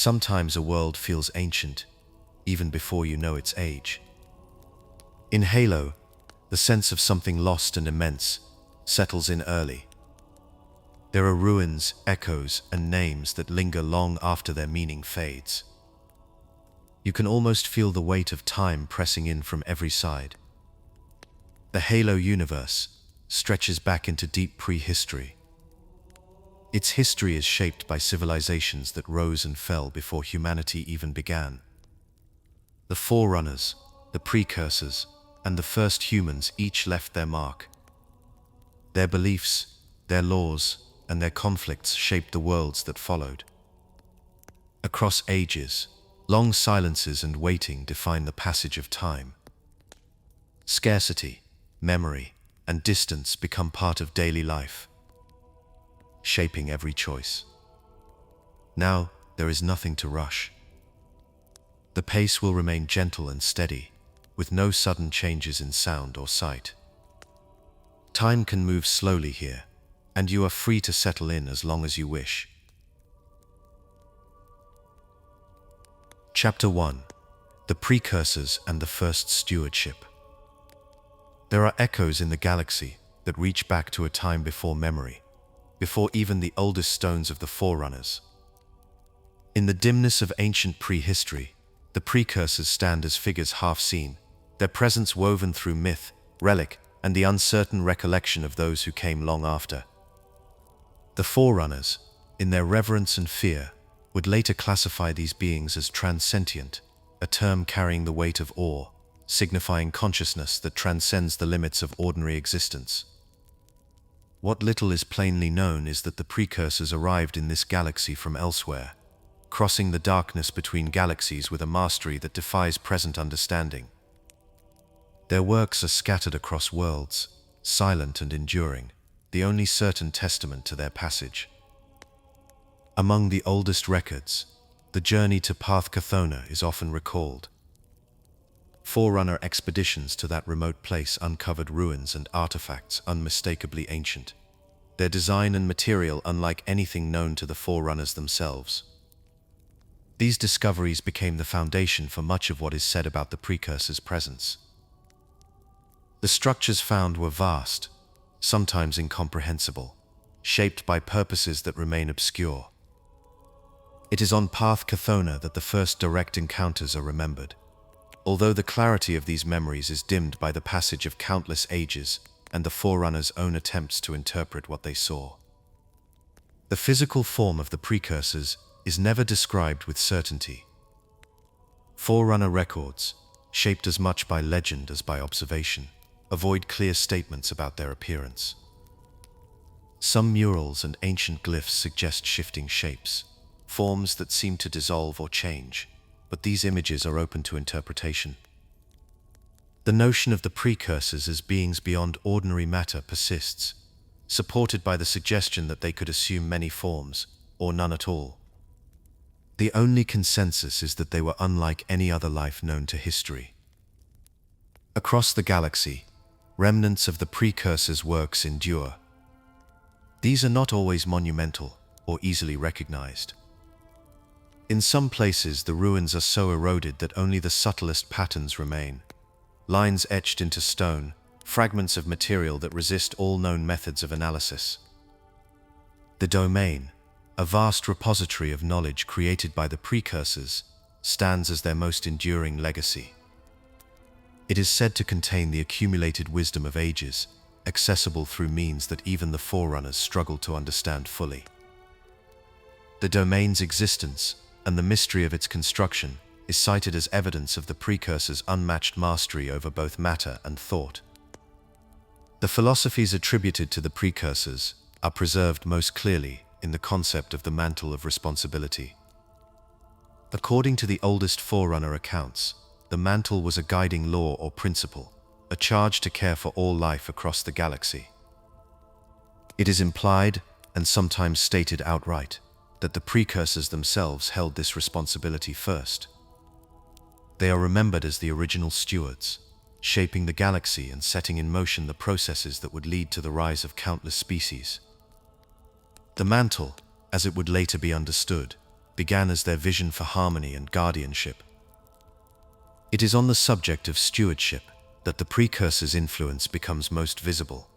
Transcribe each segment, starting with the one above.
Sometimes a world feels ancient, even before you know its age. In Halo, the sense of something lost and immense settles in early. There are ruins, echoes, and names that linger long after their meaning fades. You can almost feel the weight of time pressing in from every side. The Halo universe stretches back into deep prehistory. Its history is shaped by civilizations that rose and fell before humanity even began. The Forerunners, the Precursors, and the first humans each left their mark. Their beliefs, their laws, and their conflicts shaped the worlds that followed. Across ages, long silences and waiting define the passage of time. Scarcity, memory, and distance become part of daily life, shaping every choice. Now, there is nothing to rush. The pace will remain gentle and steady, with no sudden changes in sound or sight. Time can move slowly here, and you are free to settle in as long as you wish. Chapter 1: The Precursors and the First Stewardship. There are echoes in the galaxy that reach back to a time before memory, before even the oldest stones of the Forerunners. In the dimness of ancient prehistory, the Precursors stand as figures half-seen, their presence woven through myth, relic, and the uncertain recollection of those who came long after. The Forerunners, in their reverence and fear, would later classify these beings as transcendent, a term carrying the weight of awe, signifying consciousness that transcends the limits of ordinary existence. What little is plainly known is that the Precursors arrived in this galaxy from elsewhere, crossing the darkness between galaxies with a mastery that defies present understanding. Their works are scattered across worlds, silent and enduring, the only certain testament to their passage. Among the oldest records, the journey to Path Cathona is often recalled. Forerunner expeditions to that remote place uncovered ruins and artifacts unmistakably ancient, their design and material unlike anything known to the Forerunners themselves. These discoveries became the foundation for much of what is said about the Precursors' presence. The structures found were vast, sometimes incomprehensible, shaped by purposes that remain obscure. It is on Path Cathona that the first direct encounters are remembered, although the clarity of these memories is dimmed by the passage of countless ages and the Forerunners' own attempts to interpret what they saw. The physical form of the Precursors is never described with certainty. Forerunner records, shaped as much by legend as by observation, avoid clear statements about their appearance. Some murals and ancient glyphs suggest shifting shapes, forms that seem to dissolve or change, but these images are open to interpretation. The notion of the Precursors as beings beyond ordinary matter persists, supported by the suggestion that they could assume many forms, or none at all. The only consensus is that they were unlike any other life known to history. Across the galaxy, remnants of the Precursors' works endure. These are not always monumental or easily recognized. In some places, the ruins are so eroded that only the subtlest patterns remain. Lines etched into stone, fragments of material that resist all known methods of analysis. The domain, a vast repository of knowledge created by the Precursors, stands as their most enduring legacy. It is said to contain the accumulated wisdom of ages, accessible through means that even the Forerunners struggled to understand fully. The domain's existence, and the mystery of its construction, is cited as evidence of the Precursors' unmatched mastery over both matter and thought. The philosophies attributed to the Precursors are preserved most clearly in the concept of the Mantle of Responsibility. According to the oldest Forerunner accounts, the mantle was a guiding law or principle, a charge to care for all life across the galaxy. It is implied, and sometimes stated outright, that the Precursors themselves held this responsibility first. They are remembered as the original stewards, shaping the galaxy and setting in motion the processes that would lead to the rise of countless species. The mantle, as it would later be understood, began as their vision for harmony and guardianship. It is on the subject of stewardship that the Precursors' influence becomes most visible.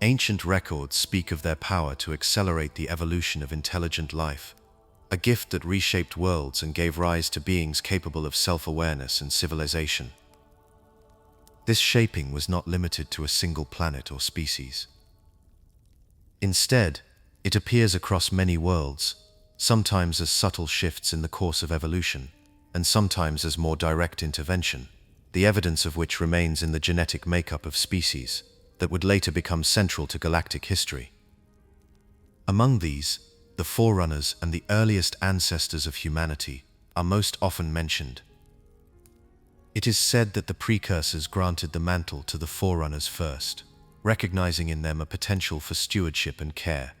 Ancient records speak of their power to accelerate the evolution of intelligent life, a gift that reshaped worlds and gave rise to beings capable of self-awareness and civilization. This shaping was not limited to a single planet or species. Instead, it appears across many worlds, sometimes as subtle shifts in the course of evolution, and sometimes as more direct intervention, the evidence of which remains in the genetic makeup of species that would later become central to galactic history. Among these, the Forerunners and the earliest ancestors of humanity are most often mentioned. It is said that the Precursors granted the mantle to the Forerunners first, recognizing in them a potential for stewardship and care.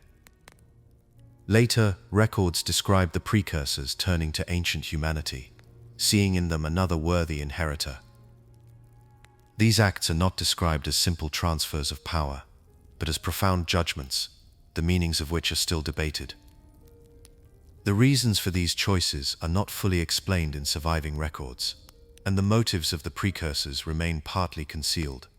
Later, records describe the Precursors turning to ancient humanity, seeing in them another worthy inheritor. These acts are not described as simple transfers of power, but as profound judgments, the meanings of which are still debated. The reasons for these choices are not fully explained in surviving records, and the motives of the Precursors remain partly concealed.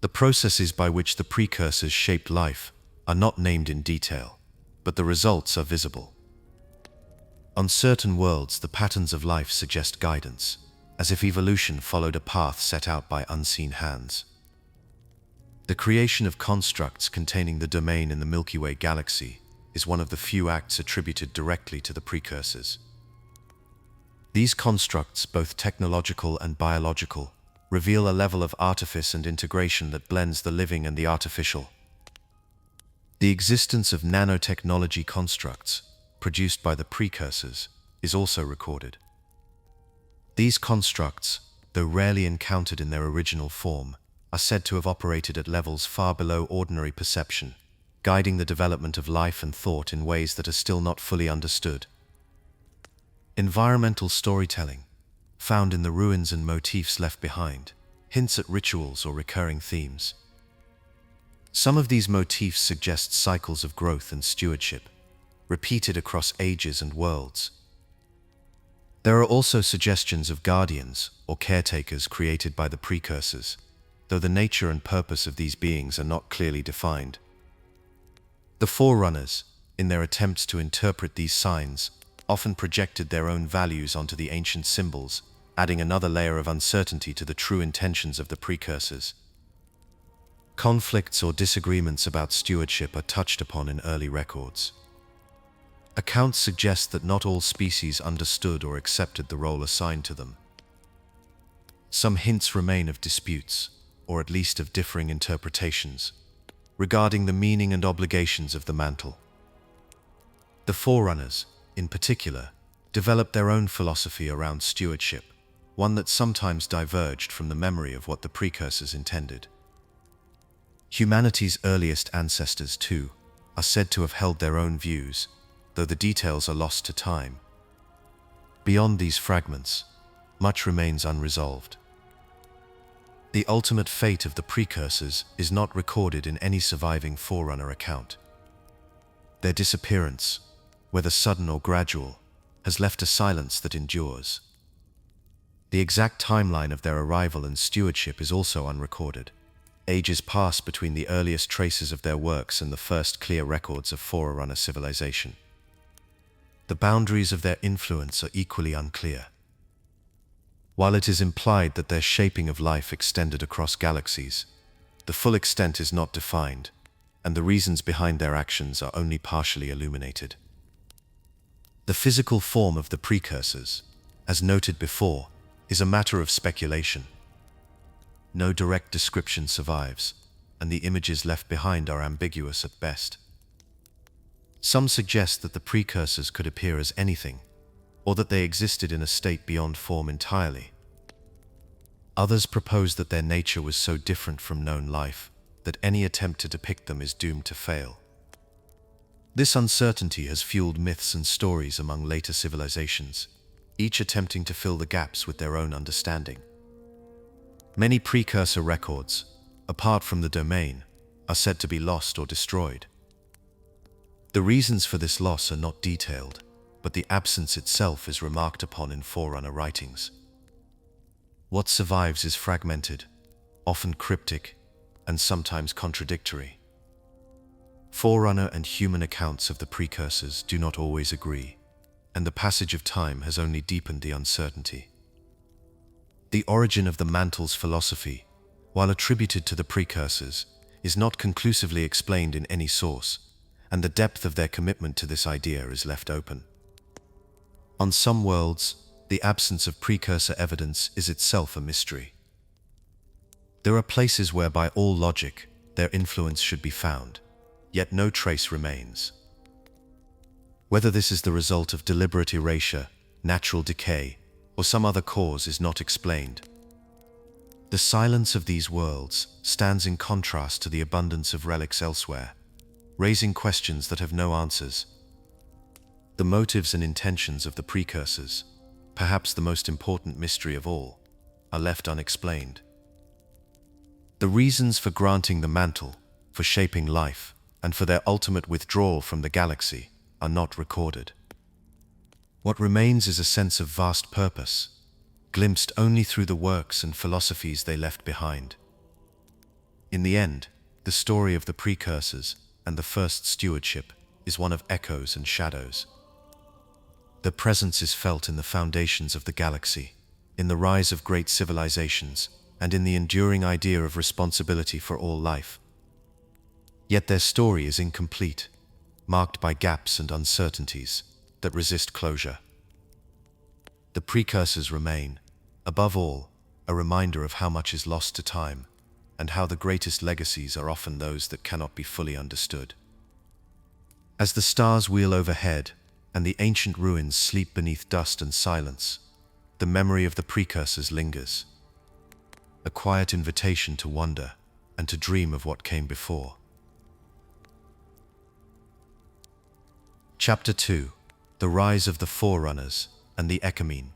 The processes by which the Precursors shaped life are not named in detail, but the results are visible. On certain worlds, the patterns of life suggest guidance, as if evolution followed a path set out by unseen hands. The creation of constructs containing the domain in the Milky Way galaxy is one of the few acts attributed directly to the Precursors. These constructs, both technological and biological, reveal a level of artifice and integration that blends the living and the artificial. The existence of nanotechnology constructs, produced by the Precursors, is also recorded. These constructs, though rarely encountered in their original form, are said to have operated at levels far below ordinary perception, guiding the development of life and thought in ways that are still not fully understood. Environmental storytelling, found in the ruins and motifs left behind, hints at rituals or recurring themes. Some of these motifs suggest cycles of growth and stewardship, repeated across ages and worlds. There are also suggestions of guardians or caretakers created by the Precursors, though the nature and purpose of these beings are not clearly defined. The Forerunners, in their attempts to interpret these signs, often projected their own values onto the ancient symbols, adding another layer of uncertainty to the true intentions of the Precursors. Conflicts or disagreements about stewardship are touched upon in early records. Accounts suggest that not all species understood or accepted the role assigned to them. Some hints remain of disputes, or at least of differing interpretations, regarding the meaning and obligations of the mantle. The Forerunners, in particular, developed their own philosophy around stewardship, one that sometimes diverged from the memory of what the Precursors intended. Humanity's earliest ancestors, too, are said to have held their own views, though the details are lost to time. Beyond these fragments, much remains unresolved. The ultimate fate of the Precursors is not recorded in any surviving Forerunner account. Their disappearance, whether sudden or gradual, has left a silence that endures. The exact timeline of their arrival and stewardship is also unrecorded. Ages pass between the earliest traces of their works and the first clear records of Forerunner civilization. The boundaries of their influence are equally unclear. While it is implied that their shaping of life extended across galaxies, the full extent is not defined, and the reasons behind their actions are only partially illuminated. The physical form of the Precursors, as noted before, is a matter of speculation. No direct description survives, and the images left behind are ambiguous at best. Some suggest that the Precursors could appear as anything, or that they existed in a state beyond form entirely. Others propose that their nature was so different from known life that any attempt to depict them is doomed to fail. This uncertainty has fueled myths and stories among later civilizations, each attempting to fill the gaps with their own understanding. Many Precursor records, apart from the domain, are said to be lost or destroyed. The reasons for this loss are not detailed, but the absence itself is remarked upon in Forerunner writings. What survives is fragmented, often cryptic, and sometimes contradictory. Forerunner and human accounts of the Precursors do not always agree, and the passage of time has only deepened the uncertainty. The origin of the Mantle's philosophy, while attributed to the Precursors, is not conclusively explained in any source, and the depth of their commitment to this idea is left open. On some worlds, the absence of precursor evidence is itself a mystery. There are places where by all logic, their influence should be found, yet no trace remains. Whether this is the result of deliberate erasure, natural decay, or some other cause is not explained. The silence of these worlds stands in contrast to the abundance of relics elsewhere, raising questions that have no answers. The motives and intentions of the Precursors, perhaps the most important mystery of all, are left unexplained. The reasons for granting the mantle, for shaping life, and for their ultimate withdrawal from the galaxy are not recorded. What remains is a sense of vast purpose, glimpsed only through the works and philosophies they left behind. In the end, the story of the Precursors and the first Stewardship is one of echoes and shadows. Their presence is felt in the foundations of the galaxy, in the rise of great civilizations, and in the enduring idea of responsibility for all life. Yet their story is incomplete, marked by gaps and uncertainties that resist closure. The Precursors remain, above all, a reminder of how much is lost to time, and how the greatest legacies are often those that cannot be fully understood. As the stars wheel overhead, and the ancient ruins sleep beneath dust and silence, the memory of the Precursors lingers, a quiet invitation to wonder and to dream of what came before. Chapter 2: The Rise of the Forerunners and the Ecumene.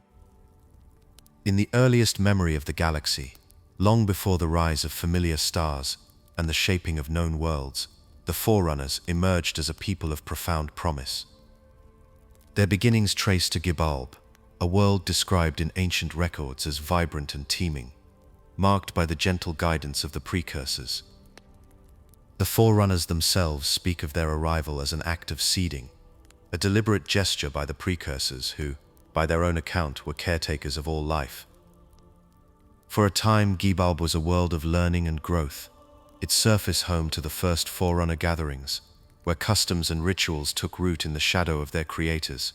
In the earliest memory of the galaxy, long before the rise of familiar stars and the shaping of known worlds, the Forerunners emerged as a people of profound promise. Their beginnings trace to Gibalb, a world described in ancient records as vibrant and teeming, marked by the gentle guidance of the Precursors. The Forerunners themselves speak of their arrival as an act of seeding, a deliberate gesture by the Precursors who, by their own account, were caretakers of all life. For a time, Gibalb was a world of learning and growth, its surface home to the first Forerunner gatherings, where customs and rituals took root in the shadow of their creators.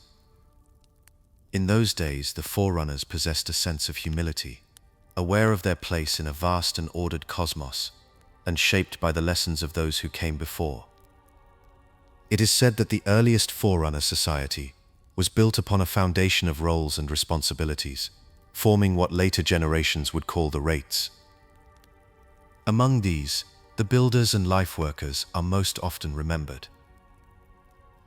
In those days, the Forerunners possessed a sense of humility, aware of their place in a vast and ordered cosmos, and shaped by the lessons of those who came before. It is said that the earliest Forerunner society was built upon a foundation of roles and responsibilities, forming what later generations would call the rates. Among these, the builders and life workers are most often remembered.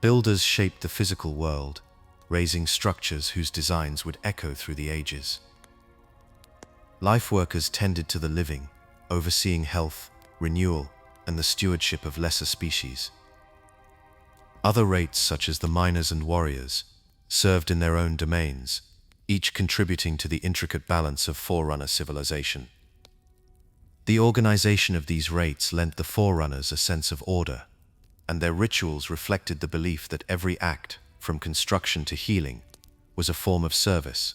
Builders shaped the physical world, raising structures whose designs would echo through the ages. Life workers tended to the living, overseeing health, renewal, and the stewardship of lesser species. Other rates, such as the miners and warriors, served in their own domains, each contributing to the intricate balance of Forerunner civilization. The organization of these rates lent the Forerunners a sense of order, and their rituals reflected the belief that every act, from construction to healing, was a form of service.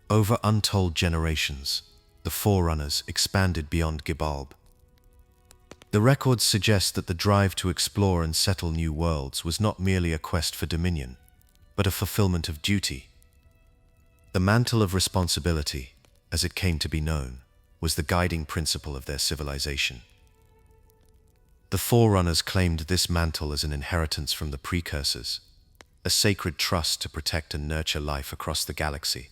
Over untold generations, the Forerunners expanded beyond Gibalb. The records suggest that the drive to explore and settle new worlds was not merely a quest for dominion, but a fulfillment of duty. The Mantle of Responsibility, as it came to be known, was the guiding principle of their civilization. The Forerunners claimed this mantle as an inheritance from the Precursors, a sacred trust to protect and nurture life across the galaxy.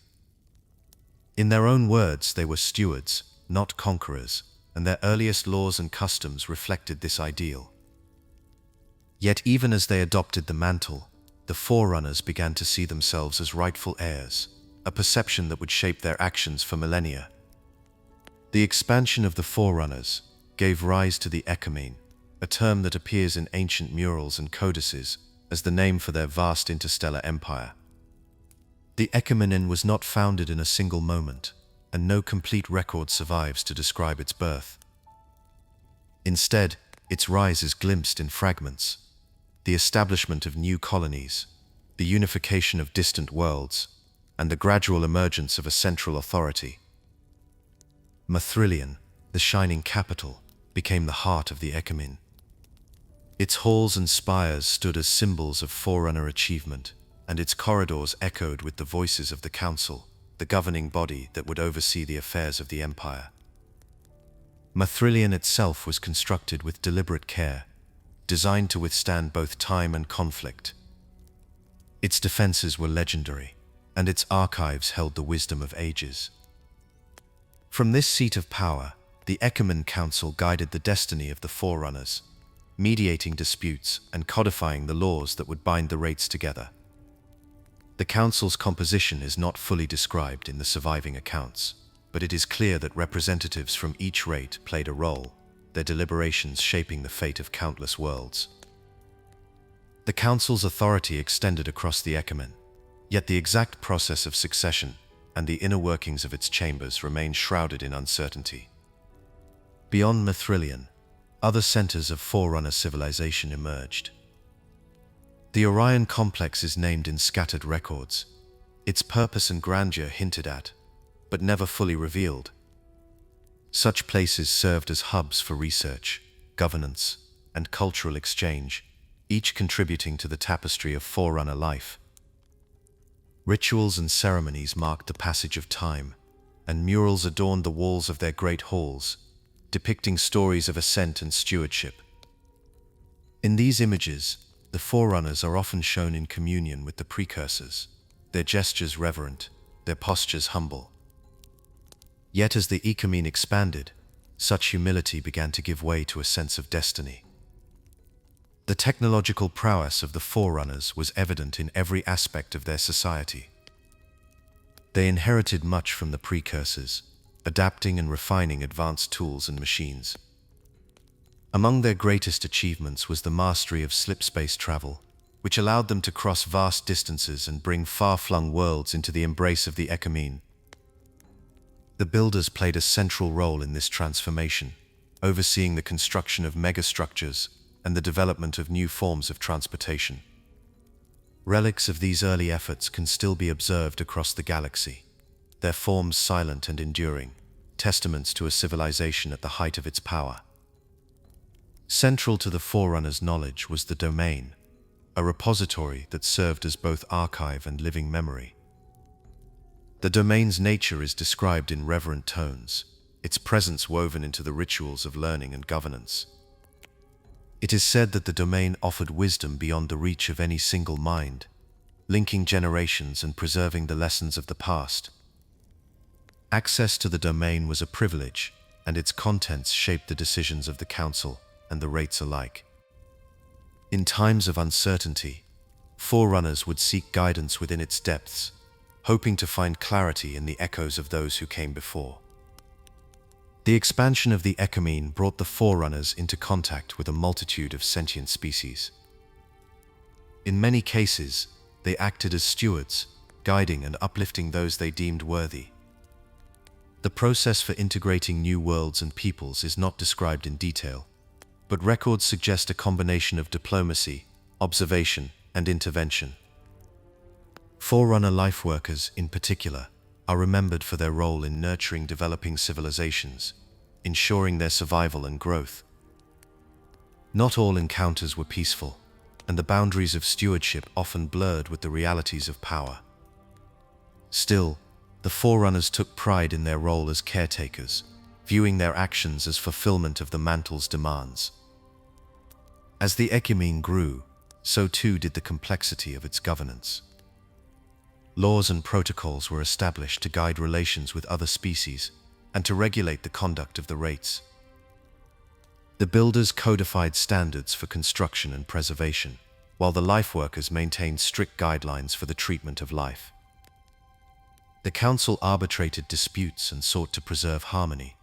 In their own words, they were stewards, not conquerors, and their earliest laws and customs reflected this ideal. Yet even as they adopted the mantle, the Forerunners began to see themselves as rightful heirs, a perception that would shape their actions for millennia. The expansion of the Forerunners gave rise to the Ecumene, a term that appears in ancient murals and codices as the name for their vast interstellar empire. The Ecumene was not founded in a single moment, and no complete record survives to describe its birth. Instead, its rise is glimpsed in fragments: the establishment of new colonies, the unification of distant worlds, and the gradual emergence of a central authority. Mithrilion, the shining capital, became the heart of the Ecumene. Its halls and spires stood as symbols of Forerunner achievement, and its corridors echoed with the voices of the council, the governing body that would oversee the affairs of the empire. Mithrilion itself was constructed with deliberate care, designed to withstand both time and conflict. Its defenses were legendary, and its archives held the wisdom of ages. From this seat of power, the Ecumene Council guided the destiny of the Forerunners, mediating disputes and codifying the laws that would bind the rates together. The council's composition is not fully described in the surviving accounts, but it is clear that representatives from each rate played a role, their deliberations shaping the fate of countless worlds. The council's authority extended across the Ecumene, yet the exact process of succession and the inner workings of its chambers remain shrouded in uncertainty. Beyond Mithrilion, other centers of Forerunner civilization emerged. The Orion complex is named in scattered records, its purpose and grandeur hinted at, but never fully revealed. Such places served as hubs for research, governance, and cultural exchange, each contributing to the tapestry of Forerunner life. Rituals and ceremonies marked the passage of time, and murals adorned the walls of their great halls, depicting stories of ascent and stewardship. In these images, the Forerunners are often shown in communion with the Precursors, their gestures reverent, their postures humble. Yet as the Ecumene expanded, such humility began to give way to a sense of destiny. The technological prowess of the Forerunners was evident in every aspect of their society. They inherited much from the Precursors, adapting and refining advanced tools and machines. Among their greatest achievements was the mastery of slipspace travel, which allowed them to cross vast distances and bring far-flung worlds into the embrace of the Ecumene. The Builders played a central role in this transformation, overseeing the construction of megastructures and the development of new forms of transportation. Relics of these early efforts can still be observed across the galaxy, their forms silent and enduring, testaments to a civilization at the height of its power. Central to the Forerunners' knowledge was the domain, a repository that served as both archive and living memory. The domain's nature is described in reverent tones, its presence woven into the rituals of learning and governance. It is said that the domain offered wisdom beyond the reach of any single mind, linking generations and preserving the lessons of the past. Access to the domain was a privilege, and its contents shaped the decisions of the Council and the rates alike. In times of uncertainty, Forerunners would seek guidance within its depths, hoping to find clarity in the echoes of those who came before. The expansion of the Ecumene brought the Forerunners into contact with a multitude of sentient species. In many cases, they acted as stewards, guiding and uplifting those they deemed worthy. The process for integrating new worlds and peoples is not described in detail, but records suggest a combination of diplomacy, observation, and intervention. Forerunner lifeworkers, in particular, are remembered for their role in nurturing developing civilizations, ensuring their survival and growth. Not all encounters were peaceful, and the boundaries of stewardship often blurred with the realities of power. Still, the Forerunners took pride in their role as caretakers, viewing their actions as fulfillment of the Mantle's demands. As the Ecumene grew, so too did the complexity of its governance. Laws and protocols were established to guide relations with other species and to regulate the conduct of the rates. The Builders codified standards for construction and preservation, while the lifeworkers maintained strict guidelines for the treatment of life. The Council arbitrated disputes and sought to preserve harmony,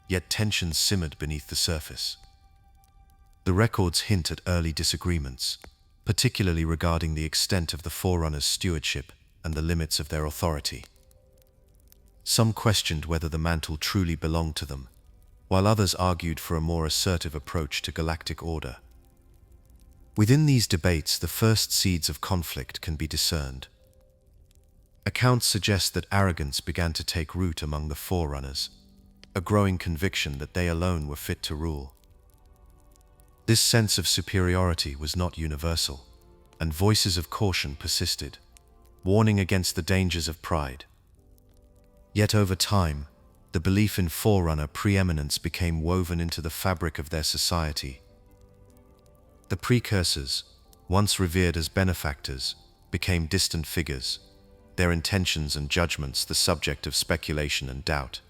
yet tensions simmered beneath the surface. The records hint at early disagreements, particularly regarding the extent of the Forerunners' stewardship and the limits of their authority. Some questioned whether the mantle truly belonged to them, while others argued for a more assertive approach to galactic order. Within these debates, the first seeds of conflict can be discerned. Accounts suggest that arrogance began to take root among the Forerunners, a growing conviction that they alone were fit to rule. This sense of superiority was not universal, and voices of caution persisted, warning against the dangers of pride. Yet over time, the belief in Forerunner preeminence became woven into the fabric of their society. The Precursors, once revered as benefactors, became distant figures, their intentions and judgments the subject of speculation and doubt.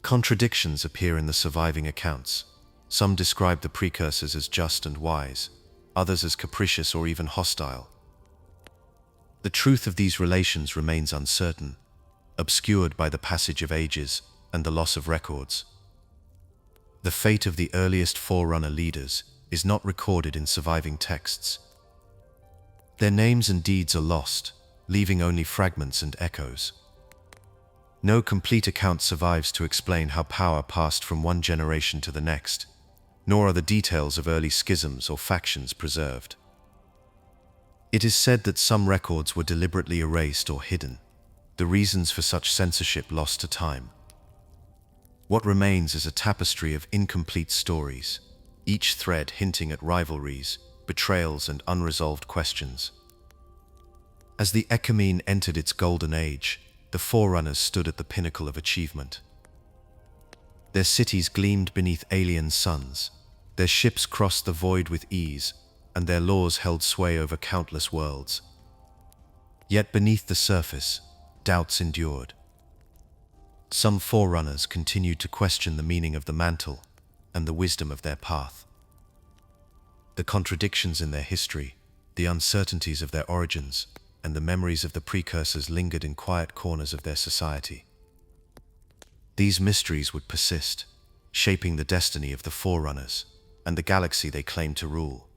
Contradictions appear in the surviving accounts. Some describe the Precursors as just and wise, others as capricious or even hostile. The truth of these relations remains uncertain, obscured by the passage of ages and the loss of records. The fate of the earliest Forerunner leaders is not recorded in surviving texts. Their names and deeds are lost, leaving only fragments and echoes. No complete account survives to explain how power passed from one generation to the next, nor are the details of early schisms or factions preserved. It is said that some records were deliberately erased or hidden, the reasons for such censorship lost to time. What remains is a tapestry of incomplete stories, each thread hinting at rivalries, betrayals, and unresolved questions. As the Ecumene entered its golden age, the Forerunners stood at the pinnacle of achievement. Their cities gleamed beneath alien suns, their ships crossed the void with ease, and their laws held sway over countless worlds. Yet beneath the surface, doubts endured. Some Forerunners continued to question the meaning of the mantle and the wisdom of their path. The contradictions in their history, the uncertainties of their origins, and the memories of the Precursors lingered in quiet corners of their society. These mysteries would persist, shaping the destiny of the Forerunners and the galaxy they claimed to rule.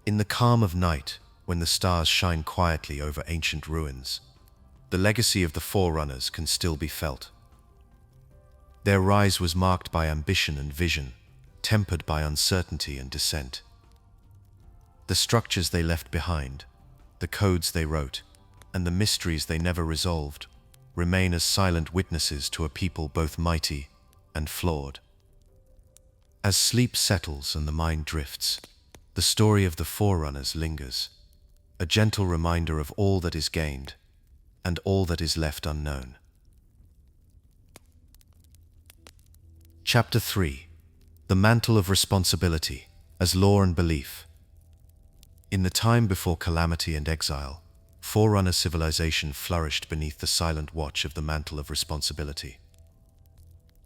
In the calm of night, when the stars shine quietly over ancient ruins, the legacy of the Forerunners can still be felt. Their rise was marked by ambition and vision, tempered by uncertainty and dissent. The structures they left behind, the codes they wrote, and the mysteries they never resolved, remain as silent witnesses to a people both mighty and flawed. As sleep settles and the mind drifts, the story of the Forerunners lingers, a gentle reminder of all that is gained and all that is left unknown. Chapter 3: The Mantle of Responsibility as Law and Belief. In the time before calamity and exile, Forerunner civilization flourished beneath the silent watch of the Mantle of Responsibility.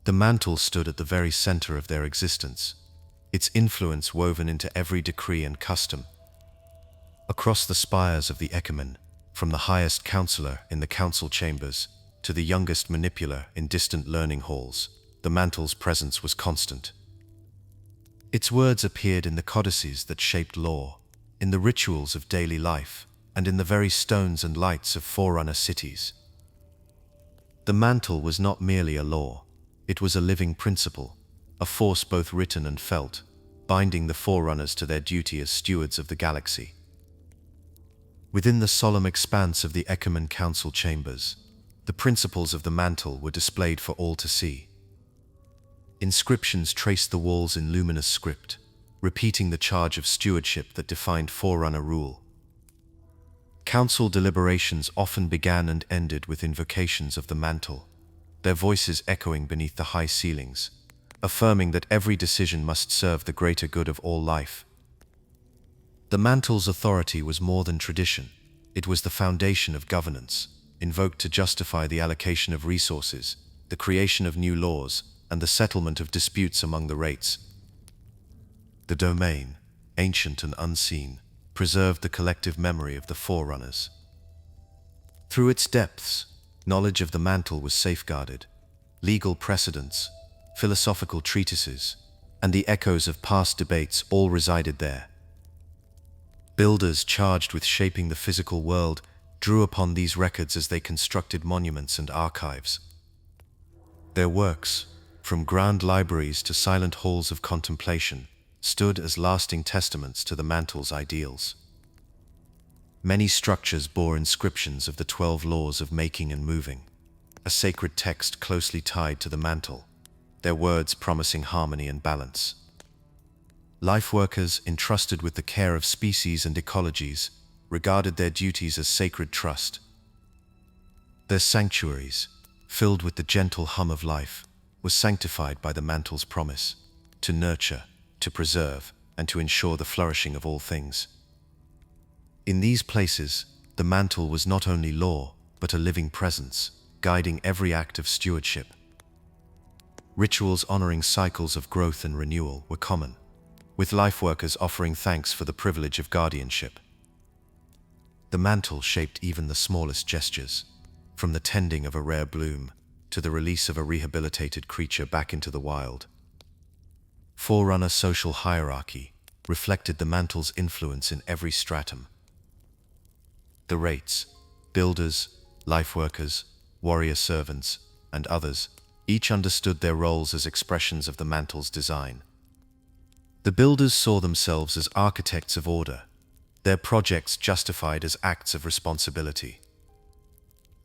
The mantle stood at the very center of their existence, its influence woven into every decree and custom. Across the spires of the Ecumene, from the highest counselor in the council chambers to the youngest manipular in distant learning halls, the mantle's presence was constant. Its words appeared in the codices that shaped law, in the rituals of daily life, and in the very stones and lights of Forerunner cities. The mantle was not merely a law, it was a living principle, a force both written and felt, binding the Forerunners to their duty as stewards of the galaxy. Within the solemn expanse of the Ecumene council chambers, the principles of the mantle were displayed for all to see. Inscriptions traced the walls in luminous script, repeating the charge of stewardship that defined Forerunner rule. Council deliberations often began and ended with invocations of the mantle, their voices echoing beneath the high ceilings, affirming that every decision must serve the greater good of all life. The mantle's authority was more than tradition, it was the foundation of governance, invoked to justify the allocation of resources, the creation of new laws, and the settlement of disputes among the rates. The domain, ancient and unseen, preserved the collective memory of the Forerunners. Through its depths, knowledge of the mantle was safeguarded. Legal precedents, philosophical treatises, and the echoes of past debates all resided there. Builders charged with shaping the physical world drew upon these records as they constructed monuments and archives. Their works, from grand libraries to silent halls of contemplation, stood as lasting testaments to the Mantle's ideals. Many structures bore inscriptions of the 12 laws of making and moving, a sacred text closely tied to the Mantle, their words promising harmony and balance. Life workers entrusted with the care of species and ecologies regarded their duties as sacred trust. Their sanctuaries, filled with the gentle hum of life, were sanctified by the Mantle's promise to nurture, to preserve, and to ensure the flourishing of all things. In these places, the Mantle was not only law, but a living presence, guiding every act of stewardship. Rituals honoring cycles of growth and renewal were common, with life workers offering thanks for the privilege of guardianship. The Mantle shaped even the smallest gestures, from the tending of a rare bloom to the release of a rehabilitated creature back into the wild. Forerunner social hierarchy reflected the Mantle's influence in every stratum. The rates, builders, life workers, warrior servants, and others, each understood their roles as expressions of the Mantle's design. The builders saw themselves as architects of order, their projects justified as acts of responsibility.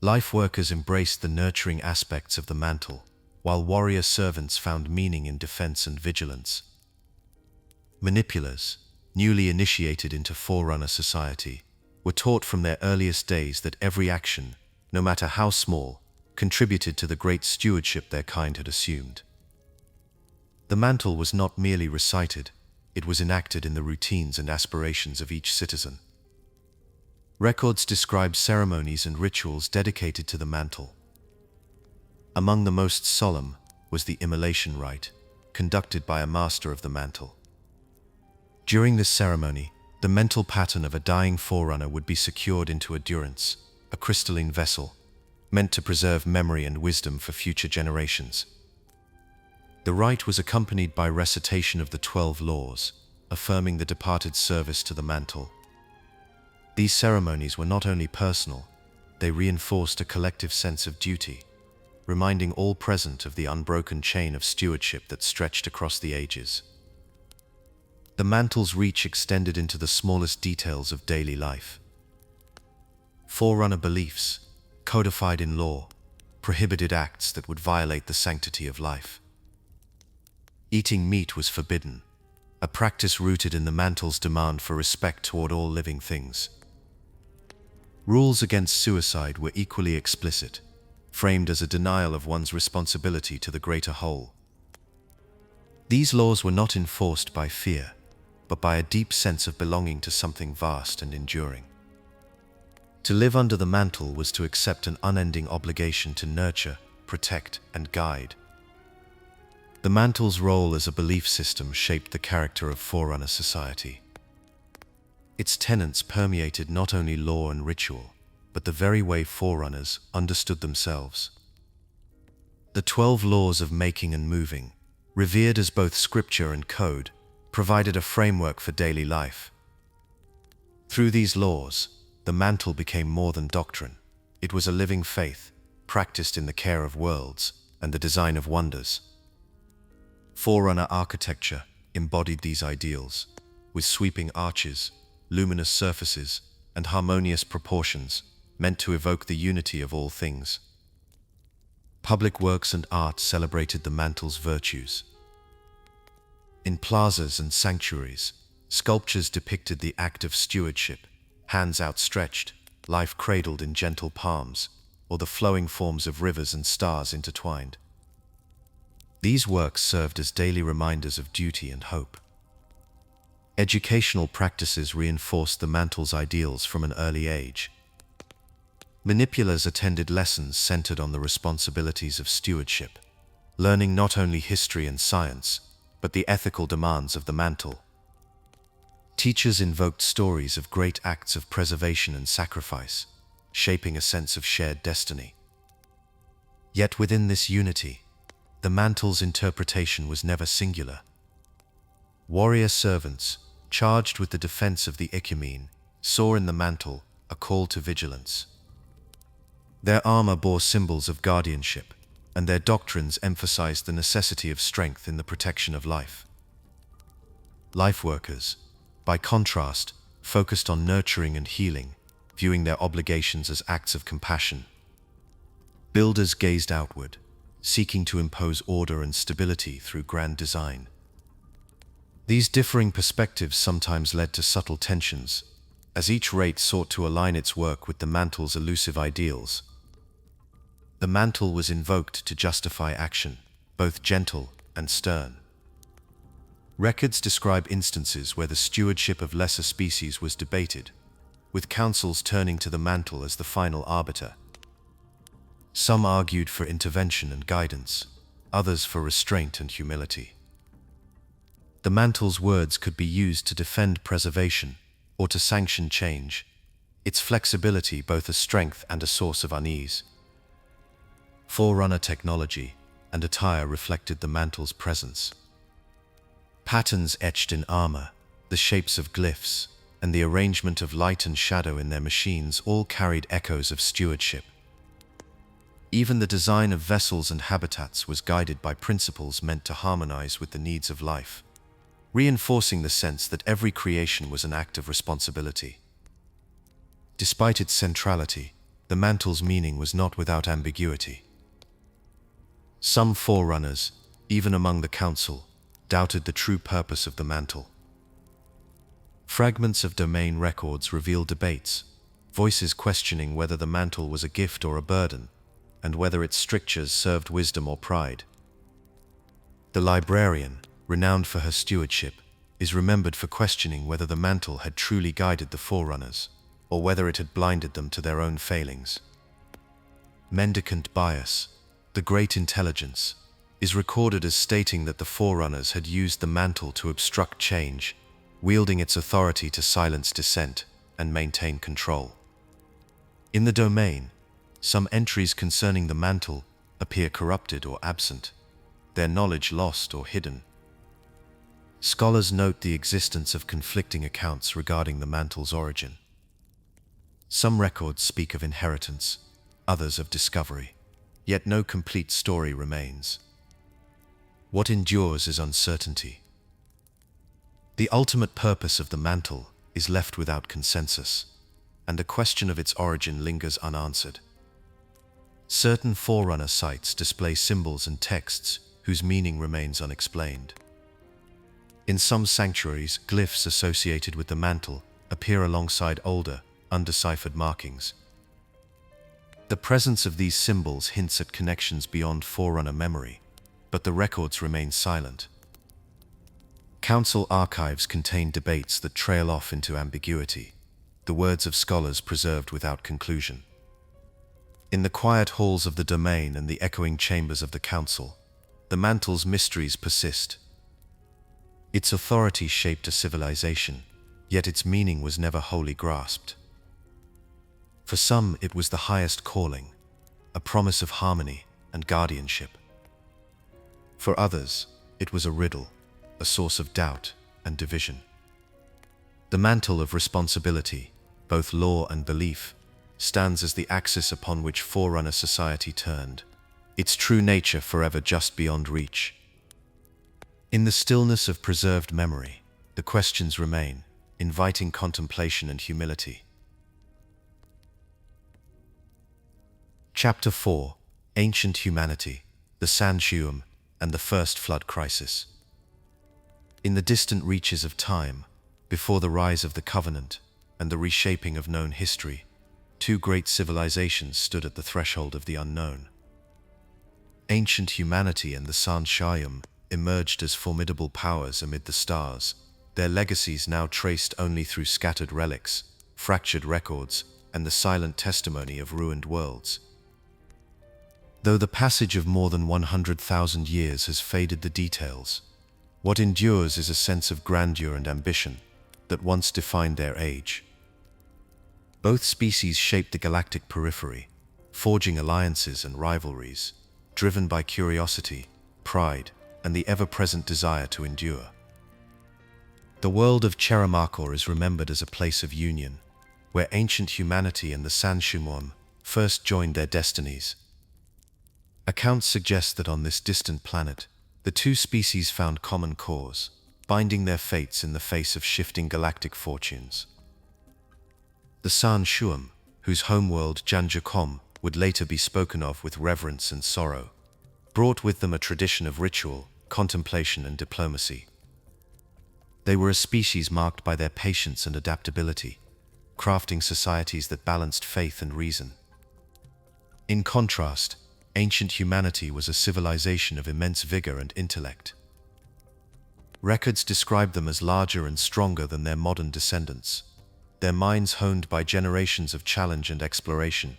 Life workers embraced the nurturing aspects of the Mantle, while warrior servants found meaning in defense and vigilance. Manipulators, newly initiated into Forerunner society, were taught from their earliest days that every action, no matter how small, contributed to the great stewardship their kind had assumed. The Mantle was not merely recited, it was enacted in the routines and aspirations of each citizen. Records describe ceremonies and rituals dedicated to the Mantle. Among the most solemn was the immolation rite, conducted by a master of the Mantle. During this ceremony, the mental pattern of a dying Forerunner would be secured into a durance, a crystalline vessel, meant to preserve memory and wisdom for future generations. The rite was accompanied by recitation of the 12 laws, affirming the departed's service to the Mantle. These ceremonies were not only personal, they reinforced a collective sense of duty, reminding all present of the unbroken chain of stewardship that stretched across the ages. The Mantle's reach extended into the smallest details of daily life. Forerunner beliefs, codified in law, prohibited acts that would violate the sanctity of life. Eating meat was forbidden, a practice rooted in the Mantle's demand for respect toward all living things. Rules against suicide were equally explicit, framed as a denial of one's responsibility to the greater whole. These laws were not enforced by fear, but by a deep sense of belonging to something vast and enduring. To live under the Mantle was to accept an unending obligation to nurture, protect, and guide. The Mantle's role as a belief system shaped the character of Forerunner society. Its tenets permeated not only law and ritual, but the very way Forerunners understood themselves. The 12 laws of making and moving, revered as both scripture and code, provided a framework for daily life. Through these laws, the Mantle became more than doctrine. It was a living faith, practiced in the care of worlds and the design of wonders. Forerunner architecture embodied these ideals, with sweeping arches, luminous surfaces, and harmonious proportions, meant to evoke the unity of all things. Public works and art celebrated the Mantle's virtues. In plazas and sanctuaries, sculptures depicted the act of stewardship, hands outstretched, life cradled in gentle palms, or the flowing forms of rivers and stars intertwined. These works served as daily reminders of duty and hope. Educational practices reinforced the Mantle's ideals from an early age. Manipulators attended lessons centered on the responsibilities of stewardship, learning not only history and science, but the ethical demands of the Mantle. Teachers invoked stories of great acts of preservation and sacrifice, shaping a sense of shared destiny. Yet within this unity, the Mantle's interpretation was never singular. Warrior servants, charged with the defense of the Ecumene, saw in the mantle a call to vigilance. Their armor bore symbols of guardianship, and their doctrines emphasized the necessity of strength in the protection of life. Life workers, by contrast, focused on nurturing and healing, viewing their obligations as acts of compassion. Builders gazed outward, seeking to impose order and stability through grand design. These differing perspectives sometimes led to subtle tensions, as each rate sought to align its work with the mantle's elusive ideals. The mantle was invoked to justify action, both gentle and stern. Records describe instances where the stewardship of lesser species was debated, with councils turning to the mantle as the final arbiter. Some argued for intervention and guidance, others for restraint and humility. The mantle's words could be used to defend preservation or to sanction change, its flexibility both a strength and a source of unease. Forerunner technology and attire reflected the mantle's presence. Patterns etched in armor, the shapes of glyphs, and the arrangement of light and shadow in their machines all carried echoes of stewardship. Even the design of vessels and habitats was guided by principles meant to harmonize with the needs of life, reinforcing the sense that every creation was an act of responsibility. Despite its centrality, the mantle's meaning was not without ambiguity. Some forerunners, even among the council, doubted the true purpose of the mantle. Fragments of domain records reveal debates, voices questioning whether the mantle was a gift or a burden, and whether its strictures served wisdom or pride. The librarian, renowned for her stewardship, is remembered for questioning whether the mantle had truly guided the forerunners, or whether it had blinded them to their own failings. Mendicant Bias, the great intelligence, is recorded as stating that the forerunners had used the mantle to obstruct change, wielding its authority to silence dissent and maintain control. In the domain, some entries concerning the mantle appear corrupted or absent, their knowledge lost or hidden. Scholars note the existence of conflicting accounts regarding the mantle's origin. Some records speak of inheritance, others of discovery, yet no complete story remains. What endures is uncertainty. The ultimate purpose of the mantle is left without consensus, and the question of its origin lingers unanswered. Certain Forerunner sites display symbols and texts whose meaning remains unexplained. In some sanctuaries, glyphs associated with the mantle appear alongside older, undeciphered markings. The presence of these symbols hints at connections beyond Forerunner memory, but the records remain silent. Council archives contain debates that trail off into ambiguity, the words of scholars preserved without conclusion. In the quiet halls of the domain and the echoing chambers of the council, the mantle's mysteries persist. Its authority shaped a civilization, yet its meaning was never wholly grasped. For some, it was the highest calling, a promise of harmony and guardianship. For others, it was a riddle, a source of doubt and division. The mantle of responsibility, both law and belief, stands as the axis upon which Forerunner society turned, its true nature forever just beyond reach. In the stillness of preserved memory, the questions remain, inviting contemplation and humility. Chapter 4: Ancient Humanity, the Sangheili, and the First Flood Crisis. In the distant reaches of time, before the rise of the Covenant and the reshaping of known history, two great civilizations stood at the threshold of the unknown. Ancient humanity and the Sangheili emerged as formidable powers amid the stars, their legacies now traced only through scattered relics, fractured records, and the silent testimony of ruined worlds. Though the passage of more than 100,000 years has faded the details, what endures is a sense of grandeur and ambition that once defined their age. Both species shaped the galactic periphery, forging alliances and rivalries, driven by curiosity, pride, and the ever-present desire to endure. The world of Cheramakor is remembered as a place of union, where ancient humanity and the Sanshumon first joined their destinies. Accounts suggest that on this distant planet, the two species found common cause, binding their fates in the face of shifting galactic fortunes. The San Shuam, whose homeworld Janjakom would later be spoken of with reverence and sorrow, brought with them a tradition of ritual, contemplation, and diplomacy. They were a species marked by their patience and adaptability, crafting societies that balanced faith and reason. In contrast, ancient humanity was a civilization of immense vigor and intellect. Records describe them as larger and stronger than their modern descendants, their minds honed by generations of challenge and exploration.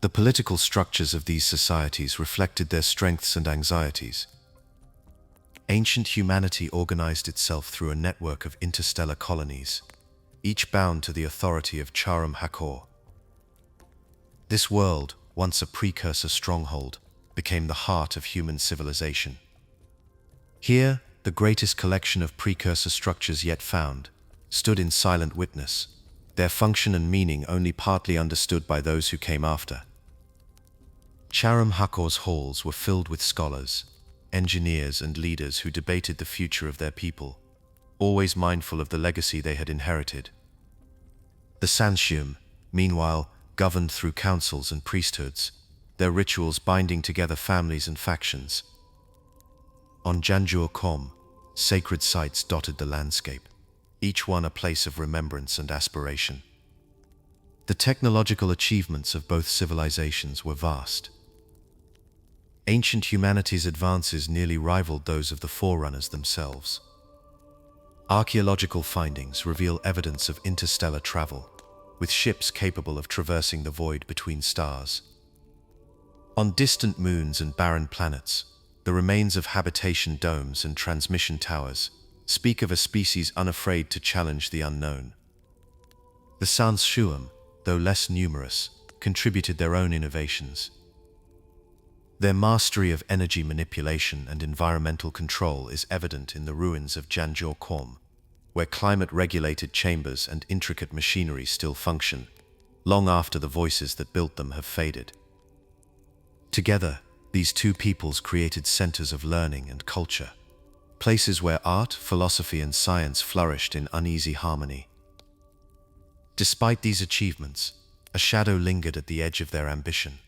The political structures of these societies reflected their strengths and anxieties. Ancient humanity organized itself through a network of interstellar colonies, each bound to the authority of Charam Hakor. This world, once a precursor stronghold, became the heart of human civilization. Here, the greatest collection of precursor structures yet found stood in silent witness, their function and meaning only partly understood by those who came after. Charam Hakor's halls were filled with scholars, engineers, and leaders who debated the future of their people, always mindful of the legacy they had inherited. The Sanshium, meanwhile, governed through councils and priesthoods, their rituals binding together families and factions. On Janjur-Kom, sacred sites dotted the landscape, each one a place of remembrance and aspiration. The technological achievements of both civilizations were vast. Ancient humanity's advances nearly rivaled those of the Forerunners themselves. Archaeological findings reveal evidence of interstellar travel, with ships capable of traversing the void between stars. On distant moons and barren planets, the remains of habitation domes and transmission towers speak of a species unafraid to challenge the unknown. The Sanshuam, though less numerous, contributed their own innovations. Their mastery of energy manipulation and environmental control is evident in the ruins of Janjur-Kom, where climate-regulated chambers and intricate machinery still function, long after the voices that built them have faded. Together, these two peoples created centers of learning and culture, places where art, philosophy, and science flourished in uneasy harmony. Despite these achievements, a shadow lingered at the edge of their ambition.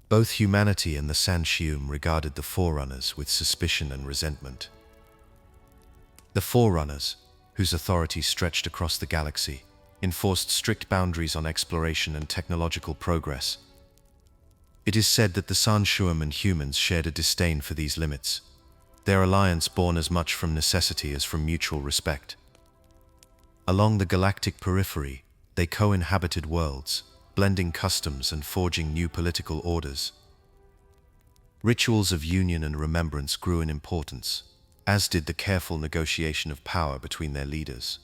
Both humanity and the Sanshium regarded the Forerunners with suspicion and resentment. The Forerunners, whose authority stretched across the galaxy, enforced strict boundaries on exploration and technological progress. It is said that the Sanshuam and humans shared a disdain for these limits, their alliance born as much from necessity as from mutual respect. Along the galactic periphery, they co-inhabited worlds, blending customs and forging new political orders. Rituals of union and remembrance grew in importance, as did the careful negotiation of power between their leaders.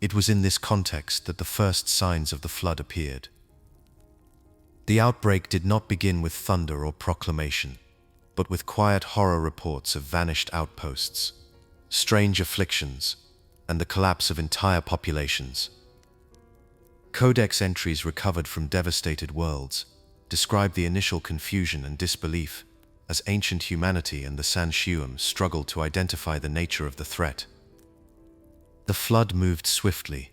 It was in this context that the first signs of the flood appeared. The outbreak did not begin with thunder or proclamation, but with quiet horror reports of vanished outposts, strange afflictions, and the collapse of entire populations. Codex entries recovered from devastated worlds describe the initial confusion and disbelief as ancient humanity and the Sanshuam struggled to identify the nature of the threat. The flood moved swiftly,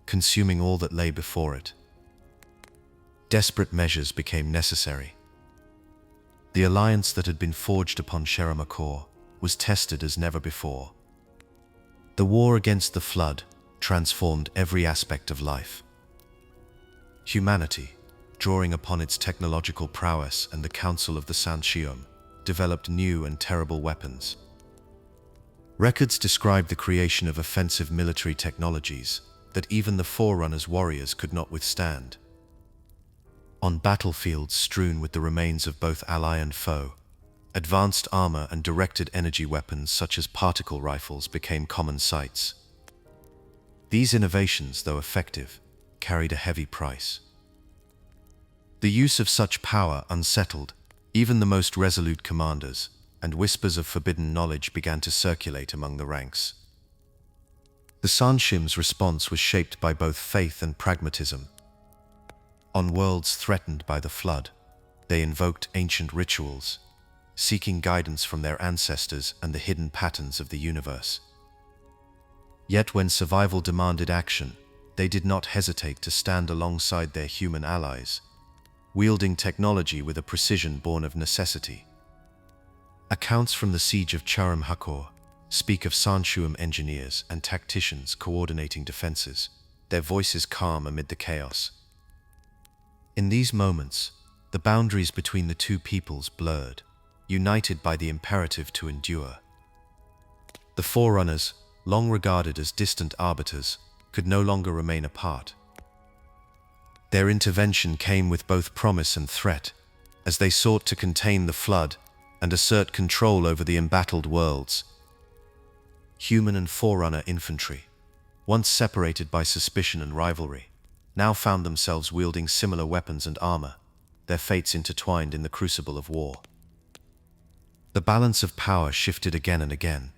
consuming all that lay before it. Desperate measures became necessary. The alliance that had been forged upon Cheramakor was tested as never before. The war against the flood transformed every aspect of life. Humanity, drawing upon its technological prowess and the counsel of the Sanshium, developed new and terrible weapons. Records describe the creation of offensive military technologies that even the Forerunners' warriors could not withstand. On battlefields strewn with the remains of both ally and foe, advanced armor and directed energy weapons such as particle rifles became common sights. These innovations, though effective, carried a heavy price. The use of such power unsettled even the most resolute commanders, and whispers of forbidden knowledge began to circulate among the ranks. The Sanshim's response was shaped by both faith and pragmatism. On worlds threatened by the flood, they invoked ancient rituals, seeking guidance from their ancestors and the hidden patterns of the universe. Yet when survival demanded action, they did not hesitate to stand alongside their human allies, wielding technology with a precision born of necessity. Accounts from the siege of Charam-Hakor speak of Sanshuam engineers and tacticians coordinating defenses, their voices calm amid the chaos. In these moments, the boundaries between the two peoples blurred, united by the imperative to endure. The Forerunners, long regarded as distant arbiters, could no longer remain apart. Their intervention came with both promise and threat, as they sought to contain the flood and assert control over the embattled worlds. Human and Forerunner infantry, once separated by suspicion and rivalry, now found themselves wielding similar weapons and armor, their fates intertwined in the crucible of war. The balance of power shifted again and again,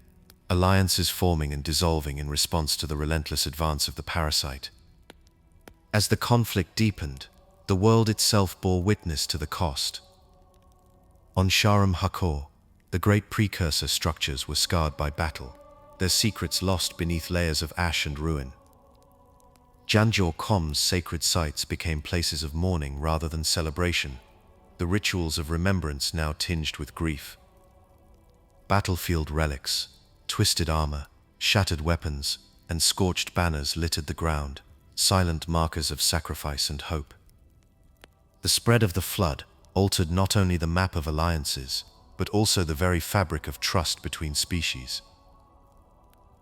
alliances forming and dissolving in response to the relentless advance of the parasite. As the conflict deepened, the world itself bore witness to the cost. On Charam-Hakor, the great precursor structures were scarred by battle, their secrets lost beneath layers of ash and ruin. Janjor-Kom's sacred sites became places of mourning rather than celebration, the rituals of remembrance now tinged with grief. Battlefield relics, twisted armor, shattered weapons, and scorched banners littered the ground, silent markers of sacrifice and hope. The spread of the flood altered not only the map of alliances, but also the very fabric of trust between species.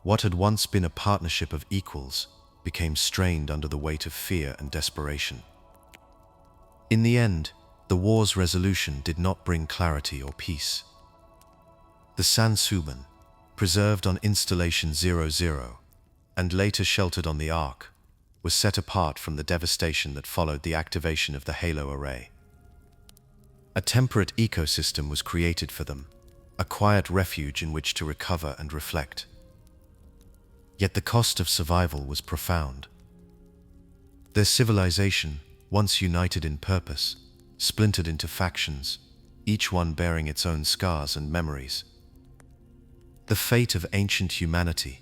What had once been a partnership of equals became strained under the weight of fear and desperation. In the end, the war's resolution did not bring clarity or peace. The Sansuban, preserved on Installation 00, and later sheltered on the Ark, was set apart from the devastation that followed the activation of the Halo Array. A temperate ecosystem was created for them, a quiet refuge in which to recover and reflect. Yet the cost of survival was profound. Their civilization, once united in purpose, splintered into factions, each one bearing its own scars and memories. The fate of ancient humanity,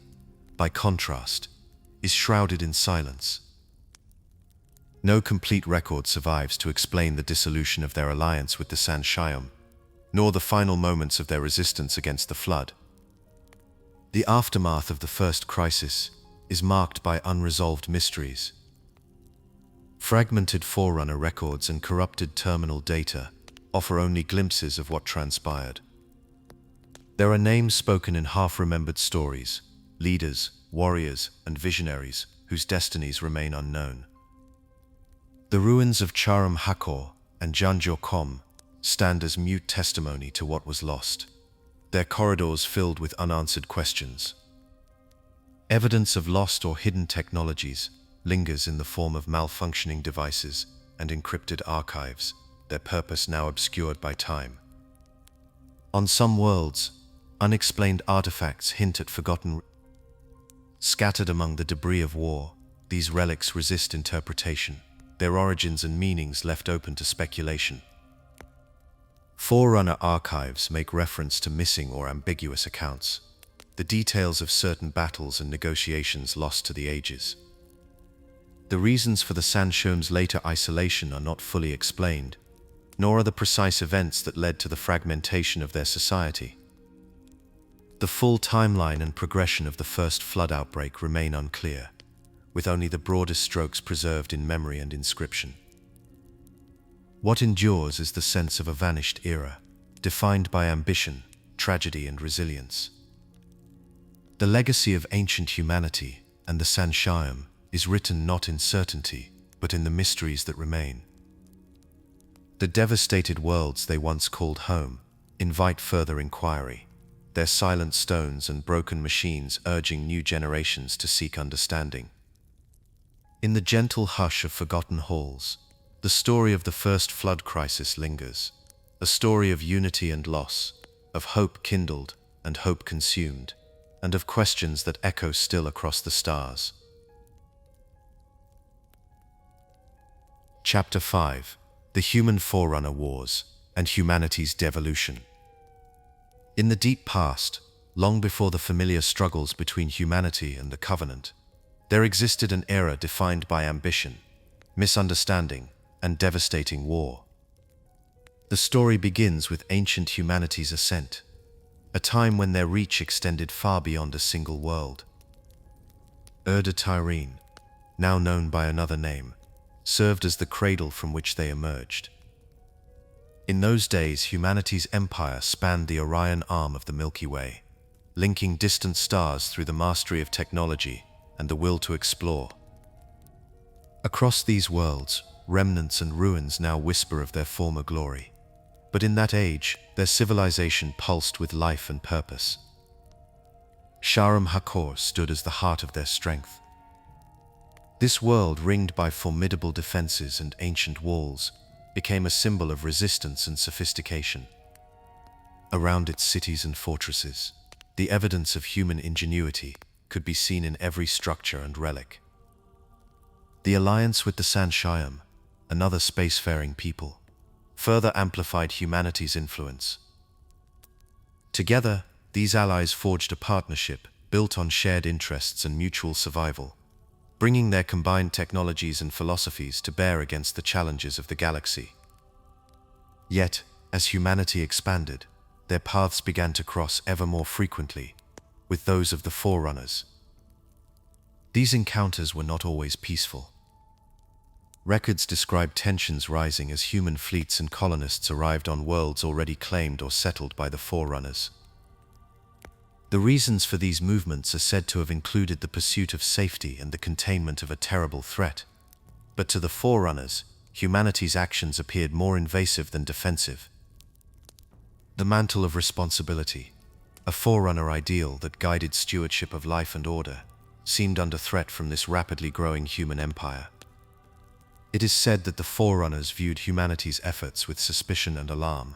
by contrast, is shrouded in silence. No complete record survives to explain the dissolution of their alliance with the Sanshium, nor the final moments of their resistance against the flood. The aftermath of the first crisis is marked by unresolved mysteries. Fragmented Forerunner records and corrupted terminal data offer only glimpses of what transpired. There are names spoken in half-remembered stories, leaders, warriors, and visionaries whose destinies remain unknown. The ruins of Charam-Hakor and Janjor-Kom stand as mute testimony to what was lost, their corridors filled with unanswered questions. Evidence of lost or hidden technologies lingers in the form of malfunctioning devices and encrypted archives, their purpose now obscured by time. On some worlds, unexplained artifacts hint at forgotten. Scattered among the debris of war, these relics resist interpretation, their origins and meanings left open to speculation. Forerunner archives make reference to missing or ambiguous accounts, the details of certain battles and negotiations lost to the ages. The reasons for the Sanshium's later isolation are not fully explained, nor are the precise events that led to the fragmentation of their society. The full timeline and progression of the first flood outbreak remain unclear, with only the broadest strokes preserved in memory and inscription. What endures is the sense of a vanished era, defined by ambition, tragedy, and resilience. The legacy of ancient humanity and the Sanshium is written not in certainty, but in the mysteries that remain. The devastated worlds they once called home invite further inquiry, their silent stones and broken machines urging new generations to seek understanding. In the gentle hush of forgotten halls, the story of the first flood crisis lingers, a story of unity and loss, of hope kindled and hope consumed, and of questions that echo still across the stars. Chapter 5: The Human Forerunner Wars and Humanity's Devolution. In the deep past, long before the familiar struggles between humanity and the Covenant, there existed an era defined by ambition, misunderstanding, and devastating war. The story begins with ancient humanity's ascent, a time when their reach extended far beyond a single world. de Tyrene, now known by another name, served as the cradle from which they emerged. In those days, humanity's empire spanned the Orion arm of the Milky Way, linking distant stars through the mastery of technology and the will to explore. Across these worlds, remnants and ruins now whisper of their former glory. But in that age, their civilization pulsed with life and purpose. Sharm-Hakor stood as the heart of their strength. This world, ringed by formidable defenses and ancient walls, became a symbol of resistance and sophistication. Around its cities and fortresses, the evidence of human ingenuity could be seen in every structure and relic. The alliance with the Sangheili, another spacefaring people, further amplified humanity's influence. Together, these allies forged a partnership built on shared interests and mutual survival, bringing their combined technologies and philosophies to bear against the challenges of the galaxy. Yet, as humanity expanded, their paths began to cross ever more frequently with those of the Forerunners. These encounters were not always peaceful. Records describe tensions rising as human fleets and colonists arrived on worlds already claimed or settled by the Forerunners. The reasons for these movements are said to have included the pursuit of safety and the containment of a terrible threat. But to the Forerunners, humanity's actions appeared more invasive than defensive. The Mantle of Responsibility, a Forerunner ideal that guided stewardship of life and order, seemed under threat from this rapidly growing human empire. It is said that the Forerunners viewed humanity's efforts with suspicion and alarm.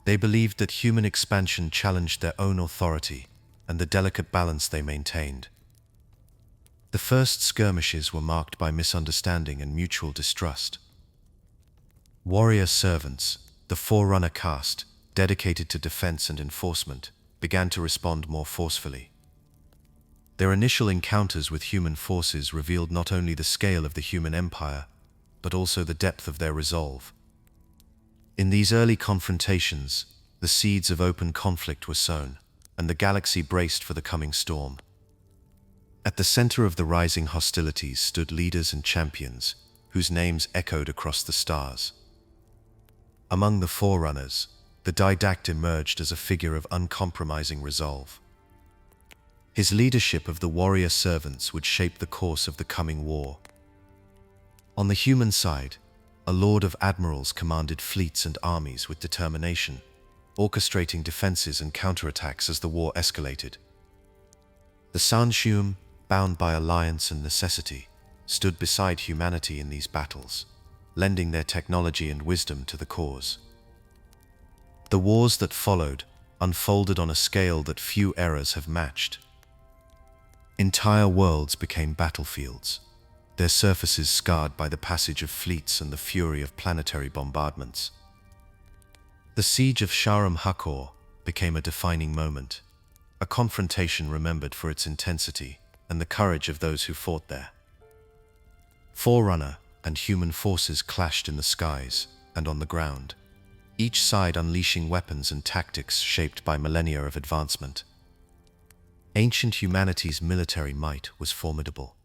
They believed that human expansion challenged their own authority and the delicate balance they maintained. The first skirmishes were marked by misunderstanding and mutual distrust. Warrior servants, the Forerunner caste, dedicated to defense and enforcement, began to respond more forcefully. Their initial encounters with human forces revealed not only the scale of the human empire, but also the depth of their resolve. In these early confrontations, the seeds of open conflict were sown, and the galaxy braced for the coming storm. At the center of the rising hostilities stood leaders and champions, whose names echoed across the stars. Among the Forerunners, the Didact emerged as a figure of uncompromising resolve. His leadership of the warrior servants would shape the course of the coming war. On the human side, a lord of admirals commanded fleets and armies with determination, orchestrating defenses and counterattacks as the war escalated. The Sangheili, bound by alliance and necessity, stood beside humanity in these battles, lending their technology and wisdom to the cause. The wars that followed unfolded on a scale that few eras have matched. Entire worlds became battlefields, their surfaces scarred by the passage of fleets and the fury of planetary bombardments. The siege of Sharm-Hakor became a defining moment, a confrontation remembered for its intensity and the courage of those who fought there. Forerunner and human forces clashed in the skies and on the ground, each side unleashing weapons and tactics shaped by millennia of advancement. Ancient humanity's military might was formidable.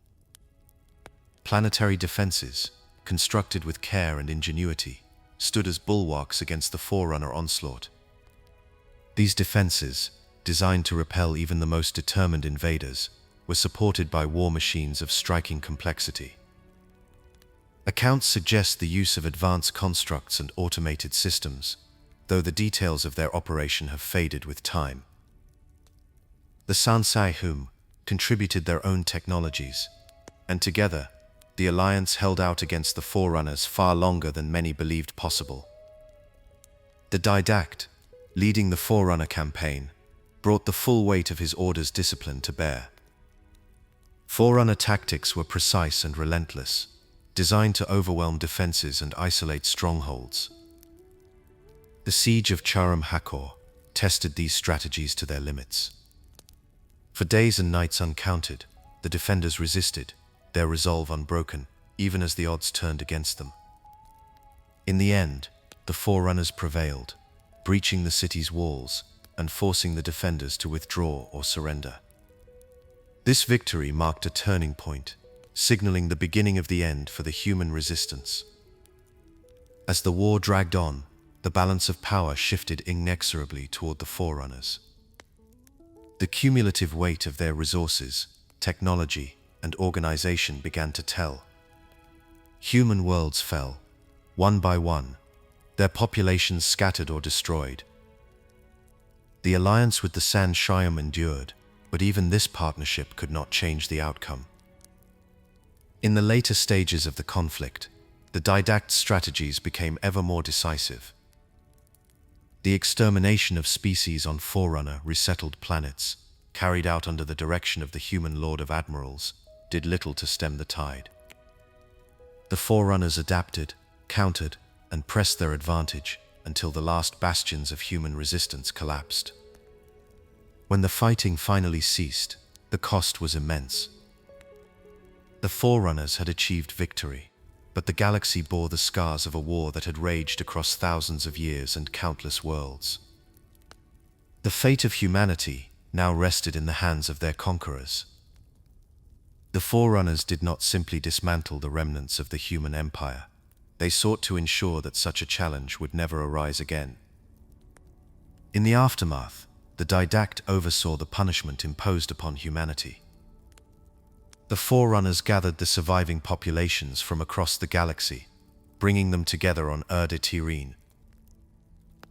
Planetary defenses, constructed with care and ingenuity, stood as bulwarks against the Forerunner onslaught. These defenses, designed to repel even the most determined invaders, were supported by war machines of striking complexity. Accounts suggest the use of advanced constructs and automated systems, though the details of their operation have faded with time. The Sangheili contributed their own technologies, and together, the alliance held out against the Forerunners far longer than many believed possible. The Didact, leading the Forerunner campaign, brought the full weight of his order's discipline to bear. Forerunner tactics were precise and relentless, designed to overwhelm defenses and isolate strongholds. The siege of Charam-Hakor tested these strategies to their limits. For days and nights uncounted, the defenders resisted, their resolve unbroken, even as the odds turned against them. In the end, the Forerunners prevailed, breaching the city's walls and forcing the defenders to withdraw or surrender. This victory marked a turning point, signaling the beginning of the end for the human resistance. As the war dragged on, the balance of power shifted inexorably toward the Forerunners. The cumulative weight of their resources, technology, and organization began to tell. Human worlds fell, one by one, their populations scattered or destroyed. The alliance with the Sangheili endured, but even this partnership could not change the outcome. In the later stages of the conflict, the didact strategies became ever more decisive. The extermination of species on Forerunner resettled planets, carried out under the direction of the human Lord of Admirals, did little to stem the tide. The Forerunners adapted, countered, and pressed their advantage until the last bastions of human resistance collapsed. When the fighting finally ceased, the cost was immense. The Forerunners had achieved victory, but the galaxy bore the scars of a war that had raged across thousands of years and countless worlds. The fate of humanity now rested in the hands of their conquerors. The Forerunners did not simply dismantle the remnants of the human empire. They sought to ensure that such a challenge would never arise again. In the aftermath, the didact oversaw the punishment imposed upon humanity. The Forerunners gathered the surviving populations from across the galaxy, bringing them together on Attrition.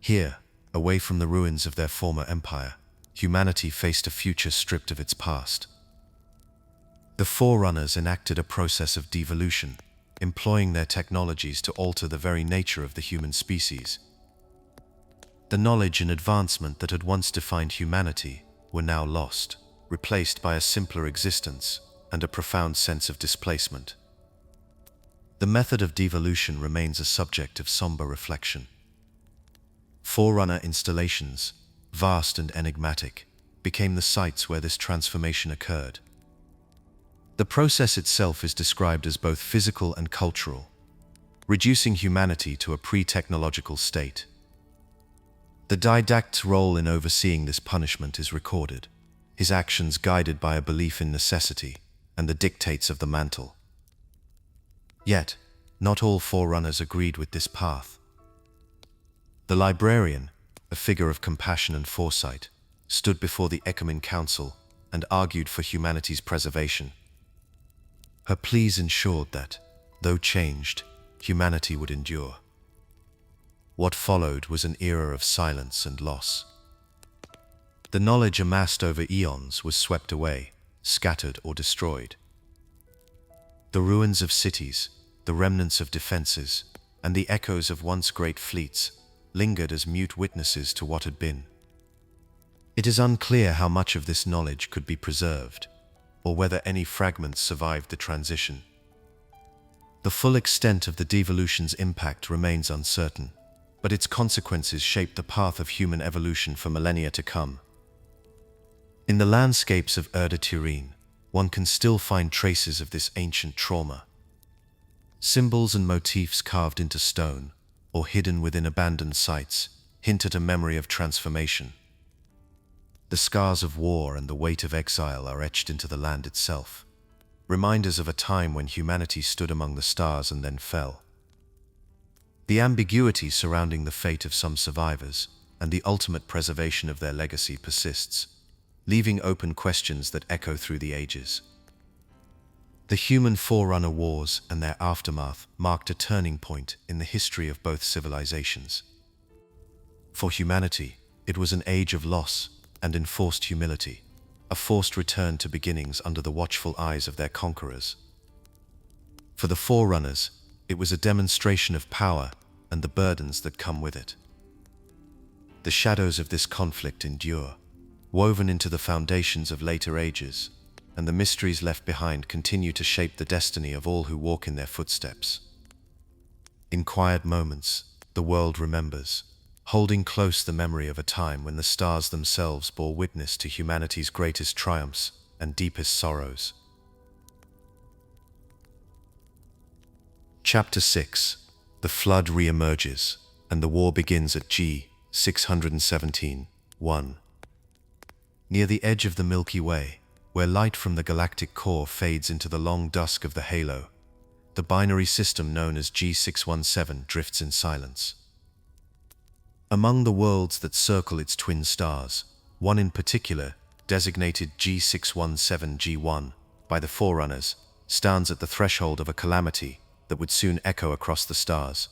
Here, away from the ruins of their former empire, humanity faced a future stripped of its past. The Forerunners enacted a process of devolution, employing their technologies to alter the very nature of the human species. The knowledge and advancement that had once defined humanity were now lost, replaced by a simpler existence and a profound sense of displacement. The method of devolution remains a subject of somber reflection. Forerunner installations, vast and enigmatic, became the sites where this transformation occurred. The process itself is described as both physical and cultural, reducing humanity to a pre-technological state. The didact's role in overseeing this punishment is recorded, his actions guided by a belief in necessity and the dictates of the mantle. Yet, not all Forerunners agreed with this path. The librarian, a figure of compassion and foresight, stood before the Ecumene Council and argued for humanity's preservation. Her pleas ensured that, though changed, humanity would endure. What followed was an era of silence and loss. The knowledge amassed over eons was swept away, scattered or destroyed. The ruins of cities, the remnants of defenses, and the echoes of once great fleets lingered as mute witnesses to what had been. It is unclear how much of this knowledge could be preserved, or whether any fragments survived the transition. The full extent of the devolution's impact remains uncertain, but its consequences shaped the path of human evolution for millennia to come. In the landscapes of Attrition, one can still find traces of this ancient trauma. Symbols and motifs carved into stone, or hidden within abandoned sites, hint at a memory of transformation. The scars of war and the weight of exile are etched into the land itself, reminders of a time when humanity stood among the stars and then fell. The ambiguity surrounding the fate of some survivors and the ultimate preservation of their legacy persists, leaving open questions that echo through the ages. The human Forerunner Wars and their aftermath marked a turning point in the history of both civilizations. For humanity, it was an age of loss and enforced humility, a forced return to beginnings under the watchful eyes of their conquerors. For the Forerunners, it was a demonstration of power and the burdens that come with it. The shadows of this conflict endure, woven into the foundations of later ages, and the mysteries left behind continue to shape the destiny of all who walk in their footsteps. In quiet moments, the world remembers, holding close the memory of a time when the stars themselves bore witness to humanity's greatest triumphs and deepest sorrows. Chapter 6. The Flood Reemerges, and the war begins at G. 617, 1. Near the edge of the Milky Way, where light from the galactic core fades into the long dusk of the halo, the binary system known as G617 drifts in silence. Among the worlds that circle its twin stars, one in particular, designated G617G1 by the Forerunners, stands at the threshold of a calamity that would soon echo across the stars.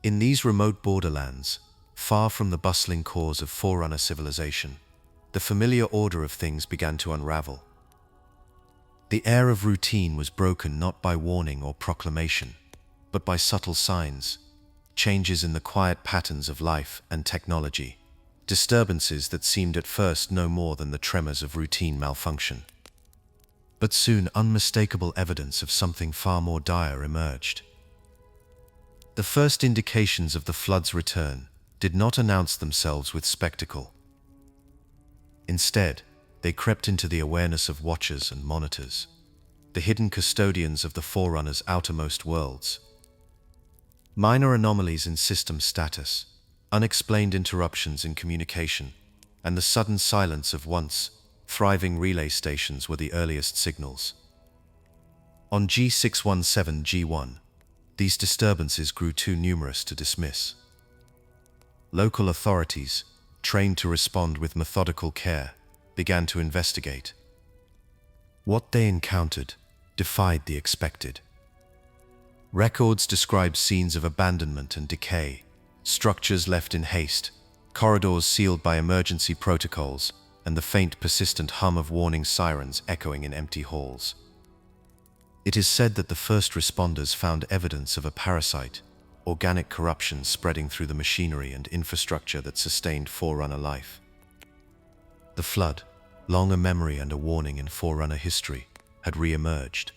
In these remote borderlands, far from the bustling cores of Forerunner civilization, the familiar order of things began to unravel. The air of routine was broken not by warning or proclamation, but by subtle signs, changes in the quiet patterns of life and technology, disturbances that seemed at first no more than the tremors of routine malfunction. But soon unmistakable evidence of something far more dire emerged. The first indications of the flood's return did not announce themselves with spectacle. Instead, they crept into the awareness of watchers and monitors, the hidden custodians of the Forerunners' outermost worlds. Minor anomalies in system status, unexplained interruptions in communication, and the sudden silence of once thriving relay stations were the earliest signals. On G617G1, these disturbances grew too numerous to dismiss. Local authorities, trained to respond with methodical care, began to investigate. What they encountered defied the expected. Records describe scenes of abandonment and decay, structures left in haste, corridors sealed by emergency protocols, and the faint, persistent hum of warning sirens echoing in empty halls. It is said that the first responders found evidence of a parasite, organic corruption spreading through the machinery and infrastructure that sustained Forerunner life. The flood, long a memory and a warning in Forerunner history, had re-emerged.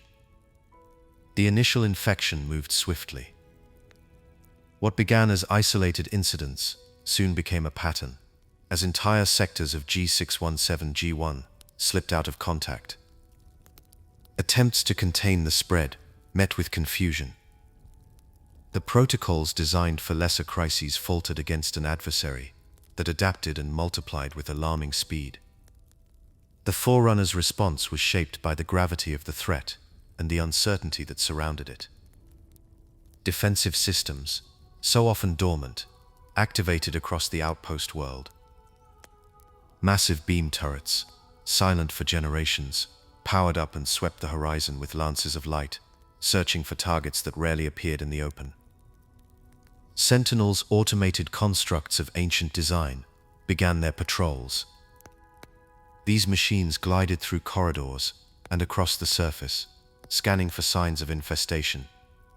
The initial infection moved swiftly. What began as isolated incidents soon became a pattern, as entire sectors of G617G1 slipped out of contact. Attempts to contain the spread met with confusion. The protocols designed for lesser crises faltered against an adversary that adapted and multiplied with alarming speed. The Forerunners' response was shaped by the gravity of the threat and the uncertainty that surrounded it. Defensive systems, so often dormant, activated across the outpost world. Massive beam turrets, silent for generations, powered up and swept the horizon with lances of light, searching for targets that rarely appeared in the open. Sentinels, automated constructs of ancient design, began their patrols. These machines glided through corridors and across the surface, scanning for signs of infestation,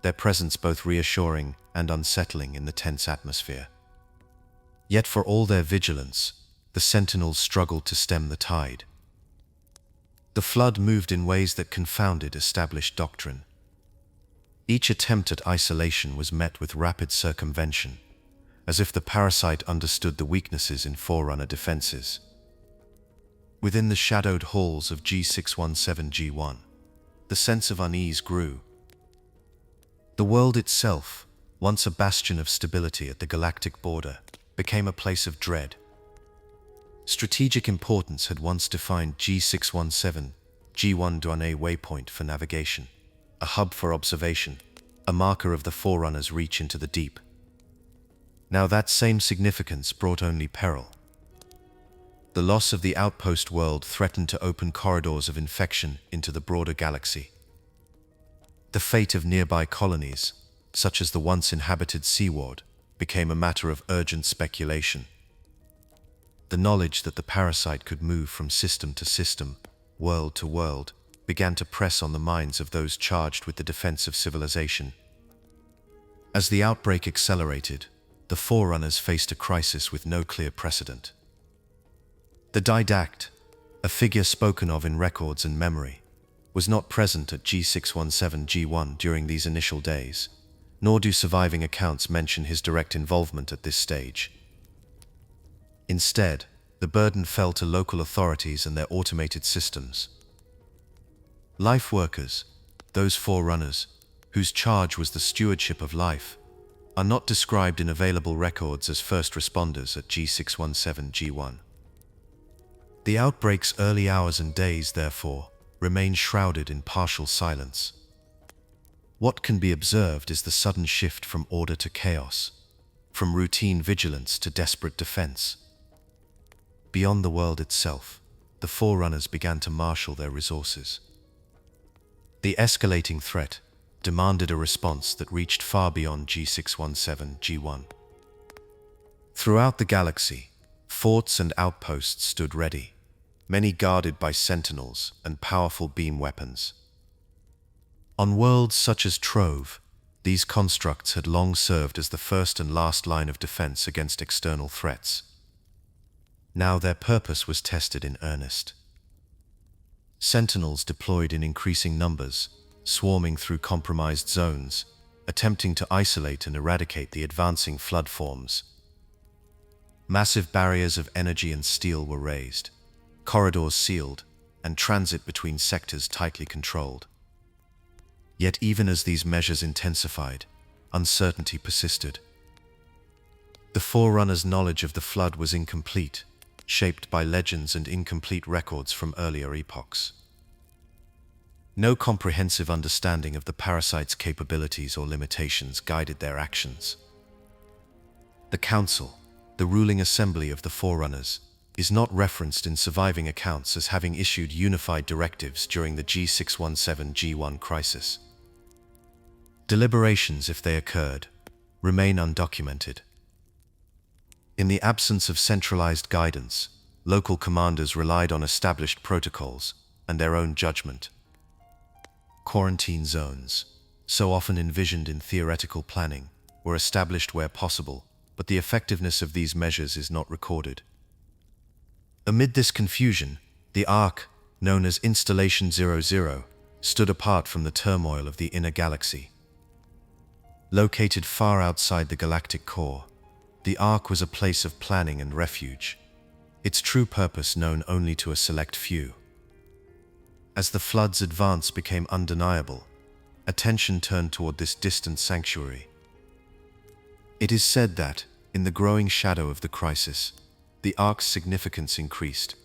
their presence both reassuring and unsettling in the tense atmosphere. Yet for all their vigilance, the Sentinels struggled to stem the tide. The flood moved in ways that confounded established doctrine. Each attempt at isolation was met with rapid circumvention, as if the parasite understood the weaknesses in Forerunner defenses. Within the shadowed halls of G617G1, the sense of unease grew. The world itself, once a bastion of stability at the galactic border, became a place of dread. Strategic importance had once defined G617G1 Douane waypoint for navigation, a hub for observation, a marker of the Forerunners' reach into the deep. Now that same significance brought only peril. The loss of the outpost world threatened to open corridors of infection into the broader galaxy. The fate of nearby colonies, such as the once inhabited Seaward, became a matter of urgent speculation. The knowledge that the parasite could move from system to system, world to world, began to press on the minds of those charged with the defense of civilization. As the outbreak accelerated, the Forerunners faced a crisis with no clear precedent. The didact, a figure spoken of in records and memory, was not present at G617G1 during these initial days, nor do surviving accounts mention his direct involvement at this stage. Instead, the burden fell to local authorities and their automated systems. Life workers, those Forerunners, whose charge was the stewardship of life, are not described in available records as first responders at G617G1. The outbreak's early hours and days, therefore, remain shrouded in partial silence. What can be observed is the sudden shift from order to chaos, from routine vigilance to desperate defense. Beyond the world itself, the Forerunners began to marshal their resources. The escalating threat demanded a response that reached far beyond G617G1. Throughout the galaxy, forts and outposts stood ready, many guarded by sentinels and powerful beam weapons. On worlds such as Trove, these constructs had long served as the first and last line of defense against external threats. Now their purpose was tested in earnest. Sentinels deployed in increasing numbers, swarming through compromised zones, attempting to isolate and eradicate the advancing flood forms. Massive barriers of energy and steel were raised, corridors sealed, and transit between sectors tightly controlled. Yet even as these measures intensified, uncertainty persisted. The Forerunners' knowledge of the flood was incomplete, shaped by legends and incomplete records from earlier epochs. No comprehensive understanding of the parasite's capabilities or limitations guided their actions. The Council, the ruling assembly of the Forerunners, is not referenced in surviving accounts as having issued unified directives during the G617G1 crisis. Deliberations, if they occurred, remain undocumented. In the absence of centralized guidance, local commanders relied on established protocols and their own judgment. Quarantine zones, so often envisioned in theoretical planning, were established where possible, but the effectiveness of these measures is not recorded. Amid this confusion, the Ark, known as Installation 00, stood apart from the turmoil of the inner galaxy. Located far outside the galactic core, the Ark was a place of planning and refuge, its true purpose known only to a select few. As the flood's advance became undeniable, attention turned toward this distant sanctuary. It is said that, in the growing shadow of the crisis, the Ark's significance increased.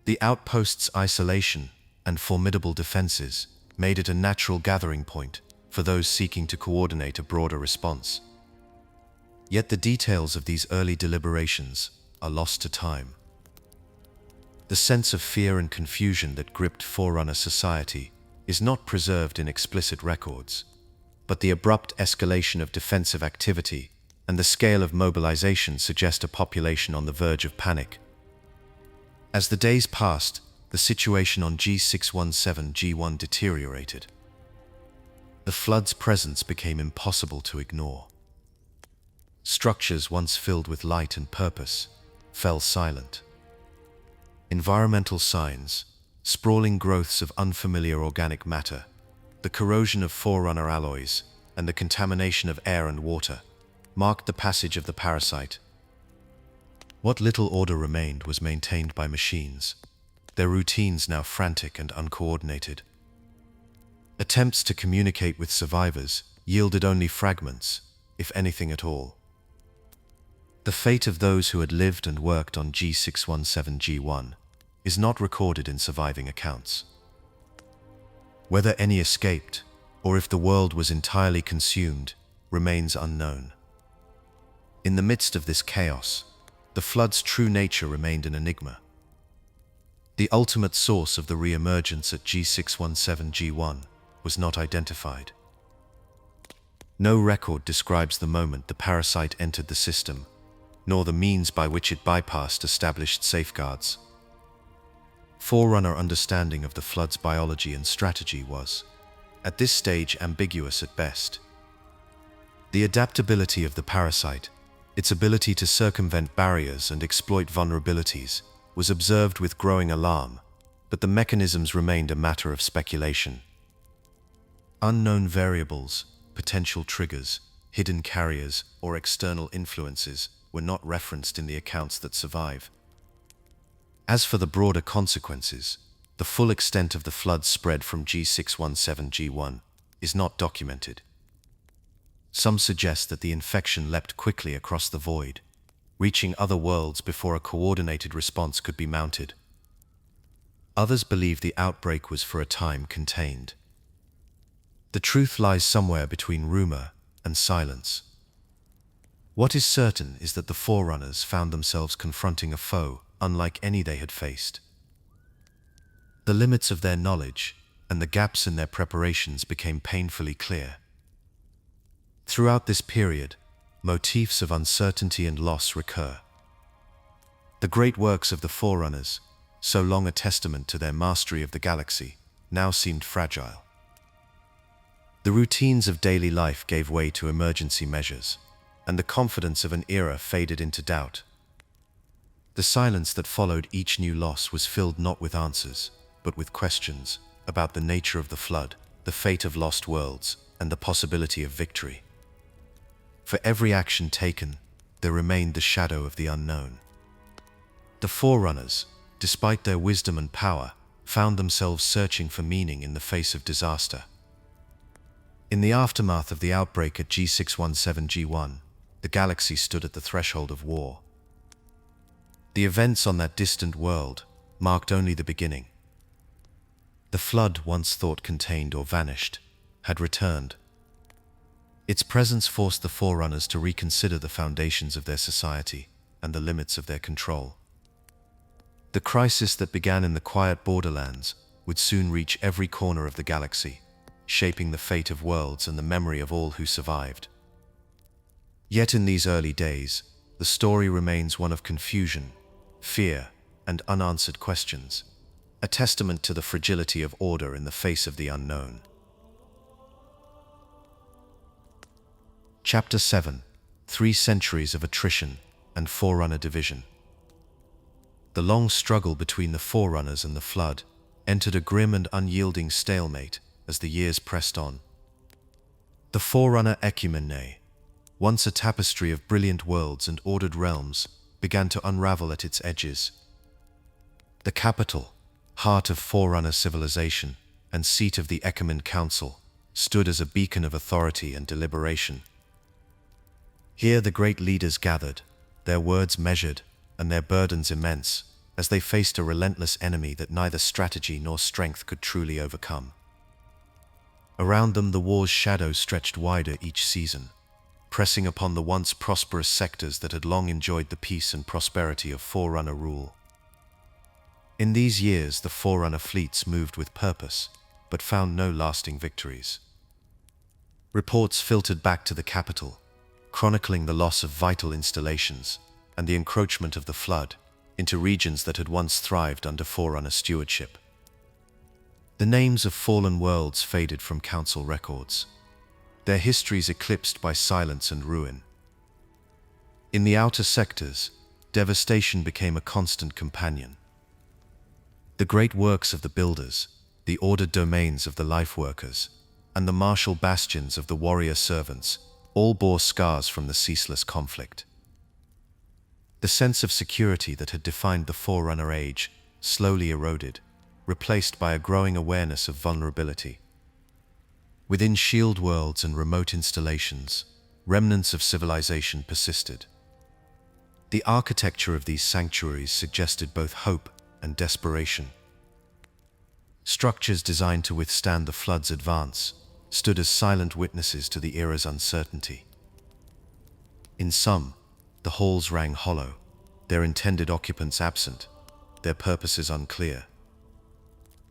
The outpost's isolation and formidable defenses made it a natural gathering point for those seeking to coordinate a broader response. Yet the details of these early deliberations are lost to time. The sense of fear and confusion that gripped Forerunner society is not preserved in explicit records, but the abrupt escalation of defensive activity and the scale of mobilization suggest a population on the verge of panic. As the days passed, the situation on G617G1 deteriorated. The flood's presence became impossible to ignore. Structures once filled with light and purpose fell silent. Environmental signs, sprawling growths of unfamiliar organic matter, the corrosion of Forerunner alloys, and the contamination of air and water marked the passage of the parasite. What little order remained was maintained by machines, their routines now frantic and uncoordinated. Attempts to communicate with survivors yielded only fragments, if anything at all. The fate of those who had lived and worked on G617G1 is not recorded in surviving accounts. Whether any escaped, or if the world was entirely consumed, remains unknown. In the midst of this chaos, the flood's true nature remained an enigma. The ultimate source of the reemergence at G617G1 was not identified. No record describes the moment the parasite entered the system, nor the means by which it bypassed established safeguards. Forerunner understanding of the flood's biology and strategy was, at this stage, ambiguous at best. The adaptability of the parasite, its ability to circumvent barriers and exploit vulnerabilities, was observed with growing alarm, but the mechanisms remained a matter of speculation. Unknown variables, potential triggers, hidden carriers, or external influences were not referenced in the accounts that survive. As for the broader consequences, the full extent of the flood's spread from G617G1 is not documented. Some suggest that the infection leapt quickly across the void, reaching other worlds before a coordinated response could be mounted. Others believe the outbreak was for a time contained. The truth lies somewhere between rumor and silence. What is certain is that the Forerunners found themselves confronting a foe unlike any they had faced. The limits of their knowledge and the gaps in their preparations became painfully clear. Throughout this period, motifs of uncertainty and loss recur. The great works of the Forerunners, so long a testament to their mastery of the galaxy, now seemed fragile. The routines of daily life gave way to emergency measures, and the confidence of an era faded into doubt. The silence that followed each new loss was filled not with answers, but with questions about the nature of the flood, the fate of lost worlds, and the possibility of victory. For every action taken, there remained the shadow of the unknown. The Forerunners, despite their wisdom and power, found themselves searching for meaning in the face of disaster. In the aftermath of the outbreak at G617G1, the galaxy stood at the threshold of war. The events on that distant world marked only the beginning. The flood, once thought contained or vanished, had returned. Its presence forced the Forerunners to reconsider the foundations of their society and the limits of their control. The crisis that began in the quiet borderlands would soon reach every corner of the galaxy, shaping the fate of worlds and the memory of all who survived. Yet in these early days, the story remains one of confusion, fear, and unanswered questions, a testament to the fragility of order in the face of the unknown. Chapter 7: 3 Centuries of Attrition and Forerunner Division. The long struggle between the Forerunners and the Flood entered a grim and unyielding stalemate as the years pressed on. The Forerunner Ecumene, once a tapestry of brilliant worlds and ordered realms, began to unravel at its edges. The capital, heart of Forerunner civilization and seat of the Ecumene Council, stood as a beacon of authority and deliberation. Here the great leaders gathered, their words measured and their burdens immense, as they faced a relentless enemy that neither strategy nor strength could truly overcome. Around them the war's shadow stretched wider each season, pressing upon the once prosperous sectors that had long enjoyed the peace and prosperity of Forerunner rule. In these years the Forerunner fleets moved with purpose, but found no lasting victories. Reports filtered back to the capital, chronicling the loss of vital installations and the encroachment of the Flood into regions that had once thrived under Forerunner stewardship. The names of fallen worlds faded from Council records, their histories eclipsed by silence and ruin. In the outer sectors, devastation became a constant companion. The great works of the builders, the ordered domains of the life workers, and the martial bastions of the warrior servants all bore scars from the ceaseless conflict. The sense of security that had defined the Forerunner age slowly eroded, replaced by a growing awareness of vulnerability. Within shield worlds and remote installations, remnants of civilization persisted. The architecture of these sanctuaries suggested both hope and desperation. Structures designed to withstand the Flood's advance stood as silent witnesses to the era's uncertainty. In some, the halls rang hollow, their intended occupants absent, their purposes unclear.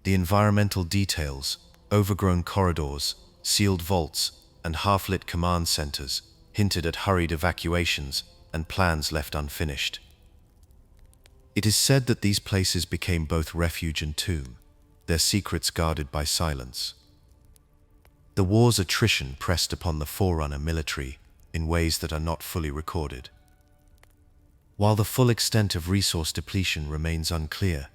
The environmental details, overgrown corridors, sealed vaults, and half-lit command centers hinted at hurried evacuations and plans left unfinished. It is said that these places became both refuge and tomb, their secrets guarded by silence. The war's attrition pressed upon the Forerunner military in ways that are not fully recorded. While the full extent of resource depletion remains unclear,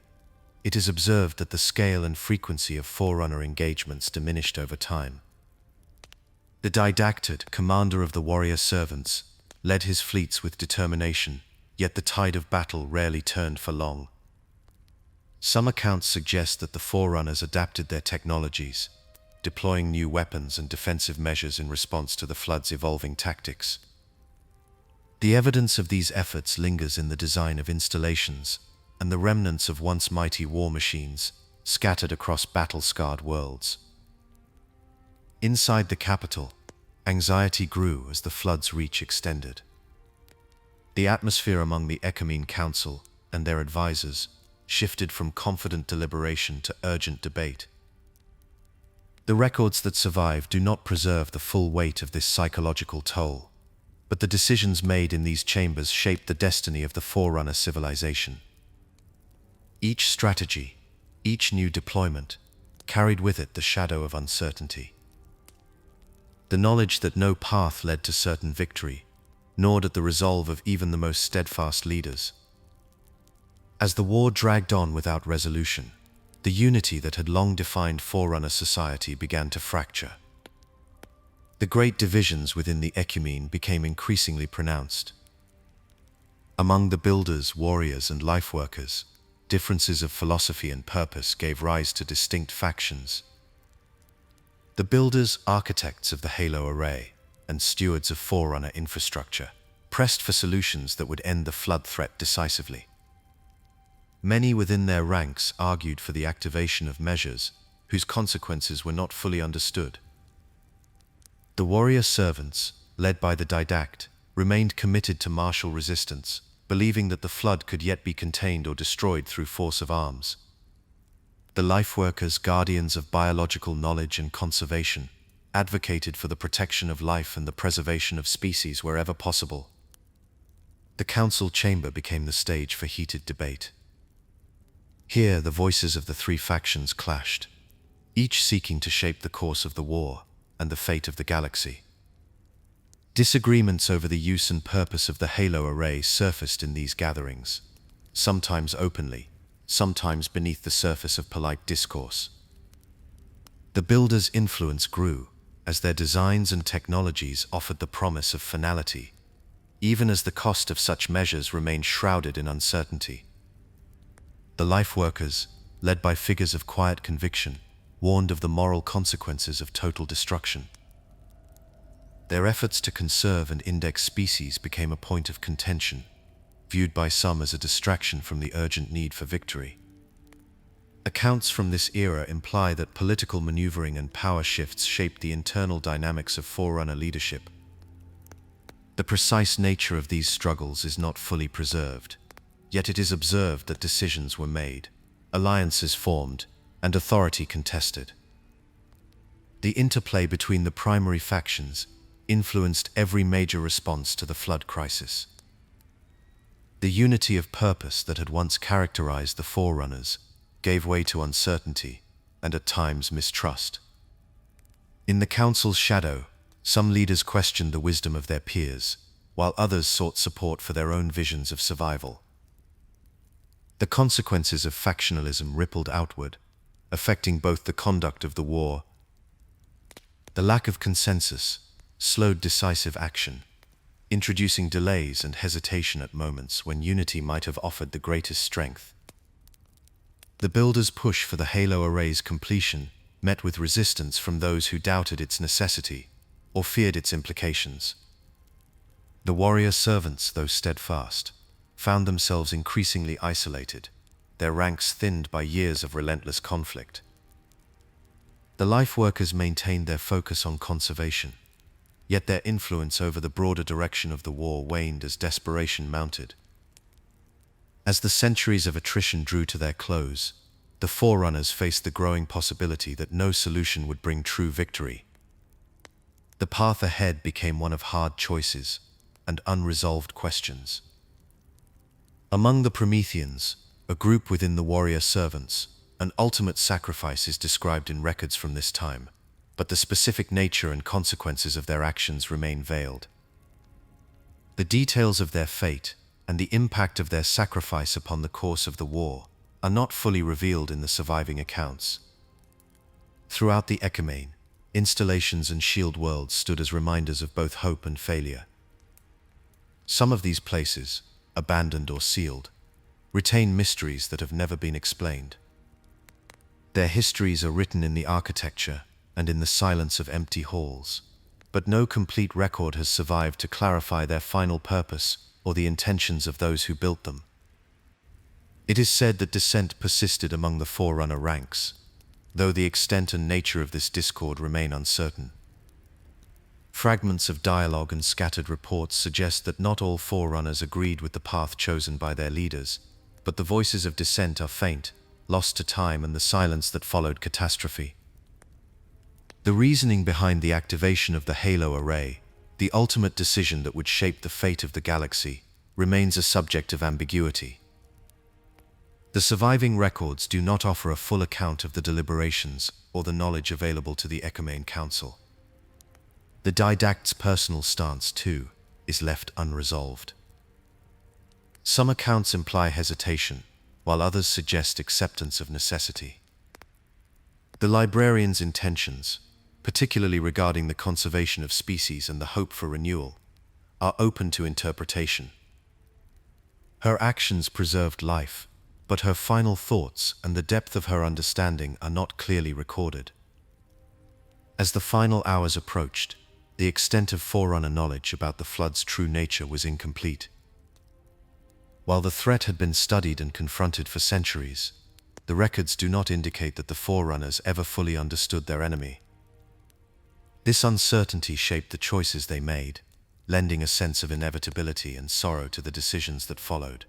it is observed that the scale and frequency of Forerunner engagements diminished over time. The didacted, commander of the warrior servants, led his fleets with determination, yet the tide of battle rarely turned for long. Some accounts suggest that the Forerunners adapted their technologies, deploying new weapons and defensive measures in response to the flood's evolving tactics. The evidence of these efforts lingers in the design of installations and the remnants of once mighty war machines scattered across battle-scarred worlds. Inside the capital, anxiety grew as the flood's reach extended. The atmosphere among the Ecumene Council and their advisors shifted from confident deliberation to urgent debate. The records that survive do not preserve the full weight of this psychological toll, but the decisions made in these chambers shaped the destiny of the Forerunner civilization. Each strategy, each new deployment, carried with it the shadow of uncertainty. The knowledge that no path led to certain victory, gnawed at the resolve of even the most steadfast leaders. As the war dragged on without resolution, the unity that had long defined Forerunner society began to fracture. The great divisions within the Ecumene became increasingly pronounced. Among the builders, warriors, and life workers, differences of philosophy and purpose gave rise to distinct factions. The builders, architects of the Halo Array, and stewards of Forerunner infrastructure, pressed for solutions that would end the flood threat decisively. Many within their ranks argued for the activation of measures whose consequences were not fully understood. The warrior servants, led by the didact, remained committed to martial resistance, believing that the flood could yet be contained or destroyed through force of arms. The life workers, guardians of biological knowledge and conservation, advocated for the protection of life and the preservation of species wherever possible. The council chamber became the stage for heated debate. Here, the voices of the three factions clashed, each seeking to shape the course of the war and the fate of the galaxy. Disagreements over the use and purpose of the Halo Array surfaced in these gatherings, sometimes openly, sometimes beneath the surface of polite discourse. The builders' influence grew as their designs and technologies offered the promise of finality, even as the cost of such measures remained shrouded in uncertainty. The life workers, led by figures of quiet conviction, warned of the moral consequences of total destruction. Their efforts to conserve and index species became a point of contention, viewed by some as a distraction from the urgent need for victory. Accounts from this era imply that political maneuvering and power shifts shaped the internal dynamics of Forerunner leadership. The precise nature of these struggles is not fully preserved, yet it is observed that decisions were made, alliances formed, and authority contested. The interplay between the primary factions influenced every major response to the flood crisis. The unity of purpose that had once characterized the Forerunners gave way to uncertainty and at times mistrust. In the council's shadow, some leaders questioned the wisdom of their peers, while others sought support for their own visions of survival. The consequences of factionalism rippled outward, affecting both the conduct of the war. The lack of consensus slowed decisive action, introducing delays and hesitation at moments when unity might have offered the greatest strength. The builders' push for the Halo Array's completion met with resistance from those who doubted its necessity or feared its implications. The warrior servants, though steadfast, found themselves increasingly isolated, their ranks thinned by years of relentless conflict. The life workers maintained their focus on conservation, yet their influence over the broader direction of the war waned as desperation mounted. As the centuries of attrition drew to their close, the Forerunners faced the growing possibility that no solution would bring true victory. The path ahead became one of hard choices and unresolved questions. Among the Prometheans, a group within the warrior servants, an ultimate sacrifice is described in records from this time, but the specific nature and consequences of their actions remain veiled. The details of their fate and the impact of their sacrifice upon the course of the war are not fully revealed in the surviving accounts. Throughout the Ecumene, installations and shield worlds stood as reminders of both hope and failure. Some of these places, abandoned or sealed, retain mysteries that have never been explained. Their histories are written in the architecture and in the silence of empty halls, but no complete record has survived to clarify their final purpose or the intentions of those who built them. It is said that dissent persisted among the Forerunner ranks, though the extent and nature of this discord remain uncertain. Fragments of dialogue and scattered reports suggest that not all Forerunners agreed with the path chosen by their leaders, but the voices of dissent are faint, lost to time and the silence that followed catastrophe. The reasoning behind the activation of the Halo Array, the ultimate decision that would shape the fate of the galaxy, remains a subject of ambiguity. The surviving records do not offer a full account of the deliberations or the knowledge available to the Ecumene Council. The didact's personal stance, too, is left unresolved. Some accounts imply hesitation, while others suggest acceptance of necessity. The librarian's intentions, particularly regarding the conservation of species and the hope for renewal, are open to interpretation. Her actions preserved life, but her final thoughts and the depth of her understanding are not clearly recorded. As the final hours approached, the extent of Forerunner knowledge about the flood's true nature was incomplete. While the threat had been studied and confronted for centuries, the records do not indicate that the Forerunners ever fully understood their enemy. This uncertainty shaped the choices they made, lending a sense of inevitability and sorrow to the decisions that followed.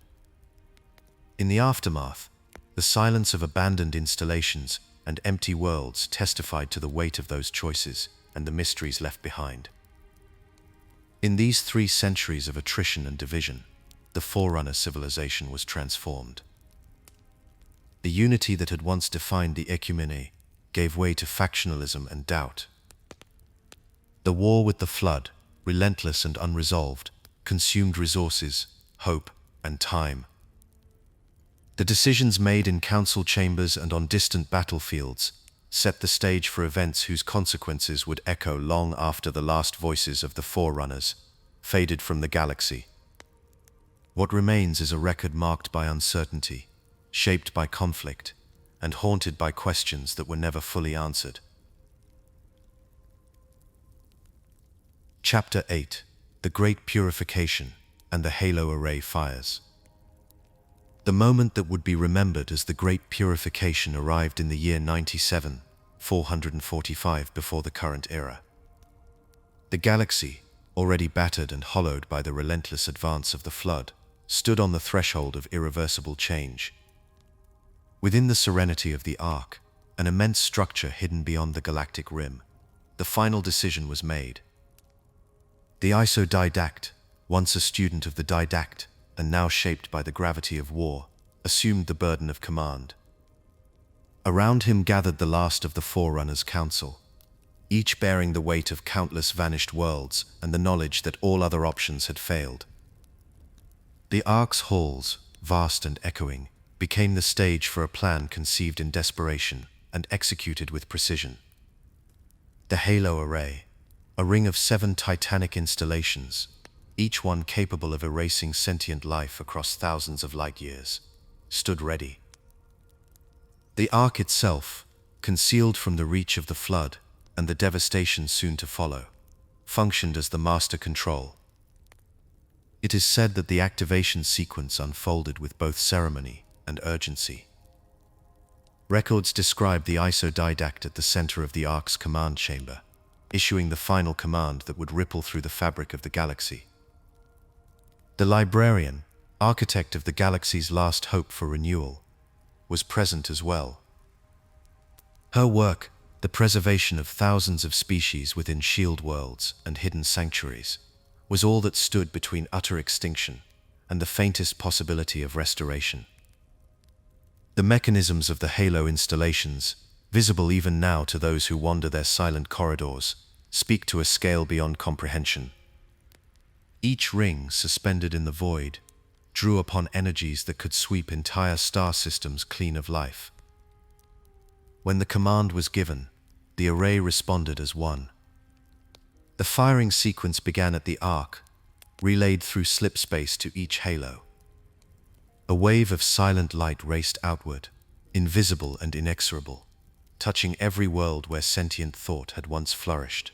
In the aftermath, the silence of abandoned installations and empty worlds testified to the weight of those choices and the mysteries left behind. In these 3 centuries of attrition and division, the Forerunner civilization was transformed. The unity that had once defined the Ecumene gave way to factionalism and doubt. The war with the flood, relentless and unresolved, consumed resources, hope, and time. The decisions made in council chambers and on distant battlefields set the stage for events whose consequences would echo long after the last voices of the Forerunners faded from the galaxy. What remains is a record marked by uncertainty, shaped by conflict, and haunted by questions that were never fully answered. Chapter 8: The Great Purification and the Halo Array Fires. The moment that would be remembered as the Great Purification arrived in the year 97, 445 before the current era. The galaxy, already battered and hollowed by the relentless advance of the flood, stood on the threshold of irreversible change. Within the serenity of the Ark, an immense structure hidden beyond the galactic rim, the final decision was made. The Isodidact, once a student of the Didact, and now shaped by the gravity of war, assumed the burden of command. Around him gathered the last of the Forerunners' council, each bearing the weight of countless vanished worlds and the knowledge that all other options had failed. The Ark's halls, vast and echoing, became the stage for a plan conceived in desperation and executed with precision. The Halo Array, a ring of 7 titanic installations, each one capable of erasing sentient life across thousands of light years, stood ready. The Ark itself, concealed from the reach of the flood and the devastation soon to follow, functioned as the master control. It is said that the activation sequence unfolded with both ceremony and urgency. Records describe the Isodidact at the center of the Ark's command chamber, issuing the final command that would ripple through the fabric of the galaxy. The librarian, architect of the galaxy's last hope for renewal, was present as well. Her work, the preservation of thousands of species within shield worlds and hidden sanctuaries, was all that stood between utter extinction and the faintest possibility of restoration. The mechanisms of the Halo installations, visible even now to those who wander their silent corridors, speak to a scale beyond comprehension. Each ring, suspended in the void, drew upon energies that could sweep entire star systems clean of life. When the command was given, the array responded as one. The firing sequence began at the arc, relayed through slipspace to each halo. A wave of silent light raced outward, invisible and inexorable, touching every world where sentient thought had once flourished.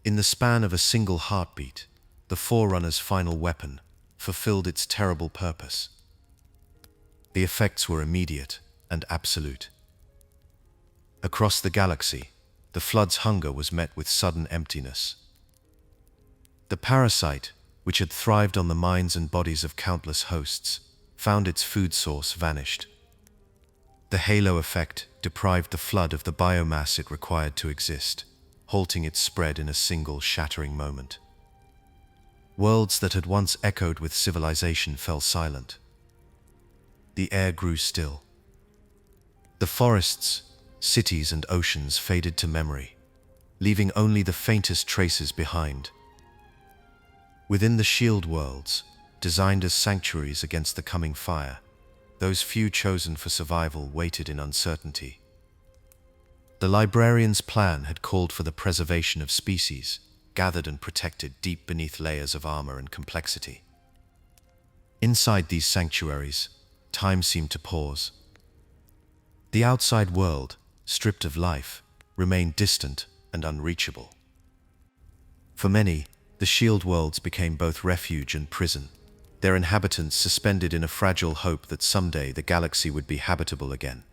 In the span of a single heartbeat, the Forerunner's final weapon fulfilled its terrible purpose. The effects were immediate and absolute. Across the galaxy, the flood's hunger was met with sudden emptiness. The parasite, which had thrived on the minds and bodies of countless hosts, found its food source vanished. The halo effect deprived the flood of the biomass it required to exist, halting its spread in a single shattering moment. Worlds that had once echoed with civilization fell silent. The air grew still. The forests, cities and oceans faded to memory, leaving only the faintest traces behind. Within the shield worlds, designed as sanctuaries against the coming fire, those few chosen for survival waited in uncertainty. The librarian's plan had called for the preservation of species, gathered and protected deep beneath layers of armor and complexity. Inside these sanctuaries, time seemed to pause. The outside world, stripped of life, remained distant and unreachable. For many, the shield worlds became both refuge and prison, their inhabitants suspended in a fragile hope that someday the galaxy would be habitable again.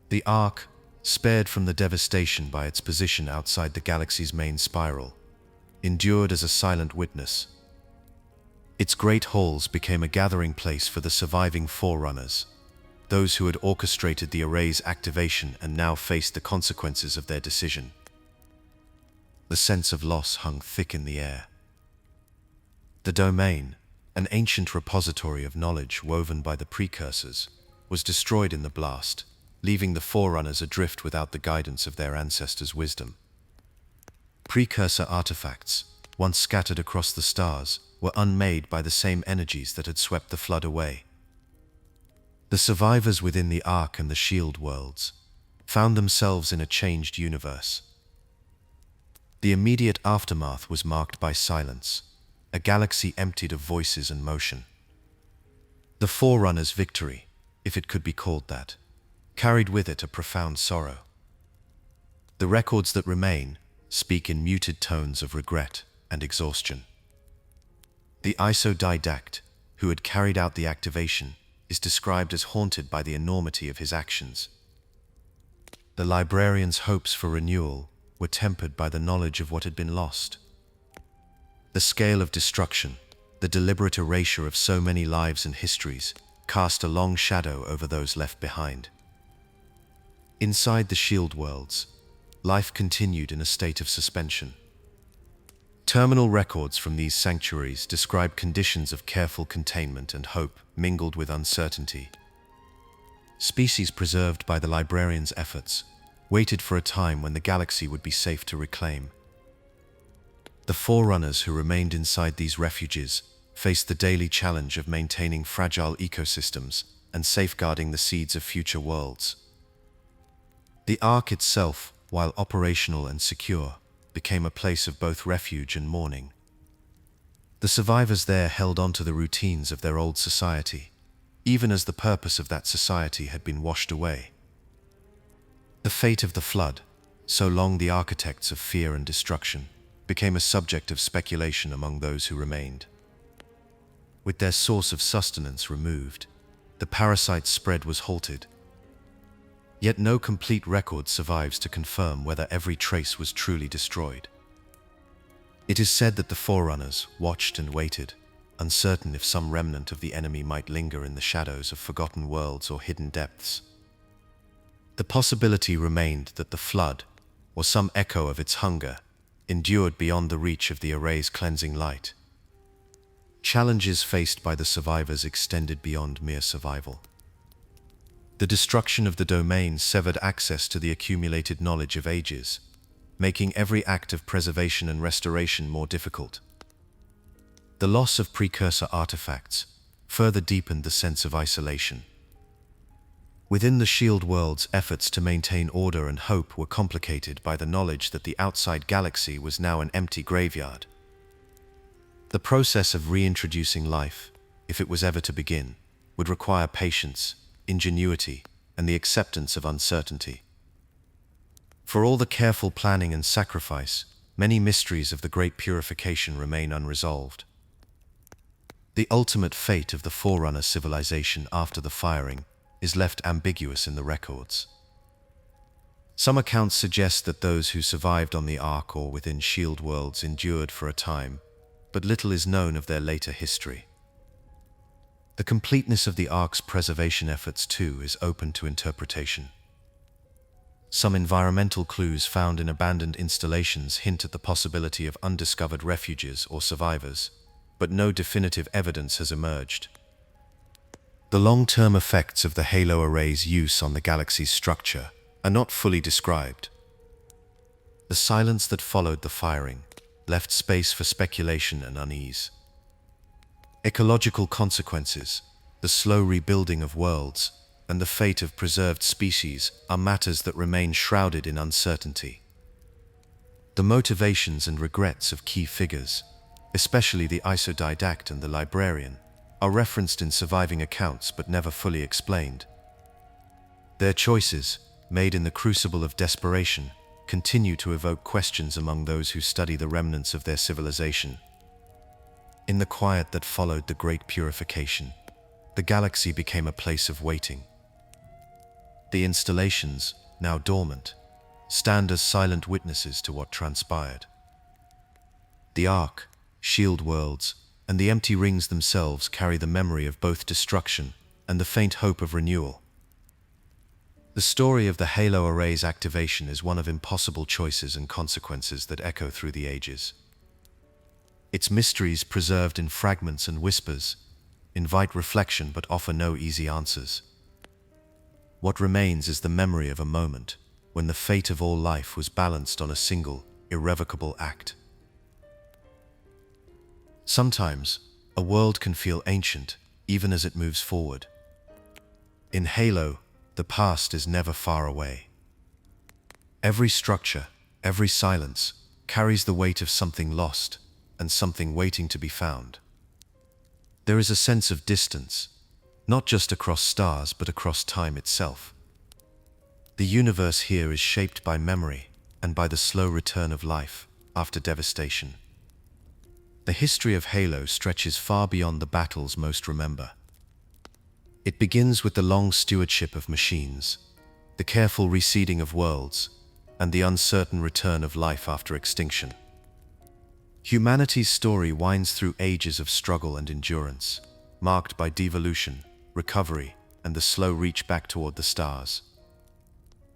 The Ark, spared from the devastation by its position outside the galaxy's main spiral, endured as a silent witness. Its great halls became a gathering place for the surviving Forerunners, those who had orchestrated the array's activation and now faced the consequences of their decision. The sense of loss hung thick in the air. The domain, an ancient repository of knowledge woven by the Precursors, was destroyed in the blast, leaving the Forerunners adrift without the guidance of their ancestors' wisdom. Precursor artifacts, once scattered across the stars, were unmade by the same energies that had swept the flood away. The survivors within the Ark and the Shield worlds found themselves in a changed universe. The immediate aftermath was marked by silence, a galaxy emptied of voices and motion. The Forerunners' victory, if it could be called that, carried with it a profound sorrow. The records that remain speak in muted tones of regret and exhaustion. The isodidact, who had carried out the activation, is described as haunted by the enormity of his actions. The librarian's hopes for renewal were tempered by the knowledge of what had been lost. The scale of destruction, the deliberate erasure of so many lives and histories, cast a long shadow over those left behind. Inside the Shield worlds, life continued in a state of suspension. Terminal records from these sanctuaries describe conditions of careful containment and hope mingled with uncertainty. Species preserved by the librarian's efforts waited for a time when the galaxy would be safe to reclaim. The Forerunners who remained inside these refuges faced the daily challenge of maintaining fragile ecosystems and safeguarding the seeds of future worlds. The Ark itself, while operational and secure, became a place of both refuge and mourning. The survivors there held on to the routines of their old society, even as the purpose of that society had been washed away. The fate of the flood, so long the architects of fear and destruction, became a subject of speculation among those who remained. With their source of sustenance removed, the parasite's spread was halted. Yet no complete record survives to confirm whether every trace was truly destroyed. It is said that the Forerunners watched and waited, uncertain if some remnant of the enemy might linger in the shadows of forgotten worlds or hidden depths. The possibility remained that the flood, or some echo of its hunger, endured beyond the reach of the array's cleansing light. Challenges faced by the survivors extended beyond mere survival. The destruction of the domain severed access to the accumulated knowledge of ages, making every act of preservation and restoration more difficult. The loss of precursor artifacts further deepened the sense of isolation. Within the Shield worlds, efforts to maintain order and hope were complicated by the knowledge that the outside galaxy was now an empty graveyard. The process of reintroducing life, if it was ever to begin, would require patience, ingenuity, and the acceptance of uncertainty. For all the careful planning and sacrifice, many mysteries of the Great Purification remain unresolved. The ultimate fate of the Forerunner civilization after the firing is left ambiguous in the records. Some accounts suggest that those who survived on the Ark or within Shield worlds endured for a time, but little is known of their later history. The completeness of the Ark's preservation efforts, too, is open to interpretation. Some environmental clues found in abandoned installations hint at the possibility of undiscovered refuges or survivors, but no definitive evidence has emerged. The long-term effects of the halo array's use on the galaxy's structure are not fully described. The silence that followed the firing left space for speculation and unease. Ecological consequences, the slow rebuilding of worlds, and the fate of preserved species are matters that remain shrouded in uncertainty. The motivations and regrets of key figures, especially the isodidact and the librarian, are referenced in surviving accounts but never fully explained. Their choices, made in the crucible of desperation, continue to evoke questions among those who study the remnants of their civilization. In the quiet that followed the Great Purification, the galaxy became a place of waiting. The installations, now dormant, stand as silent witnesses to what transpired. The Ark, Shield worlds, and the empty rings themselves carry the memory of both destruction and the faint hope of renewal. The story of the Halo Array's activation is one of impossible choices and consequences that echo through the ages. Its mysteries, preserved in fragments and whispers, invite reflection but offer no easy answers. What remains is the memory of a moment when the fate of all life was balanced on a single, irrevocable act. Sometimes, a world can feel ancient even as it moves forward. In Halo, the past is never far away. Every structure, every silence, carries the weight of something lost and something waiting to be found. There is a sense of distance, not just across stars but across time itself. The universe here is shaped by memory and by the slow return of life after devastation. The history of Halo stretches far beyond the battles most remember. It begins with the long stewardship of machines, the careful reseeding of worlds, and the uncertain return of life after extinction. Humanity's story winds through ages of struggle and endurance, marked by devolution, recovery, and the slow reach back toward the stars.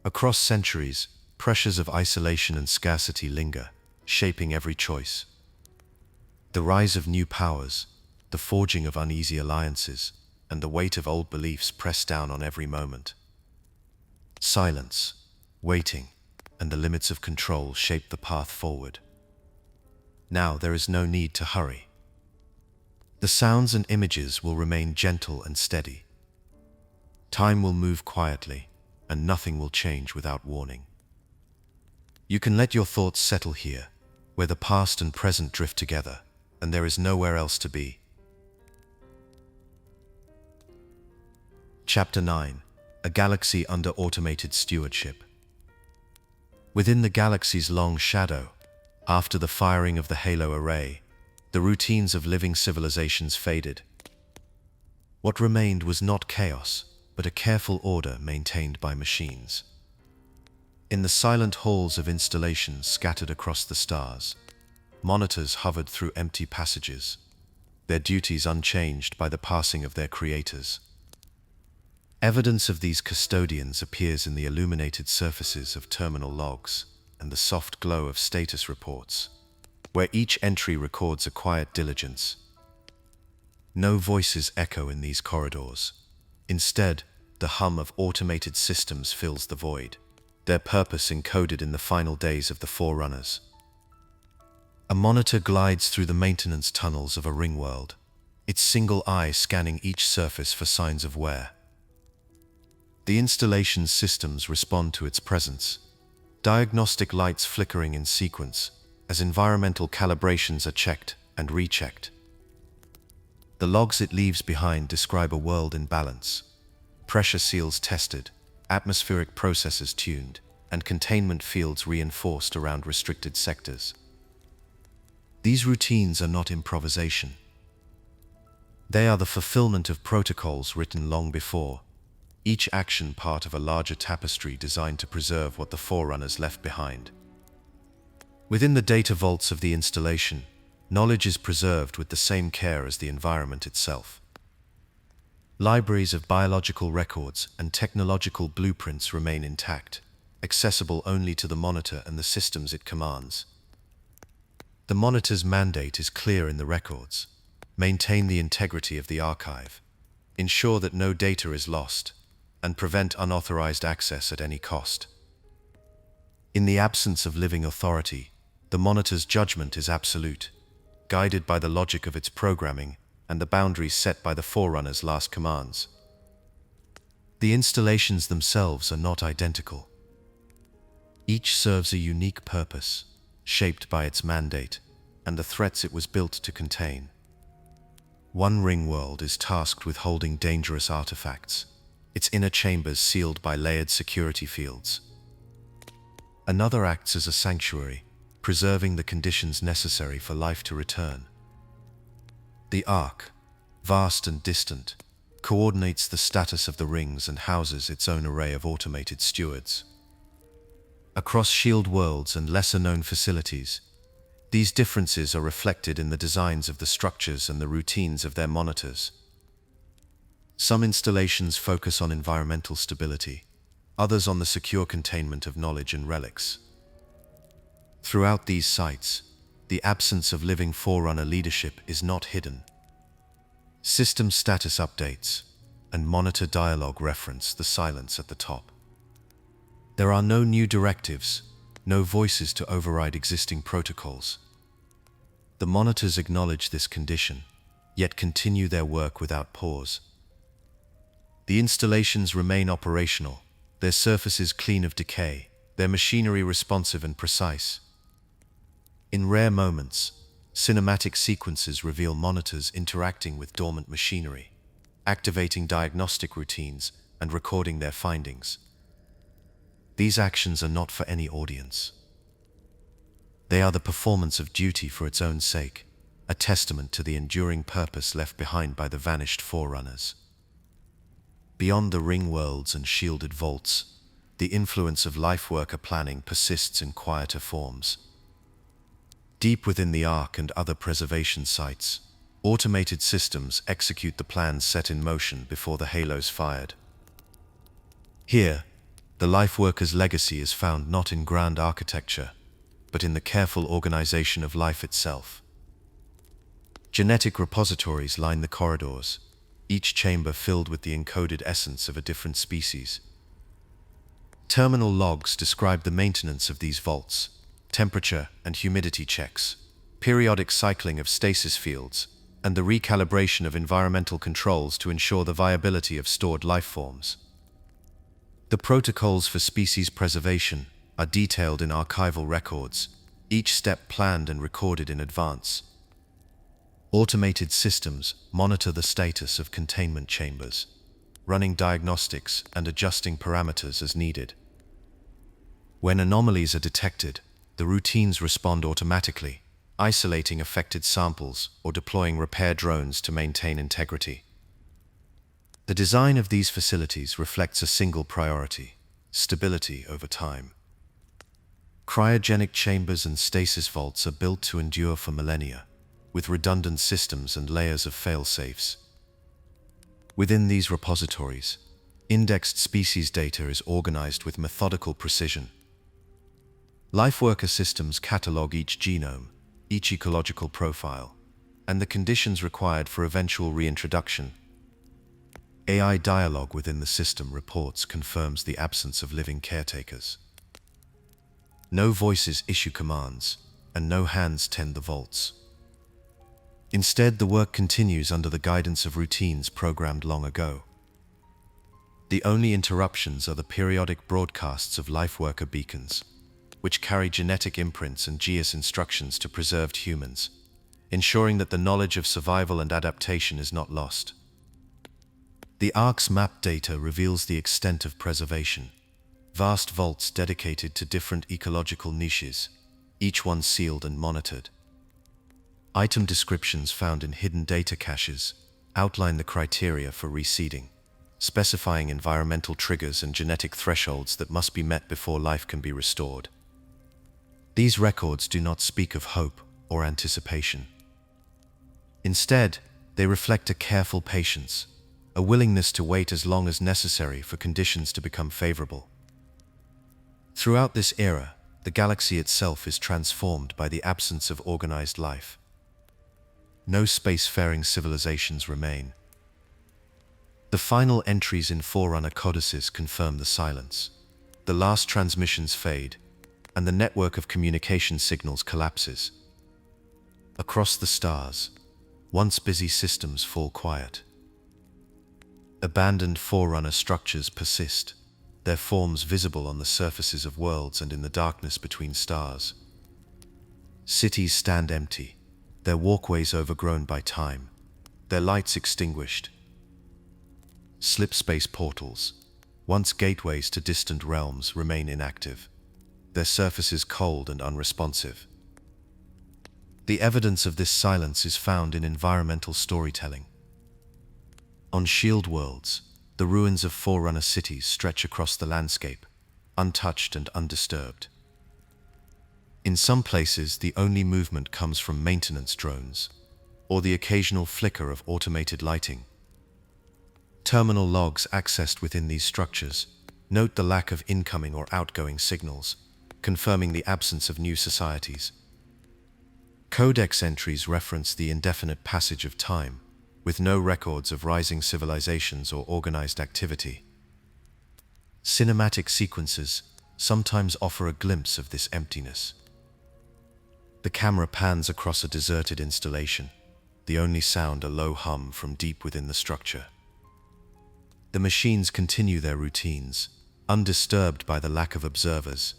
Across centuries, pressures of isolation and scarcity linger, shaping every choice. The rise of new powers, the forging of uneasy alliances, and the weight of old beliefs press down on every moment. Silence, waiting, and the limits of control shape the path forward. Now there is no need to hurry. The sounds and images will remain gentle and steady. Time will move quietly, and nothing will change without warning. You can let your thoughts settle here, where the past and present drift together, and there is nowhere else to be. Chapter 9: A Galaxy Under Automated Stewardship. Within the galaxy's long shadow, after the firing of the Halo Array, the routines of living civilizations faded. What remained was not chaos, but a careful order maintained by machines. In the silent halls of installations scattered across the stars, monitors hovered through empty passages, their duties unchanged by the passing of their creators. Evidence of these custodians appears in the illuminated surfaces of terminal logs and the soft glow of status reports, where each entry records a quiet diligence. No voices echo in these corridors. Instead, the hum of automated systems fills the void, their purpose encoded in the final days of the Forerunners. A monitor glides through the maintenance tunnels of a ring world, its single eye scanning each surface for signs of wear. The installation's systems respond to its presence, diagnostic lights flickering in sequence as environmental calibrations are checked and rechecked. The logs it leaves behind describe a world in balance, pressure seals tested, atmospheric processes tuned, and containment fields reinforced around restricted sectors. These routines are not improvisation. They are the fulfillment of protocols written long before, each action part of a larger tapestry designed to preserve what the Forerunners left behind. Within the data vaults of the installation, knowledge is preserved with the same care as the environment itself. Libraries of biological records and technological blueprints remain intact, accessible only to the monitor and the systems it commands. The monitor's mandate is clear in the records: maintain the integrity of the archive, ensure that no data is lost, and prevent unauthorized access at any cost. In the absence of living authority, the monitor's judgment is absolute, guided by the logic of its programming and the boundaries set by the Forerunner's last commands. The installations themselves are not identical. Each serves a unique purpose, shaped by its mandate and the threats it was built to contain. One ring world is tasked with holding dangerous artifacts, its inner chambers sealed by layered security fields. Another acts as a sanctuary, preserving the conditions necessary for life to return. The Ark, vast and distant, coordinates the status of the rings and houses its own array of automated stewards. Across shield worlds and lesser-known facilities, these differences are reflected in the designs of the structures and the routines of their monitors. Some installations focus on environmental stability, others on the secure containment of knowledge and relics. Throughout these sites, the absence of living Forerunner leadership is not hidden. System status updates and monitor dialogue reference the silence at the top. There are no new directives, no voices to override existing protocols. The monitors acknowledge this condition, yet continue their work without pause. The installations remain operational, their surfaces clean of decay, their machinery responsive and precise. In rare moments, cinematic sequences reveal monitors interacting with dormant machinery, activating diagnostic routines and recording their findings. These actions are not for any audience. They are the performance of duty for its own sake, a testament to the enduring purpose left behind by the vanished Forerunners. Beyond the ring worlds and shielded vaults, the influence of life-worker planning persists in quieter forms. Deep within the Ark and other preservation sites, automated systems execute the plans set in motion before the halos fired. Here, the life-worker's legacy is found not in grand architecture, but in the careful organization of life itself. Genetic repositories line the corridors, each chamber filled with the encoded essence of a different species. Terminal logs describe the maintenance of these vaults: temperature and humidity checks, periodic cycling of stasis fields, and the recalibration of environmental controls to ensure the viability of stored life forms. The protocols for species preservation are detailed in archival records, each step planned and recorded in advance. Automated systems monitor the status of containment chambers, running diagnostics and adjusting parameters as needed. When anomalies are detected, the routines respond automatically, isolating affected samples or deploying repair drones to maintain integrity. The design of these facilities reflects a single priority: stability over time. Cryogenic chambers and stasis vaults are built to endure for millennia, with redundant systems and layers of fail-safes. Within these repositories, indexed species data is organized with methodical precision. Lifeworker systems catalog each genome, each ecological profile, and the conditions required for eventual reintroduction. AI dialogue within the system reports confirms the absence of living caretakers. No voices issue commands, and no hands tend the vaults. Instead, the work continues under the guidance of routines programmed long ago. The only interruptions are the periodic broadcasts of life-worker beacons, which carry genetic imprints and GIS instructions to preserved humans, ensuring that the knowledge of survival and adaptation is not lost. The Ark's map data reveals the extent of preservation. Vast vaults dedicated to different ecological niches, each one sealed and monitored. Item descriptions found in hidden data caches outline the criteria for reseeding, specifying environmental triggers and genetic thresholds that must be met before life can be restored. These records do not speak of hope or anticipation. Instead, they reflect a careful patience, a willingness to wait as long as necessary for conditions to become favorable. Throughout this era, the galaxy itself is transformed by the absence of organized life. No spacefaring civilizations remain. The final entries in Forerunner codices confirm the silence. The last transmissions fade, and the network of communication signals collapses. Across the stars, once busy systems fall quiet. Abandoned Forerunner structures persist, their forms visible on the surfaces of worlds and in the darkness between stars. Cities stand empty, their walkways overgrown by time, their lights extinguished. Slipspace portals, once gateways to distant realms, remain inactive, their surfaces cold and unresponsive. The evidence of this silence is found in environmental storytelling. On shield worlds, the ruins of Forerunner cities stretch across the landscape, untouched and undisturbed. In some places, the only movement comes from maintenance drones, or the occasional flicker of automated lighting. Terminal logs accessed within these structures note the lack of incoming or outgoing signals, confirming the absence of new societies. Codex entries reference the indefinite passage of time, with no records of rising civilizations or organized activity. Cinematic sequences sometimes offer a glimpse of this emptiness. The camera pans across a deserted installation, the only sound a low hum from deep within the structure. The machines continue their routines, undisturbed by the lack of observers.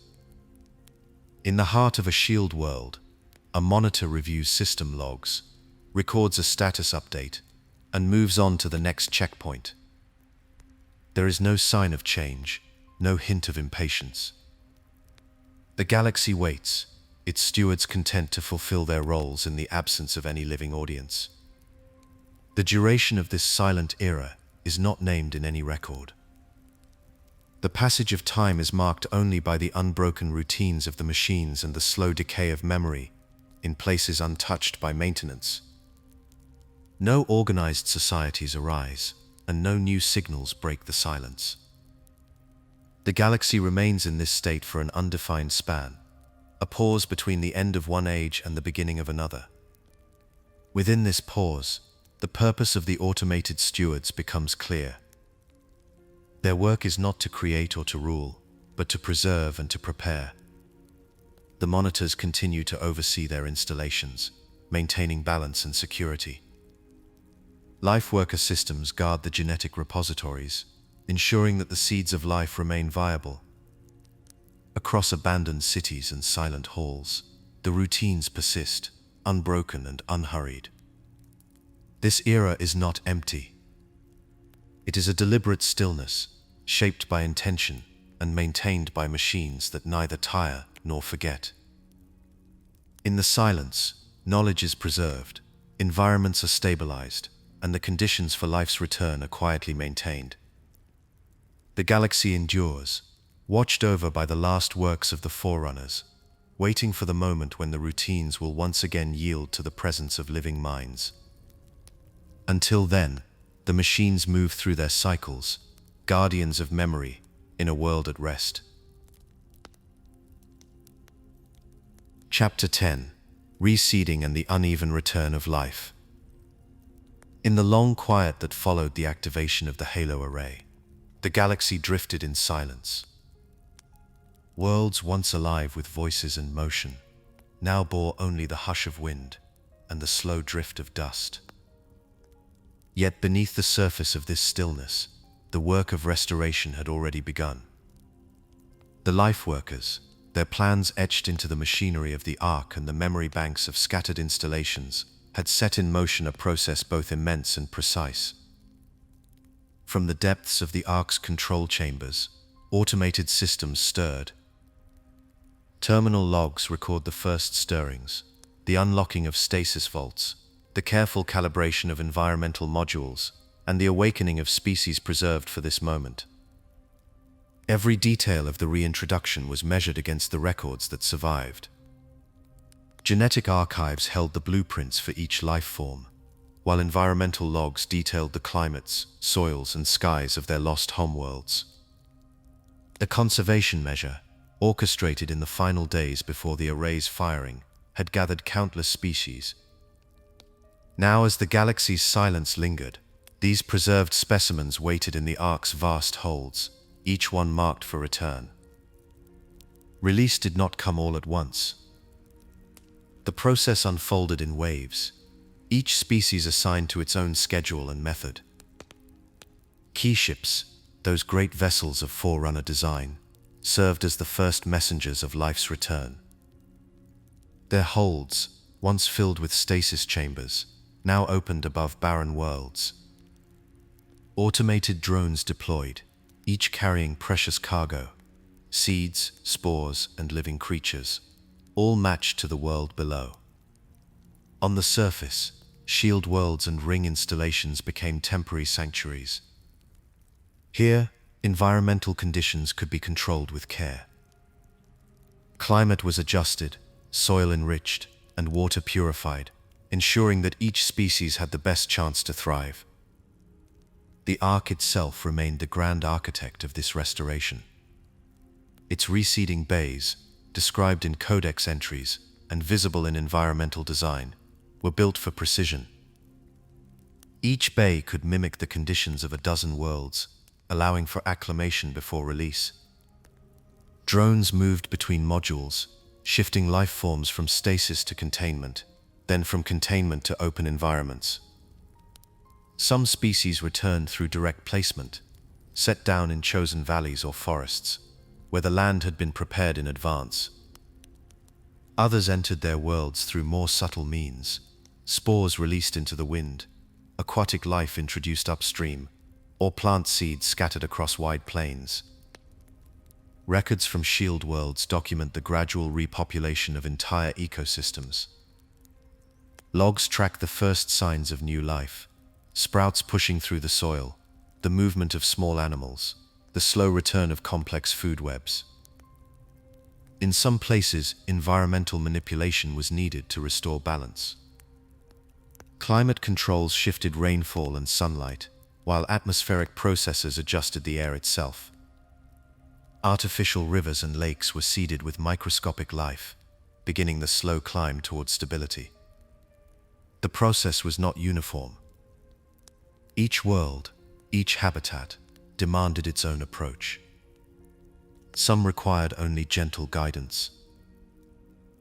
In the heart of a shield world, a monitor reviews system logs, records a status update, and moves on to the next checkpoint. There is no sign of change, no hint of impatience. The galaxy waits, its stewards content to fulfill their roles in the absence of any living audience. The duration of this silent era is not named in any record. The passage of time is marked only by the unbroken routines of the machines and the slow decay of memory in places untouched by maintenance. No organized societies arise, and no new signals break the silence. The galaxy remains in this state for an undefined span, a pause between the end of one age and the beginning of another. Within this pause, the purpose of the automated stewards becomes clear. Their work is not to create or to rule, but to preserve and to prepare. The monitors continue to oversee their installations, maintaining balance and security. Life worker systems guard the genetic repositories, ensuring that the seeds of life remain viable. Across abandoned cities and silent halls, the routines persist, unbroken and unhurried. This era is not empty. It is a deliberate stillness, shaped by intention and maintained by machines that neither tire nor forget. In the silence, knowledge is preserved, environments are stabilized, and the conditions for life's return are quietly maintained. The galaxy endures, watched over by the last works of the Forerunners, waiting for the moment when the routines will once again yield to the presence of living minds. Until then, the machines move through their cycles, guardians of memory, in a world at rest. Chapter 10: Reseeding and the Uneven Return of Life. In the long quiet that followed the activation of the Halo Array, the galaxy drifted in silence. Worlds once alive with voices and motion, now bore only the hush of wind and the slow drift of dust. Yet beneath the surface of this stillness, the work of restoration had already begun. The life workers, their plans etched into the machinery of the Ark and the memory banks of scattered installations, had set in motion a process both immense and precise. From the depths of the Ark's control chambers, automated systems stirred. Terminal logs record the first stirrings, the unlocking of stasis vaults, the careful calibration of environmental modules, and the awakening of species preserved for this moment. Every detail of the reintroduction was measured against the records that survived. Genetic archives held the blueprints for each life form, while environmental logs detailed the climates, soils, and skies of their lost homeworlds. A conservation measure, orchestrated in the final days before the array's firing, had gathered countless species. Now, as the galaxy's silence lingered, these preserved specimens waited in the Ark's vast holds, each one marked for return. Release did not come all at once. The process unfolded in waves, each species assigned to its own schedule and method. Key ships, those great vessels of Forerunner design, served as the first messengers of life's return. Their holds, once filled with stasis chambers, now opened above barren worlds. Automated drones deployed, each carrying precious cargo, seeds, spores, and living creatures, all matched to the world below. On the surface, shield worlds and ring installations became temporary sanctuaries. Here, environmental conditions could be controlled with care. Climate was adjusted, soil enriched, and water purified, ensuring that each species had the best chance to thrive. The Ark itself remained the grand architect of this restoration. Its reseeding bays, described in codex entries and visible in environmental design, were built for precision. Each bay could mimic the conditions of a dozen worlds, allowing for acclimation before release. Drones moved between modules, shifting life forms from stasis to containment, then from containment to open environments. Some species returned through direct placement, set down in chosen valleys or forests, where the land had been prepared in advance. Others entered their worlds through more subtle means, spores released into the wind, aquatic life introduced upstream, or plant seeds scattered across wide plains. Records from shield worlds document the gradual repopulation of entire ecosystems. Logs track the first signs of new life, sprouts pushing through the soil, the movement of small animals, the slow return of complex food webs. In some places, environmental manipulation was needed to restore balance. Climate controls shifted rainfall and sunlight, while atmospheric processes adjusted the air itself. Artificial rivers and lakes were seeded with microscopic life, beginning the slow climb towards stability. The process was not uniform. Each world, each habitat, demanded its own approach. Some required only gentle guidance.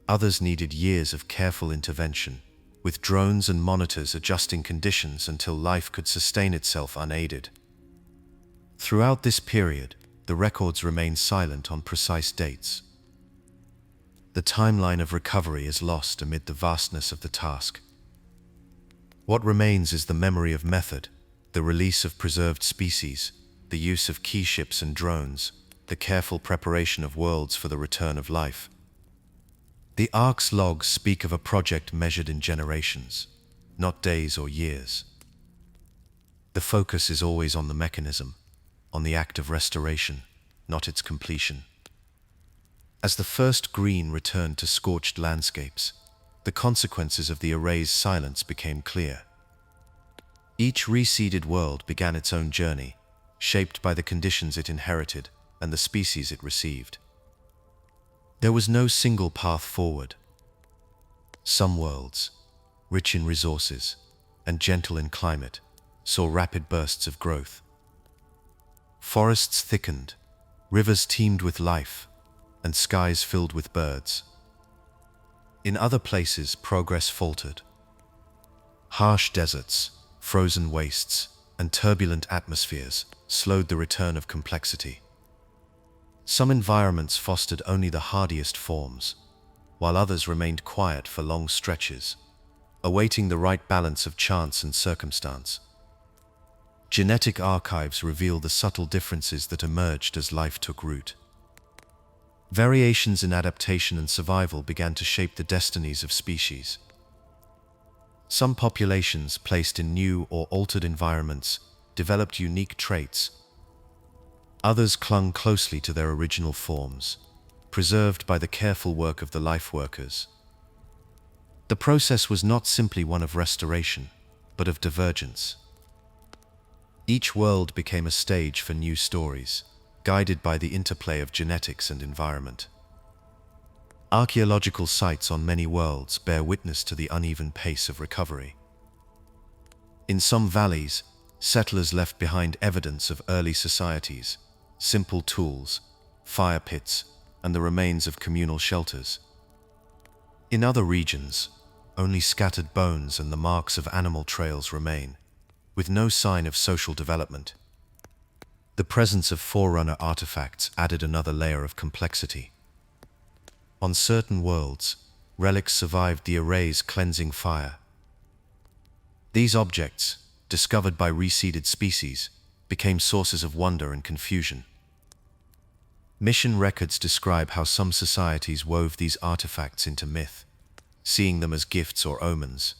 Others needed years of careful intervention, with drones and monitors adjusting conditions until life could sustain itself unaided. Throughout this period, the records remain silent on precise dates. The timeline of recovery is lost amid the vastness of the task. What remains is the memory of method, the release of preserved species, the use of key ships and drones, the careful preparation of worlds for the return of life. The Ark's logs speak of a project measured in generations, not days or years. The focus is always on the mechanism, on the act of restoration, not its completion. As the first green returned to scorched landscapes, the consequences of the array's silence became clear. Each reseeded world began its own journey, shaped by the conditions it inherited and the species it received. There was no single path forward. Some worlds, rich in resources and gentle in climate, saw rapid bursts of growth. Forests thickened, rivers teemed with life, and skies filled with birds. In other places, progress faltered. Harsh deserts, frozen wastes, and turbulent atmospheres slowed the return of complexity. Some environments fostered only the hardiest forms, while others remained quiet for long stretches, awaiting the right balance of chance and circumstance. Genetic archives reveal the subtle differences that emerged as life took root. Variations in adaptation and survival began to shape the destinies of species. Some populations placed in new or altered environments developed unique traits. Others clung closely to their original forms, preserved by the careful work of the life workers. The process was not simply one of restoration, but of divergence. Each world became a stage for new stories, guided by the interplay of genetics and environment. Archaeological sites on many worlds bear witness to the uneven pace of recovery. In some valleys, settlers left behind evidence of early societies, simple tools, fire pits, and the remains of communal shelters. In other regions, only scattered bones and the marks of animal trails remain, with no sign of social development. The presence of Forerunner artifacts added another layer of complexity. On certain worlds, relics survived the array's cleansing fire. These objects, discovered by reseeded species, became sources of wonder and confusion. Mission records describe how some societies wove these artifacts into myth, seeing them as gifts or omens.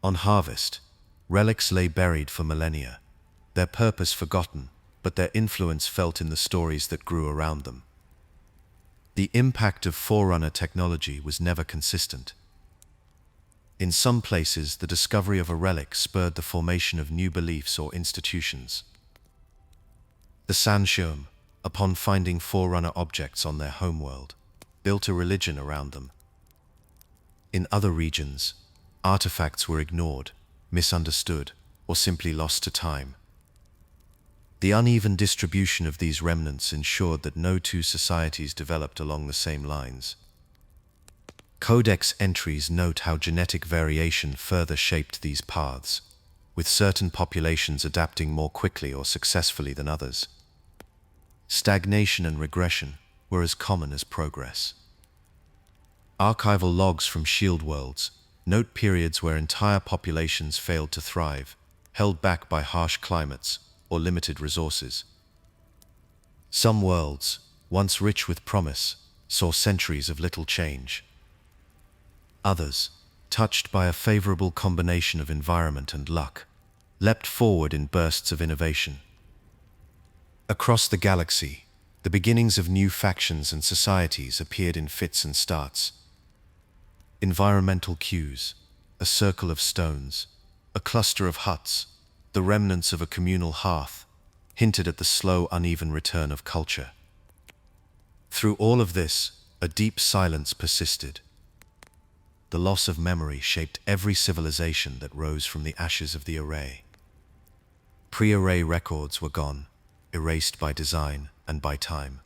On harvest, relics lay buried for millennia, their purpose forgotten, but their influence felt in the stories that grew around them. The impact of Forerunner technology was never consistent. In some places, the discovery of a relic spurred the formation of new beliefs or institutions. The Sangheili, upon finding Forerunner objects on their homeworld, built a religion around them. In other regions, artifacts were ignored, misunderstood, or simply lost to time. The uneven distribution of these remnants ensured that no two societies developed along the same lines. Codex entries note how genetic variation further shaped these paths, with certain populations adapting more quickly or successfully than others. Stagnation and regression were as common as progress. Archival logs from Shield worlds note periods where entire populations failed to thrive, held back by harsh climates or limited resources. Some worlds, once rich with promise, saw centuries of little change. Others, touched by a favorable combination of environment and luck, leapt forward in bursts of innovation. Across the galaxy, the beginnings of new factions and societies appeared in fits and starts. Environmental cues, a circle of stones, a cluster of huts, the remnants of a communal hearth, hinted at the slow, uneven return of culture. Through all of this, a deep silence persisted. The loss of memory shaped every civilization that rose from the ashes of the array. Pre-array records were gone, erased by design and by time.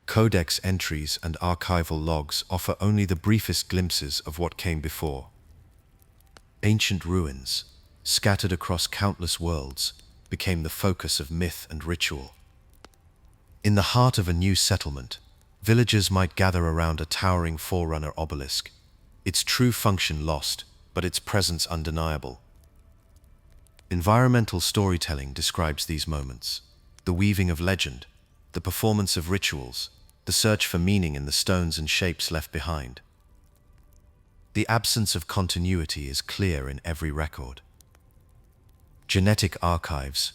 Codex entries and archival logs offer only the briefest glimpses of what came before. Ancient ruins, scattered across countless worlds, became the focus of myth and ritual. In the heart of a new settlement, villagers might gather around a towering Forerunner obelisk, its true function lost, but its presence undeniable. Environmental storytelling describes these moments: the weaving of legend, the performance of rituals, the search for meaning in the stones and shapes left behind. The absence of continuity is clear in every record. Genetic archives,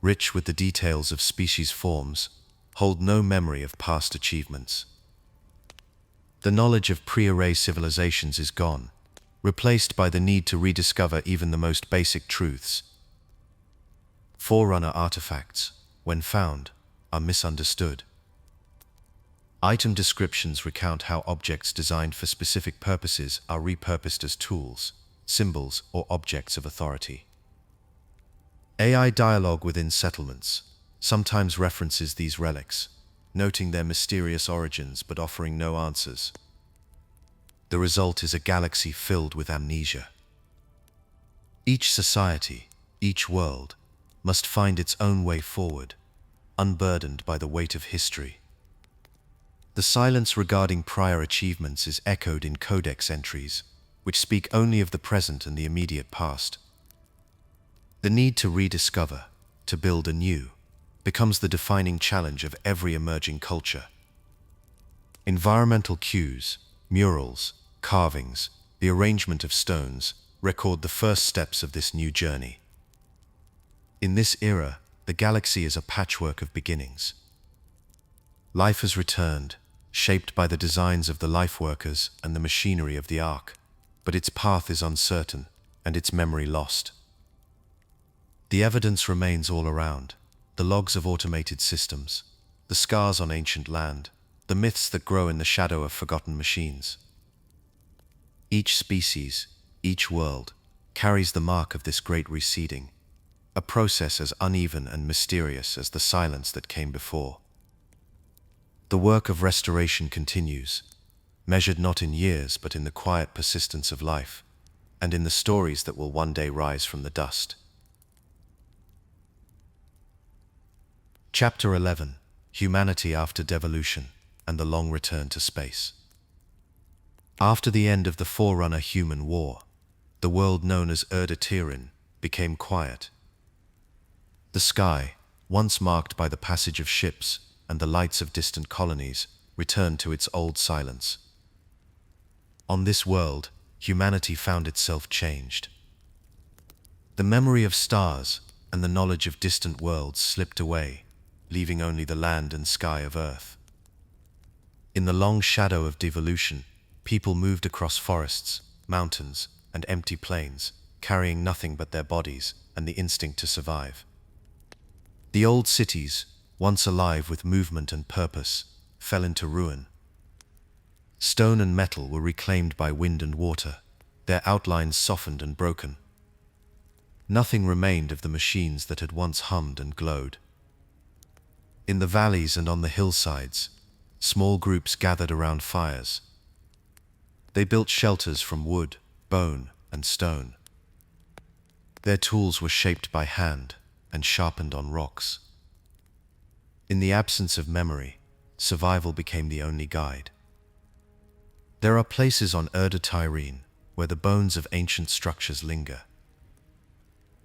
rich with the details of species forms, hold no memory of past achievements. The knowledge of pre-array civilizations is gone, replaced by the need to rediscover even the most basic truths. Forerunner artifacts, when found, are misunderstood. Item descriptions recount how objects designed for specific purposes are repurposed as tools, symbols, or objects of authority. AI dialogue within settlements sometimes references these relics, noting their mysterious origins but offering no answers. The result is a galaxy filled with amnesia. Each society, each world, must find its own way forward, unburdened by the weight of history. The silence regarding prior achievements is echoed in codex entries, which speak only of the present and the immediate past. The need to rediscover, to build anew, becomes the defining challenge of every emerging culture. Environmental cues, murals, carvings, the arrangement of stones record the first steps of this new journey. In this era, the galaxy is a patchwork of beginnings. Life has returned, shaped by the designs of the life-workers and the machinery of the Ark, but its path is uncertain and its memory lost. The evidence remains all around: the logs of automated systems, the scars on ancient land, the myths that grow in the shadow of forgotten machines. Each species, each world, carries the mark of this great reseeding, a process as uneven and mysterious as the silence that came before. The work of restoration continues, measured not in years but in the quiet persistence of life, and in the stories that will one day rise from the dust. Chapter 11: Humanity after Devolution and the Long Return to Space. After the end of the Forerunner human war, the world known as Attrition became quiet. The sky, once marked by the passage of ships and the lights of distant colonies, returned to its old silence. On this world, humanity found itself changed. The memory of stars and the knowledge of distant worlds slipped away, leaving only the land and sky of Earth. In the long shadow of devolution, people moved across forests, mountains, and empty plains, carrying nothing but their bodies and the instinct to survive. The old cities, once alive with movement and purpose, fell into ruin. Stone and metal were reclaimed by wind and water, their outlines softened and broken. Nothing remained of the machines that had once hummed and glowed. In the valleys and on the hillsides, small groups gathered around fires. They built shelters from wood, bone, and stone. Their tools were shaped by hand and sharpened on rocks. In the absence of memory, survival became the only guide. There are places on Attrition where the bones of ancient structures linger.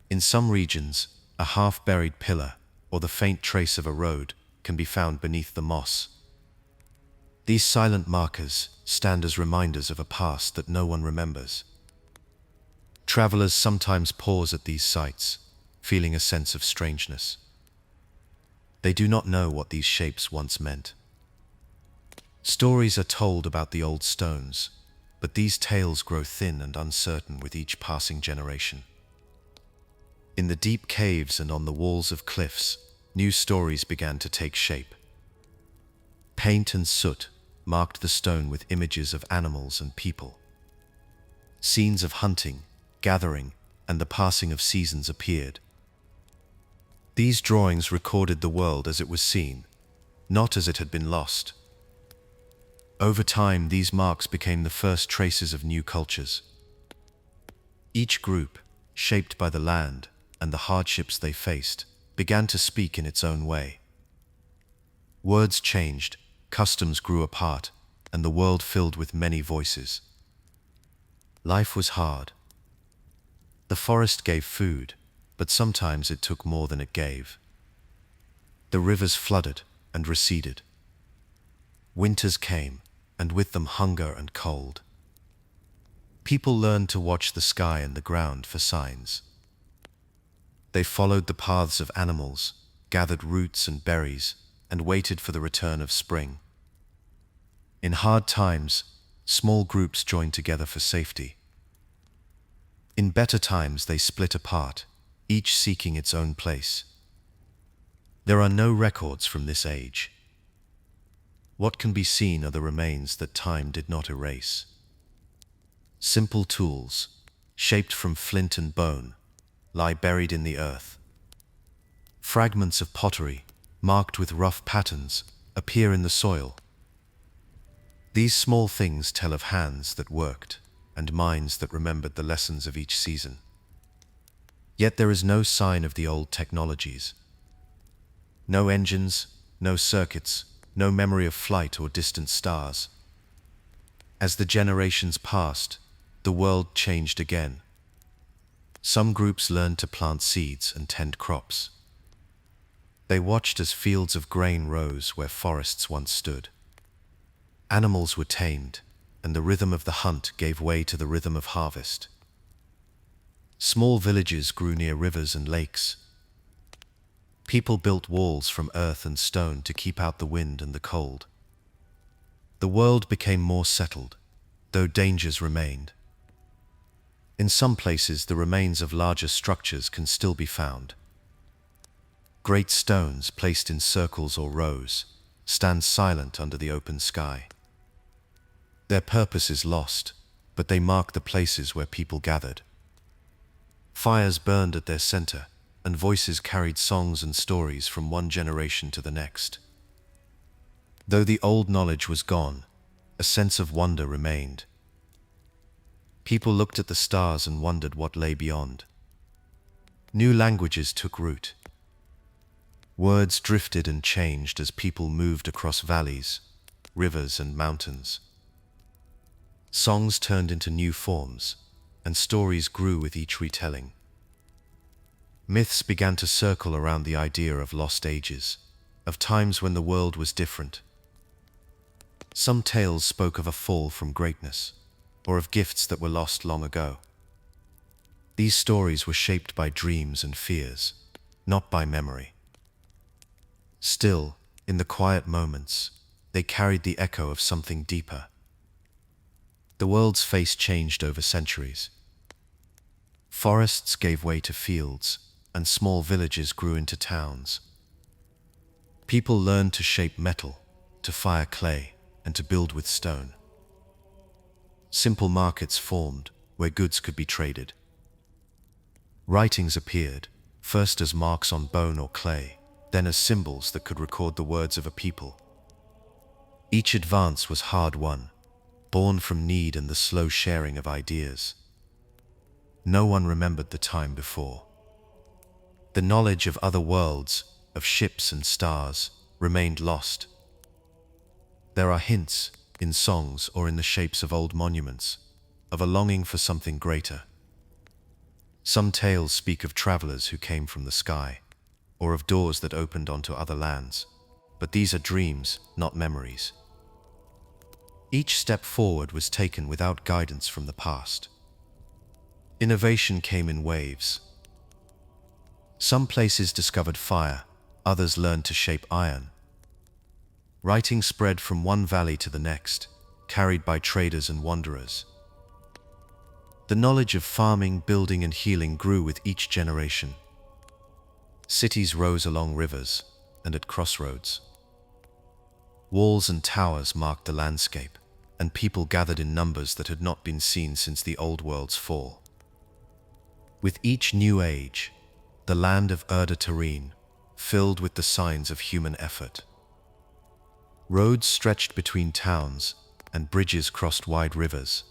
In some regions, a half-buried pillar or the faint trace of a road can be found beneath the moss. These silent markers stand as reminders of a past that no one remembers. Travelers sometimes pause at these sites, feeling a sense of strangeness. They do not know what these shapes once meant. Stories are told about the old stones, but these tales grow thin and uncertain with each passing generation. In the deep caves and on the walls of cliffs, new stories began to take shape. Paint and soot marked the stone with images of animals and people. Scenes of hunting, gathering, and the passing of seasons appeared. These drawings recorded the world as it was seen, not as it had been lost. Over time, these marks became the first traces of new cultures. Each group, shaped by the land and the hardships they faced, began to speak in its own way. Words changed, customs grew apart, and the world filled with many voices. Life was hard. The forest gave food, but sometimes it took more than it gave. The rivers flooded and receded. Winters came, and with them hunger and cold. People learned to watch the sky and the ground for signs. They followed the paths of animals, gathered roots and berries, and waited for the return of spring. In hard times, small groups joined together for safety. In better times, they split apart, each seeking its own place. There are no records from this age. What can be seen are the remains that time did not erase. Simple tools, shaped from flint and bone, lie buried in the earth. Fragments of pottery, marked with rough patterns, appear in the soil. These small things tell of hands that worked and minds that remembered the lessons of each season. Yet there is no sign of the old technologies. No engines, no circuits, no memory of flight or distant stars. As the generations passed, the world changed again. Some groups learned to plant seeds and tend crops. They watched as fields of grain rose where forests once stood. Animals were tamed, and the rhythm of the hunt gave way to the rhythm of harvest. Small villages grew near rivers and lakes. People built walls from earth and stone to keep out the wind and the cold. The world became more settled, though dangers remained. In some places, the remains of larger structures can still be found. Great stones placed in circles or rows stand silent under the open sky. Their purpose is lost, but they mark the places where people gathered. Fires burned at their center, and voices carried songs and stories from one generation to the next. Though the old knowledge was gone, a sense of wonder remained. People looked at the stars and wondered what lay beyond. New languages took root. Words drifted and changed as people moved across valleys, rivers, and mountains. Songs turned into new forms, and stories grew with each retelling. Myths began to circle around the idea of lost ages, of times when the world was different. Some tales spoke of a fall from greatness, or of gifts that were lost long ago. These stories were shaped by dreams and fears, not by memory. Still, in the quiet moments, they carried the echo of something deeper. The world's face changed over centuries. Forests gave way to fields, and small villages grew into towns. People learned to shape metal, to fire clay, and to build with stone. Simple markets formed, where goods could be traded. Writings appeared, first as marks on bone or clay, then as symbols that could record the words of a people. Each advance was hard-won, born from need and the slow sharing of ideas. No one remembered the time before. The knowledge of other worlds, of ships and stars, remained lost. There are hints, in songs or in the shapes of old monuments, of a longing for something greater. Some tales speak of travelers who came from the sky, or of doors that opened onto other lands, but these are dreams, not memories. Each step forward was taken without guidance from the past. Innovation came in waves. Some places discovered fire, others learned to shape iron. Writing spread from one valley to the next, carried by traders and wanderers. The knowledge of farming, building, and healing grew with each generation. Cities rose along rivers and at crossroads. Walls and towers marked the landscape, and people gathered in numbers that had not been seen since the old world's fall. With each new age, the land of Terrene filled with the signs of human effort. Roads stretched between towns, and bridges crossed wide rivers.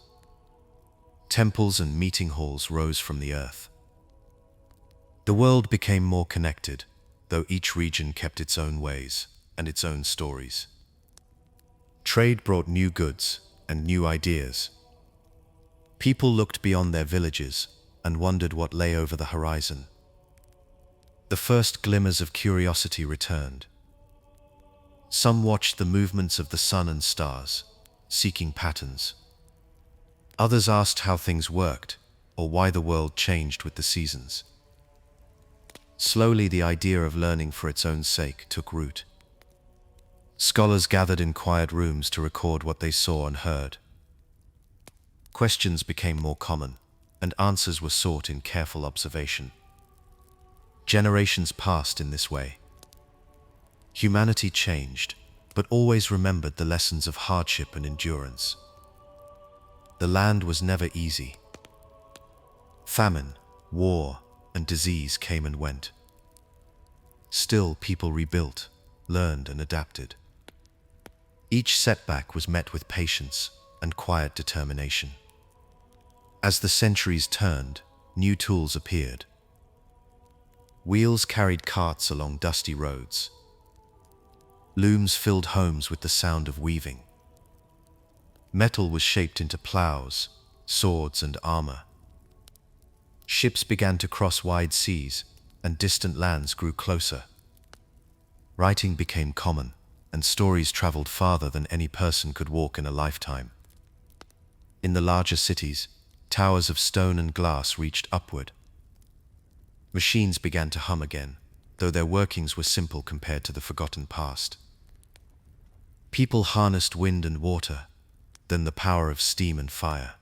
Temples and meeting halls rose from the earth. The world became more connected, though each region kept its own ways and its own stories. Trade brought new goods and new ideas. People looked beyond their villages and wondered what lay over the horizon. The first glimmers of curiosity returned. Some watched the movements of the sun and stars, seeking patterns. Others asked how things worked, or why the world changed with the seasons. Slowly, the idea of learning for its own sake took root. Scholars gathered in quiet rooms to record what they saw and heard. Questions became more common, and answers were sought in careful observation. Generations passed in this way. Humanity changed, but always remembered the lessons of hardship and endurance. The land was never easy. Famine, war, and disease came and went. Still, people rebuilt, learned, and adapted. Each setback was met with patience and quiet determination. As the centuries turned, new tools appeared. Wheels carried carts along dusty roads. Looms filled homes with the sound of weaving. Metal was shaped into plows, swords, and armor. Ships began to cross wide seas, and distant lands grew closer. Writing became common, and stories traveled farther than any person could walk in a lifetime. In the larger cities, towers of stone and glass reached upward. Machines began to hum again, though their workings were simple compared to the forgotten past. People harnessed wind and water, then the power of steam and fire.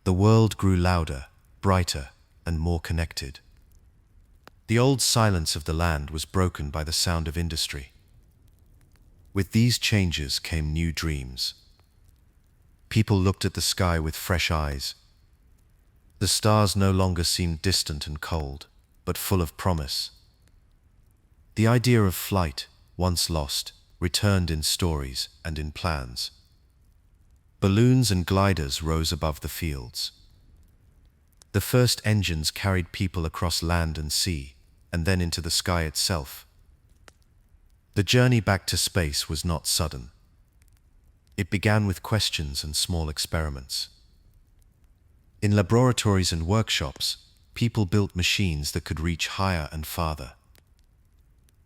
The world grew louder, brighter, and more connected. The old silence of the land was broken by the sound of industry. With these changes came new dreams. People looked at the sky with fresh eyes. The stars no longer seemed distant and cold, but full of promise. The idea of flight, once lost, returned in stories and in plans. Balloons and gliders rose above the fields. The first engines carried people across land and sea, and then into the sky itself. The journey back to space was not sudden. It began with questions and small experiments. In laboratories and workshops, people built machines that could reach higher and farther.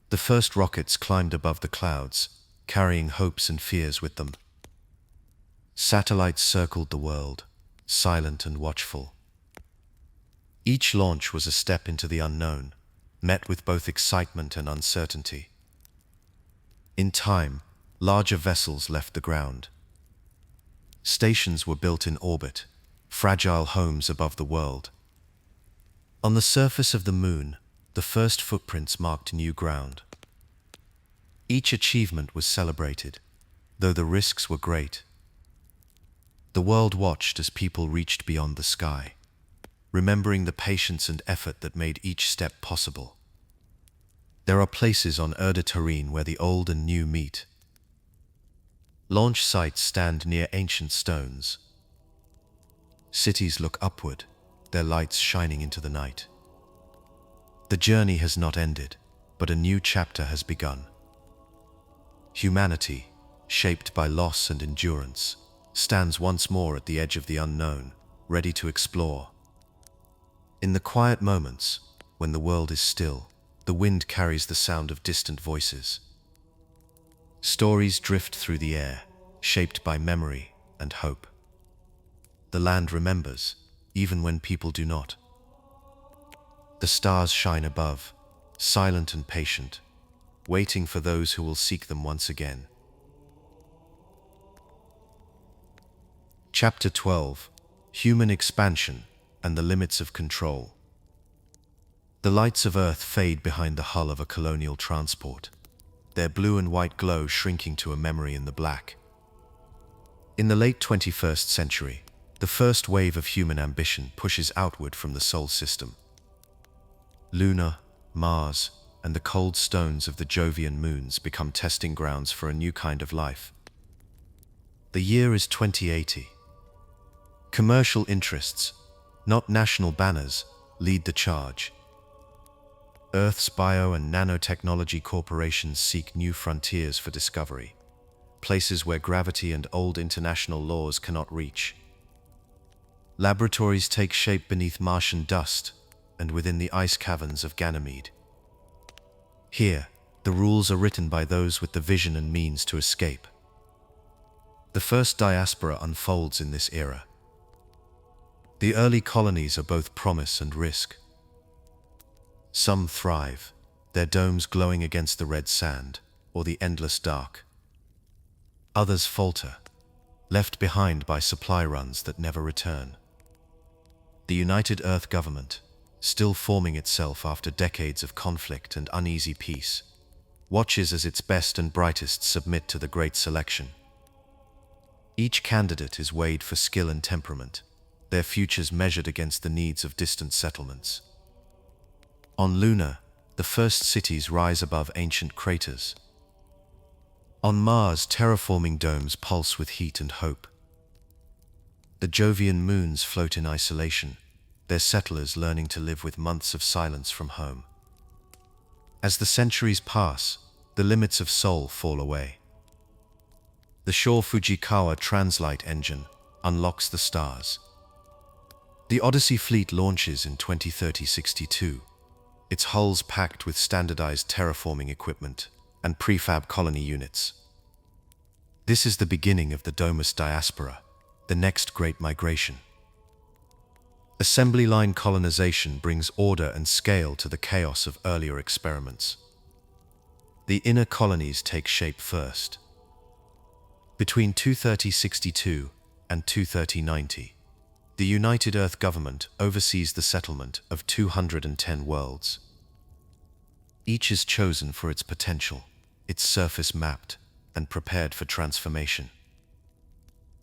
The first rockets climbed above the clouds, carrying hopes and fears with them. Satellites circled the world, silent and watchful. Each launch was a step into the unknown, met with both excitement and uncertainty. In time, larger vessels left the ground. Stations were built in orbit, fragile homes above the world. On the surface of the moon, the first footprints marked new ground. Each achievement was celebrated, though the risks were great. The world watched as people reached beyond the sky, remembering the patience and effort that made each step possible. There are places on terrain where the old and new meet. Launch sites stand near ancient stones. Cities look upward, their lights shining into the night. The journey has not ended, but a new chapter has begun. Humanity, shaped by loss and endurance, stands once more at the edge of the unknown, ready to explore. In the quiet moments, when the world is still, the wind carries the sound of distant voices. Stories drift through the air, shaped by memory and hope. The land remembers, even when people do not. The stars shine above, silent and patient, waiting for those who will seek them once again. Chapter 12: Human Expansion and the Limits of Control. The lights of Earth fade behind the hull of a colonial transport, their blue and white glow shrinking to a memory in the black. In the late 21st century, the first wave of human ambition pushes outward from the Sol system. Luna, Mars, and the cold stones of the Jovian moons become testing grounds for a new kind of life. The year is 2080. Commercial interests, not national banners, lead the charge. Earth's bio and nanotechnology corporations seek new frontiers for discovery, places where gravity and old international laws cannot reach. Laboratories take shape beneath Martian dust and within the ice caverns of Ganymede. Here, the rules are written by those with the vision and means to escape. The first diaspora unfolds in this era. The early colonies are both promise and risk. Some thrive, their domes glowing against the red sand or the endless dark. Others falter, left behind by supply runs that never return. The United Earth government, still forming itself after decades of conflict and uneasy peace, watches as its best and brightest submit to the Great Selection. Each candidate is weighed for skill and temperament, their futures measured against the needs of distant settlements. On Luna, the first cities rise above ancient craters. On Mars, terraforming domes pulse with heat and hope. The Jovian moons float in isolation, their settlers learning to live with months of silence from home. As the centuries pass, the limits of Sol fall away. The Shore Fujikawa Translite engine unlocks the stars. The Odyssey fleet launches in 2030-62, its hulls packed with standardized terraforming equipment and prefab colony units. This is the beginning of the Domus diaspora, the next great migration. Assembly line colonization brings order and scale to the chaos of earlier experiments. The inner colonies take shape first. Between 230-62 and 230-90, the United Earth Government oversees the settlement of 210 worlds. Each is chosen for its potential, its surface mapped and prepared for transformation.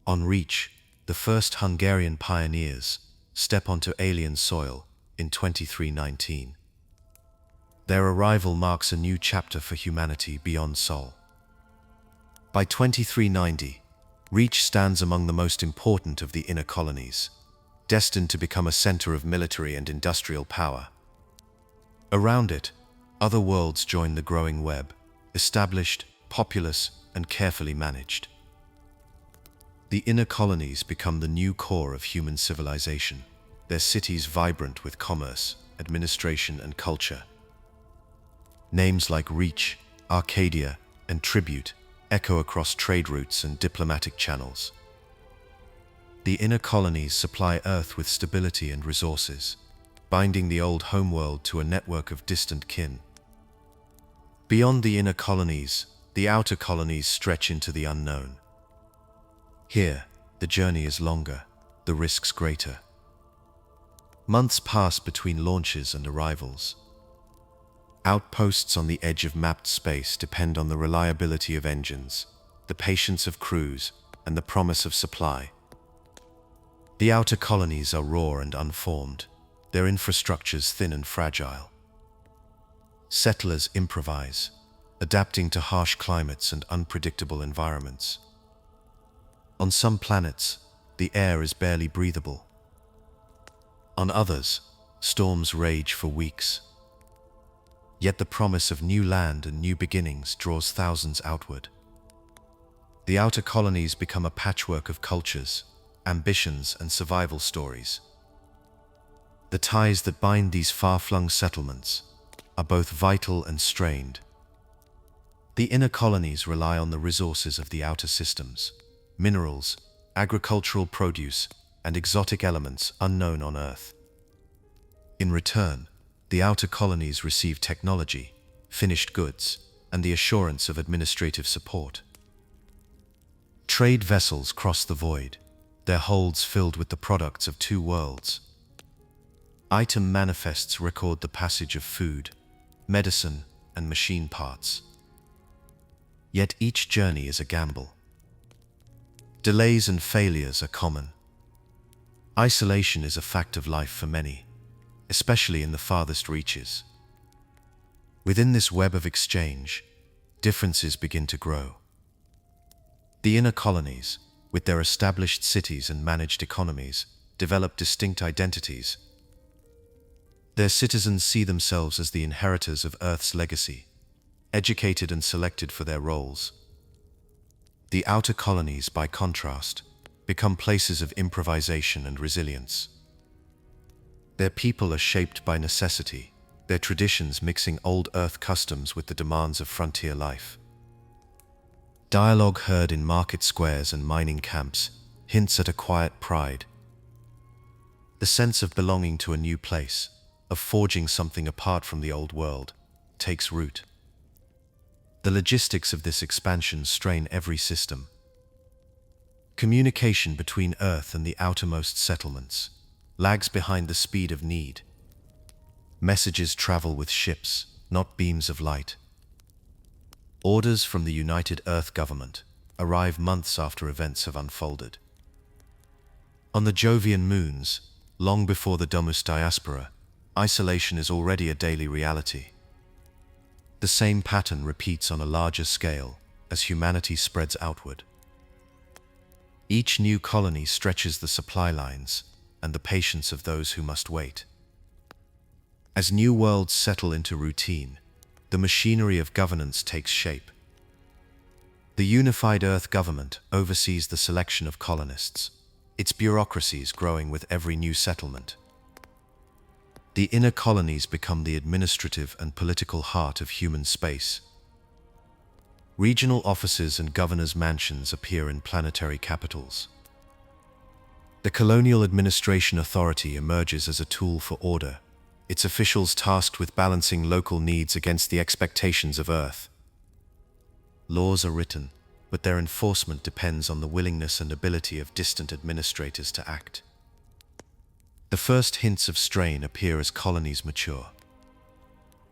On reach, the first Hungarian pioneers step onto alien soil in 2319. Their arrival marks a new chapter for humanity beyond Sol. By 2390, Reach stands among the most important of the inner colonies, destined to become a center of military and industrial power. Around it, other worlds join the growing web, established, populous, and carefully managed. The inner colonies become the new core of human civilization, their cities vibrant with commerce, administration, and culture. Names like Reach, Arcadia, and Tribute echo across trade routes and diplomatic channels. The inner colonies supply Earth with stability and resources, binding the old homeworld to a network of distant kin. Beyond the inner colonies, the outer colonies stretch into the unknown. Here, the journey is longer, the risks greater. Months pass between launches and arrivals. Outposts on the edge of mapped space depend on the reliability of engines, the patience of crews, and the promise of supply. The outer colonies are raw and unformed, their infrastructures thin and fragile. Settlers improvise, adapting to harsh climates and unpredictable environments. On some planets, the air is barely breathable. On others, storms rage for weeks. Yet the promise of new land and new beginnings draws thousands outward. The outer colonies become a patchwork of cultures, ambitions, and survival stories. The ties that bind these far-flung settlements are both vital and strained. The inner colonies rely on the resources of the outer systems, minerals, agricultural produce, and exotic elements unknown on Earth. In return, the outer colonies receive technology, finished goods, and the assurance of administrative support. Trade vessels cross the void, their holds filled with the products of two worlds. Item manifests record the passage of food, medicine, and machine parts. Yet each journey is a gamble. Delays and failures are common. Isolation is a fact of life for many, especially in the farthest reaches. Within this web of exchange, differences begin to grow. The inner colonies, with their established cities and managed economies, develop distinct identities. Their citizens see themselves as the inheritors of Earth's legacy, educated and selected for their roles. The outer colonies, by contrast, become places of improvisation and resilience. Their people are shaped by necessity, their traditions mixing old Earth customs with the demands of frontier life. Dialogue heard in market squares and mining camps hints at a quiet pride. The sense of belonging to a new place, of forging something apart from the old world, takes root. The logistics of this expansion strain every system. Communication between Earth and the outermost settlements lags behind the speed of need. Messages travel with ships, not beams of light. Orders from the United Earth Government arrive months after events have unfolded. On the Jovian moons, long before the Domus diaspora, isolation is already a daily reality. The same pattern repeats on a larger scale, as humanity spreads outward. Each new colony stretches the supply lines and the patience of those who must wait. As new worlds settle into routine, the machinery of governance takes shape. The unified Earth government oversees the selection of colonists, its bureaucracies growing with every new settlement. The inner colonies become the administrative and political heart of human space. Regional offices and governors' mansions appear in planetary capitals. The colonial administration authority emerges as a tool for order, its officials tasked with balancing local needs against the expectations of Earth. Laws are written, but their enforcement depends on the willingness and ability of distant administrators to act. The first hints of strain appear as colonies mature.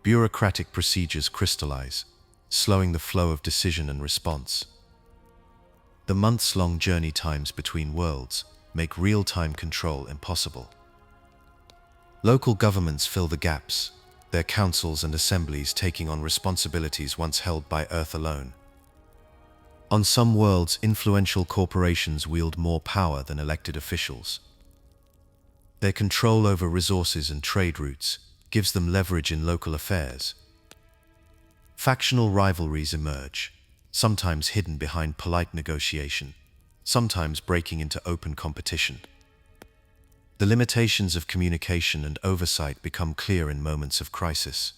Bureaucratic procedures crystallize, slowing the flow of decision and response. The months-long journey times between worlds make real-time control impossible. Local governments fill the gaps, their councils and assemblies taking on responsibilities once held by Earth alone. On some worlds, influential corporations wield more power than elected officials. Their control over resources and trade routes gives them leverage in local affairs. Factional rivalries emerge, sometimes hidden behind polite negotiation, sometimes breaking into open competition. The limitations of communication and oversight become clear in moments of crisis.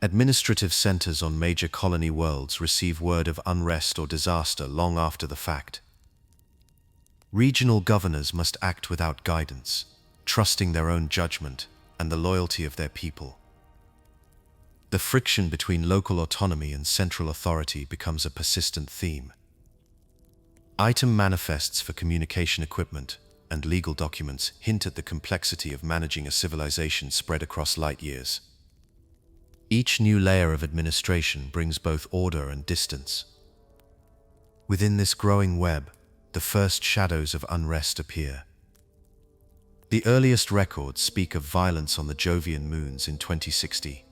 Administrative centers on major colony worlds receive word of unrest or disaster long after the fact. Regional governors must act without guidance, trusting their own judgment and the loyalty of their people. The friction between local autonomy and central authority becomes a persistent theme. Item manifests for communication equipment and legal documents hint at the complexity of managing a civilization spread across light years. Each new layer of administration brings both order and distance. Within this growing web, the first shadows of unrest appear. The earliest records speak of violence on the Jovian moons in 2060.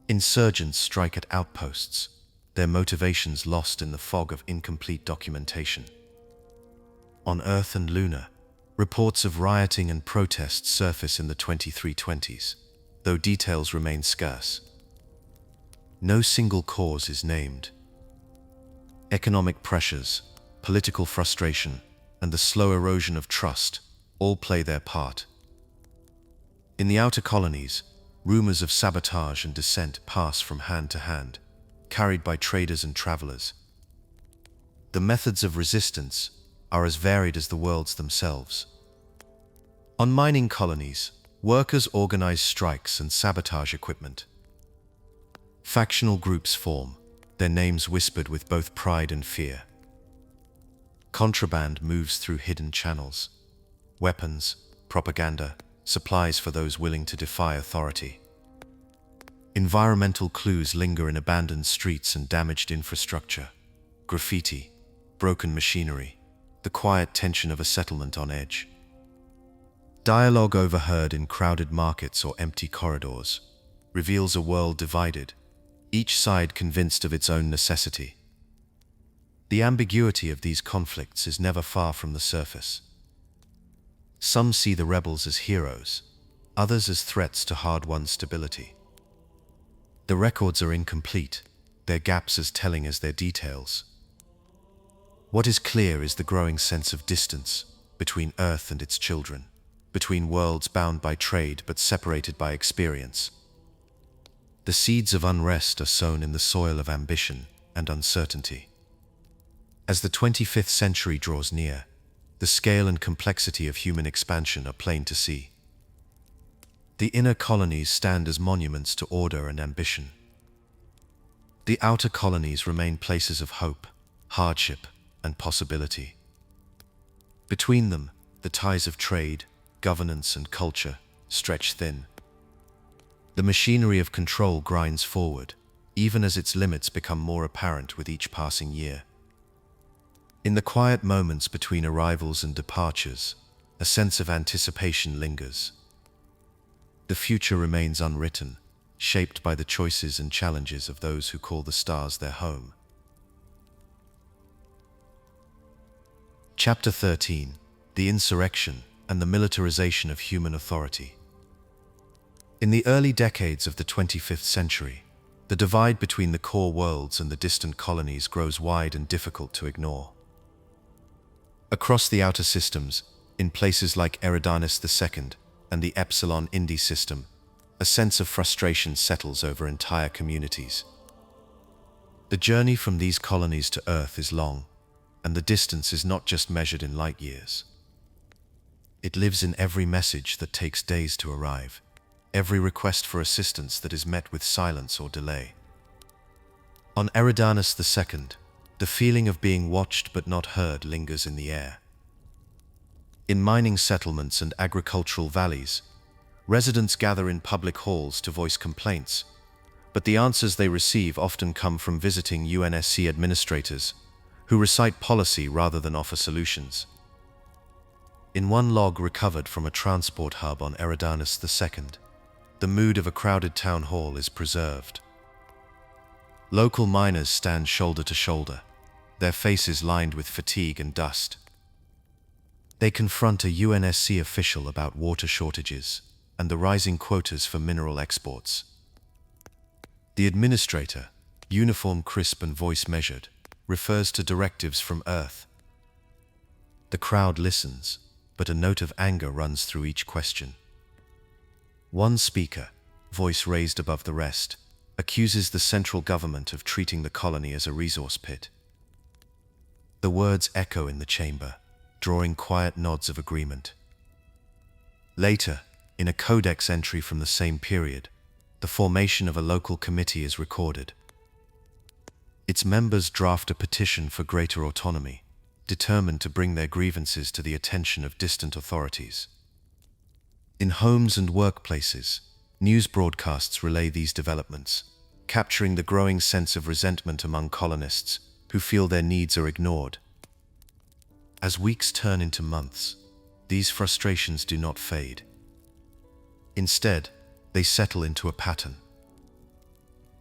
Insurgents strike at outposts, their motivations lost in the fog of incomplete documentation. On Earth and Luna, reports of rioting and protests surface in the 2320s, though details remain scarce. No single cause is named. Economic pressures, political frustration, and the slow erosion of trust all play their part. In the outer colonies, rumors of sabotage and dissent pass from hand to hand, carried by traders and travelers. The methods of resistance are as varied as the worlds themselves. On mining colonies, workers organize strikes and sabotage equipment. Factional groups form, their names whispered with both pride and fear. Contraband moves through hidden channels. Weapons, propaganda, supplies for those willing to defy authority. Environmental clues linger in abandoned streets and damaged infrastructure. Graffiti, broken machinery, the quiet tension of a settlement on edge. Dialogue overheard in crowded markets or empty corridors reveals a world divided, each side convinced of its own necessity. The ambiguity of these conflicts is never far from the surface. Some see the rebels as heroes, others as threats to hard-won stability. The records are incomplete, their gaps as telling as their details. What is clear is the growing sense of distance between Earth and its children, between worlds bound by trade but separated by experience. The seeds of unrest are sown in the soil of ambition and uncertainty. As the 25th century draws near, the scale and complexity of human expansion are plain to see. The inner colonies stand as monuments to order and ambition. The outer colonies remain places of hope, hardship, and possibility. Between them, the ties of trade, governance, and culture stretch thin. The machinery of control grinds forward, even as its limits become more apparent with each passing year. In the quiet moments between arrivals and departures, a sense of anticipation lingers. The future remains unwritten, shaped by the choices and challenges of those who call the stars their home. Chapter 13: The Insurrection and the Militarization of Human Authority. In the early decades of the 25th century, the divide between the core worlds and the distant colonies grows wide and difficult to ignore. Across the outer systems, in places like Eridanus II and the Epsilon Indi system, a sense of frustration settles over entire communities. The journey from these colonies to Earth is long, and the distance is not just measured in light years. It lives in every message that takes days to arrive, every request for assistance that is met with silence or delay. On Eridanus II, the feeling of being watched but not heard lingers in the air. In mining settlements and agricultural valleys, residents gather in public halls to voice complaints, but the answers they receive often come from visiting UNSC administrators, who recite policy rather than offer solutions. In one log recovered from a transport hub on Eridanus II, the mood of a crowded town hall is preserved. Local miners stand shoulder to shoulder, their faces lined with fatigue and dust. They confront a UNSC official about water shortages and the rising quotas for mineral exports. The administrator, uniform crisp and voice measured, refers to directives from Earth. The crowd listens, but a note of anger runs through each question. One speaker, voice raised above the rest, accuses the central government of treating the colony as a resource pit. The words echo in the chamber, drawing quiet nods of agreement. Later, in a codex entry from the same period, the formation of a local committee is recorded. Its members draft a petition for greater autonomy, determined to bring their grievances to the attention of distant authorities. In homes and workplaces, news broadcasts relay these developments, capturing the growing sense of resentment among colonists who feel their needs are ignored. As weeks turn into months, these frustrations do not fade. Instead, they settle into a pattern.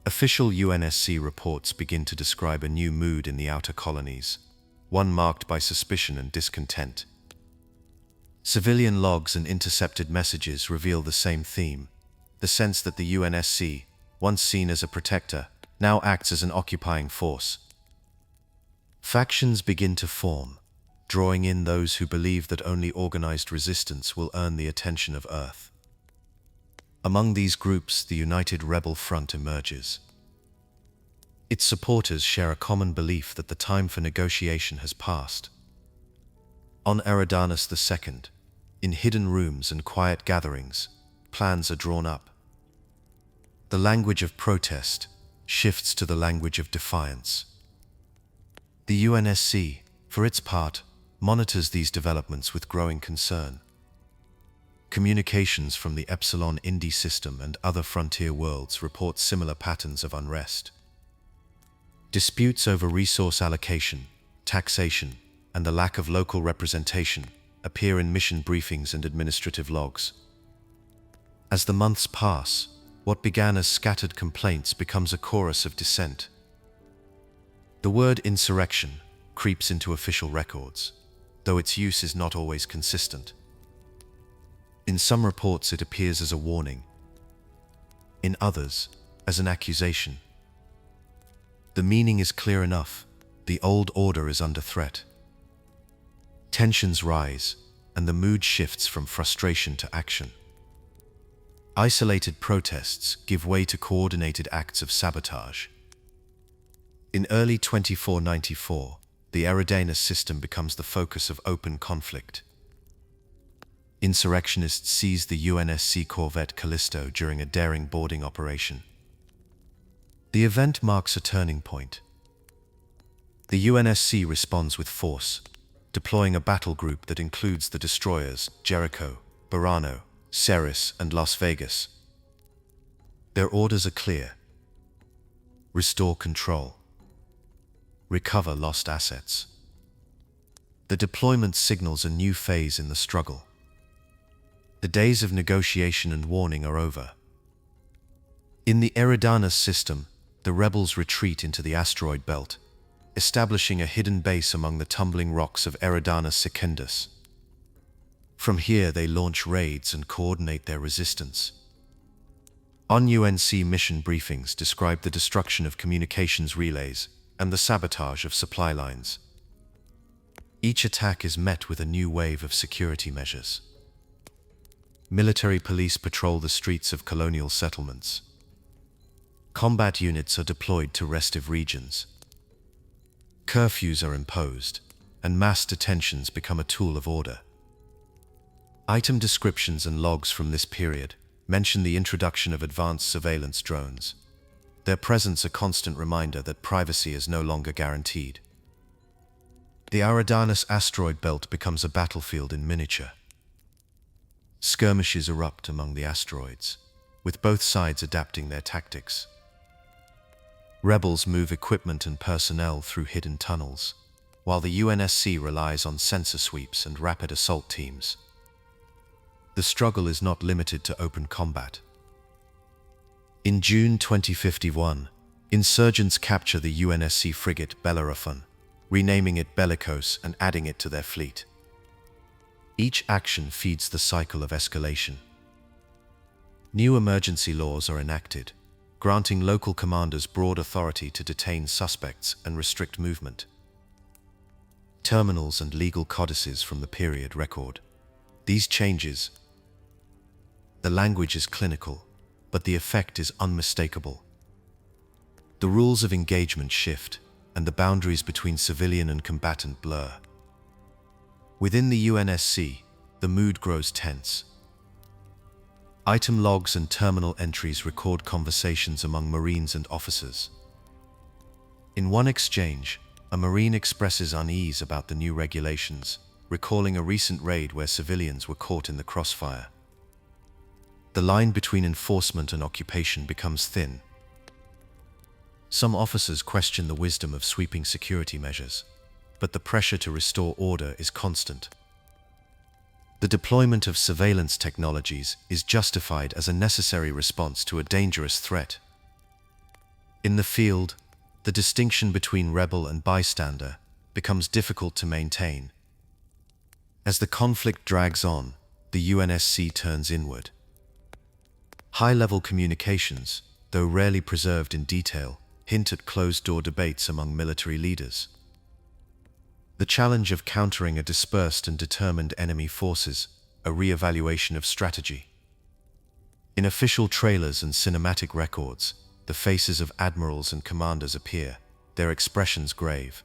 Official UNSC reports begin to describe a new mood in the outer colonies, one marked by suspicion and discontent. Civilian logs and intercepted messages reveal the same theme, the sense that the UNSC, once seen as a protector, now acts as an occupying force. Factions begin to form, drawing in those who believe that only organized resistance will earn the attention of Earth. Among these groups, the United Rebel Front emerges. Its supporters share a common belief that the time for negotiation has passed. On Eridanus II, in hidden rooms and quiet gatherings, plans are drawn up. The language of protest shifts to the language of defiance. The UNSC, for its part, monitors these developments with growing concern. Communications from the Epsilon Indi system and other frontier worlds report similar patterns of unrest. Disputes over resource allocation, taxation, and the lack of local representation appear in mission briefings and administrative logs. As the months pass, what began as scattered complaints becomes a chorus of dissent. The word insurrection creeps into official records, though its use is not always consistent. In some reports it appears as a warning, in others as an accusation. The meaning is clear enough: the old order is under threat. Tensions rise, and the mood shifts from frustration to action. Isolated protests give way to coordinated acts of sabotage. In early 2494, the Eridanus system becomes the focus of open conflict. Insurrectionists seized the UNSC corvette Callisto during a daring boarding operation. The event marks a turning point. The UNSC responds with force, deploying a battle group that includes the destroyers Jericho, Burano, Ceres, and Las Vegas. Their orders are clear: restore control, recover lost assets. The deployment signals a new phase in the struggle. The days of negotiation and warning are over. In the Eridanus system, the rebels retreat into the asteroid belt, establishing a hidden base among the tumbling rocks of Eridanus Secundus. From here they launch raids and coordinate their resistance. UNC mission briefings describe the destruction of communications relays and the sabotage of supply lines. Each attack is met with a new wave of security measures. Military police patrol the streets of colonial settlements. Combat units are deployed to restive regions. Curfews are imposed, and mass detentions become a tool of order. Item descriptions and logs from this period mention the introduction of advanced surveillance drones. Their presence a constant reminder that privacy is no longer guaranteed. The Eridanus asteroid belt becomes a battlefield in miniature. Skirmishes erupt among the asteroids, with both sides adapting their tactics. Rebels move equipment and personnel through hidden tunnels, while the UNSC relies on sensor sweeps and rapid assault teams. The struggle is not limited to open combat. In June 2051, insurgents capture the UNSC frigate Bellerophon, renaming it Bellicose and adding it to their fleet. Each action feeds the cycle of escalation. New emergency laws are enacted, granting local commanders broad authority to detain suspects and restrict movement. Terminals and legal codices from the period record these changes. The language is clinical, but the effect is unmistakable. The rules of engagement shift, and the boundaries between civilian and combatant blur. Within the UNSC, the mood grows tense. Item logs and terminal entries record conversations among Marines and officers. In one exchange, a Marine expresses unease about the new regulations, recalling a recent raid where civilians were caught in the crossfire. The line between enforcement and occupation becomes thin. Some officers question the wisdom of sweeping security measures, but the pressure to restore order is constant. The deployment of surveillance technologies is justified as a necessary response to a dangerous threat. In the field, the distinction between rebel and bystander becomes difficult to maintain. As the conflict drags on, the UNSC turns inward. High-level communications, though rarely preserved in detail, hint at closed-door debates among military leaders. The challenge of countering a dispersed and determined enemy forces, a re-evaluation of strategy. In official trailers and cinematic records, the faces of admirals and commanders appear, their expressions grave.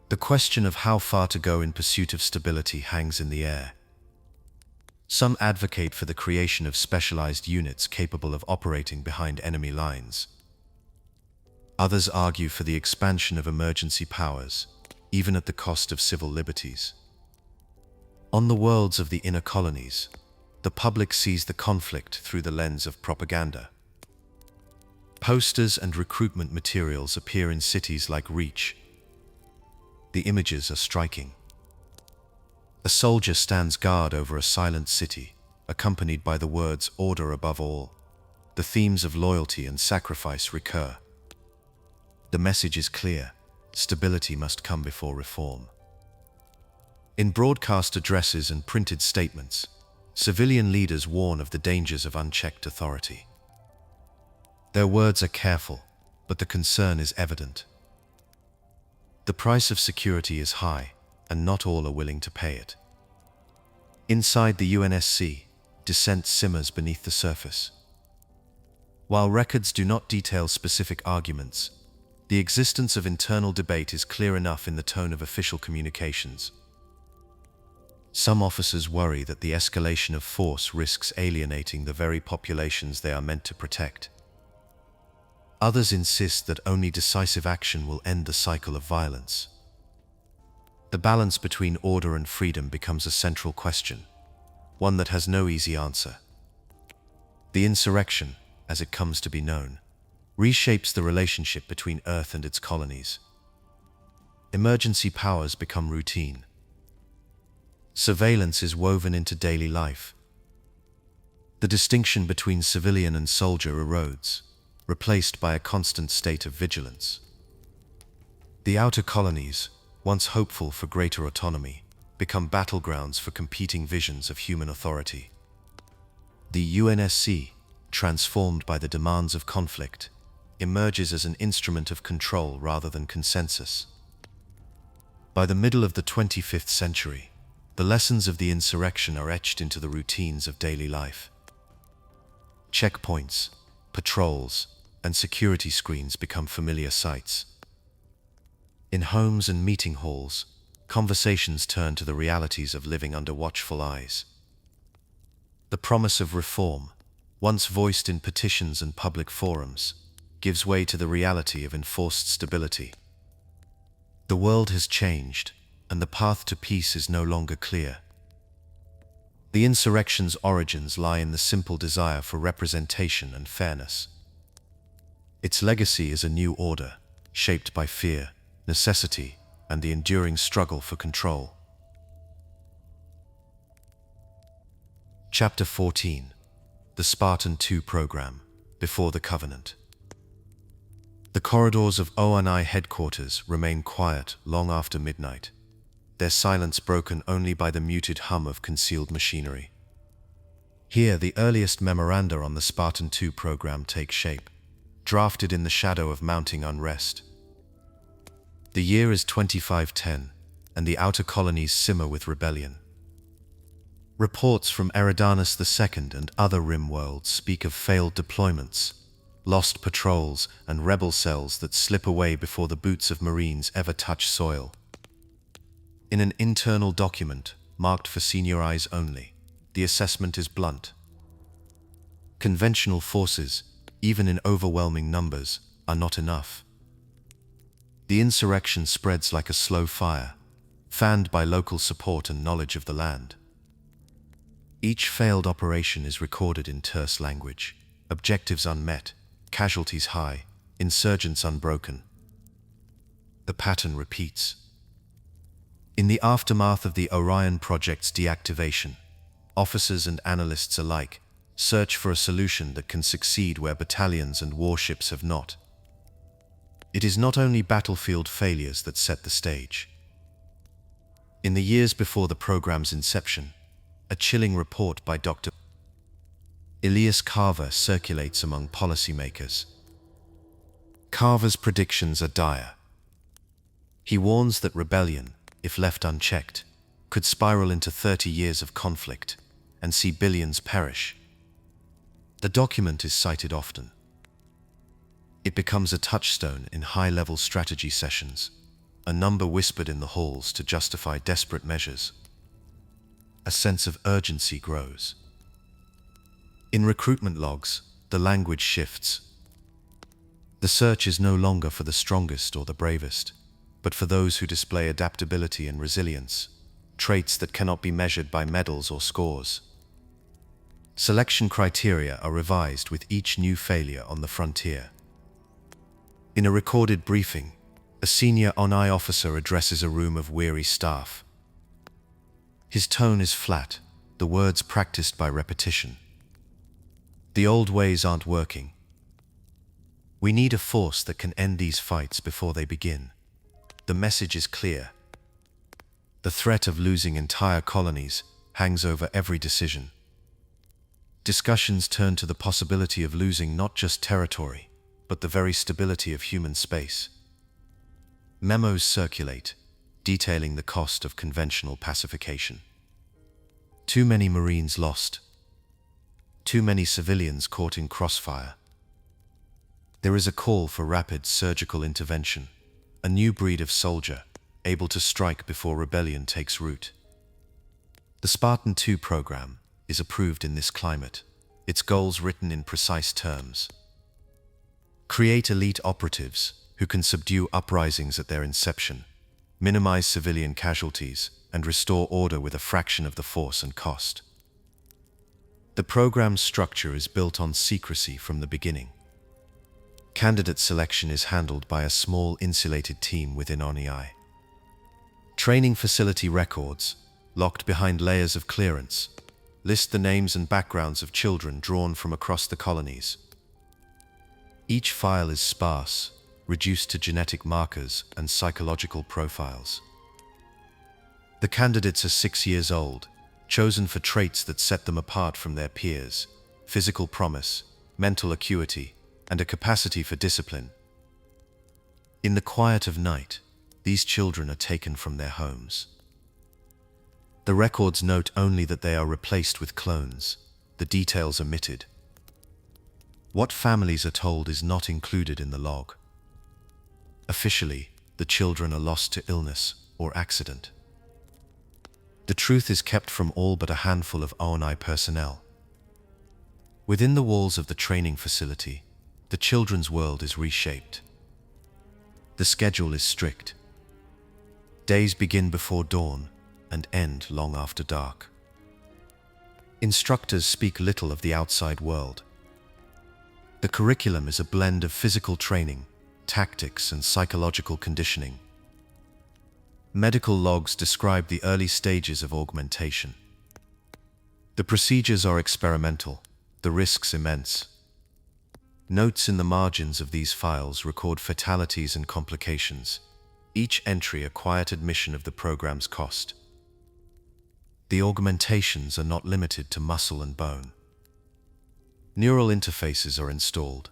The question of how far to go in pursuit of stability hangs in the air. Some advocate for the creation of specialized units capable of operating behind enemy lines. Others argue for the expansion of emergency powers, even at the cost of civil liberties. On the worlds of the inner colonies, the public sees the conflict through the lens of propaganda. Posters and recruitment materials appear in cities like Reach. The images are striking. A soldier stands guard over a silent city, accompanied by the words "order above all." The themes of loyalty and sacrifice recur. The message is clear: stability must come before reform. In broadcast addresses and printed statements, civilian leaders warn of the dangers of unchecked authority. Their words are careful, but the concern is evident. The price of security is high, and not all are willing to pay it. Inside the UNSC, dissent simmers beneath the surface. While records do not detail specific arguments, the existence of internal debate is clear enough in the tone of official communications. Some officers worry that the escalation of force risks alienating the very populations they are meant to protect. Others insist that only decisive action will end the cycle of violence. The balance between order and freedom becomes a central question, one that has no easy answer. The Insurrection, as it comes to be known, reshapes the relationship between Earth and its colonies. Emergency powers become routine. Surveillance is woven into daily life. The distinction between civilian and soldier erodes, replaced by a constant state of vigilance. The outer colonies, once hopeful for greater autonomy, become battlegrounds for competing visions of human authority. The UNSC, transformed by the demands of conflict, emerges as an instrument of control rather than consensus. By the middle of the 25th century, the lessons of the insurrection are etched into the routines of daily life. Checkpoints, patrols, and security screens become familiar sights. In homes and meeting halls, conversations turn to the realities of living under watchful eyes. The promise of reform, once voiced in petitions and public forums, gives way to the reality of enforced stability. The world has changed, and the path to peace is no longer clear. The insurrection's origins lie in the simple desire for representation and fairness. Its legacy is a new order, shaped by fear, necessity, and the enduring struggle for control. Chapter 14. The Spartan-II Program, Before the Covenant. The corridors of ONI headquarters remain quiet long after midnight, their silence broken only by the muted hum of concealed machinery. Here, the earliest memoranda on the Spartan-II program take shape, drafted in the shadow of mounting unrest. The year is 2510, and the outer colonies simmer with rebellion. Reports from Eridanus II and other rim worlds speak of failed deployments, lost patrols, and rebel cells that slip away before the boots of Marines ever touch soil. In an internal document, marked for senior eyes only, the assessment is blunt. Conventional forces, even in overwhelming numbers, are not enough. The insurrection spreads like a slow fire, fanned by local support and knowledge of the land. Each failed operation is recorded in terse language, objectives unmet, casualties high, insurgents unbroken. The pattern repeats. In the aftermath of the Orion Project's deactivation, officers and analysts alike search for a solution that can succeed where battalions and warships have not. It is not only battlefield failures that set the stage. In the years before the program's inception, a chilling report by Dr. Elias Carver circulates among policymakers. Carver's predictions are dire. He warns that rebellion, if left unchecked, could spiral into 30 years of conflict and see billions perish. The document is cited often. It becomes a touchstone in high-level strategy sessions, a number whispered in the halls to justify desperate measures. A sense of urgency grows. In recruitment logs, the language shifts. The search is no longer for the strongest or the bravest, but for those who display adaptability and resilience, traits that cannot be measured by medals or scores. Selection criteria are revised with each new failure on the frontier. In a recorded briefing, a senior ONI officer addresses a room of weary staff. His tone is flat, the words practiced by repetition. The old ways aren't working. We need a force that can end these fights before they begin. The message is clear. The threat of losing entire colonies hangs over every decision. Discussions turn to the possibility of losing not just territory, but the very stability of human space. Memos circulate, detailing the cost of conventional pacification. Too many Marines lost. Too many civilians caught in crossfire. There is a call for rapid surgical intervention, a new breed of soldier, able to strike before rebellion takes root. The Spartan-II program is approved in this climate, its goals written in precise terms. Create elite operatives who can subdue uprisings at their inception, minimize civilian casualties, and restore order with a fraction of the force and cost. The program's structure is built on secrecy from the beginning. Candidate selection is handled by a small insulated team within ONI. Training facility records, locked behind layers of clearance, list the names and backgrounds of children drawn from across the colonies. Each file is sparse, reduced to genetic markers and psychological profiles. The candidates are 6 years old, chosen for traits that set them apart from their peers: physical promise, mental acuity, and a capacity for discipline. In the quiet of night, these children are taken from their homes. The records note only that they are replaced with clones, the details omitted. What families are told is not included in the log. Officially, the children are lost to illness or accident. The truth is kept from all but a handful of ONI personnel. Within the walls of the training facility, the children's world is reshaped. The schedule is strict. Days begin before dawn and end long after dark. Instructors speak little of the outside world. The curriculum is a blend of physical training, tactics, and psychological conditioning. Medical logs describe the early stages of augmentation. The procedures are experimental, the risks immense. Notes in the margins of these files record fatalities and complications, each entry a quiet admission of the program's cost. The augmentations are not limited to muscle and bone. Neural interfaces are installed,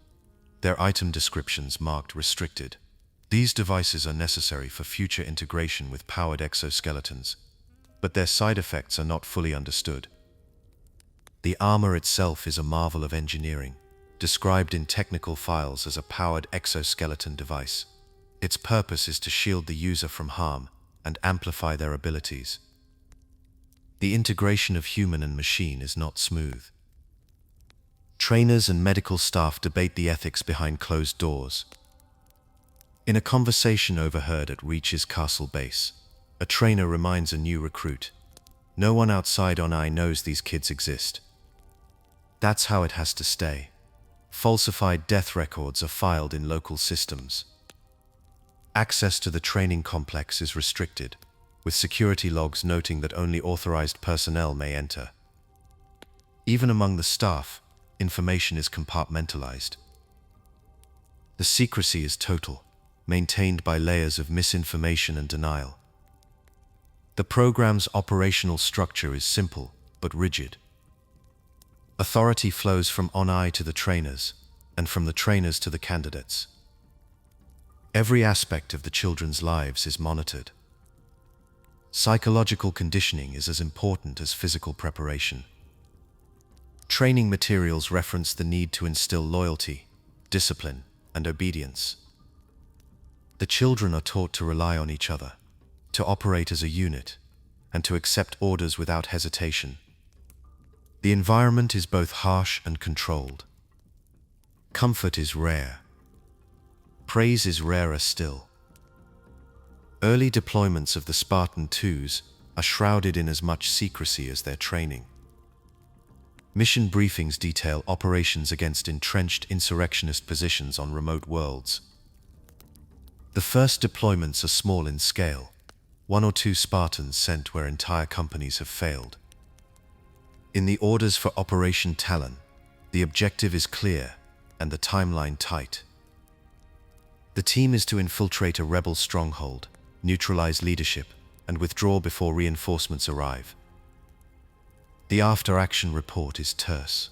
their item descriptions marked restricted. These devices are necessary for future integration with powered exoskeletons, but their side effects are not fully understood. The armor itself is a marvel of engineering, described in technical files as a powered exoskeleton device. Its purpose is to shield the user from harm and amplify their abilities. The integration of human and machine is not smooth. Trainers and medical staff debate the ethics behind closed doors. In a conversation overheard at Reach's castle base, a trainer reminds a new recruit, "No one outside ONI knows these kids exist." That's how it has to stay. Falsified death records are filed in local systems. Access to the training complex is restricted, with security logs noting that only authorized personnel may enter. Even among the staff, information is compartmentalized. The secrecy is total, maintained by layers of misinformation and denial. The program's operational structure is simple but rigid. Authority flows from ONI to the trainers, and from the trainers to the candidates. Every aspect of the children's lives is monitored. Psychological conditioning is as important as physical preparation. Training materials reference the need to instill loyalty, discipline, and obedience. The children are taught to rely on each other, to operate as a unit, and to accept orders without hesitation. The environment is both harsh and controlled. Comfort is rare. Praise is rarer still. Early deployments of the Spartan-IIs are shrouded in as much secrecy as their training. Mission briefings detail operations against entrenched insurrectionist positions on remote worlds. The first deployments are small in scale, 1 or 2 Spartans sent where entire companies have failed. In the orders for Operation Talon, the objective is clear and the timeline tight. The team is to infiltrate a rebel stronghold, neutralize leadership, and withdraw before reinforcements arrive. The after-action report is terse.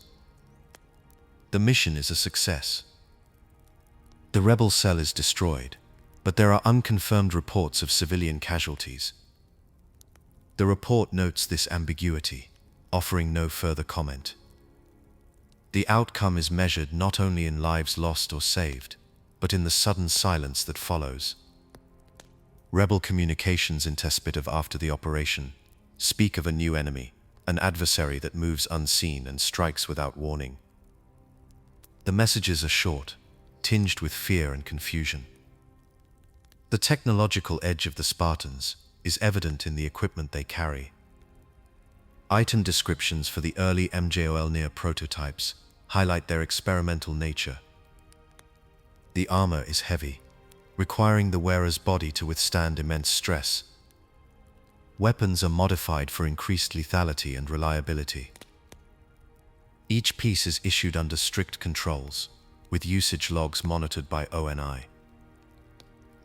The mission is a success. The rebel cell is destroyed, but there are unconfirmed reports of civilian casualties. The report notes this ambiguity, offering no further comment. The outcome is measured not only in lives lost or saved, but in the sudden silence that follows. Rebel communications intercepted after the operation speak of a new enemy, an adversary that moves unseen and strikes without warning. The messages are short, tinged with fear and confusion. The technological edge of the Spartans is evident in the equipment they carry. Item descriptions for the early Mjolnir prototypes highlight their experimental nature. The armor is heavy, requiring the wearer's body to withstand immense stress. Weapons are modified for increased lethality and reliability. Each piece is issued under strict controls, with usage logs monitored by ONI.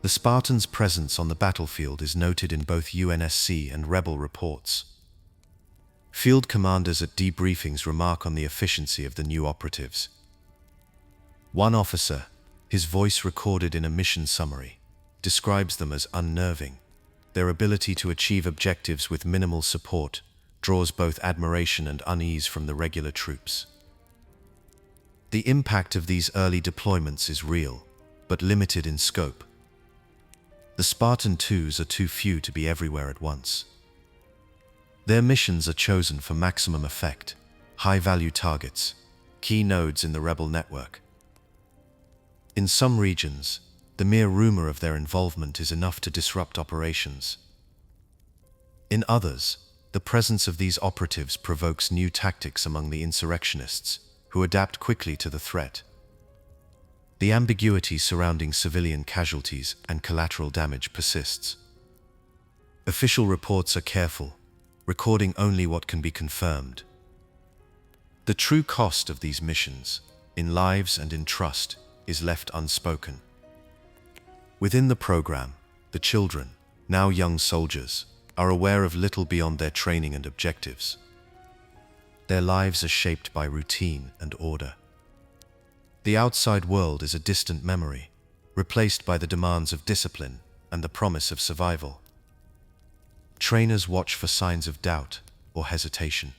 The Spartans' presence on the battlefield is noted in both UNSC and rebel reports. Field commanders at debriefings remark on the efficiency of the new operatives. One officer, his voice recorded in a mission summary, describes them as unnerving. Their ability to achieve objectives with minimal support draws both admiration and unease from the regular troops. The impact of these early deployments is real, but limited in scope. The Spartan-IIs are too few to be everywhere at once. Their missions are chosen for maximum effect, high-value targets, key nodes in the rebel network. In some regions, the mere rumor of their involvement is enough to disrupt operations. In others, the presence of these operatives provokes new tactics among the insurrectionists, who adapt quickly to the threat. The ambiguity surrounding civilian casualties and collateral damage persists. Official reports are careful, recording only what can be confirmed. The true cost of these missions, in lives and in trust, is left unspoken. Within the program, the children, now young soldiers, are aware of little beyond their training and objectives. Their lives are shaped by routine and order. The outside world is a distant memory, replaced by the demands of discipline and the promise of survival. Trainers watch for signs of doubt or hesitation.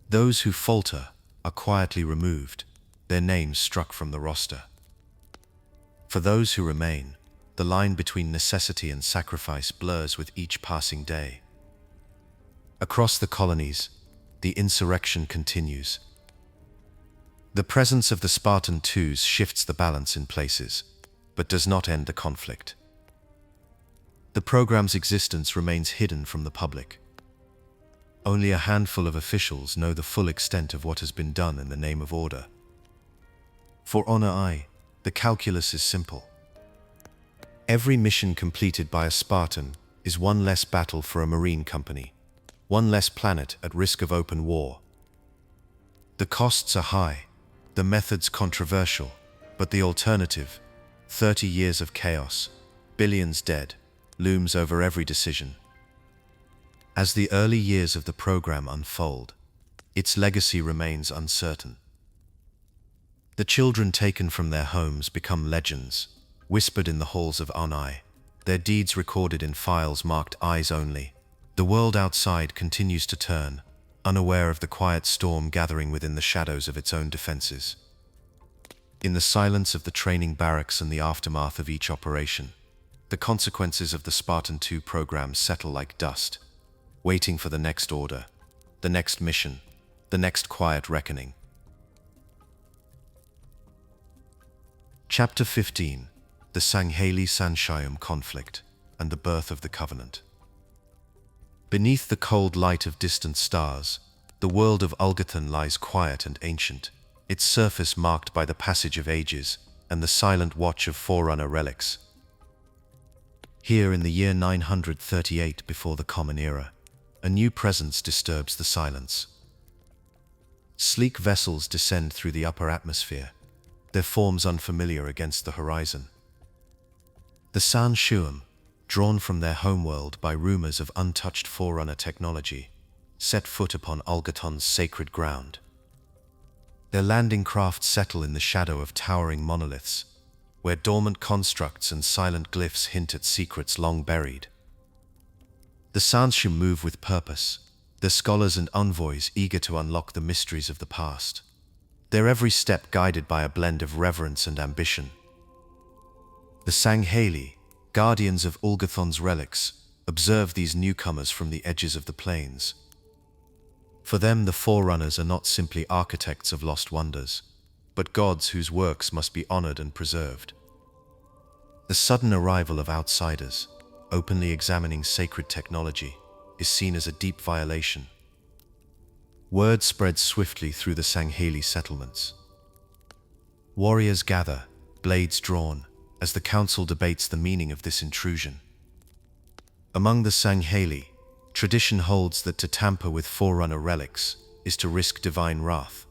Those who falter are quietly removed, their names struck from the roster. For those who remain, the line between necessity and sacrifice blurs with each passing day. Across the colonies, the insurrection continues. The presence of the Spartan-IIs shifts the balance in places, but does not end the conflict. The program's existence remains hidden from the public. Only a handful of officials know the full extent of what has been done in the name of order. For ONI, the calculus is simple. Every mission completed by a Spartan is one less battle for a marine company, one less planet at risk of open war. The costs are high, the methods controversial, but the alternative, 30 years of chaos, billions dead, looms over every decision. As the early years of the program unfold, its legacy remains uncertain. The children taken from their homes become legends, whispered in the halls of ONI, their deeds recorded in files marked eyes only. The world outside continues to turn, unaware of the quiet storm gathering within the shadows of its own defenses. In the silence of the training barracks and the aftermath of each operation, the consequences of the Spartan-II program settle like dust, waiting for the next order, the next mission, the next quiet reckoning. Chapter 15: The Sangheili-Sanshium Conflict and the Birth of the Covenant. Beneath the cold light of distant stars, the world of Ulgathon lies quiet and ancient, its surface marked by the passage of ages and the silent watch of Forerunner relics. Here in the year 938 before the Common Era, a new presence disturbs the silence. Sleek vessels descend through the upper atmosphere, their forms unfamiliar against the horizon. The Sangheili, drawn from their homeworld by rumors of untouched Forerunner technology, set foot upon Ulgathon's sacred ground. Their landing craft settle in the shadow of towering monoliths, where dormant constructs and silent glyphs hint at secrets long buried. The Sangheili move with purpose, their scholars and envoys eager to unlock the mysteries of the past, their every step guided by a blend of reverence and ambition. The Sangheili, guardians of Ulgathon's relics, observe these newcomers from the edges of the plains. For them, the Forerunners are not simply architects of lost wonders, but gods whose works must be honored and preserved. The sudden arrival of outsiders, openly examining sacred technology, is seen as a deep violation. Word spreads swiftly through the Sangheili settlements. Warriors gather, blades drawn, as the council debates the meaning of this intrusion. Among the Sangheili, tradition holds that to tamper with Forerunner relics is is to risk divine wrath.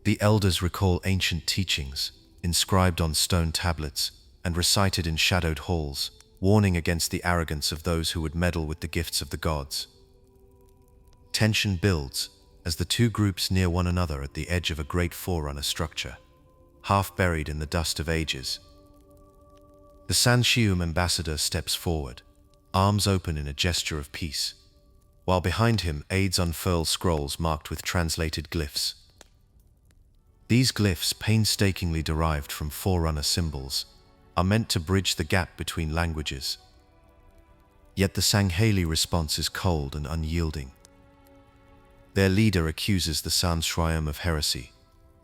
The elders recall ancient teachings, inscribed on stone tablets and recited in shadowed halls, warning against the arrogance of those who would meddle with the gifts of the gods. Tension builds as the two groups near one another at the edge of a great Forerunner structure, half buried in the dust of ages. The Sangheili ambassador steps forward, arms open in a gesture of peace, while behind him aides unfurl scrolls marked with translated glyphs. These glyphs, painstakingly derived from Forerunner symbols, are meant to bridge the gap between languages. Yet the Sangheili response is cold and unyielding. Their leader accuses the Sangheili of heresy,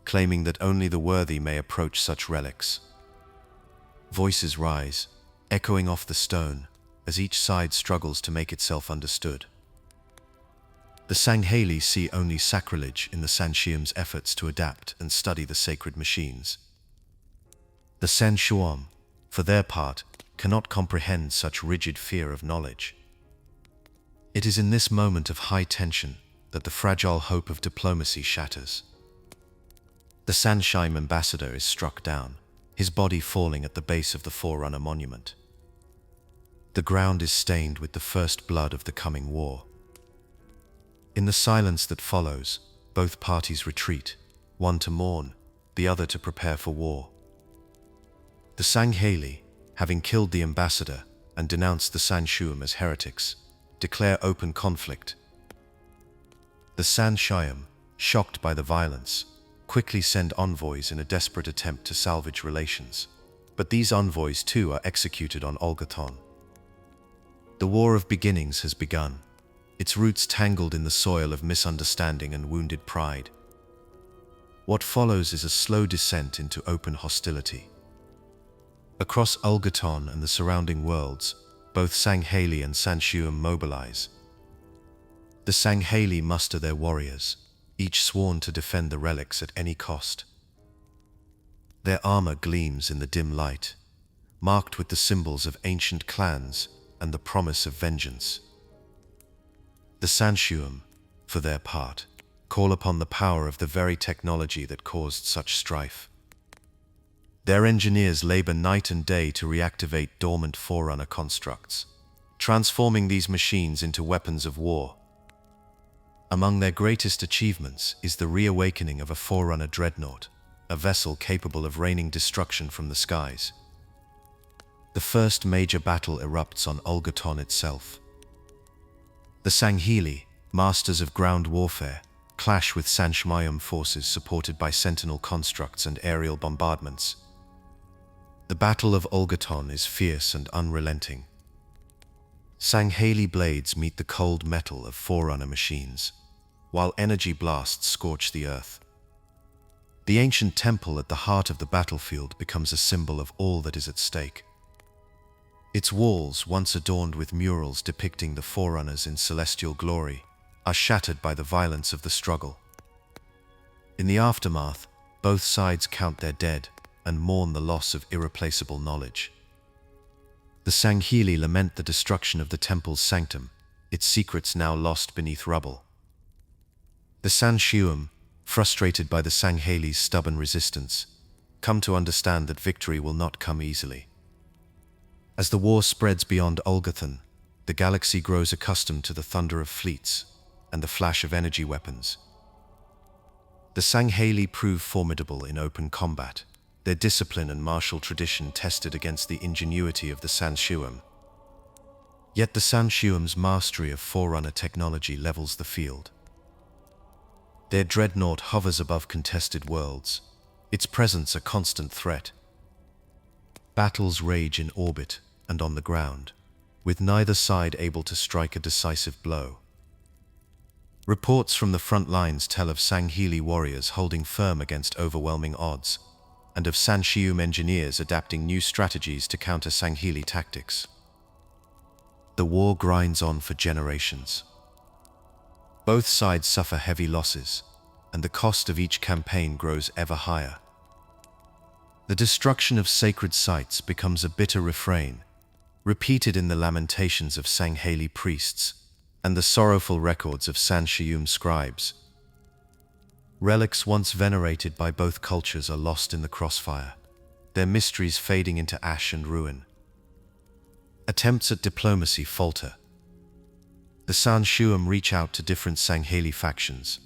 claiming that only the worthy may approach such relics. Voices rise, echoing off the stone, as each side struggles to make itself understood. The Sangheili see only sacrilege in the Sangheili's efforts to adapt and study the sacred machines. The Sangheili, for their part, cannot comprehend such rigid fear of knowledge. It is in this moment of high tension that the fragile hope of diplomacy shatters. The Sangheili ambassador is struck down, his body falling at the base of the Forerunner monument. The ground is stained with the first blood of the coming war. In the silence that follows, both parties retreat, one to mourn, the other to prepare for war. The Sangheili, having killed the ambassador and denounced the Sangheili as heretics, declare open conflict. The Sangheili, shocked by the violence, quickly send envoys in a desperate attempt to salvage relations. But these envoys too are executed on Olgathon. The War of Beginnings has begun, its roots tangled in the soil of misunderstanding and wounded pride. What follows is a slow descent into open hostility. Across Olgathon and the surrounding worlds, both Sangheili and Sangheili mobilize. The Sangheili muster their warriors, each sworn to defend the relics at any cost. Their armor gleams in the dim light, marked with the symbols of ancient clans and the promise of vengeance. The Sangheili, for their part, call upon the power of the very technology that caused such strife. Their engineers labor night and day to reactivate dormant Forerunner constructs, transforming these machines into weapons of war. Among their greatest achievements is the reawakening of a Forerunner dreadnought, a vessel capable of raining destruction from the skies. The first major battle erupts on Olgathon itself. The Sangheili, masters of ground warfare, clash with Sangheili forces supported by sentinel constructs and aerial bombardments. The Battle of Olgathon is fierce and unrelenting. Sangheili blades meet the cold metal of Forerunner machines, while energy blasts scorch the earth. The ancient temple at the heart of the battlefield becomes a symbol of all that is at stake. Its walls, once adorned with murals depicting the Forerunners in celestial glory, are shattered by the violence of the struggle. In the aftermath, both sides count their dead and mourn the loss of irreplaceable knowledge. The Sangheili lament the destruction of the temple's sanctum, its secrets now lost beneath rubble. The Sangheili, frustrated by the Sangheili's stubborn resistance, come to understand that victory will not come easily. As the war spreads beyond Olgathon, the galaxy grows accustomed to the thunder of fleets and the flash of energy weapons. The Sangheili prove formidable in open combat, their discipline and martial tradition tested against the ingenuity of the Sangheili. Yet the Sangheili's mastery of Forerunner technology levels the field. Their dreadnought hovers above contested worlds, its presence a constant threat. Battles rage in orbit and on the ground, with neither side able to strike a decisive blow. Reports from the front lines tell of Sangheili warriors holding firm against overwhelming odds, and of Sangheili engineers adapting new strategies to counter Sangheili tactics. The war grinds on for generations. Both sides suffer heavy losses, and the cost of each campaign grows ever higher. The destruction of sacred sites becomes a bitter refrain, repeated in the lamentations of Sangheili priests, and the sorrowful records of Sangheili scribes. Relics once venerated by both cultures are lost in the crossfire, their mysteries fading into ash and ruin. Attempts at diplomacy falter. The Sangheili reach out to different Sangheili factions,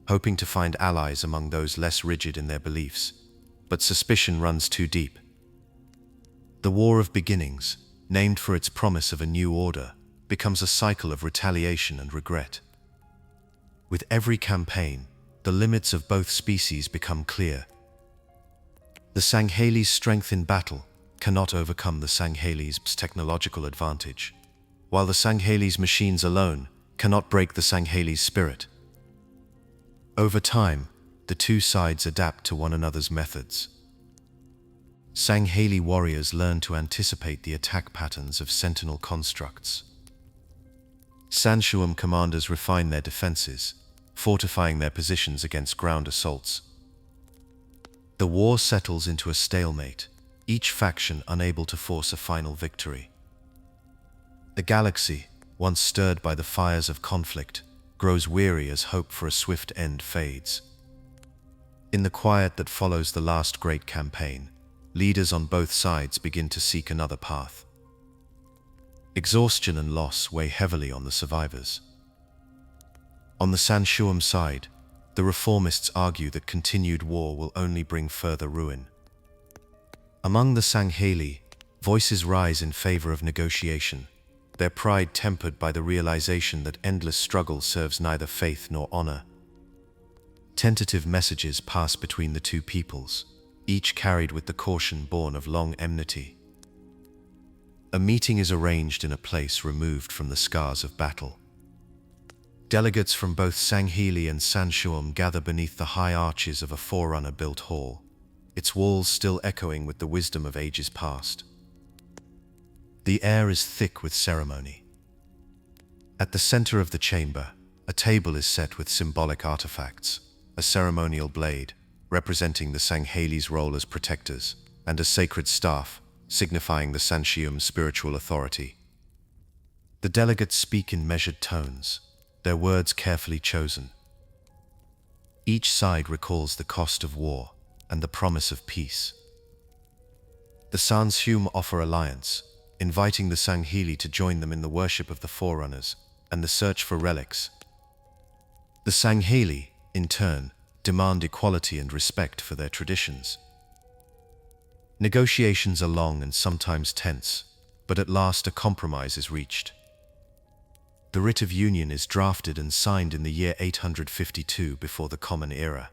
hoping to find allies among those less rigid in their beliefs, but suspicion runs too deep. The War of Beginnings, named for its promise of a new order, becomes a cycle of retaliation and regret. With every campaign, the limits of both species become clear. The Sangheili's strength in battle cannot overcome the Sangheili's technological advantage, while the Sangheili's machines alone cannot break the Sangheili's spirit. Over time, the two sides adapt to one another's methods. Sangheili warriors learn to anticipate the attack patterns of sentinel constructs. Sangheili commanders refine their defenses, fortifying their positions against ground assaults. The war settles into a stalemate, each faction unable to force a final victory. The galaxy, once stirred by the fires of conflict, grows weary as hope for a swift end fades. In the quiet that follows the last great campaign, leaders on both sides begin to seek another path. Exhaustion and loss weigh heavily on the survivors. On the Sangheili side, the reformists argue that continued war will only bring further ruin. Among the Sangheili, voices rise in favor of negotiation, their pride tempered by the realization that endless struggle serves neither faith nor honor. Tentative messages pass between the two peoples, each carried with the caution born of long enmity. A meeting is arranged in a place removed from the scars of battle. Delegates from both Sangheili and Sangheili gather beneath the high arches of a Forerunner-built hall, its walls still echoing with the wisdom of ages past. The air is thick with ceremony. At the center of the chamber, a table is set with symbolic artifacts, a ceremonial blade, representing the Sangheili's role as protectors, and a sacred staff, signifying the Sangheili's spiritual authority. The delegates speak in measured tones, their words carefully chosen. Each side recalls the cost of war and the promise of peace. The Sangheili offer alliance, inviting the Sangheili to join them in the worship of the Forerunners and the search for relics. The Sangheili, in turn, demand equality and respect for their traditions. Negotiations are long and sometimes tense, but at last a compromise is reached. The Writ of Union is drafted and signed in the year 852 before the Common Era.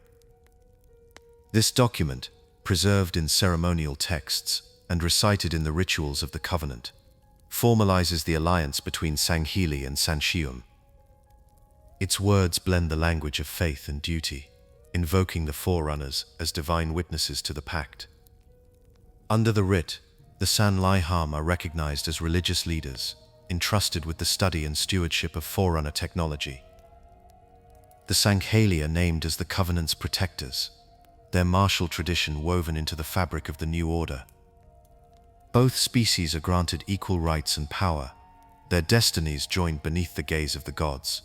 This document, preserved in ceremonial texts and recited in the rituals of the Covenant, formalizes the alliance between Sangheili and Sangheili. Its words blend the language of faith and duty, invoking the Forerunners as divine witnesses to the pact. Under the writ, the Sangheili are recognized as religious leaders, entrusted with the study and stewardship of Forerunner technology. The Sangheili are named as the Covenant's protectors, their martial tradition woven into the fabric of the new order. Both species are granted equal rights and power, their destinies joined beneath the gaze of the gods.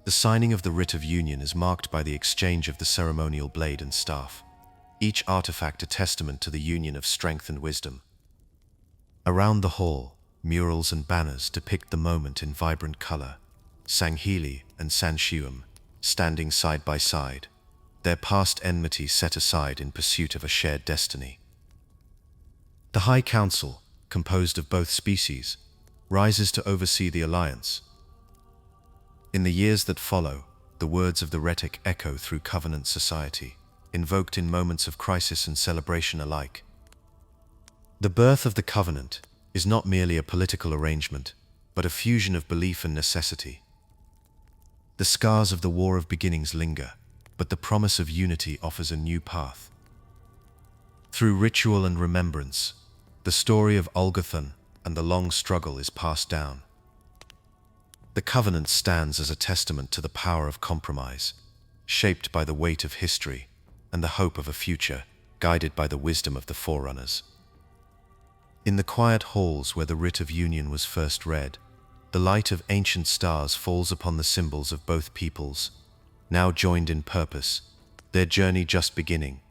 The signing of the Writ of Union is marked by the exchange of the ceremonial blade and staff, each artifact a testament to the union of strength and wisdom. Around the hall, murals and banners depict the moment in vibrant color, Sangheili and Sangheili standing side by side, their past enmity set aside in pursuit of a shared destiny. The High Council, composed of both species, rises to oversee the alliance. In the years that follow, the words of the rhetoric echo through Covenant society, invoked in moments of crisis and celebration alike. The birth of the Covenant is not merely a political arrangement, but a fusion of belief and necessity. The scars of the War of Beginnings linger, but the promise of unity offers a new path. Through ritual and remembrance, the story of Ulgathon and the long struggle is passed down. The Covenant stands as a testament to the power of compromise, shaped by the weight of history and the hope of a future guided by the wisdom of the Forerunners. In the quiet halls where the Writ of Union was first read, the light of ancient stars falls upon the symbols of both peoples, now joined in purpose, their journey just beginning.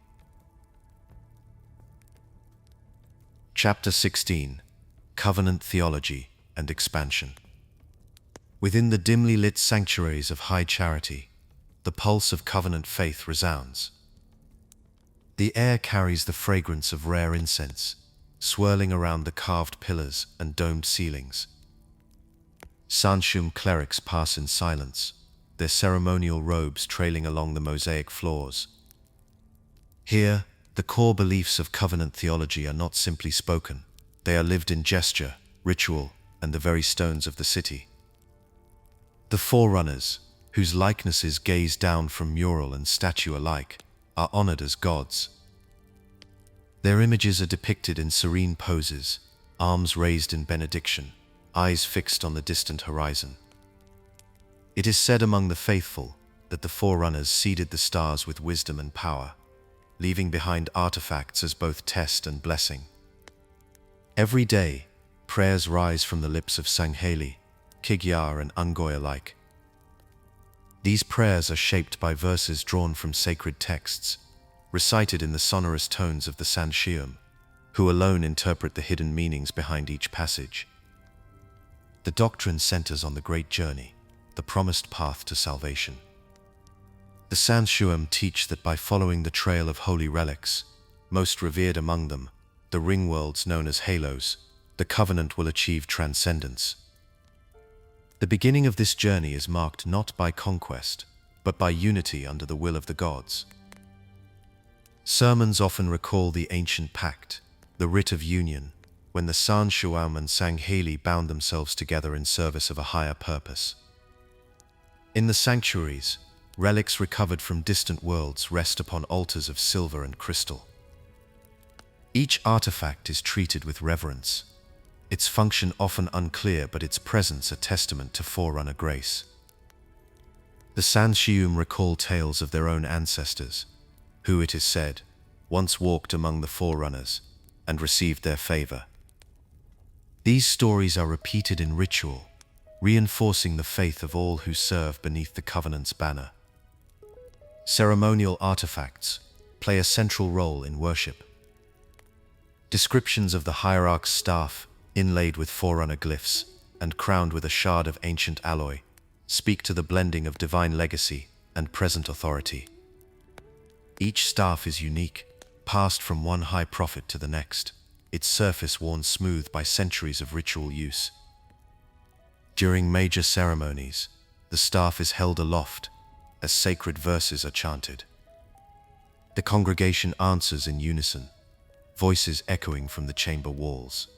Chapter 16: Covenant Theology and Expansion. Within the dimly lit sanctuaries of high charity, the pulse of covenant faith resounds. The air carries the fragrance of rare incense, swirling around the carved pillars and domed ceilings. Sanshum clerics pass in silence, their ceremonial robes trailing along the mosaic floors. Here, the core beliefs of covenant theology are not simply spoken, they are lived in gesture, ritual, and the very stones of the city. The Forerunners, whose likenesses gaze down from mural and statue alike, are honored as gods. Their images are depicted in serene poses, arms raised in benediction, eyes fixed on the distant horizon. It is said among the faithful that the Forerunners seeded the stars with wisdom and power, leaving behind artifacts as both test and blessing. Every day, prayers rise from the lips of Sangheili, Kigyar, and Ungoy alike. These prayers are shaped by verses drawn from sacred texts, recited in the sonorous tones of the Sanshium, who alone interpret the hidden meanings behind each passage. The doctrine centers on the great journey, the promised path to salvation. The Sanshium teach that by following the trail of holy relics, most revered among them, the ring worlds known as halos, the covenant will achieve transcendence. The beginning of this journey is marked not by conquest, but by unity under the will of the gods. Sermons often recall the ancient pact, the writ of union, when the Sanshium and Sangheili bound themselves together in service of a higher purpose. In the sanctuaries, relics recovered from distant worlds rest upon altars of silver and crystal. Each artifact is treated with reverence, its function often unclear but its presence a testament to Forerunner grace. The Sanshium recall tales of their own ancestors, who, it is said, once walked among the Forerunners and received their favor. These stories are repeated in ritual, reinforcing the faith of all who serve beneath the Covenant's banner. Ceremonial artifacts play a central role in worship. Descriptions of the hierarch's staff, inlaid with Forerunner glyphs and crowned with a shard of ancient alloy, speak to the blending of divine legacy and present authority. Each staff is unique, passed from one high prophet to the next, its surface worn smooth by centuries of ritual use. During major ceremonies, the staff is held aloft as sacred verses are chanted. The congregation answers in unison, voices echoing from the chamber walls.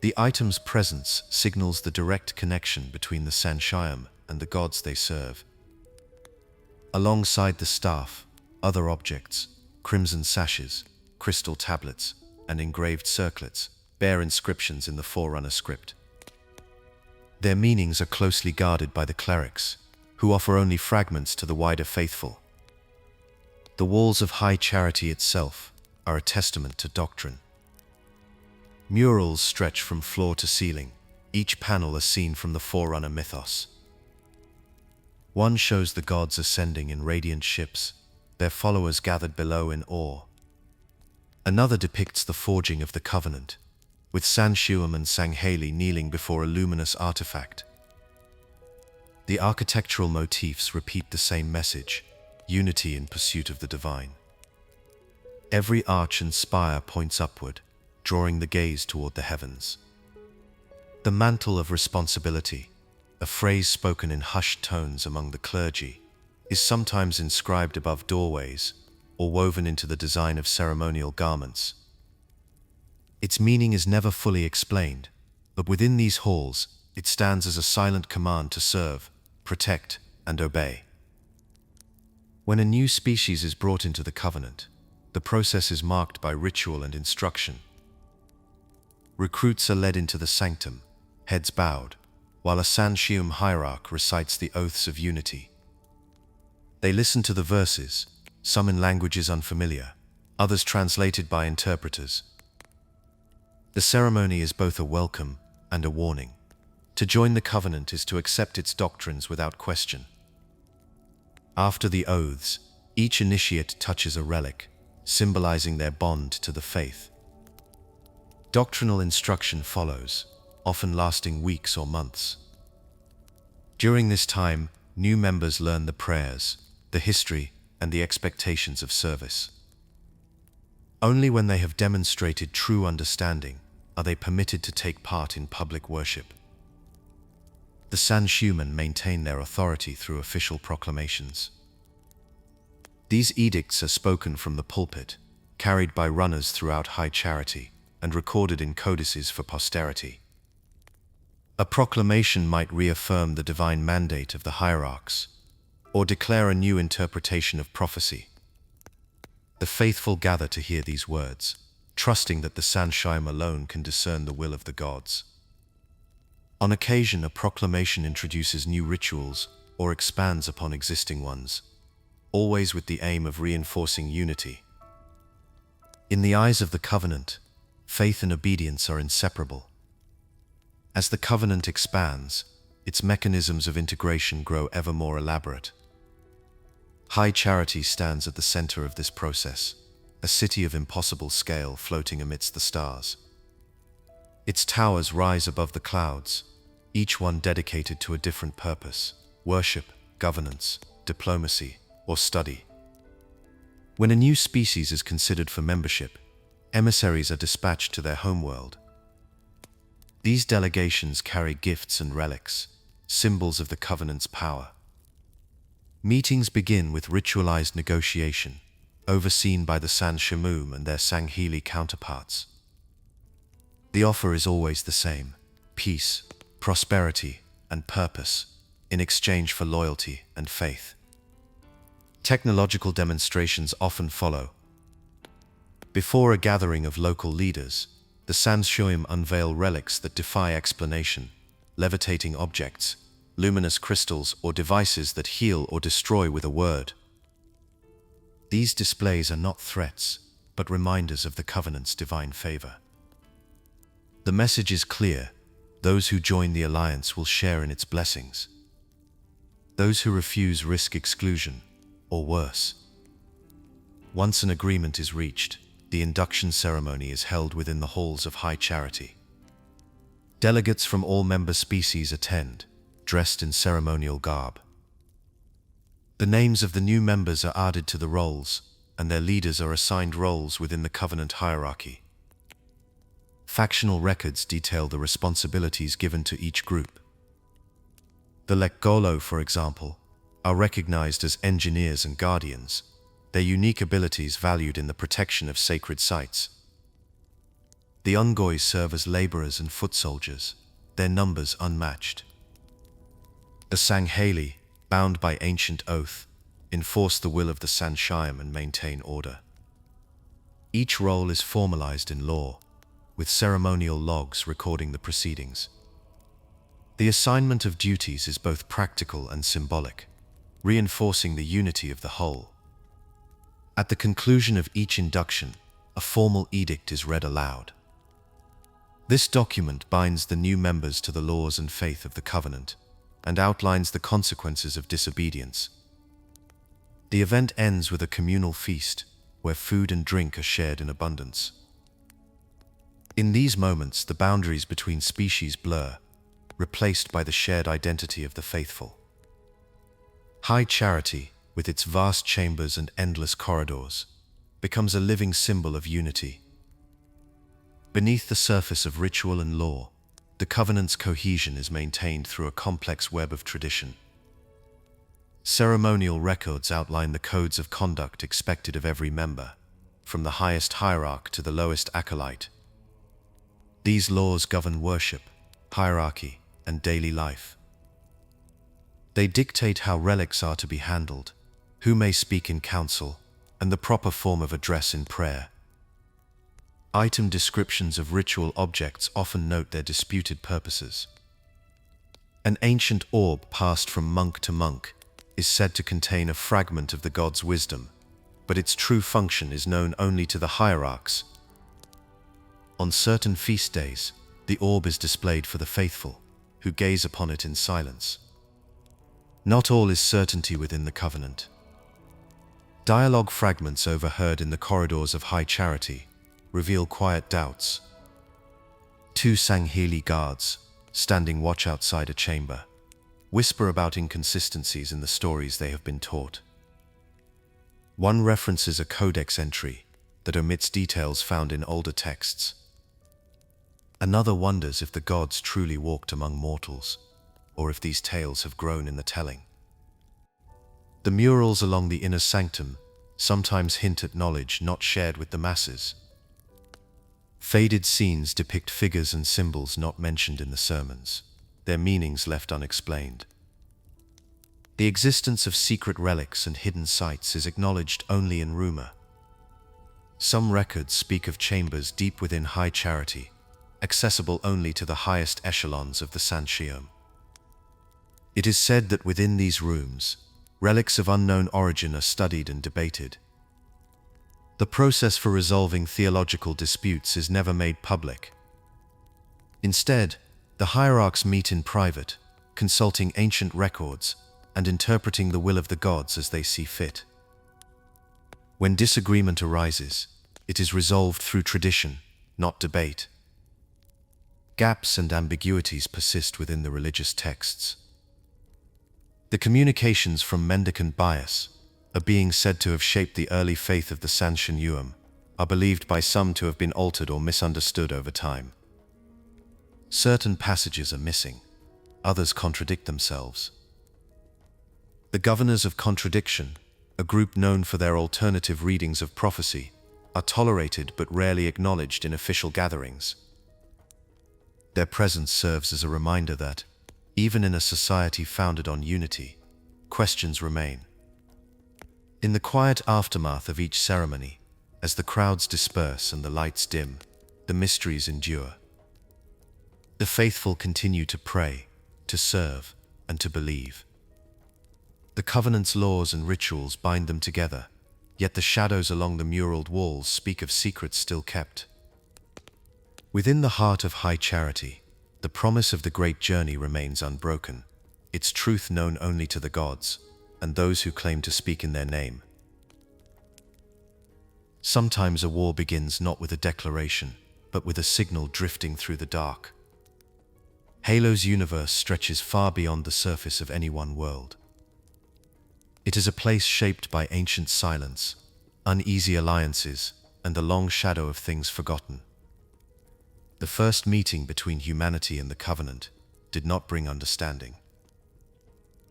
The item's presence signals the direct connection between the Sanshium and the gods they serve. Alongside the staff, other objects, crimson sashes, crystal tablets, and engraved circlets, bear inscriptions in the Forerunner script. Their meanings are closely guarded by the clerics, who offer only fragments to the wider faithful. The walls of high charity itself are a testament to doctrine. Murals stretch from floor to ceiling, each panel a scene from the Forerunner mythos. One shows the gods ascending in radiant ships, their followers gathered below in awe. Another depicts the forging of the covenant, with Sanshium and Sangheili kneeling before a luminous artifact. The architectural motifs repeat the same message, unity in pursuit of the divine. Every arch and spire points upward, drawing the gaze toward the heavens. The Mantle of Responsibility, a phrase spoken in hushed tones among the clergy, is sometimes inscribed above doorways or woven into the design of ceremonial garments. Its meaning is never fully explained, but within these halls, it stands as a silent command to serve, protect, and obey. When a new species is brought into the covenant, the process is marked by ritual and instruction. Recruits are led into the sanctum, heads bowed, while a Sanshium hierarch recites the oaths of unity. They listen to the verses, some in languages unfamiliar, others translated by interpreters. The ceremony is both a welcome and a warning, To join the covenant is to accept its doctrines without question. After the oaths, each initiate touches a relic, symbolizing their bond to the faith. Doctrinal instruction follows, often lasting weeks or months. During this time, new members learn the prayers, the history, and the expectations of service. Only when they have demonstrated true understanding are they permitted to take part in public worship. The Sangheili maintain their authority through official proclamations. These edicts are spoken from the pulpit, carried by runners throughout high charity, and recorded in codices for posterity. A proclamation might reaffirm the divine mandate of the hierarchs, or declare a new interpretation of prophecy. The faithful gather to hear these words, trusting that the Sangheili alone can discern the will of the gods. On occasion, a proclamation introduces new rituals or expands upon existing ones, always with the aim of reinforcing unity. In the eyes of the covenant, faith and obedience are inseparable. As the covenant expands, its mechanisms of integration grow ever more elaborate. High charity stands at the center of this process, a city of impossible scale floating amidst the stars. Its towers rise above the clouds, each one dedicated to a different purpose: worship, governance, diplomacy, or study. When a new species is considered for membership, emissaries are dispatched to their homeworld. These delegations carry gifts and relics, symbols of the covenant's power. Meetings begin with ritualized negotiation, overseen by the Sangheili and their Sangheili counterparts. The offer is always the same: peace, prosperity, and purpose, in exchange for loyalty and faith. Technological demonstrations often follow. Before a gathering of local leaders, the Sangheili unveil relics that defy explanation: levitating objects, luminous crystals, or devices that heal or destroy with a word. These displays are not threats, but reminders of the covenant's divine favor. The message is clear: those who join the alliance will share in its blessings. Those who refuse risk exclusion, or worse. Once an agreement is reached, the induction ceremony is held within the halls of high charity. Delegates from all member species attend, dressed in ceremonial garb. The names of the new members are added to the rolls, and their leaders are assigned roles within the covenant hierarchy. Factional records detail the responsibilities given to each group. The Lekgolo, for example, are recognized as engineers and guardians, their unique abilities valued in the protection of sacred sites. The Ungoys serve as laborers and foot soldiers, their numbers unmatched. The Sangheili, bound by ancient oath, enforce the will of the Sangheili and maintain order. Each role is formalized in law, with ceremonial logs recording the proceedings. The assignment of duties is both practical and symbolic, reinforcing the unity of the whole. At the conclusion of each induction, a formal edict is read aloud. This document binds the new members to the laws and faith of the covenant, and outlines the consequences of disobedience. The event ends with a communal feast, where food and drink are shared in abundance. In these moments, the boundaries between species blur, replaced by the shared identity of the faithful. High charity, with its vast chambers and endless corridors, becomes a living symbol of unity. Beneath the surface of ritual and law, the covenant's cohesion is maintained through a complex web of tradition. Ceremonial records outline the codes of conduct expected of every member, from the highest hierarch to the lowest acolyte. These laws govern worship, hierarchy, and daily life. They dictate how relics are to be handled, who may speak in council, and the proper form of address in prayer. Item descriptions of ritual objects often note their disputed purposes. An ancient orb passed from monk to monk is said to contain a fragment of the god's wisdom, but its true function is known only to the hierarchs. On certain feast days, the orb is displayed for the faithful, who gaze upon it in silence. Not all is certainty within the covenant. Dialogue fragments overheard in the corridors of high charity reveal quiet doubts. Two Sangheili guards, standing watch outside a chamber, whisper about inconsistencies in the stories they have been taught. One references a codex entry that omits details found in older texts. Another wonders if the gods truly walked among mortals, or if these tales have grown in the telling. The murals along the inner sanctum sometimes hint at knowledge not shared with the masses. Faded scenes depict figures and symbols not mentioned in the sermons, their meanings left unexplained. The existence of secret relics and hidden sites is acknowledged only in rumor. Some records speak of chambers deep within high charity, accessible only to the highest echelons of the Sanctum. It is said that within these rooms, relics of unknown origin are studied and debated. The process for resolving theological disputes is never made public. Instead, the hierarchs meet in private, consulting ancient records and interpreting the will of the gods as they see fit. When disagreement arises, it is resolved through tradition, not debate. Gaps and ambiguities persist within the religious texts. The communications from mendicant bias, a being said to have shaped the early faith of the Sangheili, are believed by some to have been altered or misunderstood over time. Certain passages are missing, others contradict themselves. The Governors of Contradiction, a group known for their alternative readings of prophecy, are tolerated but rarely acknowledged in official gatherings. Their presence serves as a reminder that, even in a society founded on unity, questions remain. In the quiet aftermath of each ceremony, as the crowds disperse and the lights dim, the mysteries endure. The faithful continue to pray, to serve, and to believe. The covenant's laws and rituals bind them together, yet the shadows along the muraled walls speak of secrets still kept. Within the heart of high charity, the promise of the great journey remains unbroken, its truth known only to the gods and those who claim to speak in their name. Sometimes a war begins not with a declaration, but with a signal drifting through the dark. Halo's universe stretches far beyond the surface of any one world. It is a place shaped by ancient silence, uneasy alliances, and the long shadow of things forgotten. The first meeting between humanity and the Covenant did not bring understanding.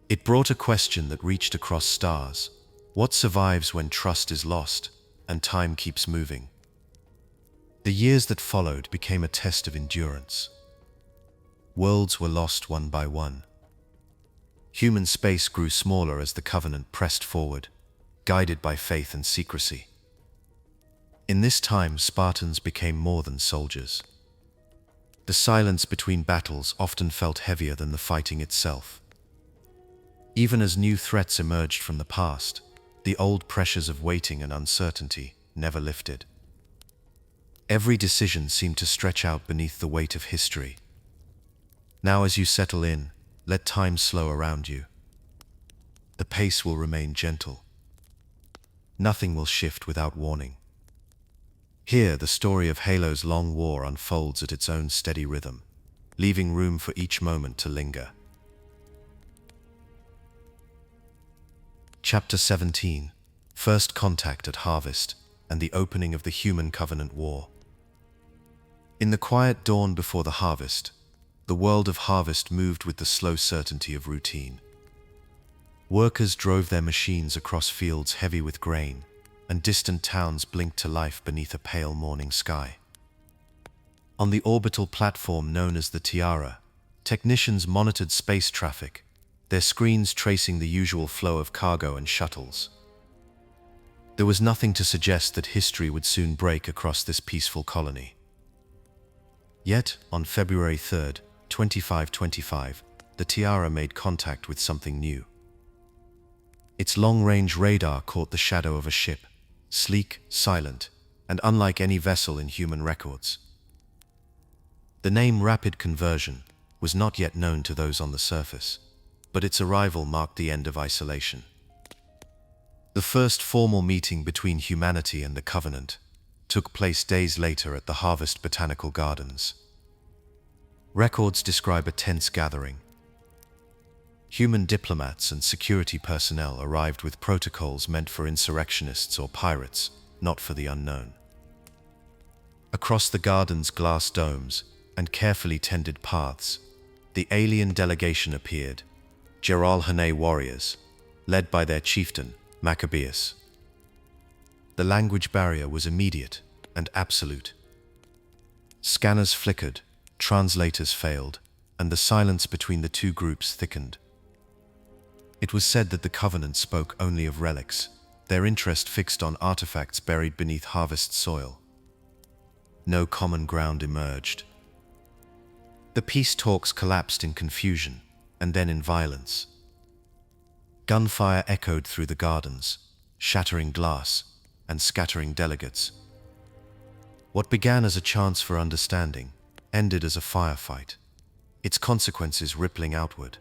It brought a question that reached across stars: what survives when trust is lost and time keeps moving? The years that followed became a test of endurance. Worlds were lost one by one. Human space grew smaller as the Covenant pressed forward, guided by faith and secrecy. In this time, Spartans became more than soldiers. The silence between battles often felt heavier than the fighting itself. Even as new threats emerged from the past, the old pressures of waiting and uncertainty never lifted. Every decision seemed to stretch out beneath the weight of history. Now, as you settle in, let time slow around you. The pace will remain gentle. Nothing will shift without warning. Here, the story of Halo's long war unfolds at its own steady rhythm, leaving room for each moment to linger. Chapter 17: First Contact at Harvest and the Opening of the Human Covenant War. In the quiet dawn before the harvest, the world of harvest moved with the slow certainty of routine. Workers drove their machines across fields heavy with grain, and distant towns blinked to life beneath a pale morning sky. On the orbital platform known as the Tiara, technicians monitored space traffic, their screens tracing the usual flow of cargo and shuttles. There was nothing to suggest that history would soon break across this peaceful colony. Yet, on February 3rd, 2525, the Tiara made contact with something new. Its long-range radar caught the shadow of a ship, sleek, silent, and unlike any vessel in human records. The name Rapid Conversion, was not yet known to those on the surface, but its arrival marked the end of isolation. The first formal meeting between humanity and the Covenant took place days later at the Harvest Botanical Gardens. Records describe a tense gathering. Human diplomats and security personnel arrived with protocols meant for insurrectionists or pirates, not for the unknown. Across the garden's glass domes and carefully tended paths, the alien delegation appeared, Geralhane warriors, led by their chieftain, Maccabeus. The language barrier was immediate and absolute. Scanners flickered, translators failed, and the silence between the two groups thickened. It was said that the Covenant spoke only of relics, their interest fixed on artifacts buried beneath harvest soil. No common ground emerged. The peace talks collapsed in confusion, and then in violence. Gunfire echoed through the gardens, shattering glass and scattering delegates. What began as a chance for understanding ended as a firefight, its consequences rippling outward.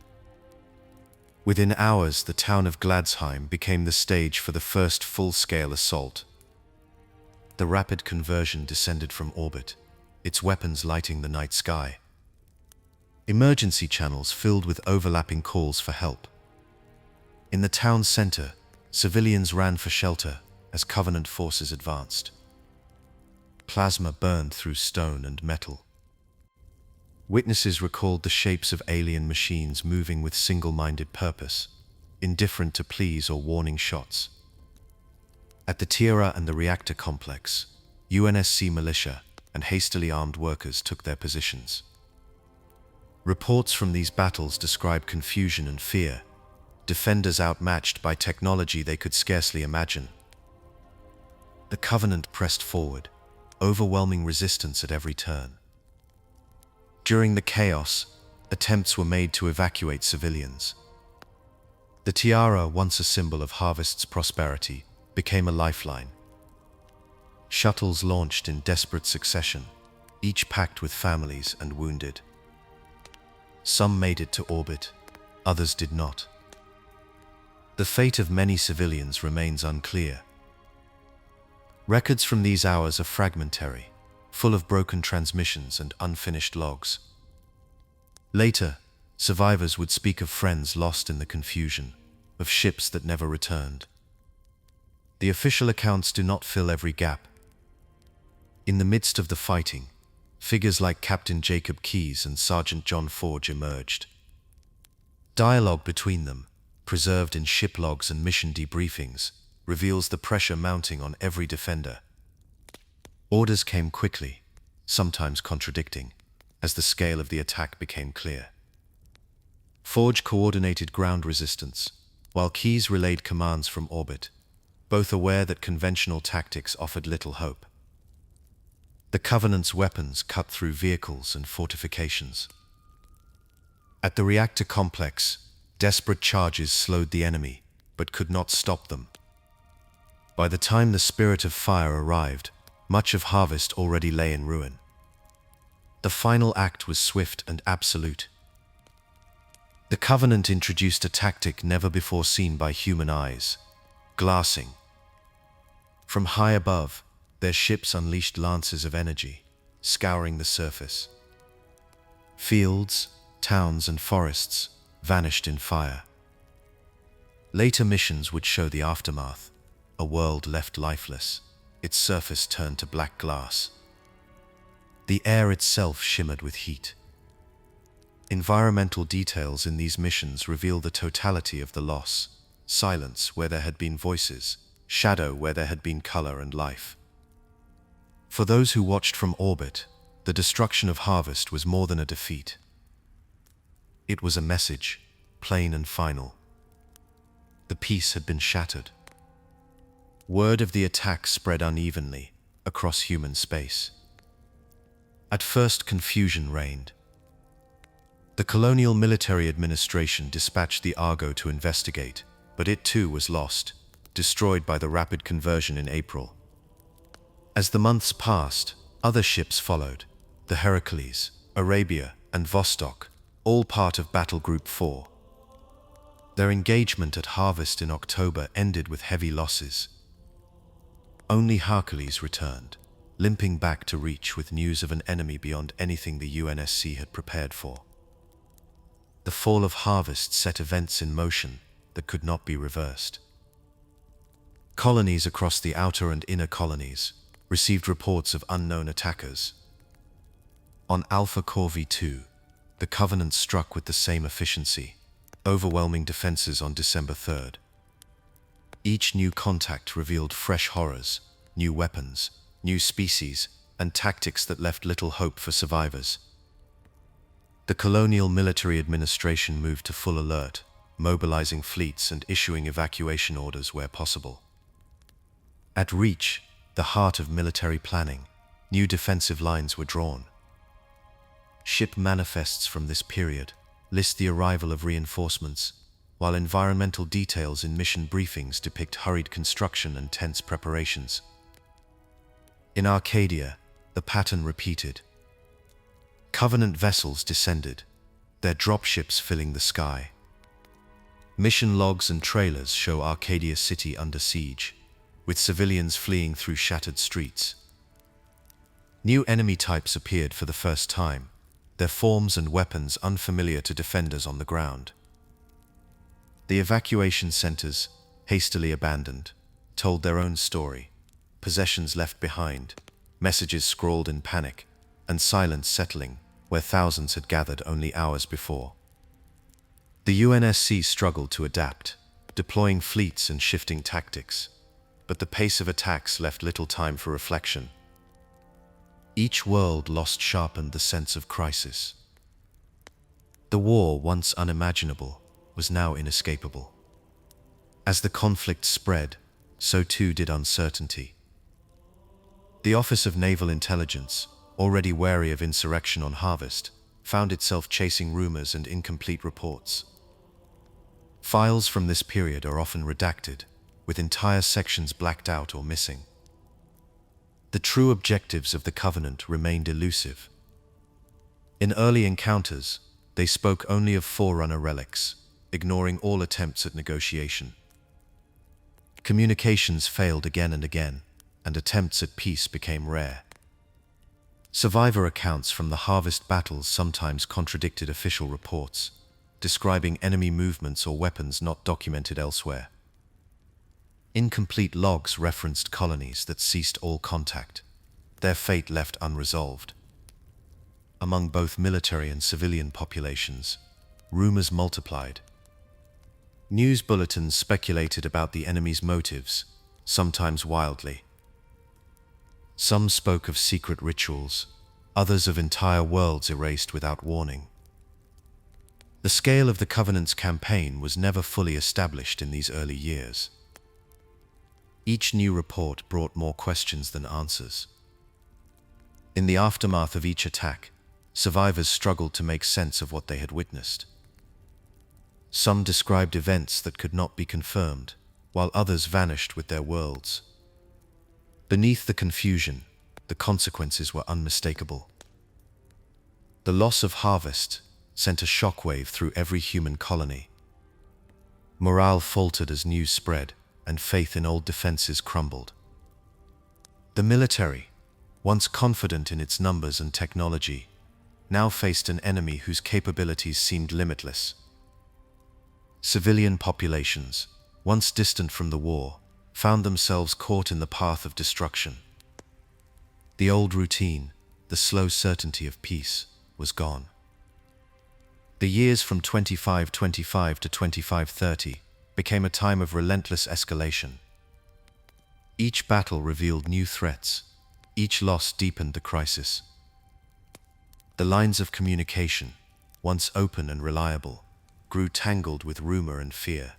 Within hours, the town of Gladsheim became the stage for the first full-scale assault. The rapid conversion descended from orbit, its weapons lighting the night sky. Emergency channels filled with overlapping calls for help. In the town's center, civilians ran for shelter as Covenant forces advanced. Plasma burned through stone and metal. Witnesses recalled the shapes of alien machines moving with single-minded purpose, indifferent to pleas or warning shots. At the Tierra and the reactor complex, UNSC militia and hastily armed workers took their positions. Reports from these battles describe confusion and fear, defenders outmatched by technology they could scarcely imagine. The Covenant pressed forward, overwhelming resistance at every turn. During the chaos, attempts were made to evacuate civilians. The tiara, once a symbol of harvest's prosperity, became a lifeline. Shuttles launched in desperate succession, each packed with families and wounded. Some made it to orbit, others did not. The fate of many civilians remains unclear. Records from these hours are fragmentary, full of broken transmissions and unfinished logs. Later, survivors would speak of friends lost in the confusion, of ships that never returned. The official accounts do not fill every gap. In the midst of the fighting, figures like Captain Jacob Keyes and Sergeant John Forge emerged. Dialogue between them, preserved in ship logs and mission debriefings, reveals the pressure mounting on every defender. Orders came quickly, sometimes contradicting, as the scale of the attack became clear. Forge coordinated ground resistance, while Keyes relayed commands from orbit, both aware that conventional tactics offered little hope. The Covenant's weapons cut through vehicles and fortifications. At the reactor complex, desperate charges slowed the enemy, but could not stop them. By the time the Spirit of Fire arrived, much of Harvest already lay in ruin. The final act was swift and absolute. The Covenant introduced a tactic never before seen by human eyes: glassing. From high above, their ships unleashed lances of energy, scouring the surface. Fields, towns, and forests vanished in fire. Later missions would show the aftermath: a world left lifeless, its surface turned to black glass. The air itself shimmered with heat. Environmental details in these missions reveal the totality of the loss: silence where there had been voices, shadow where there had been color and life. For those who watched from orbit, the destruction of Harvest was more than a defeat. It was a message, plain and final. The peace had been shattered. Word of the attack spread unevenly across human space. At first, confusion reigned. The colonial military administration dispatched the Argo to investigate, but it too was lost, destroyed by the rapid conversion in April. As the months passed, other ships followed: the Heracles, Arabia, and Vostok, all part of Battle Group 4. Their engagement at Harvest in October ended with heavy losses. Only Hercules returned, limping back to Reach with news of an enemy beyond anything the UNSC had prepared for. The fall of Harvest set events in motion that could not be reversed. Colonies across the outer and inner colonies received reports of unknown attackers. On Alpha Corvi 2, the Covenant struck with the same efficiency, overwhelming defenses on December 3rd. Each new contact revealed fresh horrors, new weapons, new species, and tactics that left little hope for survivors. The colonial military administration moved to full alert, mobilizing fleets and issuing evacuation orders where possible. At Reach, the heart of military planning, new defensive lines were drawn. Ship manifests from this period list the arrival of reinforcements, while environmental details in mission briefings depict hurried construction and tense preparations. In Arcadia, the pattern repeated. Covenant vessels descended, their dropships filling the sky. Mission logs and trailers show Arcadia City under siege, with civilians fleeing through shattered streets. New enemy types appeared for the first time, their forms and weapons unfamiliar to defenders on the ground. The evacuation centers, hastily abandoned, told their own story, possessions left behind, messages scrawled in panic, and silence settling where thousands had gathered only hours before. The UNSC struggled to adapt, deploying fleets and shifting tactics, but the pace of attacks left little time for reflection. Each world lost sharpened the sense of crisis. The war, once unimaginable, was now inescapable. As the conflict spread, so too did uncertainty. The Office of Naval Intelligence, already wary of insurrection on Harvest, found itself chasing rumors and incomplete reports. Files from this period are often redacted, with entire sections blacked out or missing. The true objectives of the Covenant remained elusive. In early encounters, they spoke only of Forerunner relics, ignoring all attempts at negotiation. Communications failed again and again, and attempts at peace became rare. Survivor accounts from the Harvest battles sometimes contradicted official reports, describing enemy movements or weapons not documented elsewhere. Incomplete logs referenced colonies that ceased all contact, their fate left unresolved. Among both military and civilian populations, rumors multiplied. News bulletins speculated about the enemy's motives, sometimes wildly. Some spoke of secret rituals, others of entire worlds erased without warning. The scale of the Covenant's campaign was never fully established in these early years. Each new report brought more questions than answers. In the aftermath of each attack, survivors struggled to make sense of what they had witnessed. Some described events that could not be confirmed, while others vanished with their worlds. Beneath the confusion, the consequences were unmistakable. The loss of Harvest sent a shockwave through every human colony. Morale faltered as news spread, and faith in old defenses crumbled. The military, once confident in its numbers and technology, now faced an enemy whose capabilities seemed limitless. Civilian populations, once distant from the war, found themselves caught in the path of destruction. The old routine, the slow certainty of peace, was gone. The years from 2525 to 2530 became a time of relentless escalation. Each battle revealed new threats, each loss deepened the crisis. The lines of communication, once open and reliable, grew tangled with rumor and fear.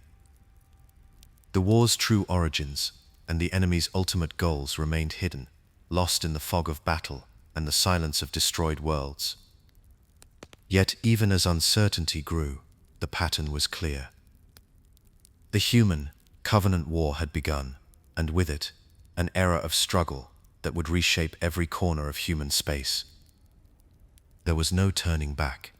The war's true origins and the enemy's ultimate goals remained hidden, lost in the fog of battle and the silence of destroyed worlds. Yet even as uncertainty grew, the pattern was clear. The human, Covenant war had begun, and with it, an era of struggle that would reshape every corner of human space. There was no turning back.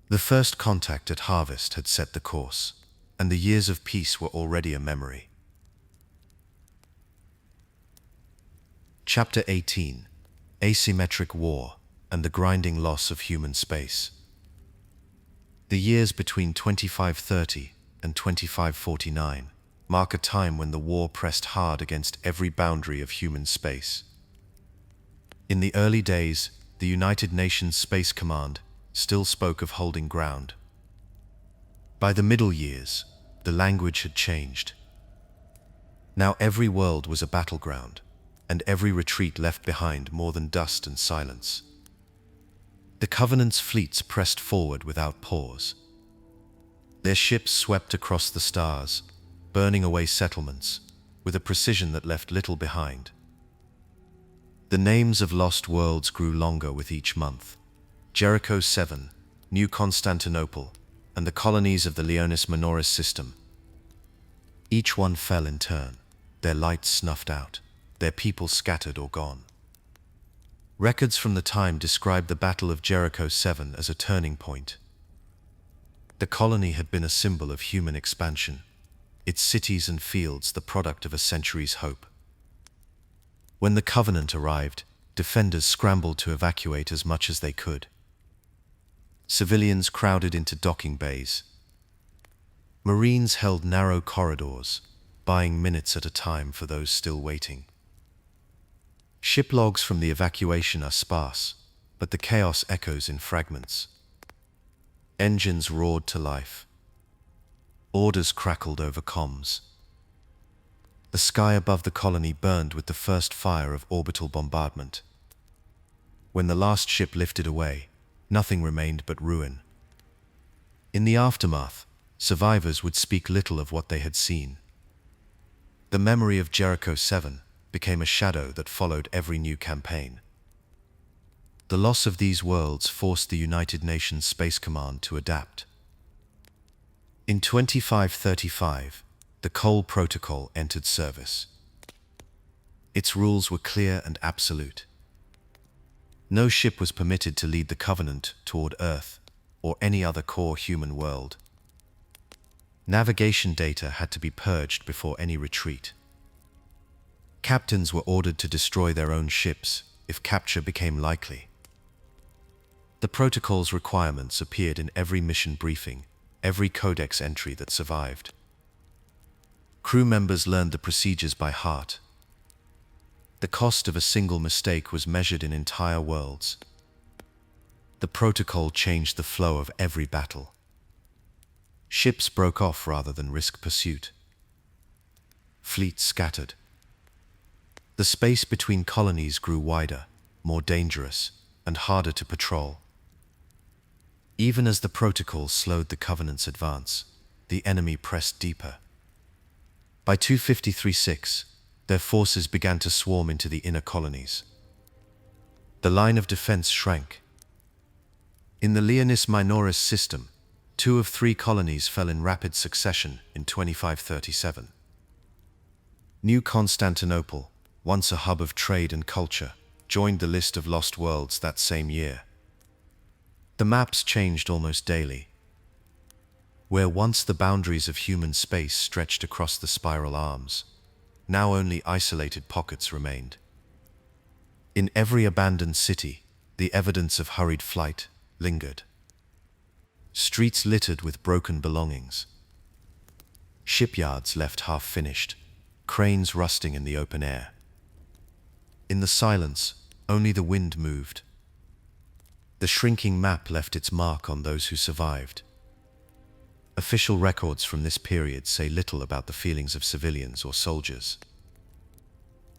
The first contact at harvest had set the course, and the years of peace were already a memory. Chapter 18: Asymmetric War and the Grinding Loss of Human Space. The years between 2530 and 2549 mark a time when the war pressed hard against every boundary of human space. In the early days, the United Nations Space Command still spoke of holding ground. By the middle years, the language had changed. Now every world was a battleground, and every retreat left behind more than dust and silence. The Covenant's fleets pressed forward without pause. Their ships swept across the stars, burning away settlements, with a precision that left little behind. The names of lost worlds grew longer with each month. Jericho 7, New Constantinople, and the colonies of the Leonis Minoris system. Each one fell in turn, their lights snuffed out, their people scattered or gone. Records from the time describe the Battle of Jericho 7 as a turning point. The colony had been a symbol of human expansion, its cities and fields the product of a century's hope. When the Covenant arrived, defenders scrambled to evacuate as much as they could. Civilians crowded into docking bays. Marines held narrow corridors, buying minutes at a time for those still waiting. Ship logs from the evacuation are sparse, but the chaos echoes in fragments. Engines roared to life. Orders crackled over comms. The sky above the colony burned with the first fire of orbital bombardment. When the last ship lifted away, nothing remained but ruin. In the aftermath, survivors would speak little of what they had seen. The memory of Jericho 7 became a shadow that followed every new campaign. The loss of these worlds forced the United Nations Space Command to adapt. In 2535, the Cole Protocol entered service. Its rules were clear and absolute. No ship was permitted to lead the Covenant toward Earth or any other core human world. Navigation data had to be purged before any retreat. Captains were ordered to destroy their own ships if capture became likely. The protocol's requirements appeared in every mission briefing, every codex entry that survived. Crew members learned the procedures by heart. The cost of a single mistake was measured in entire worlds. The protocol changed the flow of every battle. Ships broke off rather than risk pursuit. Fleets scattered. The space between colonies grew wider, more dangerous, and harder to patrol. Even as the protocol slowed the Covenant's advance, the enemy pressed deeper. By 253-6, their forces began to swarm into the inner colonies. The line of defense shrank. In the Leonis Minoris system, 2 of 3 colonies fell in rapid succession in 2537. New Constantinople, once a hub of trade and culture, joined the list of lost worlds that same year. The maps changed almost daily. Where once the boundaries of human space stretched across the spiral arms, now only isolated pockets remained. In every abandoned city, the evidence of hurried flight lingered. Streets littered with broken belongings. Shipyards left half-finished, cranes rusting in the open air. In the silence, only the wind moved. The shrinking map left its mark on those who survived. Official records from this period say little about the feelings of civilians or soldiers.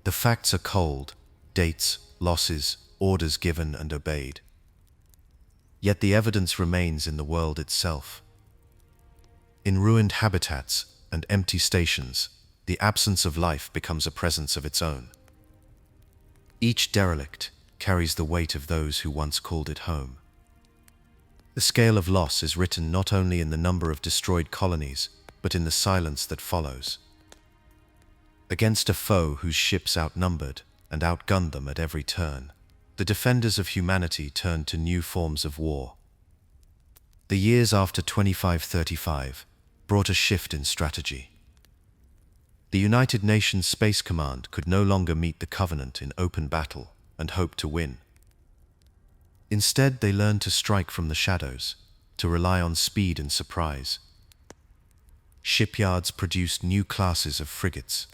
The facts are cold: dates, losses, orders given and obeyed. Yet the evidence remains in the world itself. In ruined habitats and empty stations, the absence of life becomes a presence of its own. Each derelict carries the weight of those who once called it home. The scale of loss is written not only in the number of destroyed colonies, but in the silence that follows. Against a foe whose ships outnumbered and outgunned them at every turn, the defenders of humanity turned to new forms of war. The years after 2535 brought a shift in strategy. The United Nations Space Command could no longer meet the Covenant in open battle and hope to win. Instead, they learned to strike from the shadows, to rely on speed and surprise. Shipyards produced new classes of frigates.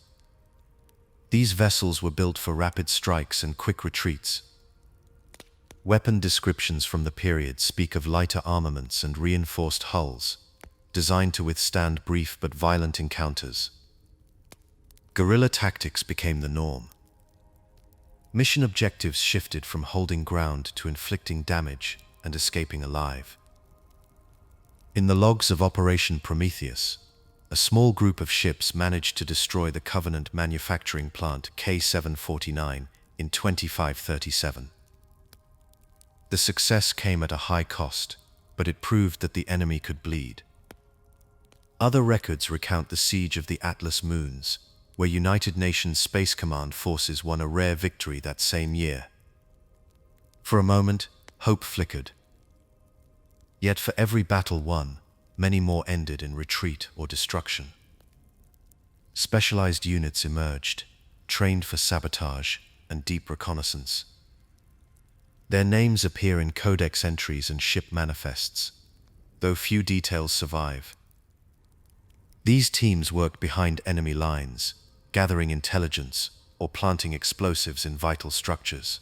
These vessels were built for rapid strikes and quick retreats. Weapon descriptions from the period speak of lighter armaments and reinforced hulls, designed to withstand brief but violent encounters. Guerrilla tactics became the norm. Mission objectives shifted from holding ground to inflicting damage and escaping alive. In the logs of Operation Prometheus, a small group of ships managed to destroy the Covenant manufacturing plant K749 in 2537. The success came at a high cost, but it proved that the enemy could bleed. Other records recount the siege of the Atlas Moons, where United Nations Space Command forces won a rare victory that same year. For a moment, hope flickered. Yet for every battle won, many more ended in retreat or destruction. Specialized units emerged, trained for sabotage and deep reconnaissance. Their names appear in codex entries and ship manifests, though few details survive. These teams worked behind enemy lines, gathering intelligence or planting explosives in vital structures.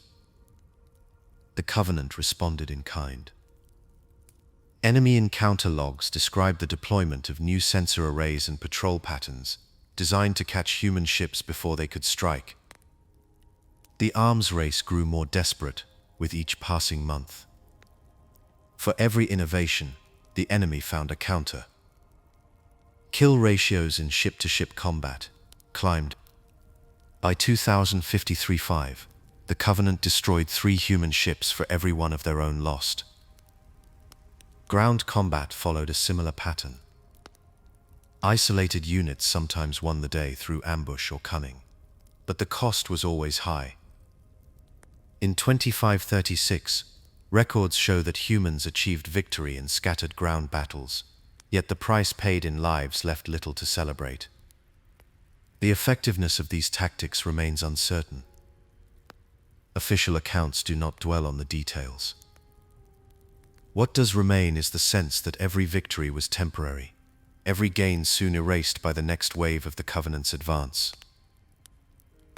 The Covenant responded in kind. Enemy encounter logs describe the deployment of new sensor arrays and patrol patterns designed to catch human ships before they could strike. The arms race grew more desperate with each passing month. For every innovation, the enemy found a counter. Kill ratios in ship-to-ship combat climbed. By 2053-5, the Covenant destroyed 3 human ships for every one of their own lost. Ground combat followed a similar pattern. Isolated units sometimes won the day through ambush or cunning, but the cost was always high. In 2536, records show that humans achieved victory in scattered ground battles, yet the price paid in lives left little to celebrate. The effectiveness of these tactics remains uncertain. Official accounts do not dwell on the details. What does remain is the sense that every victory was temporary, every gain soon erased by the next wave of the Covenant's advance.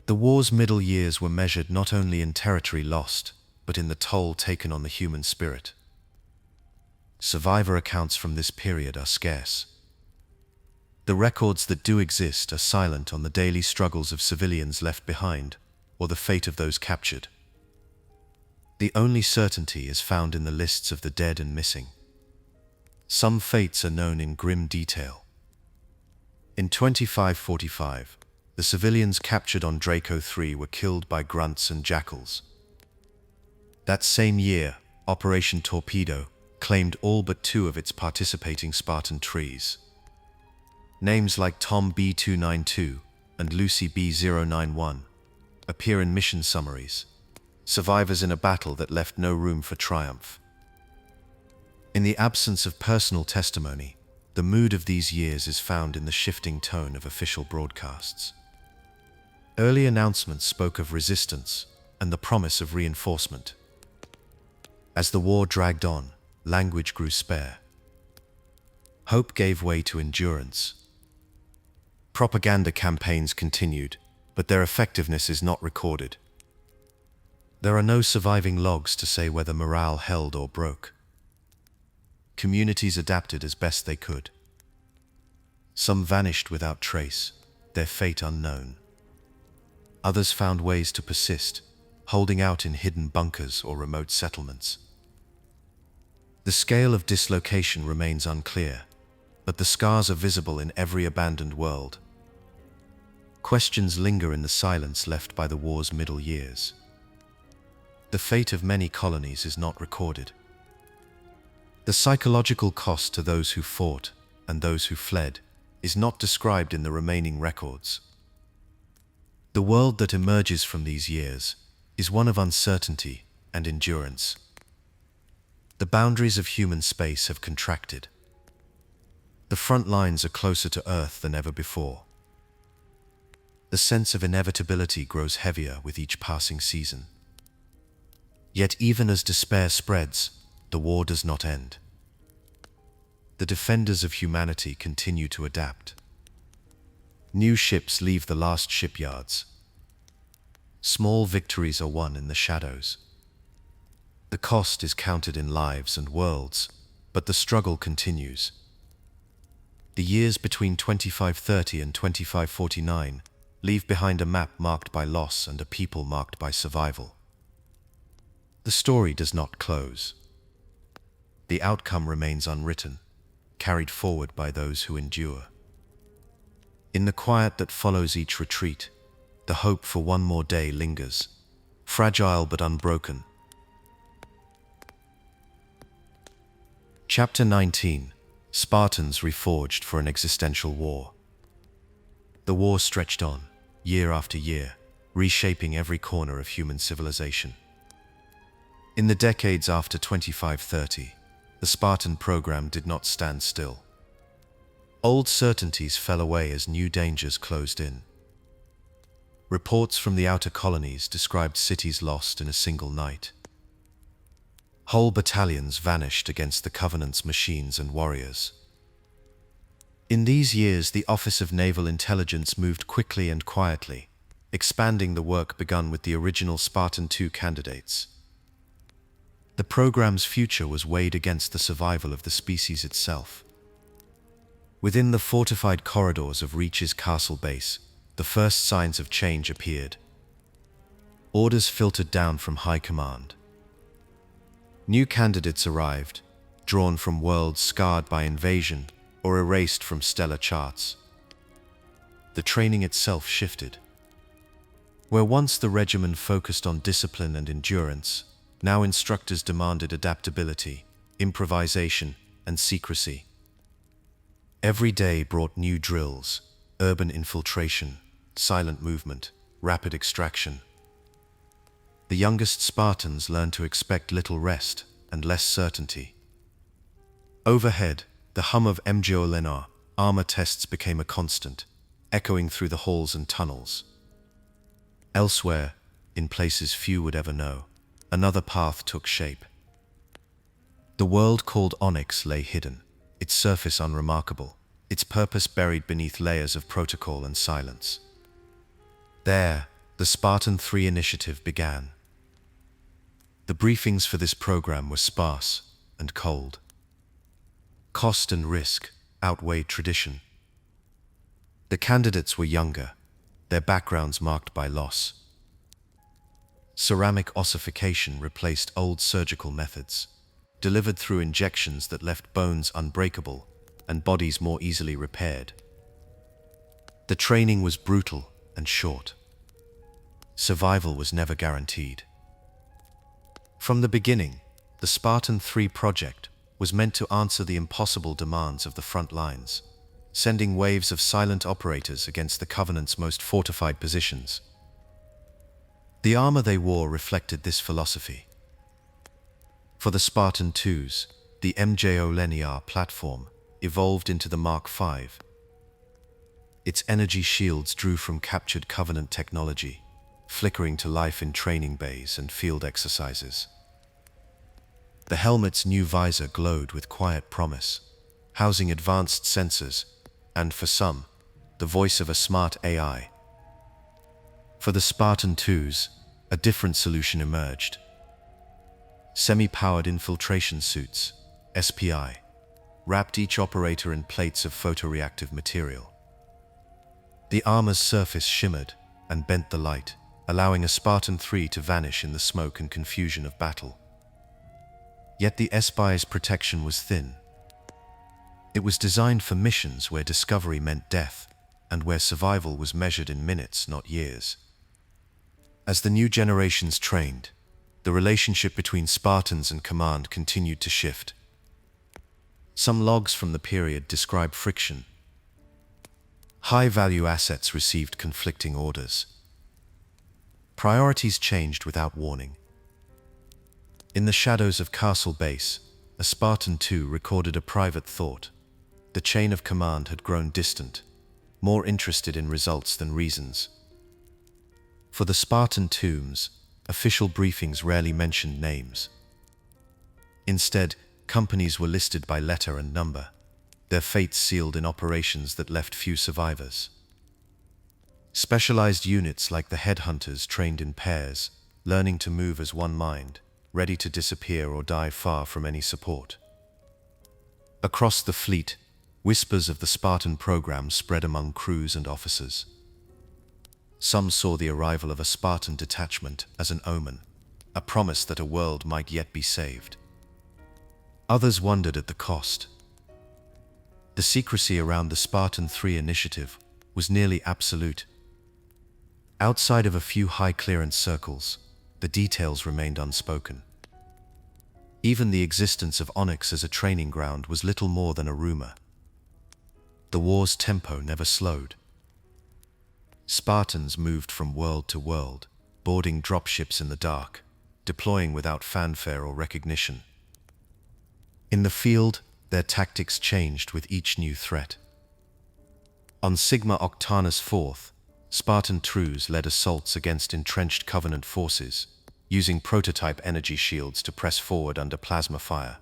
The war's middle years were measured not only in territory lost, but in the toll taken on the human spirit. Survivor accounts from this period are scarce. The records that do exist are silent on the daily struggles of civilians left behind, or the fate of those captured. The only certainty is found in the lists of the dead and missing. Some fates are known in grim detail. In 2545, the civilians captured on Draco 3 were killed by grunts and jackals. That same year, Operation Torpedo claimed all but 2 of its participating Spartan trees. Names like Tom B292 and Lucy B091 appear in mission summaries, survivors in a battle that left no room for triumph. In the absence of personal testimony, the mood of these years is found in the shifting tone of official broadcasts. Early announcements spoke of resistance and the promise of reinforcement. As the war dragged on, language grew spare. Hope gave way to endurance. Propaganda campaigns continued, but their effectiveness is not recorded. There are no surviving logs to say whether morale held or broke. Communities adapted as best they could. Some vanished without trace, their fate unknown. Others found ways to persist, holding out in hidden bunkers or remote settlements. The scale of dislocation remains unclear, but the scars are visible in every abandoned world. Questions linger in the silence left by the war's middle years. The fate of many colonies is not recorded. The psychological cost to those who fought and those who fled is not described in the remaining records. The world that emerges from these years is one of uncertainty and endurance. The boundaries of human space have contracted. The front lines are closer to Earth than ever before. The sense of inevitability grows heavier with each passing season. Yet even as despair spreads, the war does not end. The defenders of humanity continue to adapt. New ships leave the last shipyards. Small victories are won in the shadows. The cost is counted in lives and worlds, but the struggle continues. The years between 2530 and 2549 leave behind a map marked by loss and a people marked by survival. The story does not close. The outcome remains unwritten, carried forward by those who endure. In the quiet that follows each retreat, the hope for one more day lingers, fragile but unbroken. Chapter 19: Spartans Reforged for an Existential War. The war stretched on, year after year, reshaping every corner of human civilization. In the decades after 2530, the Spartan program did not stand still. Old certainties fell away as new dangers closed in. Reports from the outer colonies described cities lost in a single night. Whole battalions vanished against the Covenant's machines and warriors. In these years, the Office of Naval Intelligence moved quickly and quietly, expanding the work begun with the original Spartan-II candidates. The program's future was weighed against the survival of the species itself. Within the fortified corridors of Reemerges castle base, the first signs of change appeared. Orders filtered down from high command. New candidates arrived, drawn from worlds scarred by invasion or erased from stellar charts. The training itself shifted. Where once the regimen focused on discipline and endurance, now instructors demanded adaptability, improvisation, and secrecy. Every day brought new drills: urban infiltration, silent movement, rapid extraction. The youngest Spartans learned to expect little rest and less certainty. Overhead, the hum of Mjolnir armor tests became a constant, echoing through the halls and tunnels. Elsewhere, in places few would ever know, another path took shape. The world called Onyx lay hidden, its surface unremarkable, its purpose buried beneath layers of protocol and silence. There, the Spartan-III initiative began. The briefings for this program were sparse and cold. Cost and risk outweighed tradition. The candidates were younger, their backgrounds marked by loss. Ceramic ossification replaced old surgical methods, delivered through injections that left bones unbreakable and bodies more easily repaired. The training was brutal and short. Survival was never guaranteed. From the beginning, the Spartan-III project was meant to answer the impossible demands of the front lines, sending waves of silent operators against the Covenant's most fortified positions. The armor they wore reflected this philosophy. For the Spartan-IIs, the Mjolnir platform evolved into the Mark V. Its energy shields drew from captured Covenant technology, flickering to life in training bays and field exercises. The helmet's new visor glowed with quiet promise, housing advanced sensors, and for some, the voice of a smart AI. For the Spartan-IIs, a different solution emerged. Semi-powered infiltration suits, SPI, wrapped each operator in plates of photoreactive material. The armor's surface shimmered and bent the light, allowing a Spartan-III to vanish in the smoke and confusion of battle. Yet the SPI's protection was thin. It was designed for missions where discovery meant death, and where survival was measured in minutes, not years. As the new generations trained, the relationship between Spartans and command continued to shift. Some logs from the period describe friction. High-value assets received conflicting orders. Priorities changed without warning. In the shadows of Castle Base, a Spartan-II recorded a private thought. The chain of command had grown distant, more interested in results than reasons. For the Spartan-IIs, official briefings rarely mentioned names. Instead, companies were listed by letter and number, their fates sealed in operations that left few survivors. Specialized units like the headhunters trained in pairs, learning to move as one mind, ready to disappear or die far from any support. Across the fleet, whispers of the Spartan program spread among crews and officers. Some saw the arrival of a Spartan detachment as an omen, a promise that a world might yet be saved. Others wondered at the cost. The secrecy around the Spartan-III initiative was nearly absolute. Outside of a few high-clearance circles, the details remained unspoken. Even the existence of Onyx as a training ground was little more than a rumor. The war's tempo never slowed. Spartans moved from world to world, boarding dropships in the dark, deploying without fanfare or recognition. In the field, their tactics changed with each new threat. On Sigma Octanus IV, Spartan-IIs led assaults against entrenched Covenant forces, using prototype energy shields to press forward under plasma fire.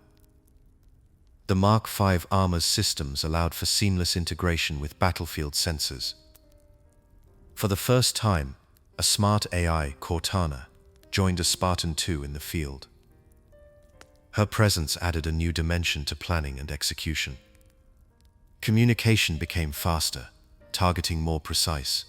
The Mark V armor's systems allowed for seamless integration with battlefield sensors. For the first time, a smart AI, Cortana, joined a Spartan-II in the field. Her presence added a new dimension to planning and execution. Communication became faster, targeting more precise.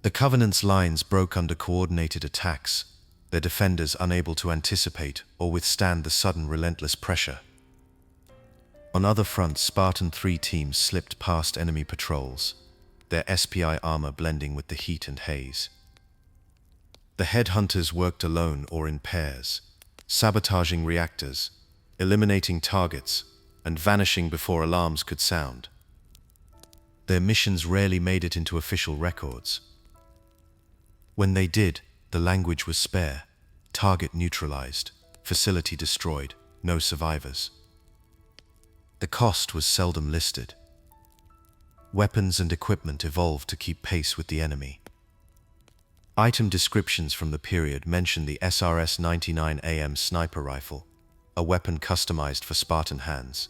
The Covenant's lines broke under coordinated attacks, their defenders unable to anticipate or withstand the sudden relentless pressure. On other fronts, Spartan-III teams slipped past enemy patrols, their SPI armor blending with the heat and haze. The headhunters worked alone or in pairs, sabotaging reactors, eliminating targets, and vanishing before alarms could sound. Their missions rarely made it into official records. When they did, the language was spare: target neutralized, facility destroyed, no survivors. The cost was seldom listed. Weapons and equipment evolved to keep pace with the enemy. Item descriptions from the period mention the SRS-99AM sniper rifle, a weapon customized for Spartan hands.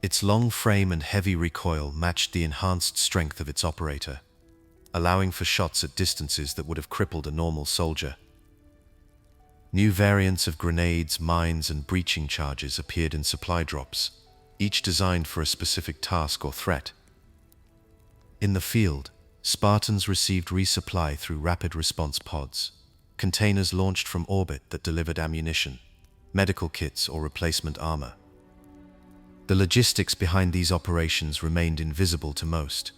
Its long frame and heavy recoil matched the enhanced strength of its operator, allowing for shots at distances that would have crippled a normal soldier. New variants of grenades, mines, and breaching charges appeared in supply drops, each designed for a specific task or threat. In the field, Spartans received resupply through rapid response pods, containers launched from orbit that delivered ammunition, medical kits, or replacement armor. The logistics behind these operations remained invisible to most,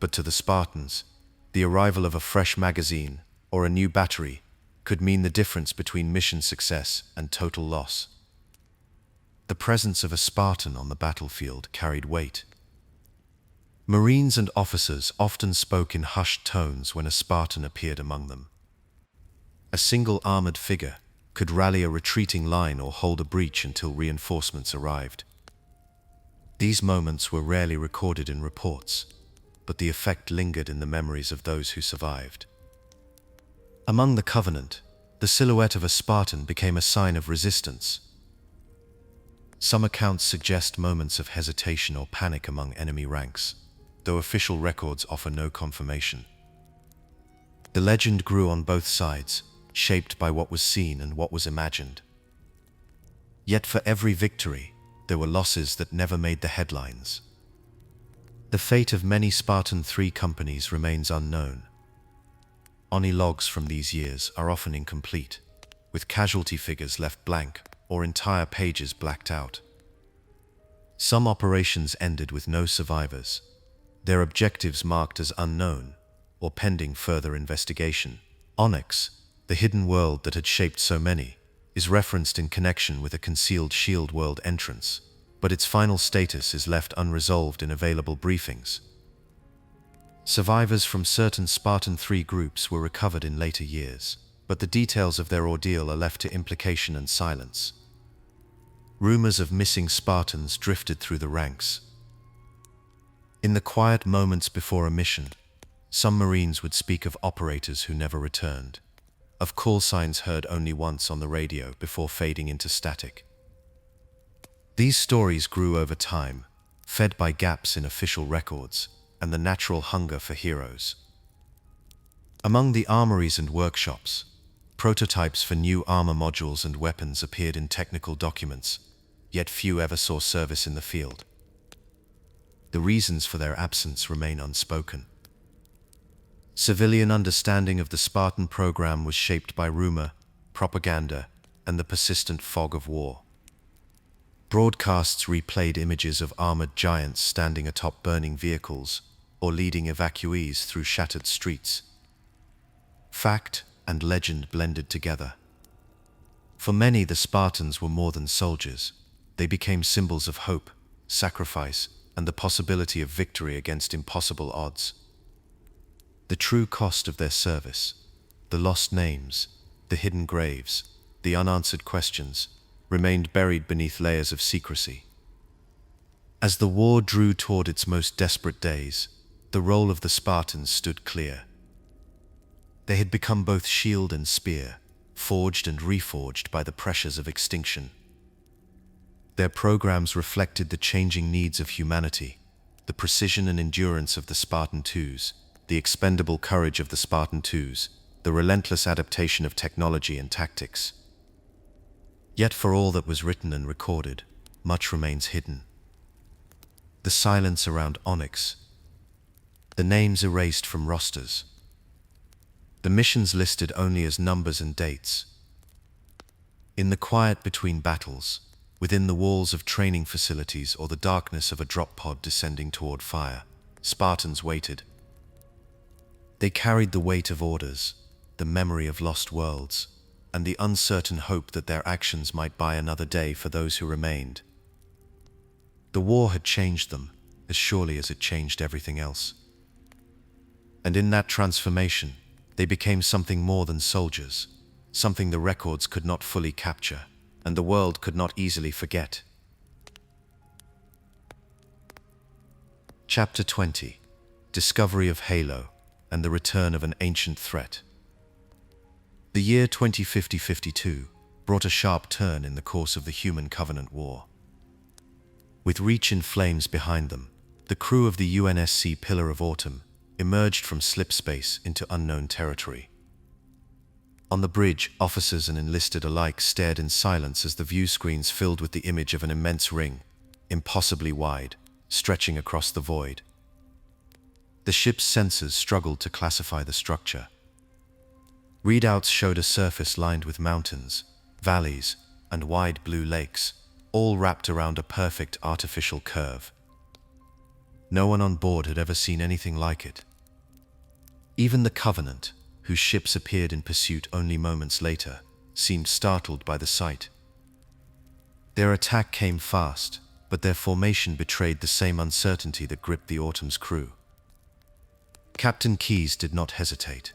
but to the Spartans, the arrival of a fresh magazine or a new battery could mean the difference between mission success and total loss. The presence of a Spartan on the battlefield carried weight. Marines and officers often spoke in hushed tones when a Spartan appeared among them. A single armored figure could rally a retreating line or hold a breach until reinforcements arrived. These moments were rarely recorded in reports, but the effect lingered in the memories of those who survived. Among the Covenant, the silhouette of a Spartan became a sign of resistance. Some accounts suggest moments of hesitation or panic among enemy ranks, though official records offer no confirmation. The legend grew on both sides, shaped by what was seen and what was imagined. Yet for every victory, there were losses that never made the headlines. The fate of many Spartan-III companies remains unknown. ONI logs from these years are often incomplete, with casualty figures left blank or entire pages blacked out. Some operations ended with no survivors, their objectives marked as unknown or pending further investigation. Onyx, the hidden world that had shaped so many, is referenced in connection with a concealed Shield world entrance, but its final status is left unresolved in available briefings. Survivors from certain Spartan-III groups were recovered in later years, but the details of their ordeal are left to implication and silence. Rumors of missing Spartans drifted through the ranks. In the quiet moments before a mission, some Marines would speak of operators who never returned, of call signs heard only once on the radio before fading into static. These stories grew over time, fed by gaps in official records and the natural hunger for heroes. Among the armories and workshops, prototypes for new armor modules and weapons appeared in technical documents, yet few ever saw service in the field. The reasons for their absence remain unspoken. Civilian understanding of the Spartan program was shaped by rumor, propaganda, and the persistent fog of war. Broadcasts replayed images of armored giants standing atop burning vehicles or leading evacuees through shattered streets. Fact and legend blended together. For many, the Spartans were more than soldiers. They became symbols of hope, sacrifice, and the possibility of victory against impossible odds. The true cost of their service, the lost names, the hidden graves, the unanswered questions, remained buried beneath layers of secrecy. As the war drew toward its most desperate days, the role of the Spartans stood clear. They had become both shield and spear, forged and reforged by the pressures of extinction. Their programs reflected the changing needs of humanity, the precision and endurance of the Spartan-IIs, the expendable courage of the Spartan-IIs, the relentless adaptation of technology and tactics. Yet for all that was written and recorded, much remains hidden. The silence around Onyx, the names erased from rosters, the missions listed only as numbers and dates. In the quiet between battles, within the walls of training facilities or the darkness of a drop pod descending toward fire, Spartans waited. They carried the weight of orders, the memory of lost worlds, and the uncertain hope that their actions might buy another day for those who remained. The war had changed them, as surely as it changed everything else. And in that transformation, they became something more than soldiers, something the records could not fully capture, and the world could not easily forget. Chapter 20: Discovery of Halo and the Return of an Ancient Threat. The year 2050-52 brought a sharp turn in the course of the Human Covenant War. With Reach in flames behind them, the crew of the UNSC Pillar of Autumn emerged from slip space into unknown territory. On the bridge, officers and enlisted alike stared in silence as the view screens filled with the image of an immense ring, impossibly wide, stretching across the void. The ship's sensors struggled to classify the structure. Readouts showed a surface lined with mountains, valleys, and wide blue lakes, all wrapped around a perfect artificial curve. No one on board had ever seen anything like it. Even the Covenant, whose ships appeared in pursuit only moments later, seemed startled by the sight. Their attack came fast, but their formation betrayed the same uncertainty that gripped the Autumn's crew. Captain Keyes did not hesitate.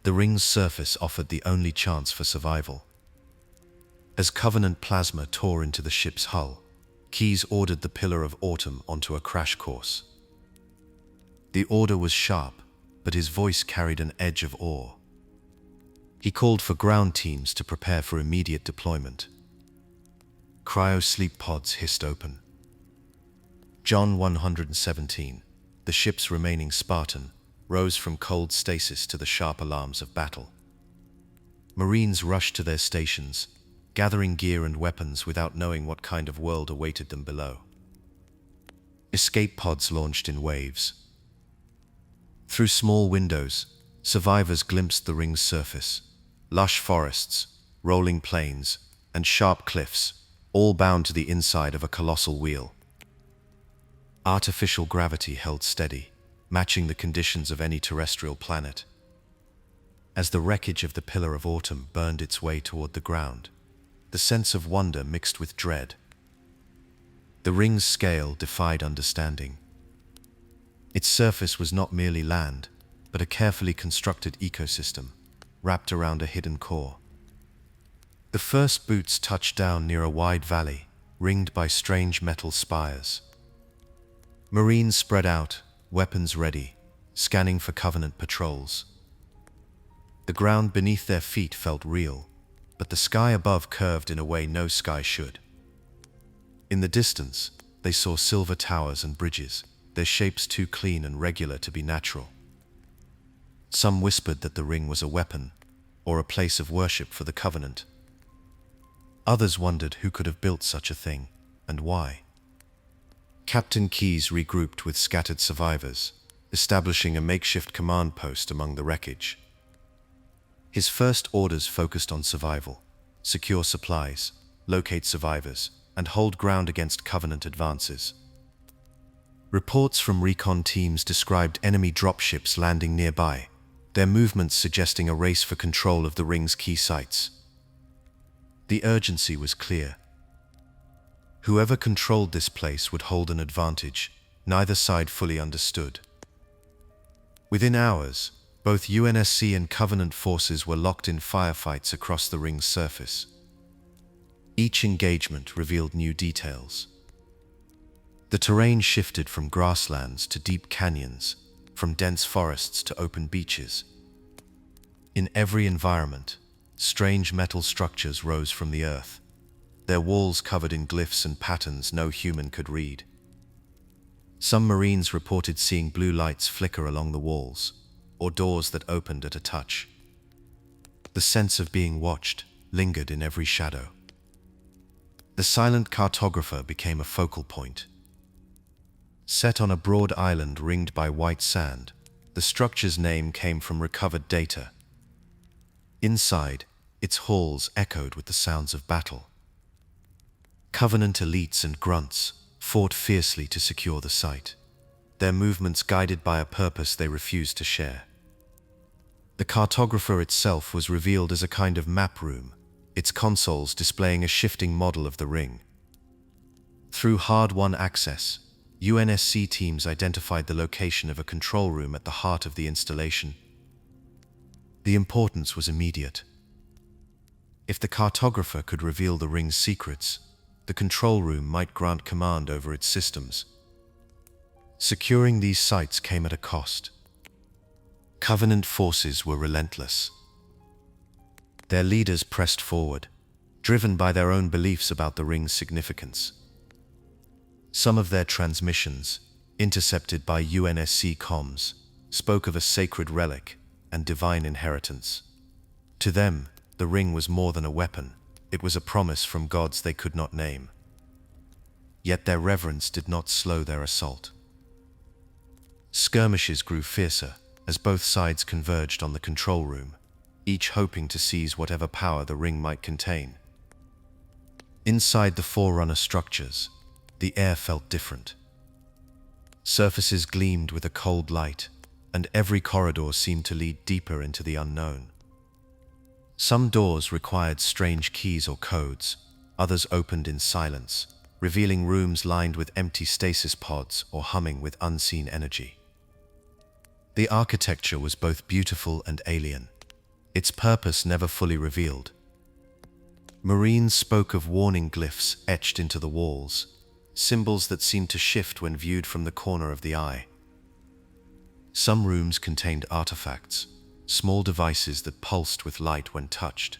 The ring's surface offered the only chance for survival. As Covenant plasma tore into the ship's hull, Keyes ordered the Pillar of Autumn onto a crash course. The order was sharp, but his voice carried an edge of awe. He called for ground teams to prepare for immediate deployment. Cryo-sleep pods hissed open. John 117, the ship's remaining Spartan, rose from cold stasis to the sharp alarms of battle. Marines rushed to their stations, gathering gear and weapons without knowing what kind of world awaited them below. Escape pods launched in waves. Through small windows, survivors glimpsed the ring's surface, lush forests, rolling plains, and sharp cliffs, all bound to the inside of a colossal wheel. Artificial gravity held steady, matching the conditions of any terrestrial planet. As the wreckage of the Pillar of Autumn burned its way toward the ground, the sense of wonder mixed with dread. The ring's scale defied understanding. Its surface was not merely land, but a carefully constructed ecosystem, wrapped around a hidden core. The first boots touched down near a wide valley, ringed by strange metal spires. Marines spread out, weapons ready, scanning for Covenant patrols. The ground beneath their feet felt real, but the sky above curved in a way no sky should. In the distance, they saw silver towers and bridges, their shapes too clean and regular to be natural. Some whispered that the ring was a weapon, or a place of worship for the Covenant. Others wondered who could have built such a thing, and why. Captain Keyes regrouped with scattered survivors, establishing a makeshift command post among the wreckage. His first orders focused on survival: secure supplies, locate survivors, and hold ground against Covenant advances. Reports from recon teams described enemy dropships landing nearby, their movements suggesting a race for control of the ring's key sites. The urgency was clear. Whoever controlled this place would hold an advantage, neither side fully understood. Within hours, both UNSC and Covenant forces were locked in firefights across the ring's surface. Each engagement revealed new details. The terrain shifted from grasslands to deep canyons, from dense forests to open beaches. In every environment, strange metal structures rose from the earth, their walls covered in glyphs and patterns no human could read. Some Marines reported seeing blue lights flicker along the walls, or doors that opened at a touch. The sense of being watched lingered in every shadow. The silent cartographer became a focal point. Set on a broad island ringed by white sand, the structure's name came from recovered data. Inside, its halls echoed with the sounds of battle. Covenant elites and grunts fought fiercely to secure the site, their movements guided by a purpose they refused to share. The cartographer itself was revealed as a kind of map room, its consoles displaying a shifting model of the ring. Through hard-won access, UNSC teams identified the location of a control room at the heart of the installation. The importance was immediate. If the cartographer could reveal the ring's secrets, the control room might grant command over its systems. Securing these sites came at a cost. Covenant forces were relentless. Their leaders pressed forward, driven by their own beliefs about the ring's significance. Some of their transmissions, intercepted by UNSC comms, spoke of a sacred relic and divine inheritance. To them, the ring was more than a weapon, it was a promise from gods they could not name. Yet their reverence did not slow their assault. Skirmishes grew fiercer as both sides converged on the control room, each hoping to seize whatever power the ring might contain. Inside the Forerunner structures, the air felt different. Surfaces gleamed with a cold light, and every corridor seemed to lead deeper into the unknown. Some doors required strange keys or codes, others opened in silence, revealing rooms lined with empty stasis pods or humming with unseen energy. The architecture was both beautiful and alien, its purpose never fully revealed. Marines spoke of warning glyphs etched into the walls, symbols that seemed to shift when viewed from the corner of the eye. Some rooms contained artifacts, small devices that pulsed with light when touched,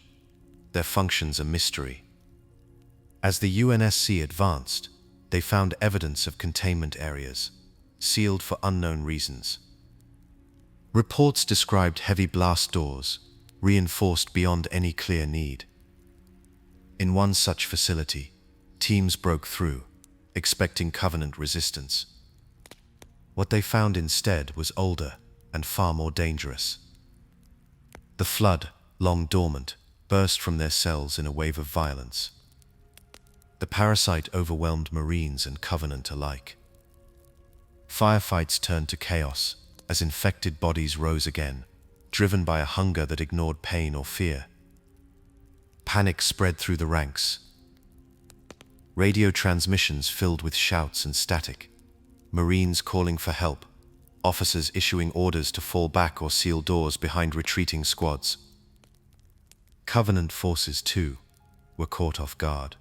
their functions a mystery. As the UNSC advanced, they found evidence of containment areas, sealed for unknown reasons. Reports described heavy blast doors, reinforced beyond any clear need. In one such facility, teams broke through, expecting Covenant resistance. What they found instead was older and far more dangerous. The flood, long dormant, burst from their cells in a wave of violence. The parasite overwhelmed Marines and Covenant alike. Firefights turned to chaos as infected bodies rose again, driven by a hunger that ignored pain or fear. Panic spread through the ranks. Radio transmissions filled with shouts and static, Marines calling for help, officers issuing orders to fall back or seal doors behind retreating squads. Covenant forces, too, were caught off guard.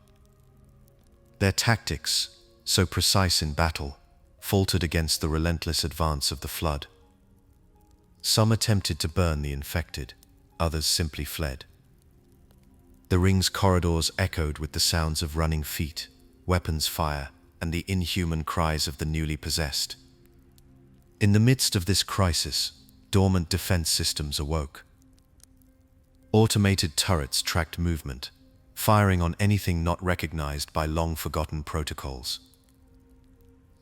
Their tactics, so precise in battle, faltered against the relentless advance of the flood. Some attempted to burn the infected, others simply fled. The ring's corridors echoed with the sounds of running feet, weapons fire, and the inhuman cries of the newly possessed. In the midst of this crisis, dormant defense systems awoke. Automated turrets tracked movement, firing on anything not recognized by long-forgotten protocols.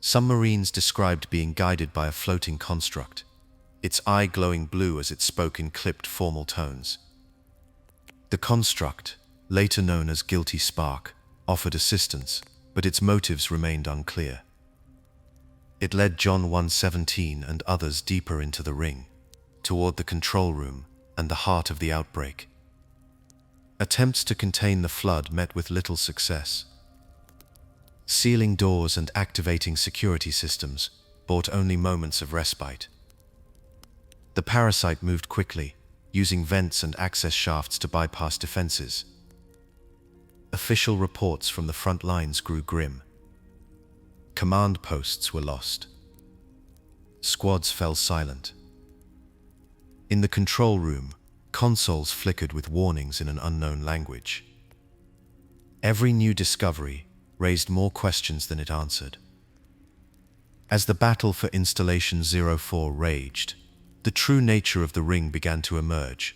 Some Marines described being guided by a floating construct, its eye glowing blue as it spoke in clipped formal tones. The construct, later known as Guilty Spark, offered assistance, but its motives remained unclear. It led John 117 and others deeper into the ring, toward the control room and the heart of the outbreak. Attempts to contain the flood met with little success. Sealing doors and activating security systems brought only moments of respite. The parasite moved quickly, using vents and access shafts to bypass defenses. Official reports from the front lines grew grim. Command posts were lost. Squads fell silent. In the control room, consoles flickered with warnings in an unknown language. Every new discovery raised more questions than it answered. As the battle for Installation 04 raged, the true nature of the ring began to emerge.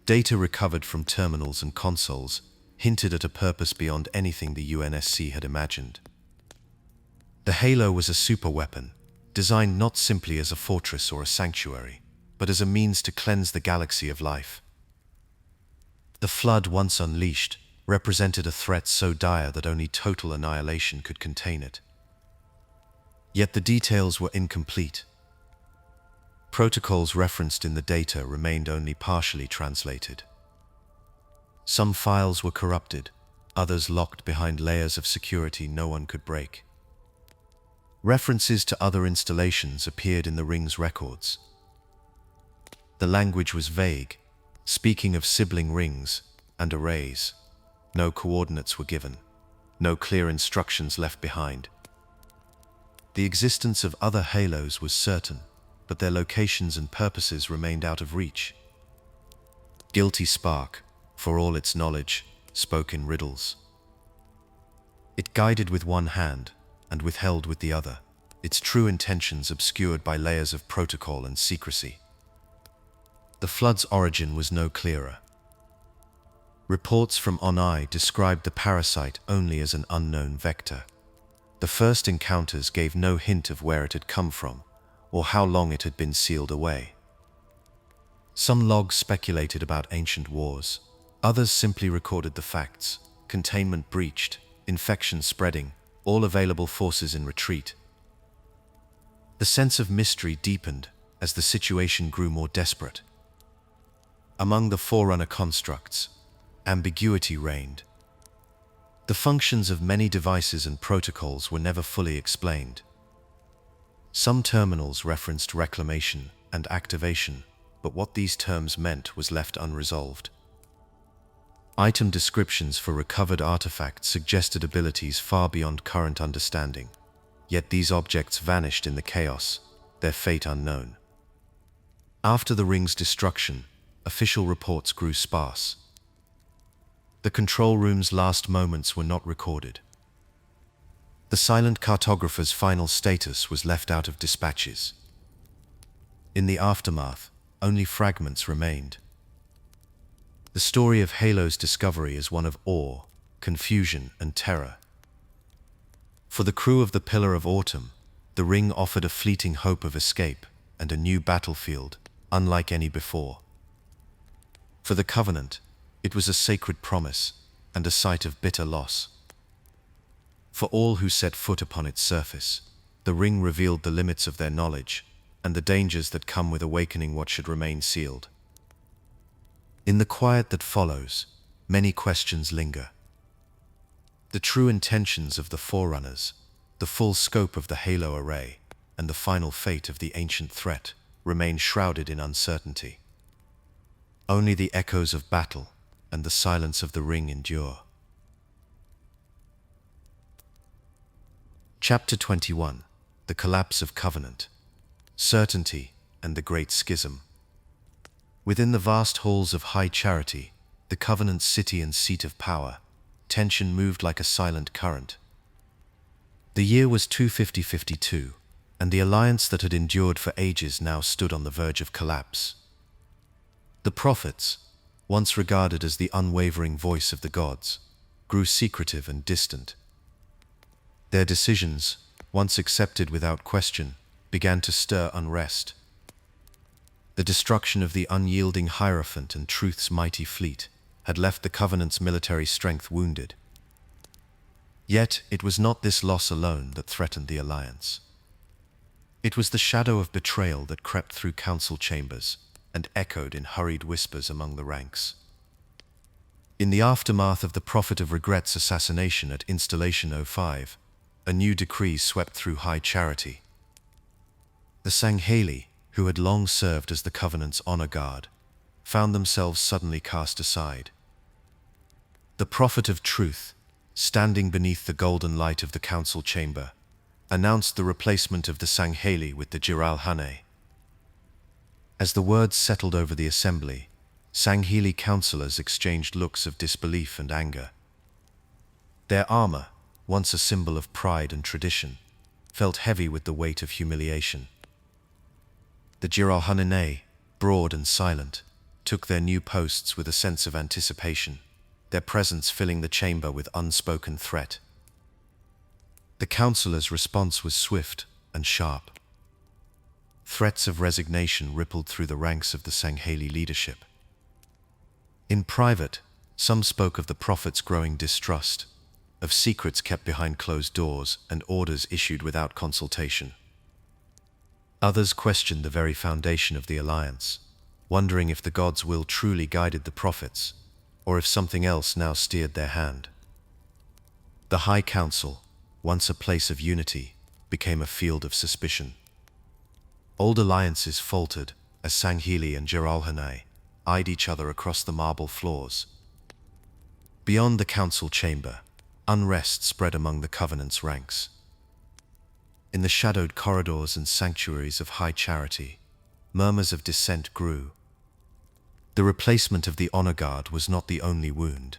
Data recovered from terminals and consoles hinted at a purpose beyond anything the UNSC had imagined. The Halo was a superweapon, designed not simply as a fortress or a sanctuary, but as a means to cleanse the galaxy of life. The flood, once unleashed, represented a threat so dire that only total annihilation could contain it. Yet the details were incomplete. Protocols referenced in the data remained only partially translated. Some files were corrupted, others locked behind layers of security no one could break. References to other installations appeared in the ring's records. The language was vague, speaking of sibling rings and arrays. No coordinates were given, no clear instructions left behind. The existence of other halos was certain, but their locations and purposes remained out of reach. Guilty Spark, for all its knowledge, spoke in riddles. It guided with one hand and withheld with the other, its true intentions obscured by layers of protocol and secrecy. The flood's origin was no clearer. Reports from On-I described the parasite only as an unknown vector. The first encounters gave no hint of where it had come from or how long it had been sealed away. Some logs speculated about ancient wars. Others simply recorded the facts: containment breached, infection spreading, all available forces in retreat. The sense of mystery deepened as the situation grew more desperate. Among the Forerunner constructs, ambiguity reigned. The functions of many devices and protocols were never fully explained. Some terminals referenced reclamation and activation, but what these terms meant was left unresolved. Item descriptions for recovered artifacts suggested abilities far beyond current understanding, yet these objects vanished in the chaos, their fate unknown. After the ring's destruction, official reports grew sparse. The control room's last moments were not recorded. The silent cartographer's final status was left out of dispatches. In the aftermath, only fragments remained. The story of Halo's discovery is one of awe, confusion, and terror. For the crew of the Pillar of Autumn, the ring offered a fleeting hope of escape and a new battlefield, unlike any before. For the Covenant, it was a sacred promise and a site of bitter loss. For all who set foot upon its surface, the ring revealed the limits of their knowledge and the dangers that come with awakening what should remain sealed. In the quiet that follows, many questions linger. The true intentions of the Forerunners, the full scope of the Halo array, and the final fate of the ancient threat remain shrouded in uncertainty. Only the echoes of battle and the silence of the ring endure. Chapter 21. The Collapse of Covenant, Certainty, and the Great Schism. Within the vast halls of high charity, the Covenant's city and seat of power, tension moved like a silent current. The year was 250-52, and the alliance that had endured for ages now stood on the verge of collapse. The prophets, once regarded as the unwavering voice of the gods, grew secretive and distant. Their decisions, once accepted without question, began to stir unrest. The destruction of the unyielding Hierophant and Truth's mighty fleet had left the Covenant's military strength wounded. Yet it was not this loss alone that threatened the alliance. It was the shadow of betrayal that crept through council chambers and echoed in hurried whispers among the ranks. In the aftermath of the Prophet of Regret's assassination at Installation 05, a new decree swept through high charity. The Sangheili, who had long served as the Covenant's honor guard, found themselves suddenly cast aside. The Prophet of Truth, standing beneath the golden light of the council chamber, announced the replacement of the Sangheili with the Jiralhane. As the words settled over the assembly, Sangheili councillors exchanged looks of disbelief and anger. Their armor, once a symbol of pride and tradition, felt heavy with the weight of humiliation. The Jiralhane, broad and silent, took their new posts with a sense of anticipation, their presence filling the chamber with unspoken threat. The councillors' response was swift and sharp. Threats of resignation rippled through the ranks of the Sangheili leadership. In private, some spoke of the prophet's growing distrust, of secrets kept behind closed doors and orders issued without consultation. Others questioned the very foundation of the alliance, wondering if the God's will truly guided the prophets, or if something else now steered their hand. The High Council, once a place of unity, became a field of suspicion. Old alliances faltered as Sangheili and Jiralhane eyed each other across the marble floors. Beyond the council chamber, unrest spread among the Covenant's ranks. In the shadowed corridors and sanctuaries of high charity, murmurs of dissent grew. The replacement of the honor guard was not the only wound.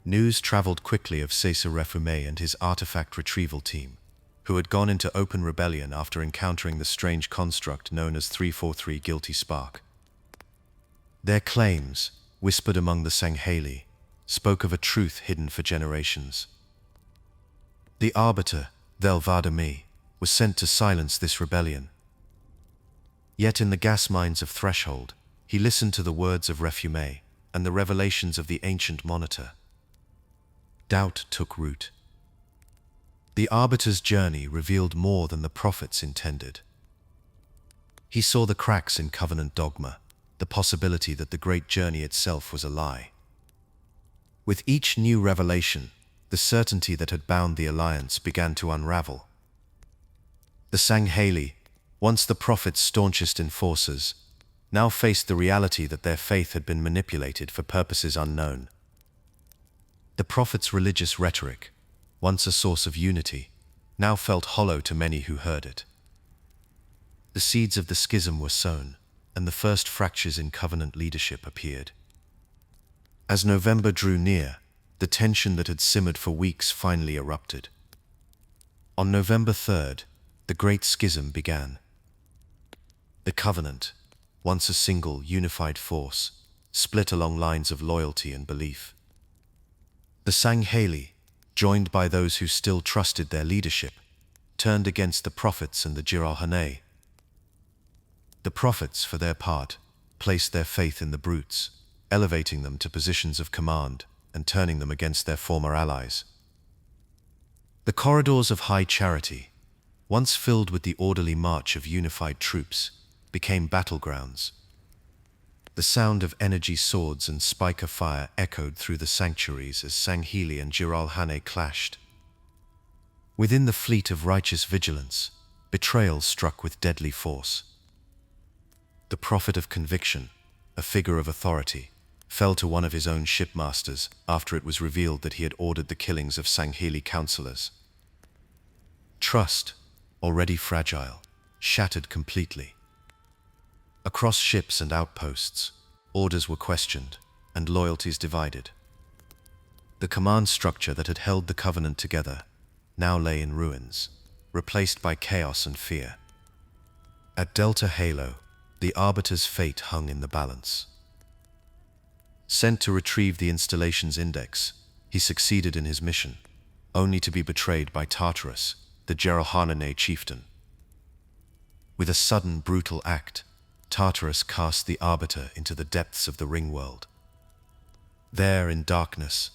News traveled quickly of Caesar Refume and his artifact retrieval team, who had gone into open rebellion after encountering the strange construct known as 343 Guilty Spark. Their claims, whispered among the Sangheili, spoke of a truth hidden for generations. The arbiter, Theology, was sent to silence this rebellion. Yet in the gas mines of Threshold, he listened to the words of Refume and the revelations of the ancient monitor. Doubt took root. The arbiter's journey revealed more than the prophets intended. He saw the cracks in covenant dogma, the possibility that the great journey itself was a lie. With each new revelation, the certainty that had bound the alliance began to unravel. The Sangheili, once the prophets' staunchest enforcers, now faced the reality that their faith had been manipulated for purposes unknown. The prophets' religious rhetoric, once a source of unity, now felt hollow to many who heard it. The seeds of the schism were sown, and the first fractures in covenant leadership appeared. As November drew near, the tension that had simmered for weeks finally erupted. On November 3rd, the Great Schism began. The Covenant, once a single, unified force, split along lines of loyalty and belief. The Sangheili, joined by those who still trusted their leadership, turned against the prophets and the Jiralhane. The prophets, for their part, placed their faith in the brutes, elevating them to positions of command and turning them against their former allies. The corridors of high charity, once filled with the orderly march of unified troops, became battlegrounds. The sound of energy swords and spiker fire echoed through the sanctuaries as Sangheili and Jiralhane clashed. Within the fleet of righteous vigilance, betrayal struck with deadly force. The prophet of conviction, a figure of authority, fell to one of his own shipmasters after it was revealed that he had ordered the killings of Sangheili counselors. Trust, already fragile, shattered completely. Across ships and outposts, orders were questioned and loyalties divided. The command structure that had held the Covenant together now lay in ruins, replaced by chaos and fear. At Delta Halo, the Arbiter's fate hung in the balance. Sent to retrieve the installation's index, he succeeded in his mission, only to be betrayed by Tartarus, the Geralhanane chieftain. With a sudden, brutal act, Tartarus cast the Arbiter into the depths of the Ringworld. There, in darkness,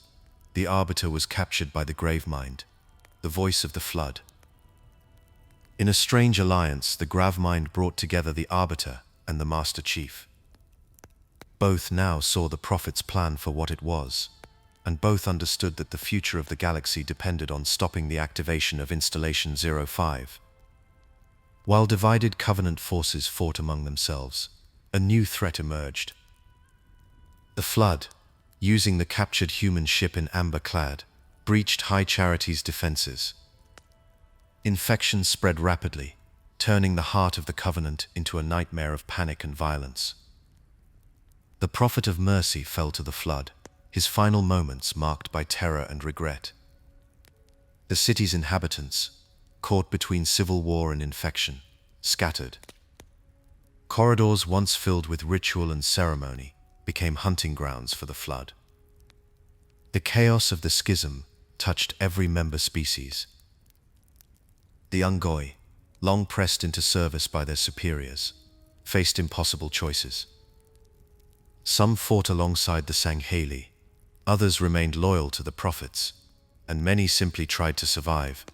the Arbiter was captured by the Gravemind, the voice of the Flood. In a strange alliance, the Gravemind brought together the Arbiter and the Master Chief. Both now saw the Prophet's plan for what it was, and both understood that the future of the galaxy depended on stopping the activation of Installation 05. While divided Covenant forces fought among themselves, a new threat emerged. The Flood, using the captured human ship in amber-clad, breached High Charity's defenses. Infection spread rapidly, turning the heart of the Covenant into a nightmare of panic and violence. The Prophet of Mercy fell to the Flood, his final moments marked by terror and regret. The city's inhabitants, caught between civil war and infection, scattered. Corridors once filled with ritual and ceremony became hunting grounds for the Flood. The chaos of the Schism touched every member species. The Ungoi, long pressed into service by their superiors, faced impossible choices. Some fought alongside the Sangheili, others remained loyal to the prophets, and many simply tried to survive.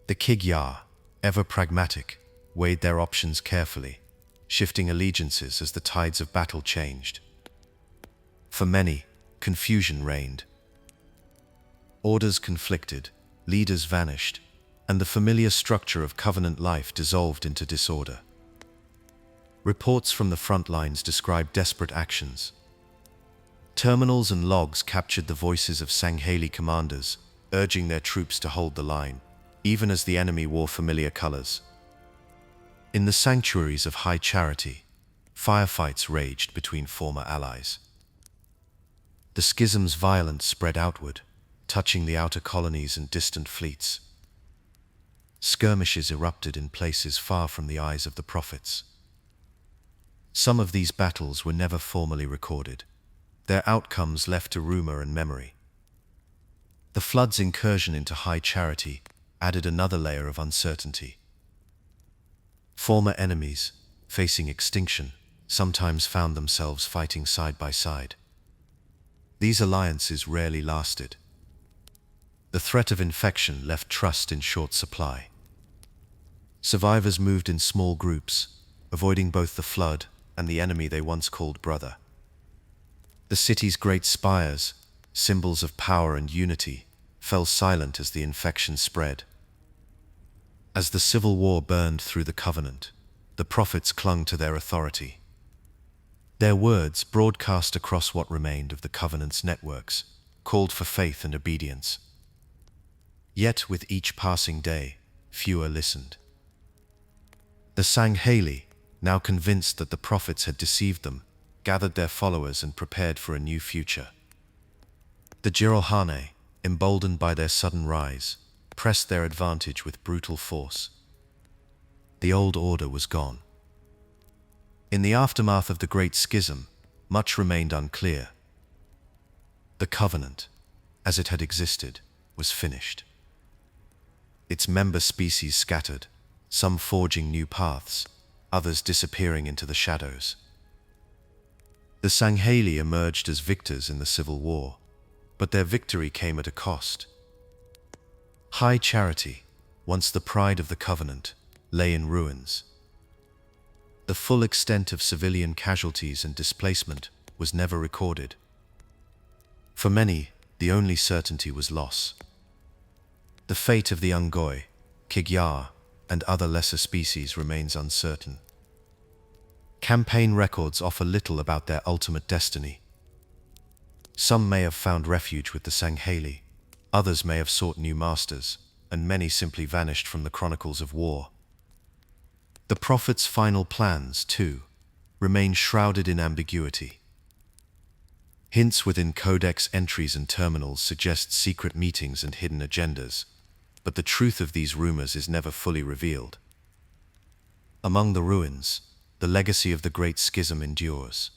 The Kigyar, ever pragmatic, weighed their options carefully, shifting allegiances as the tides of battle changed. For many, confusion reigned. Orders conflicted, leaders vanished, and the familiar structure of Covenant life dissolved into disorder. Reports from the front lines described desperate actions. Terminals and logs captured the voices of Sangheili commanders, urging their troops to hold the line, even as the enemy wore familiar colors. In the sanctuaries of High Charity, firefights raged between former allies. The Schism's violence spread outward, touching the outer colonies and distant fleets. Skirmishes erupted in places far from the eyes of the prophets. Some of these battles were never formally recorded, their outcomes left to rumor and memory. The Flood's incursion into High Charity added another layer of uncertainty. Former enemies, facing extinction, sometimes found themselves fighting side by side. These alliances rarely lasted. The threat of infection left trust in short supply. Survivors moved in small groups, avoiding both the Flood and the enemy they once called brother. The city's great spires, symbols of power and unity, fell silent as the infection spread. As the civil war burned through the Covenant, the prophets clung to their authority. Their words, broadcast across what remained of the Covenant's networks, called for faith and obedience. Yet with each passing day, fewer listened. The Sangheili, now convinced that the prophets had deceived them, gathered their followers and prepared for a new future. The Geralhanane, emboldened by their sudden rise, pressed their advantage with brutal force. The old order was gone. In the aftermath of the Great Schism, much remained unclear. The Covenant, as it had existed, was finished. Its member species scattered, some forging new paths, others disappearing into the shadows. The Sangheili emerged as victors in the civil war, but their victory came at a cost. High Charity, once the pride of the Covenant, lay in ruins. The full extent of civilian casualties and displacement was never recorded. For many, the only certainty was loss. The fate of the Ungoi, Kigyar, and other lesser species remains uncertain. Campaign records offer little about their ultimate destiny. Some may have found refuge with the Sangheili, others may have sought new masters, and many simply vanished from the chronicles of war. The prophet's final plans, too, remain shrouded in ambiguity. Hints within codex entries and terminals suggest secret meetings and hidden agendas, but the truth of these rumors is never fully revealed. Among the ruins, the legacy of the Great Schism endures.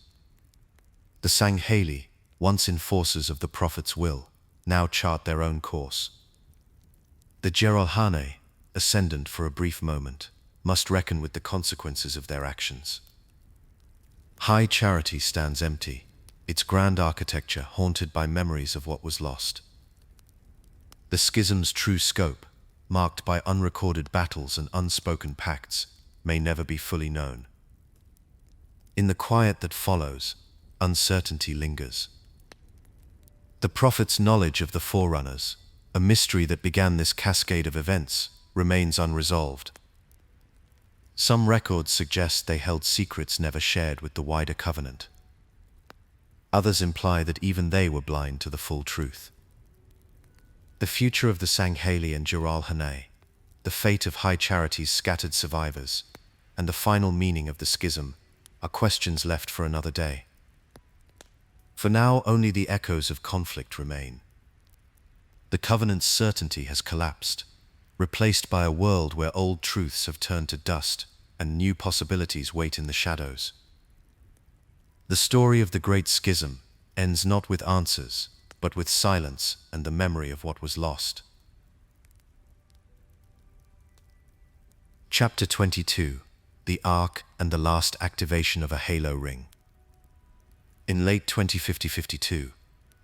The Sangheili, once enforcers of the prophet's will, now chart their own course. The Gerolhane, ascendant for a brief moment, must reckon with the consequences of their actions. High Charity stands empty, its grand architecture haunted by memories of what was lost. The schism's true scope, marked by unrecorded battles and unspoken pacts, may never be fully known. In the quiet that follows, uncertainty lingers. The prophet's knowledge of the Forerunners, a mystery that began this cascade of events, remains unresolved. Some records suggest they held secrets never shared with the wider covenant. Others imply that even they were blind to the full truth. The future of the Sangheili and Gerolhane, the fate of High Charity's scattered survivors, and the final meaning of the schism are questions left for another day. For now, only the echoes of conflict remain. The covenant's certainty has collapsed, replaced by a world where old truths have turned to dust and new possibilities wait in the shadows. The story of the Great Schism ends not with answers, but with silence and the memory of what was lost. Chapter 22: The Ark and the Last Activation of a Halo Ring. In late 2050-52,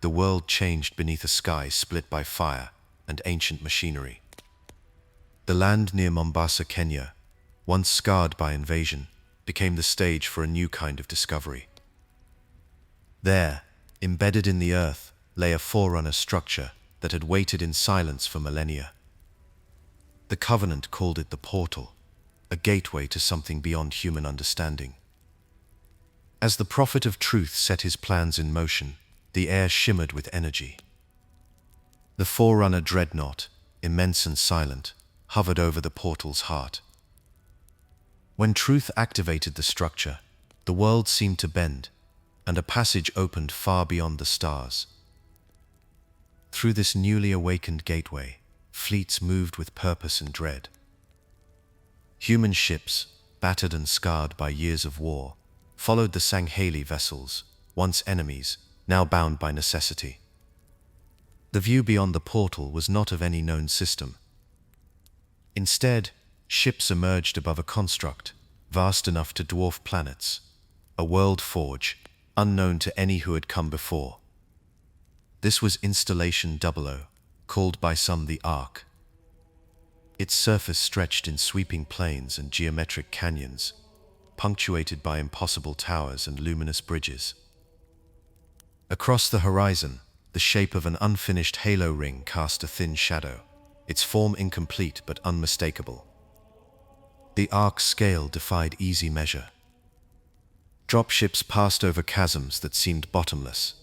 the world changed beneath a sky split by fire and ancient machinery. The land near Mombasa, Kenya, once scarred by invasion, became the stage for a new kind of discovery. There, embedded in the earth, lay a Forerunner structure that had waited in silence for millennia. The Covenant called it the Portal, a gateway to something beyond human understanding. As the Prophet of Truth set his plans in motion, the air shimmered with energy. The Forerunner dreadnought, immense and silent, hovered over the portal's heart. When truth activated the structure, the world seemed to bend, and a passage opened far beyond the stars. Through this newly awakened gateway, fleets moved with purpose and dread. Human ships, battered and scarred by years of war, followed the Sangheili vessels, once enemies, now bound by necessity. The view beyond the portal was not of any known system. Instead, ships emerged above a construct, vast enough to dwarf planets, a world forge, unknown to any who had come before. This was Installation 00, called by some the Ark. Its surface stretched in sweeping plains and geometric canyons, punctuated by impossible towers and luminous bridges. Across the horizon, the shape of an unfinished halo ring cast a thin shadow, its form incomplete but unmistakable. The Ark's scale defied easy measure. Dropships passed over chasms that seemed bottomless,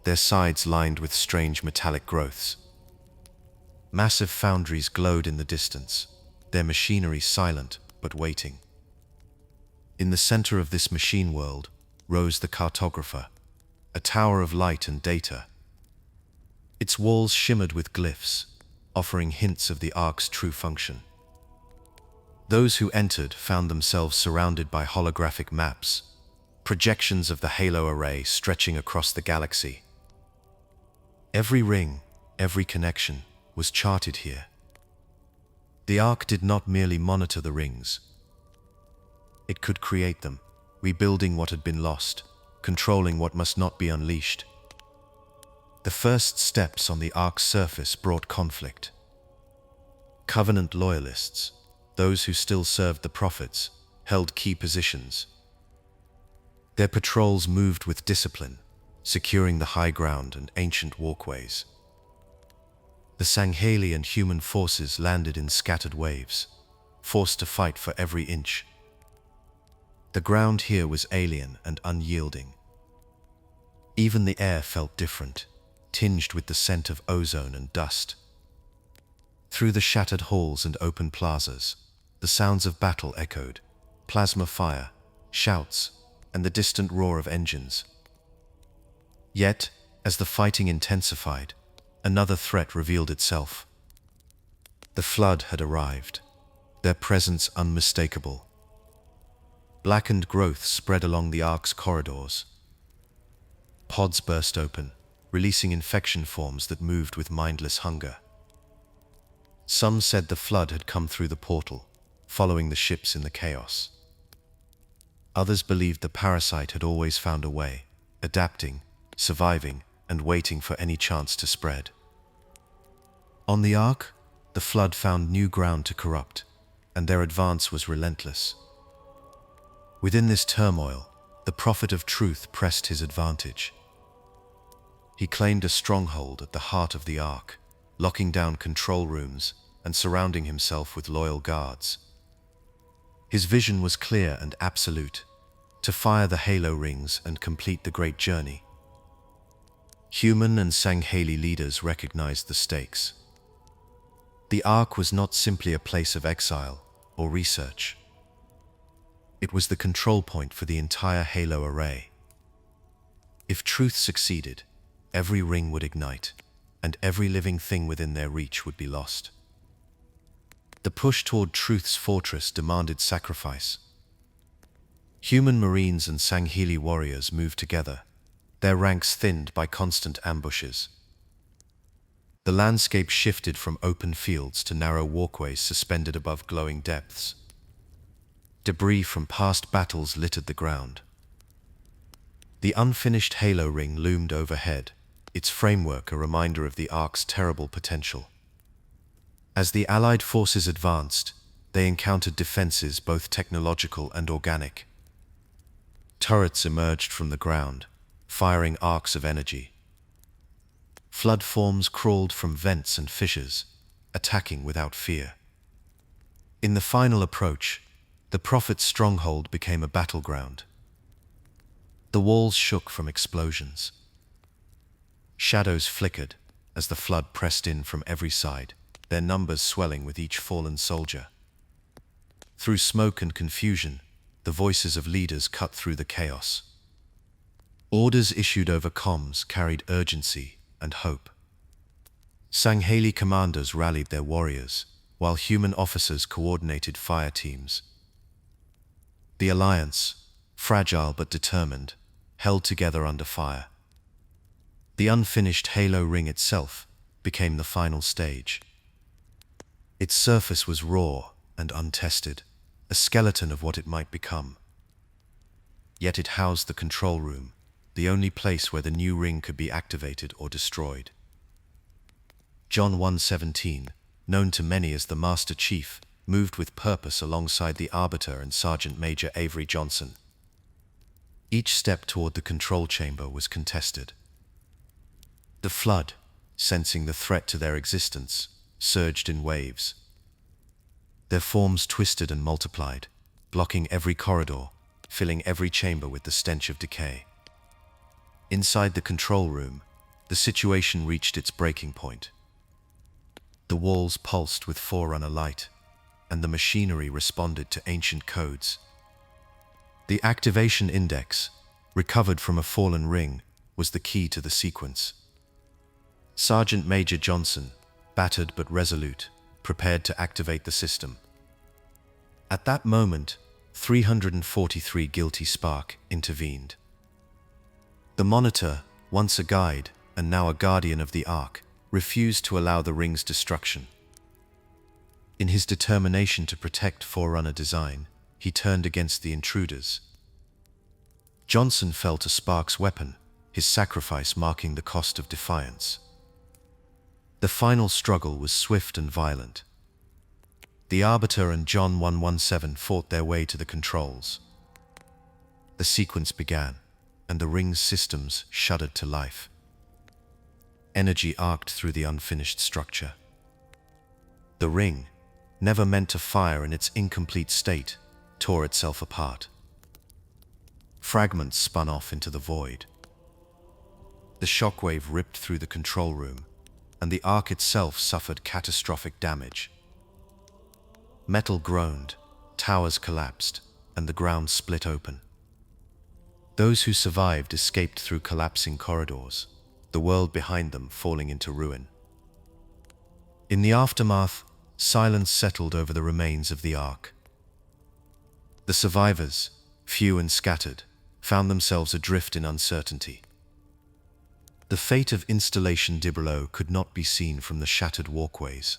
their sides lined with strange metallic growths. Massive foundries glowed in the distance, their machinery silent but waiting. In the center of this machine world rose the cartographer, a tower of light and data. Its walls shimmered with glyphs, offering hints of the Ark's true function. Those who entered found themselves surrounded by holographic maps, projections of the halo array stretching across the galaxy. Every ring, every connection, was charted here. The Ark did not merely monitor the rings. It could create them, rebuilding what had been lost, controlling what must not be unleashed. The first steps on the Ark's surface brought conflict. Covenant loyalists, those who still served the prophets, held key positions. Their patrols moved with discipline, securing the high ground and ancient walkways. The Sangheili and human forces landed in scattered waves, forced to fight for every inch. The ground here was alien and unyielding. Even the air felt different, tinged with the scent of ozone and dust. Through the shattered halls and open plazas, the sounds of battle echoed, plasma fire, shouts, and the distant roar of engines. Yet, as the fighting intensified, another threat revealed itself. The flood had arrived, their presence unmistakable. Blackened growth spread along the Ark's corridors. Pods burst open, releasing infection forms that moved with mindless hunger. Some said the flood had come through the portal, following the ships in the chaos. Others believed the parasite had always found a way, adapting, surviving, and waiting for any chance to spread. On the Ark, the flood found new ground to corrupt, and their advance was relentless. Within this turmoil, the prophet of truth pressed his advantage. He claimed a stronghold at the heart of the Ark, locking down control rooms and surrounding himself with loyal guards. His vision was clear and absolute: to fire the halo rings and complete the great journey. Human and Sangheili leaders recognized the stakes. The Ark was not simply a place of exile or research. It was the control point for the entire halo array. If truth succeeded, every ring would ignite, and every living thing within their reach would be lost. The push toward truth's fortress demanded sacrifice. Human marines and Sangheili warriors moved together, their ranks thinned by constant ambushes. The landscape shifted from open fields to narrow walkways suspended above glowing depths. Debris from past battles littered the ground. The unfinished halo ring loomed overhead, its framework a reminder of the Ark's terrible potential. As the Allied forces advanced, they encountered defenses both technological and organic. Turrets emerged from the ground, firing arcs of energy. Flood forms crawled from vents and fissures, attacking without fear. In the final approach, the prophet's stronghold became a battleground. The walls shook from explosions. Shadows flickered as the flood pressed in from every side, their numbers swelling with each fallen soldier. Through smoke and confusion, the voices of leaders cut through the chaos. Orders issued over comms carried urgency and hope. Sangheili commanders rallied their warriors, while human officers coordinated fire teams. The alliance, fragile but determined, held together under fire. The unfinished halo ring itself became the final stage. Its surface was raw and untested, a skeleton of what it might become. Yet it housed the control room, the only place where the new ring could be activated or destroyed. John 1:17, known to many as the Master Chief, moved with purpose alongside the Arbiter and Sergeant Major Avery Johnson. Each step toward the control chamber was contested. The flood, sensing the threat to their existence, surged in waves. Their forms twisted and multiplied, blocking every corridor, filling every chamber with the stench of decay. Inside the control room, the situation reached its breaking point. The walls pulsed with Forerunner light, and the machinery responded to ancient codes. The activation index, recovered from a fallen ring, was the key to the sequence. Sergeant Major Johnson, battered but resolute, prepared to activate the system. At that moment, 343 guilty spark intervened. The Monitor, once a guide and now a guardian of the Ark, refused to allow the ring's destruction. In his determination to protect Forerunner design, he turned against the intruders. Johnson fell to Spark's weapon, his sacrifice marking the cost of defiance. The final struggle was swift and violent. The Arbiter and John 117 fought their way to the controls. The sequence began, and the ring's systems shuddered to life. Energy arced through the unfinished structure. The ring, never meant to fire in its incomplete state, tore itself apart. Fragments spun off into the void. The shockwave ripped through the control room, and the Ark itself suffered catastrophic damage. Metal groaned, towers collapsed, and the ground split open. Those who survived escaped through collapsing corridors, the world behind them falling into ruin. In the aftermath, silence settled over the remains of the Ark. The survivors, few and scattered, found themselves adrift in uncertainty. The fate of Installation Devolution could not be seen from the shattered walkways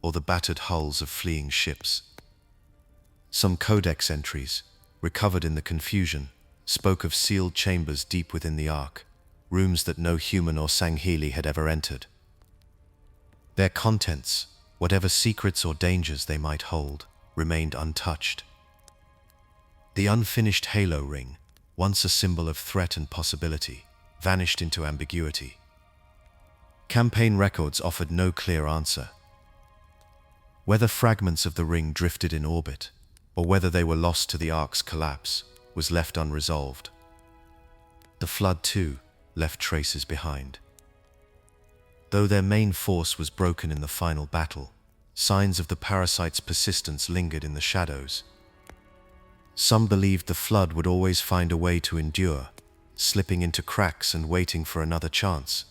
or the battered hulls of fleeing ships. Some codex entries, recovered in the confusion, spoke of sealed chambers deep within the Ark, rooms that no human or Sangheili had ever entered. Their contents, whatever secrets or dangers they might hold, remained untouched. The unfinished halo ring, once a symbol of threat and possibility, vanished into ambiguity. Campaign records offered no clear answer. Whether fragments of the ring drifted in orbit, or whether they were lost to the Ark's collapse, was left unresolved. The Flood, too, left traces behind. Though their main force was broken in the final battle, signs of the parasite's persistence lingered in the shadows. Some believed the Flood would always find a way to endure, slipping into cracks and waiting for another chance.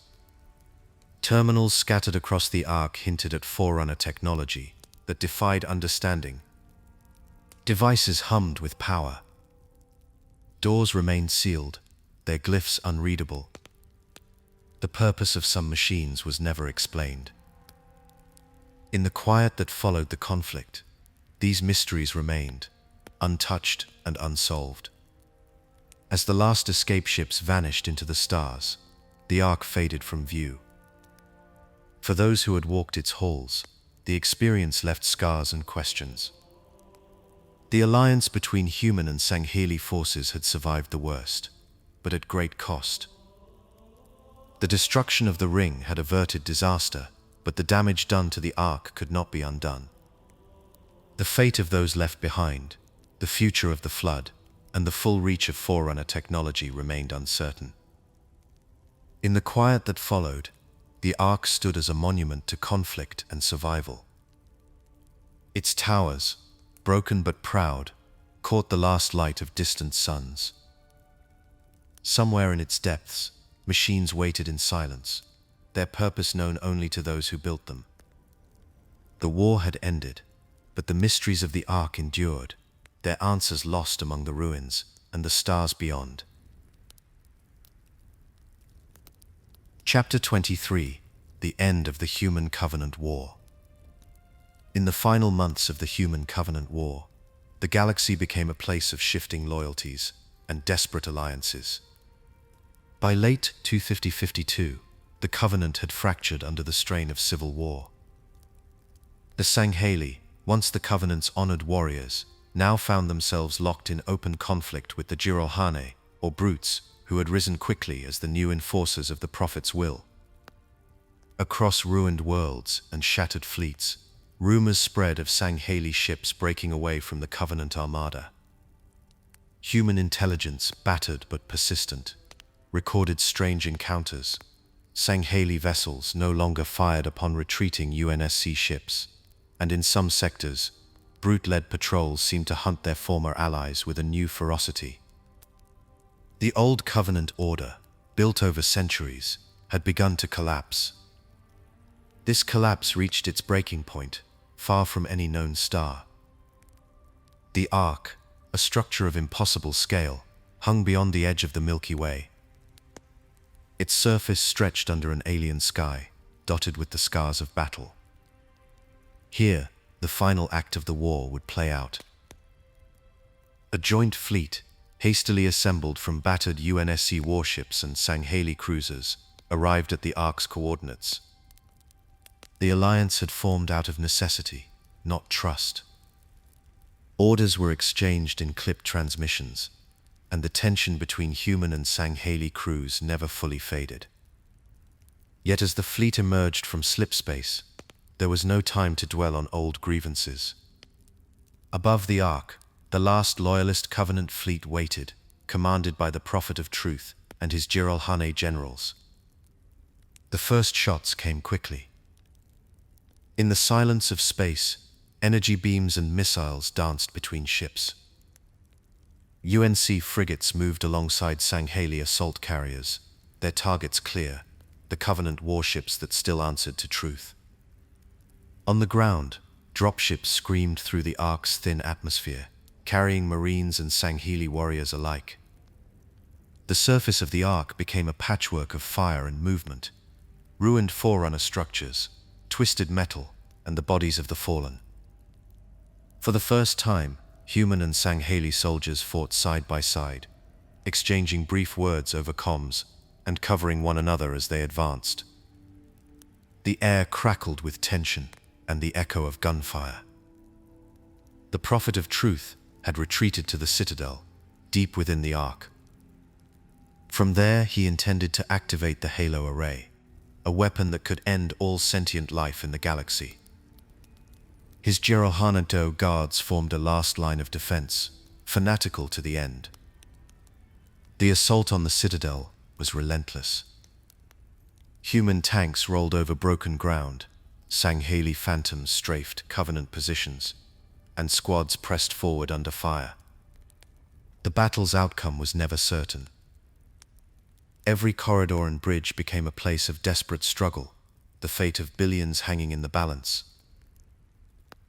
Terminals scattered across the Ark hinted at Forerunner technology that defied understanding. Devices hummed with power. Doors remained sealed, their glyphs unreadable. The purpose of some machines was never explained. In the quiet that followed the conflict, these mysteries remained, untouched and unsolved. As the last escape ships vanished into the stars, the Ark faded from view. For those who had walked its halls, the experience left scars and questions. The alliance between human and Sangheili forces had survived the worst, but at great cost. The destruction of the ring had averted disaster, but the damage done to the Ark could not be undone. The fate of those left behind, the future of the Flood, and the full reach of Forerunner technology remained uncertain. In the quiet that followed, the Ark stood as a monument to conflict and survival. Its towers, broken but proud, caught the last light of distant suns. Somewhere in its depths, machines waited in silence, their purpose known only to those who built them. The war had ended, but the mysteries of the Ark endured, their answers lost among the ruins and the stars beyond. Chapter 23: The End of the Human Covenant War. In the final months of the Human Covenant War, the galaxy became a place of shifting loyalties and desperate alliances. By late 250-52, the Covenant had fractured under the strain of civil war. The Sangheili, once the Covenant's honored warriors, now found themselves locked in open conflict with the Jiralhane, or brutes, who had risen quickly as the new enforcers of the Prophet's will. Across ruined worlds and shattered fleets, rumors spread of Sangheili ships breaking away from the Covenant armada. Human intelligence, battered but persistent, recorded strange encounters. Sangheili vessels no longer fired upon retreating UNSC ships, and in some sectors, brute-led patrols seemed to hunt their former allies with a new ferocity. The old Covenant order, built over centuries, had begun to collapse. This collapse reached its breaking point, far from any known star. The Ark, a structure of impossible scale, hung beyond the edge of the Milky Way. Its surface stretched under an alien sky, dotted with the scars of battle. Here, the final act of the war would play out. A joint fleet, hastily assembled from battered UNSC warships and Sangheili cruisers, arrived at the Ark's coordinates. The alliance had formed out of necessity, not trust. Orders were exchanged in clipped transmissions, and the tension between human and Sangheili crews never fully faded. Yet as the fleet emerged from slipspace, there was no time to dwell on old grievances. Above the Ark, the last loyalist Covenant fleet waited, commanded by the Prophet of Truth and his Girolhane generals. The first shots came quickly. In the silence of space, energy beams and missiles danced between ships. UNC frigates moved alongside Sangheili assault carriers, their targets clear, the Covenant warships that still answered to truth. On the ground, dropships screamed through the Ark's thin atmosphere, carrying Marines and Sangheili warriors alike. The surface of the Ark became a patchwork of fire and movement, ruined Forerunner structures, twisted metal, and the bodies of the fallen. For the first time, human and Sangheili soldiers fought side by side, exchanging brief words over comms and covering one another as they advanced. The air crackled with tension and the echo of gunfire. The Prophet of Truth had retreated to the citadel, deep within the Ark. From there, he intended to activate the Halo Array, a weapon that could end all sentient life in the galaxy. His Girolhane guards formed a last line of defense, fanatical to the end. The assault on the citadel was relentless. Human tanks rolled over broken ground, Sangheili phantoms strafed Covenant positions, and squads pressed forward under fire. The battle's outcome was never certain. Every corridor and bridge became a place of desperate struggle, the fate of billions hanging in the balance.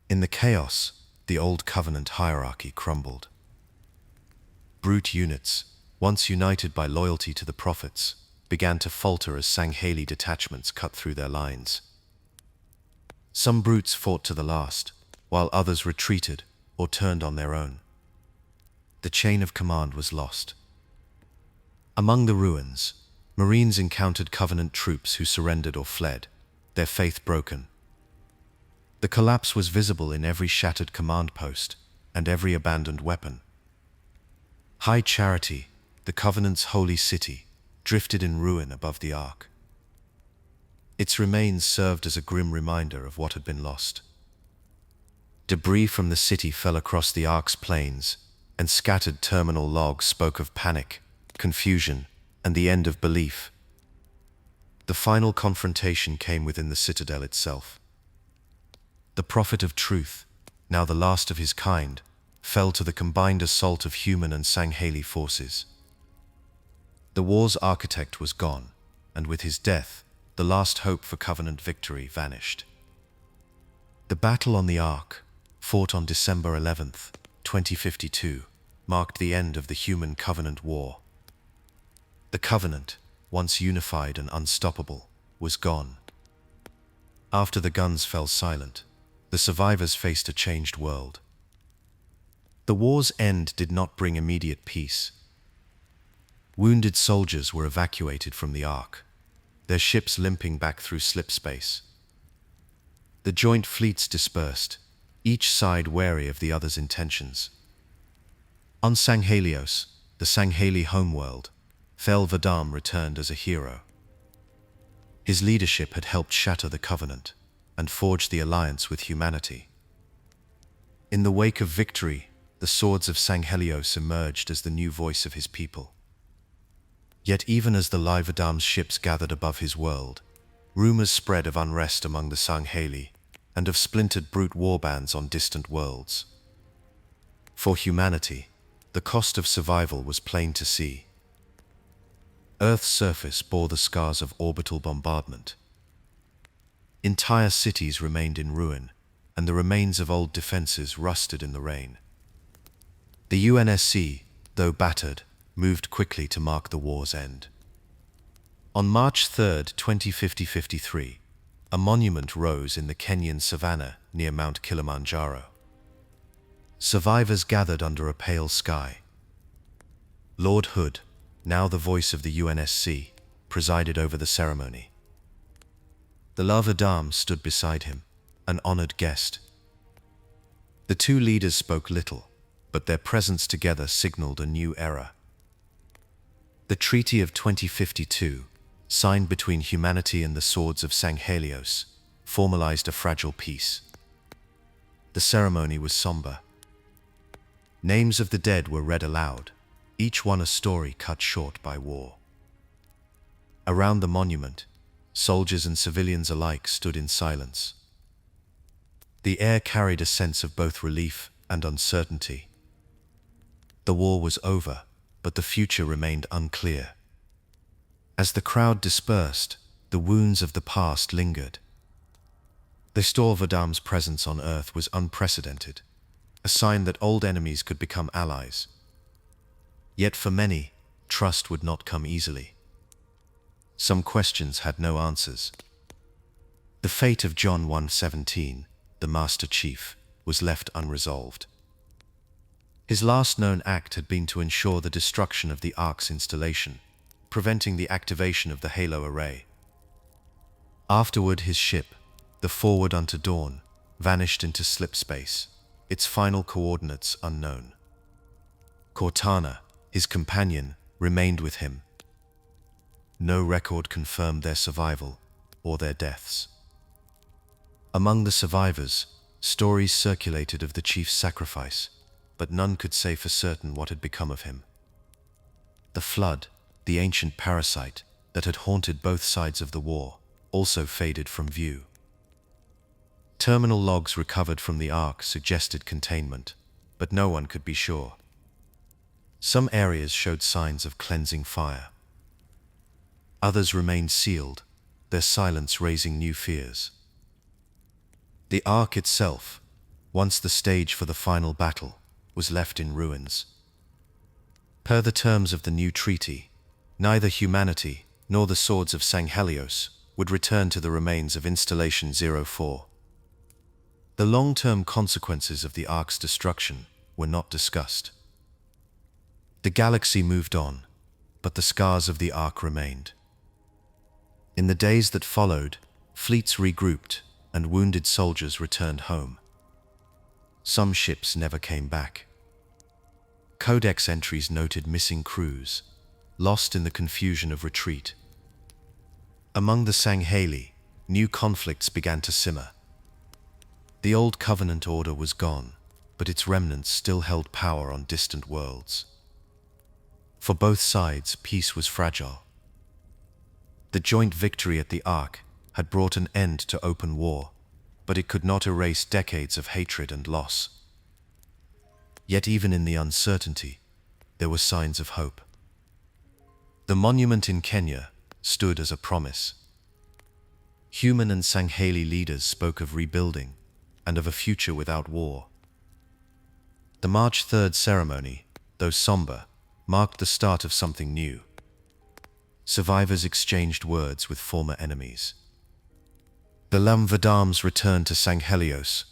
In the chaos, the old Covenant hierarchy crumbled. Brute units, once united by loyalty to the prophets, began to falter as Sangheili detachments cut through their lines. Some brutes fought to the last, while others retreated or turned on their own. The chain of command was lost. Among the ruins, Marines encountered Covenant troops who surrendered or fled, their faith broken. The collapse was visible in every shattered command post and every abandoned weapon. High Charity, the Covenant's holy city, drifted in ruin above the Ark. Its remains served as a grim reminder of what had been lost. Debris from the city fell across the Ark's plains, and scattered terminal logs spoke of panic, confusion, and the end of belief. The final confrontation came within the citadel itself. The Prophet of Truth, now the last of his kind, fell to the combined assault of human and Sangheili forces. The war's architect was gone, and with his death, the last hope for Covenant victory vanished. The battle on the Ark, fought on December 11th, 2052, marked the end of the human Covenant war. The Covenant, once unified and unstoppable, was gone. After the guns fell silent, the survivors faced a changed world. The war's end did not bring immediate peace. Wounded soldiers were evacuated from the Ark, their ships limping back through slip space. The joint fleets dispersed, each side wary of the other's intentions. On Sanghelios, the Sangheili homeworld, Fel Vadam returned as a hero. His leadership had helped shatter the Covenant and forge the alliance with humanity. In the wake of victory, the swords of Sanghelios emerged as the new voice of his people. Yet even as the Livadam's ships gathered above his world, rumors spread of unrest among the Sangheili and of splintered brute warbands on distant worlds. For humanity, the cost of survival was plain to see. Earth's surface bore the scars of orbital bombardment. Entire cities remained in ruin, and the remains of old defenses rusted in the rain. The UNSC, though battered, moved quickly to mark the war's end. On March 3, 2053, a monument rose in the Kenyan savannah near Mount Kilimanjaro. Survivors gathered under a pale sky. Lord Hood, now the voice of the UNSC, presided over the ceremony. The Lavadam stood beside him, an honored guest. The two leaders spoke little, but their presence together signaled a new era. The Treaty of 2052, signed between humanity and the swords of Sanghelios, formalized a fragile peace. The ceremony was somber. Names of the dead were read aloud, each one a story cut short by war. Around the monument, soldiers and civilians alike stood in silence. The air carried a sense of both relief and uncertainty. The war was over, but the future remained unclear. As the crowd dispersed, the wounds of the past lingered. The Stewardship's presence on Earth was unprecedented, a sign that old enemies could become allies. Yet for many, trust would not come easily. Some questions had no answers. The fate of John 1:17, the Master Chief, was left unresolved. His last known act had been to ensure the destruction of the Ark's installation, preventing the activation of the Halo array. Afterward, his ship, the Forward Unto Dawn, vanished into slipspace, its final coordinates unknown. Cortana, his companion, remained with him. No record confirmed their survival or their deaths. Among the survivors, stories circulated of the chief's sacrifice, but none could say for certain what had become of him. The flood, the ancient parasite that had haunted both sides of the war, also faded from view. Terminal logs recovered from the Ark suggested containment, but no one could be sure. Some areas showed signs of cleansing fire. Others remained sealed, their silence raising new fears. The Ark itself, once the stage for the final battle, was left in ruins. Per the terms of the new treaty, neither humanity nor the swords of Sangheili would return to the remains of Installation 04. The long-term consequences of the Ark's destruction were not discussed. The galaxy moved on, but the scars of the Ark remained. In the days that followed, fleets regrouped and wounded soldiers returned home. Some ships never came back. Codex entries noted missing crews, lost in the confusion of retreat. Among the Sangheili, new conflicts began to simmer. The old Covenant order was gone, but its remnants still held power on distant worlds. For both sides, peace was fragile. The joint victory at the Ark had brought an end to open war, but it could not erase decades of hatred and loss. Yet even in the uncertainty, there were signs of hope. The monument in Kenya stood as a promise. Human and Sangheili leaders spoke of rebuilding and of a future without war. The March 3rd ceremony, though somber, marked the start of something new. Survivors exchanged words with former enemies. The Lamvadam's return to Sangheili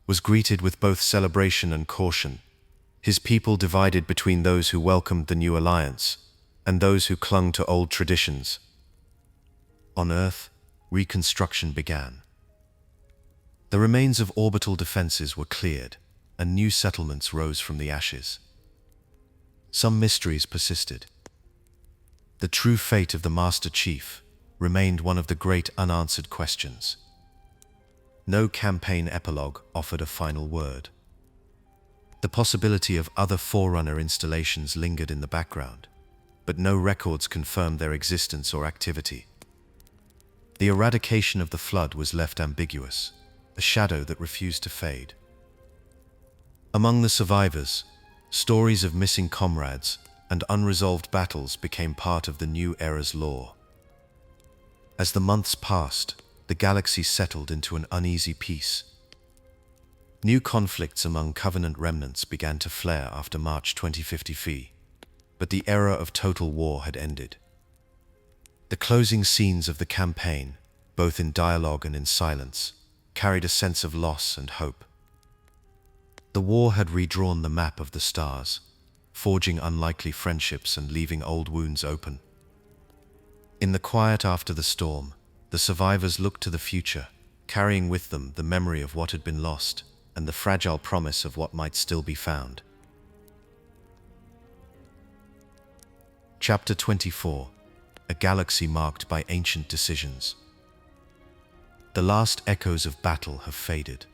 was greeted with both celebration and caution, his people divided between those who welcomed the new alliance and those who clung to old traditions. On Earth, reconstruction began. The remains of orbital defenses were cleared, and new settlements rose from the ashes. Some mysteries persisted. The true fate of the Master Chief remained one of the great unanswered questions. No campaign epilogue offered a final word. The possibility of other Forerunner installations lingered in the background, but no records confirmed their existence or activity. The eradication of the flood was left ambiguous, a shadow that refused to fade. Among the survivors, stories of missing comrades and unresolved battles became part of the new era's lore. As the months passed, the galaxy settled into an uneasy peace. New conflicts among Covenant remnants began to flare after March 2050, but the era of total war had ended. The closing scenes of the campaign, both in dialogue and in silence, carried a sense of loss and hope. The war had redrawn the map of the stars, forging unlikely friendships and leaving old wounds open. In the quiet after the storm, the survivors looked to the future, carrying with them the memory of what had been lost and the fragile promise of what might still be found. Chapter 24: A Galaxy Marked by Ancient Decisions. The last echoes of battle have faded.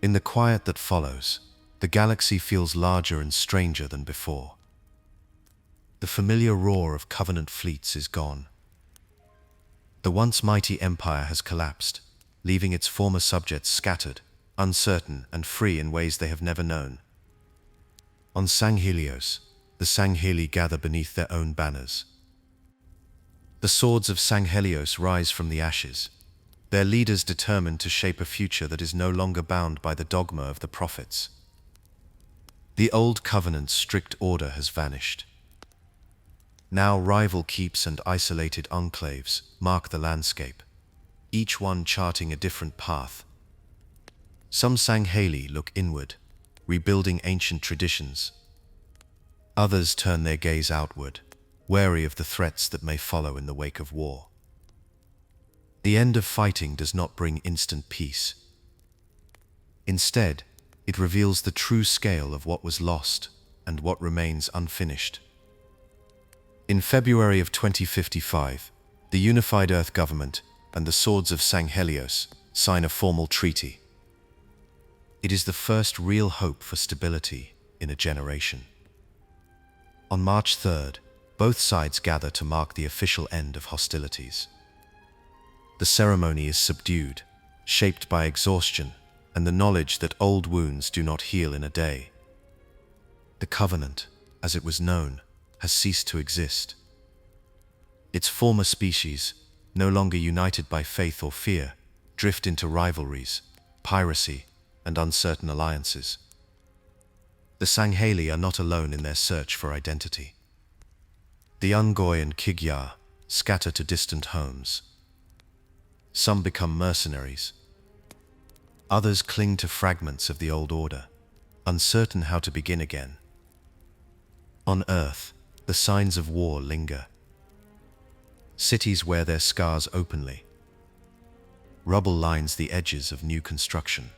In the quiet that follows, the galaxy feels larger and stranger than before. The familiar roar of Covenant fleets is gone. The once mighty empire has collapsed, leaving its former subjects scattered, uncertain, and free in ways they have never known. On Sangheili, the Sangheili gather beneath their own banners. The swords of Sangheili rise from the ashes, their leaders determined to shape a future that is no longer bound by the dogma of the prophets. The old Covenant's strict order has vanished. Now rival keeps and isolated enclaves mark the landscape, each one charting a different path. Some Sangheili look inward, rebuilding ancient traditions. Others turn their gaze outward, wary of the threats that may follow in the wake of war. The end of fighting does not bring instant peace. Instead, it reveals the true scale of what was lost and what remains unfinished. In February of 2055, the Unified Earth Government and the Swords of Sangheili sign a formal treaty. It is the first real hope for stability in a generation. On March 3rd, both sides gather to mark the official end of hostilities. The ceremony is subdued, shaped by exhaustion and the knowledge that old wounds do not heal in a day. The Covenant, as it was known, has ceased to exist. Its former species, no longer united by faith or fear, drift into rivalries, piracy, and uncertain alliances. The Sangheili are not alone in their search for identity. The Ungoi and Kigyar scatter to distant homes. Some become mercenaries. Others cling to fragments of the old order, uncertain how to begin again. On Earth, the signs of war linger. Cities wear their scars openly. Rubble lines the edges of new construction.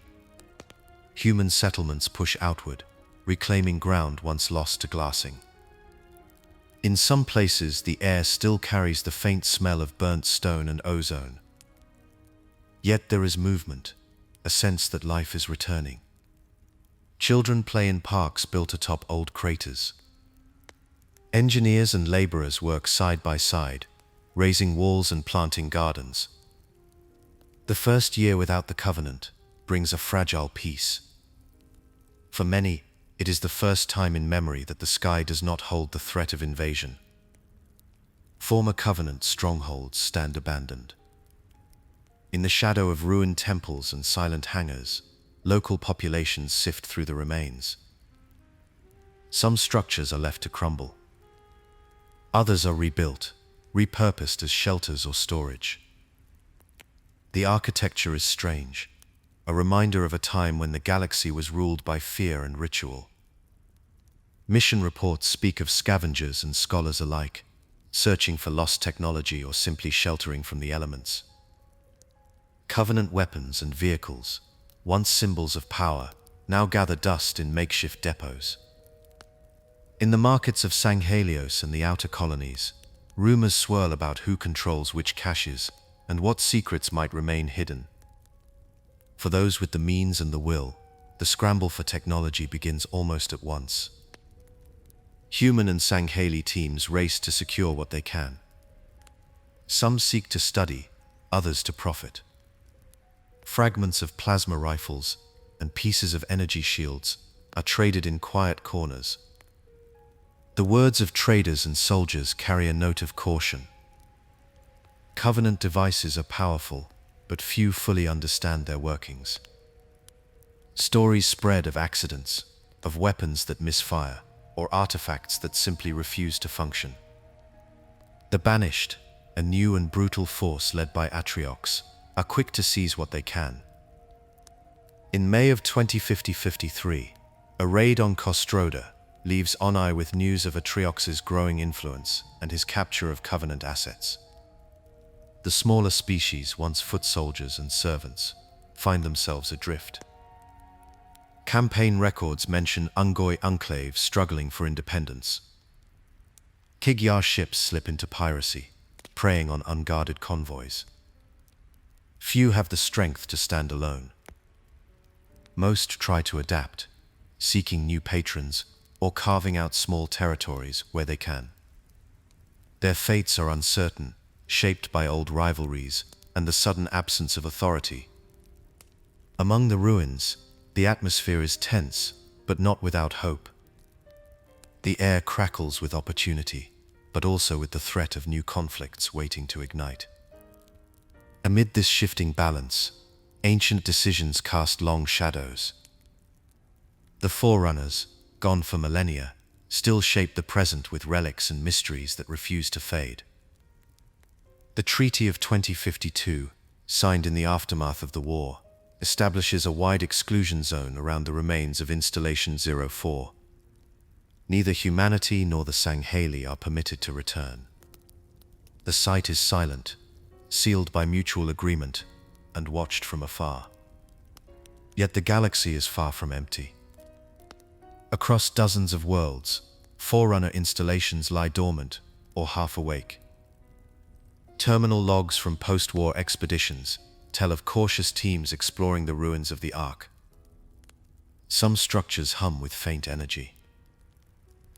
Human settlements push outward, reclaiming ground once lost to glassing. In some places, the air still carries the faint smell of burnt stone and ozone. Yet there is movement, a sense that life is returning. Children play in parks built atop old craters. Engineers and laborers work side by side, raising walls and planting gardens. The first year without the Covenant brings a fragile peace. For many, it is the first time in memory that the sky does not hold the threat of invasion. Former Covenant strongholds stand abandoned. In the shadow of ruined temples and silent hangars, local populations sift through the remains. Some structures are left to crumble. Others are rebuilt, repurposed as shelters or storage. The architecture is strange, a reminder of a time when the galaxy was ruled by fear and ritual. Mission reports speak of scavengers and scholars alike, searching for lost technology or simply sheltering from the elements. Covenant weapons and vehicles, once symbols of power, now gather dust in makeshift depots. In the markets of Sangheili and the outer colonies, rumors swirl about who controls which caches and what secrets might remain hidden. For those with the means and the will, the scramble for technology begins almost at once. Human and Sangheili teams race to secure what they can. Some seek to study, others to profit. Fragments of plasma rifles and pieces of energy shields are traded in quiet corners. The words of traders and soldiers carry a note of caution. Covenant devices are powerful, but few fully understand their workings. Stories spread of accidents, of weapons that misfire, or artifacts that simply refuse to function. The Banished, a new and brutal force led by Attrition, are quick to seize what they can. In May of 2053, a raid on Kostroda leaves Onai with news of Attrion's growing influence and his capture of Covenant assets. The smaller species, once foot soldiers and servants, find themselves adrift. Campaign records mention Ungoi enclaves struggling for independence. Kigyar ships slip into piracy, preying on unguarded convoys. Few have the strength to stand alone. Most try to adapt, seeking new patrons or carving out small territories where they can. Their fates are uncertain, shaped by old rivalries and the sudden absence of authority. Among the ruins, the atmosphere is tense, but not without hope. The air crackles with opportunity, but also with the threat of new conflicts waiting to ignite. Amid this shifting balance, ancient decisions cast long shadows. The Forerunners, gone for millennia, still shape the present with relics and mysteries that refuse to fade. The Treaty of 2052, signed in the aftermath of the war, establishes a wide exclusion zone around the remains of Installation 04. Neither humanity nor the Sangheili are permitted to return. The site is silent, sealed by mutual agreement, and watched from afar. Yet the galaxy is far from empty. Across dozens of worlds, Forerunner installations lie dormant or half awake. Terminal logs from post-war expeditions tell of cautious teams exploring the ruins of the Ark. Some structures hum with faint energy.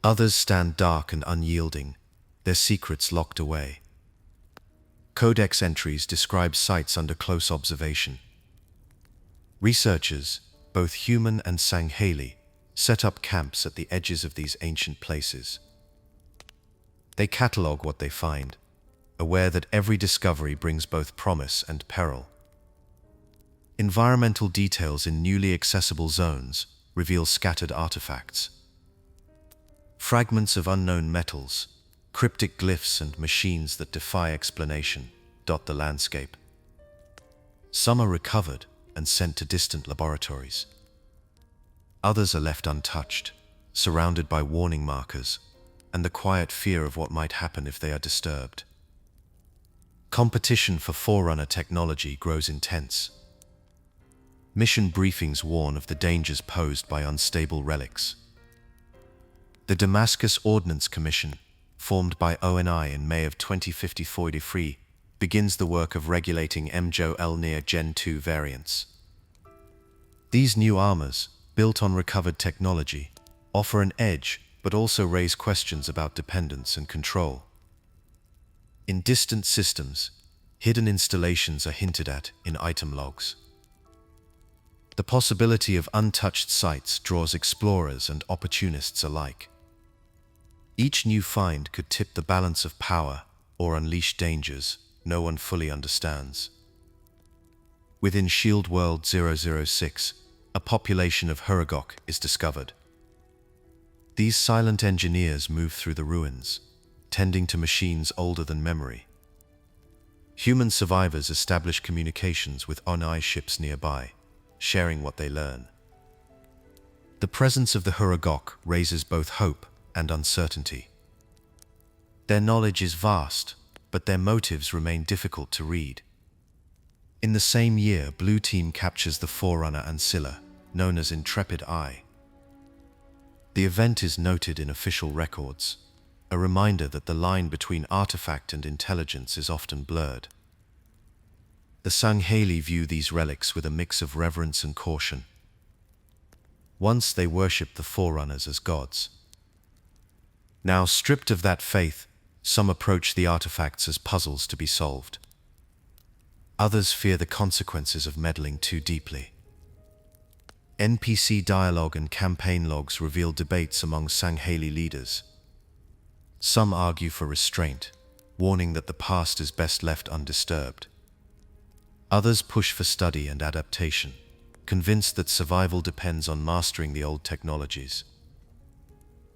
Others stand dark and unyielding, their secrets locked away. Codex entries describe sites under close observation. Researchers, both human and Sangheili, set up camps at the edges of these ancient places. They catalogue what they find, aware that every discovery brings both promise and peril. Environmental details in newly accessible zones reveal scattered artifacts. Fragments of unknown metals, cryptic glyphs and machines that defy explanation dot the landscape. Some are recovered and sent to distant laboratories. Others are left untouched, surrounded by warning markers and the quiet fear of what might happen if they are disturbed. Competition for Forerunner technology grows intense. Mission briefings warn of the dangers posed by unstable relics. The Damascus Ordnance Commission, formed by ONI in May of 2053, begins the work of regulating MJOL near Gen 2 variants. These new armors, built on recovered technology, offer an edge but also raise questions about dependence and control. In distant systems, hidden installations are hinted at in item logs. The possibility of untouched sites draws explorers and opportunists alike. Each new find could tip the balance of power or unleash dangers no one fully understands. Within Shield World 006, a population of Huragok is discovered. These silent engineers move through the ruins, tending to machines older than memory. Human survivors establish communications with ONI ships nearby, sharing what they learn. The presence of the Huragok raises both hope and uncertainty. Their knowledge is vast, but their motives remain difficult to read. In the same year, Blue Team captures the Forerunner Ancilla, known as Intrepid Eye. The event is noted in official records, a reminder that the line between artifact and intelligence is often blurred. The Sangheili view these relics with a mix of reverence and caution. Once they worshipped the Forerunners as gods. Now, stripped of that faith, some approach the artifacts as puzzles to be solved. Others fear the consequences of meddling too deeply. NPC dialogue and campaign logs reveal debates among Sangheili leaders. Some argue for restraint, warning that the past is best left undisturbed. Others push for study and adaptation, convinced that survival depends on mastering the old technologies.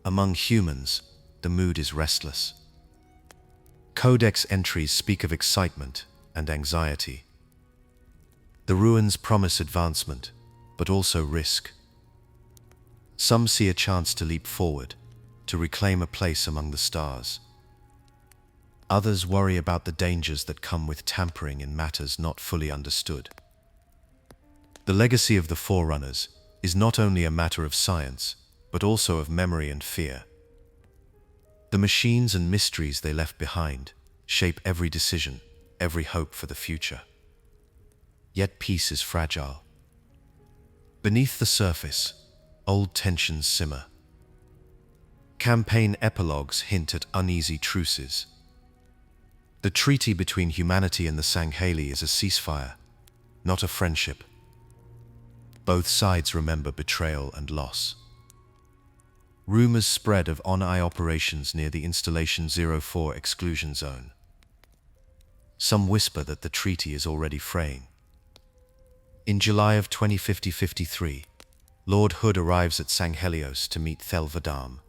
Among humans, the mood is restless. Codex entries speak of excitement and anxiety. The ruins promise advancement, but also risk. Some see a chance to leap forward, to reclaim a place among the stars. Others worry about the dangers that come with tampering in matters not fully understood. The legacy of the Forerunners is not only a matter of science, but also of memory and fear. The machines and mysteries they left behind shape every decision, every hope for the future. Yet peace is fragile. Beneath the surface, old tensions simmer. Campaign epilogues hint at uneasy truces, The treaty between humanity and the Sangheili is a ceasefire, not a friendship. Both sides remember betrayal and loss. Rumors spread of on-eye operations near the Installation 04 exclusion zone. Some whisper that the treaty is already fraying. In July of 2053, Lord Hood arrives at Sanghelios to meet Thelvadam.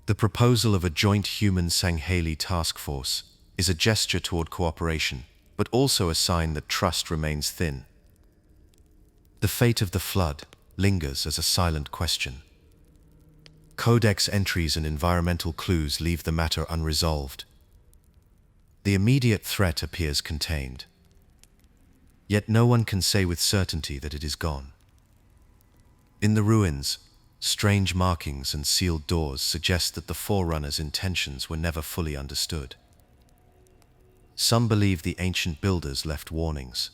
The proposal of a joint human Sangheili task force is a gesture toward cooperation, but also a sign that trust remains thin. The fate of the flood lingers as a silent question. Codex entries and environmental clues leave the matter unresolved. The immediate threat appears contained. Yet no one can say with certainty that it is gone. In the ruins, strange markings and sealed doors suggest that the Forerunners' intentions were never fully understood. Some believe the ancient builders left warnings.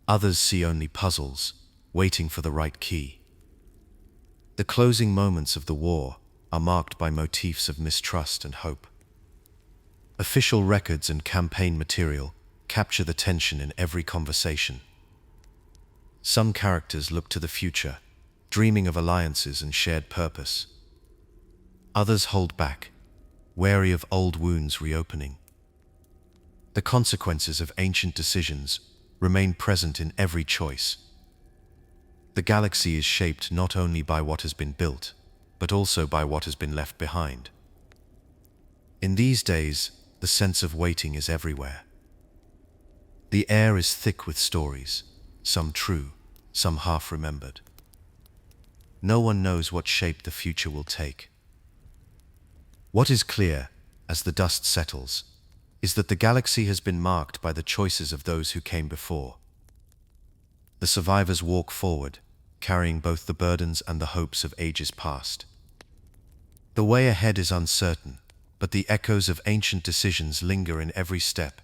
Others see only puzzles, waiting for the right key. The closing moments of the war are marked by motifs of mistrust and hope. Official records and campaign material capture the tension in every conversation. Some characters look to the future, dreaming of alliances and shared purpose. Others hold back, wary of old wounds reopening. The consequences of ancient decisions remain present in every choice. The galaxy is shaped not only by what has been built, but also by what has been left behind. In these days, the sense of waiting is everywhere. The air is thick with stories, some true, some half-remembered. No one knows what shape the future will take. What is clear, as the dust settles, is that the galaxy has been marked by the choices of those who came before. The survivors walk forward, carrying both the burdens and the hopes of ages past. The way ahead is uncertain, but the echoes of ancient decisions linger in every step,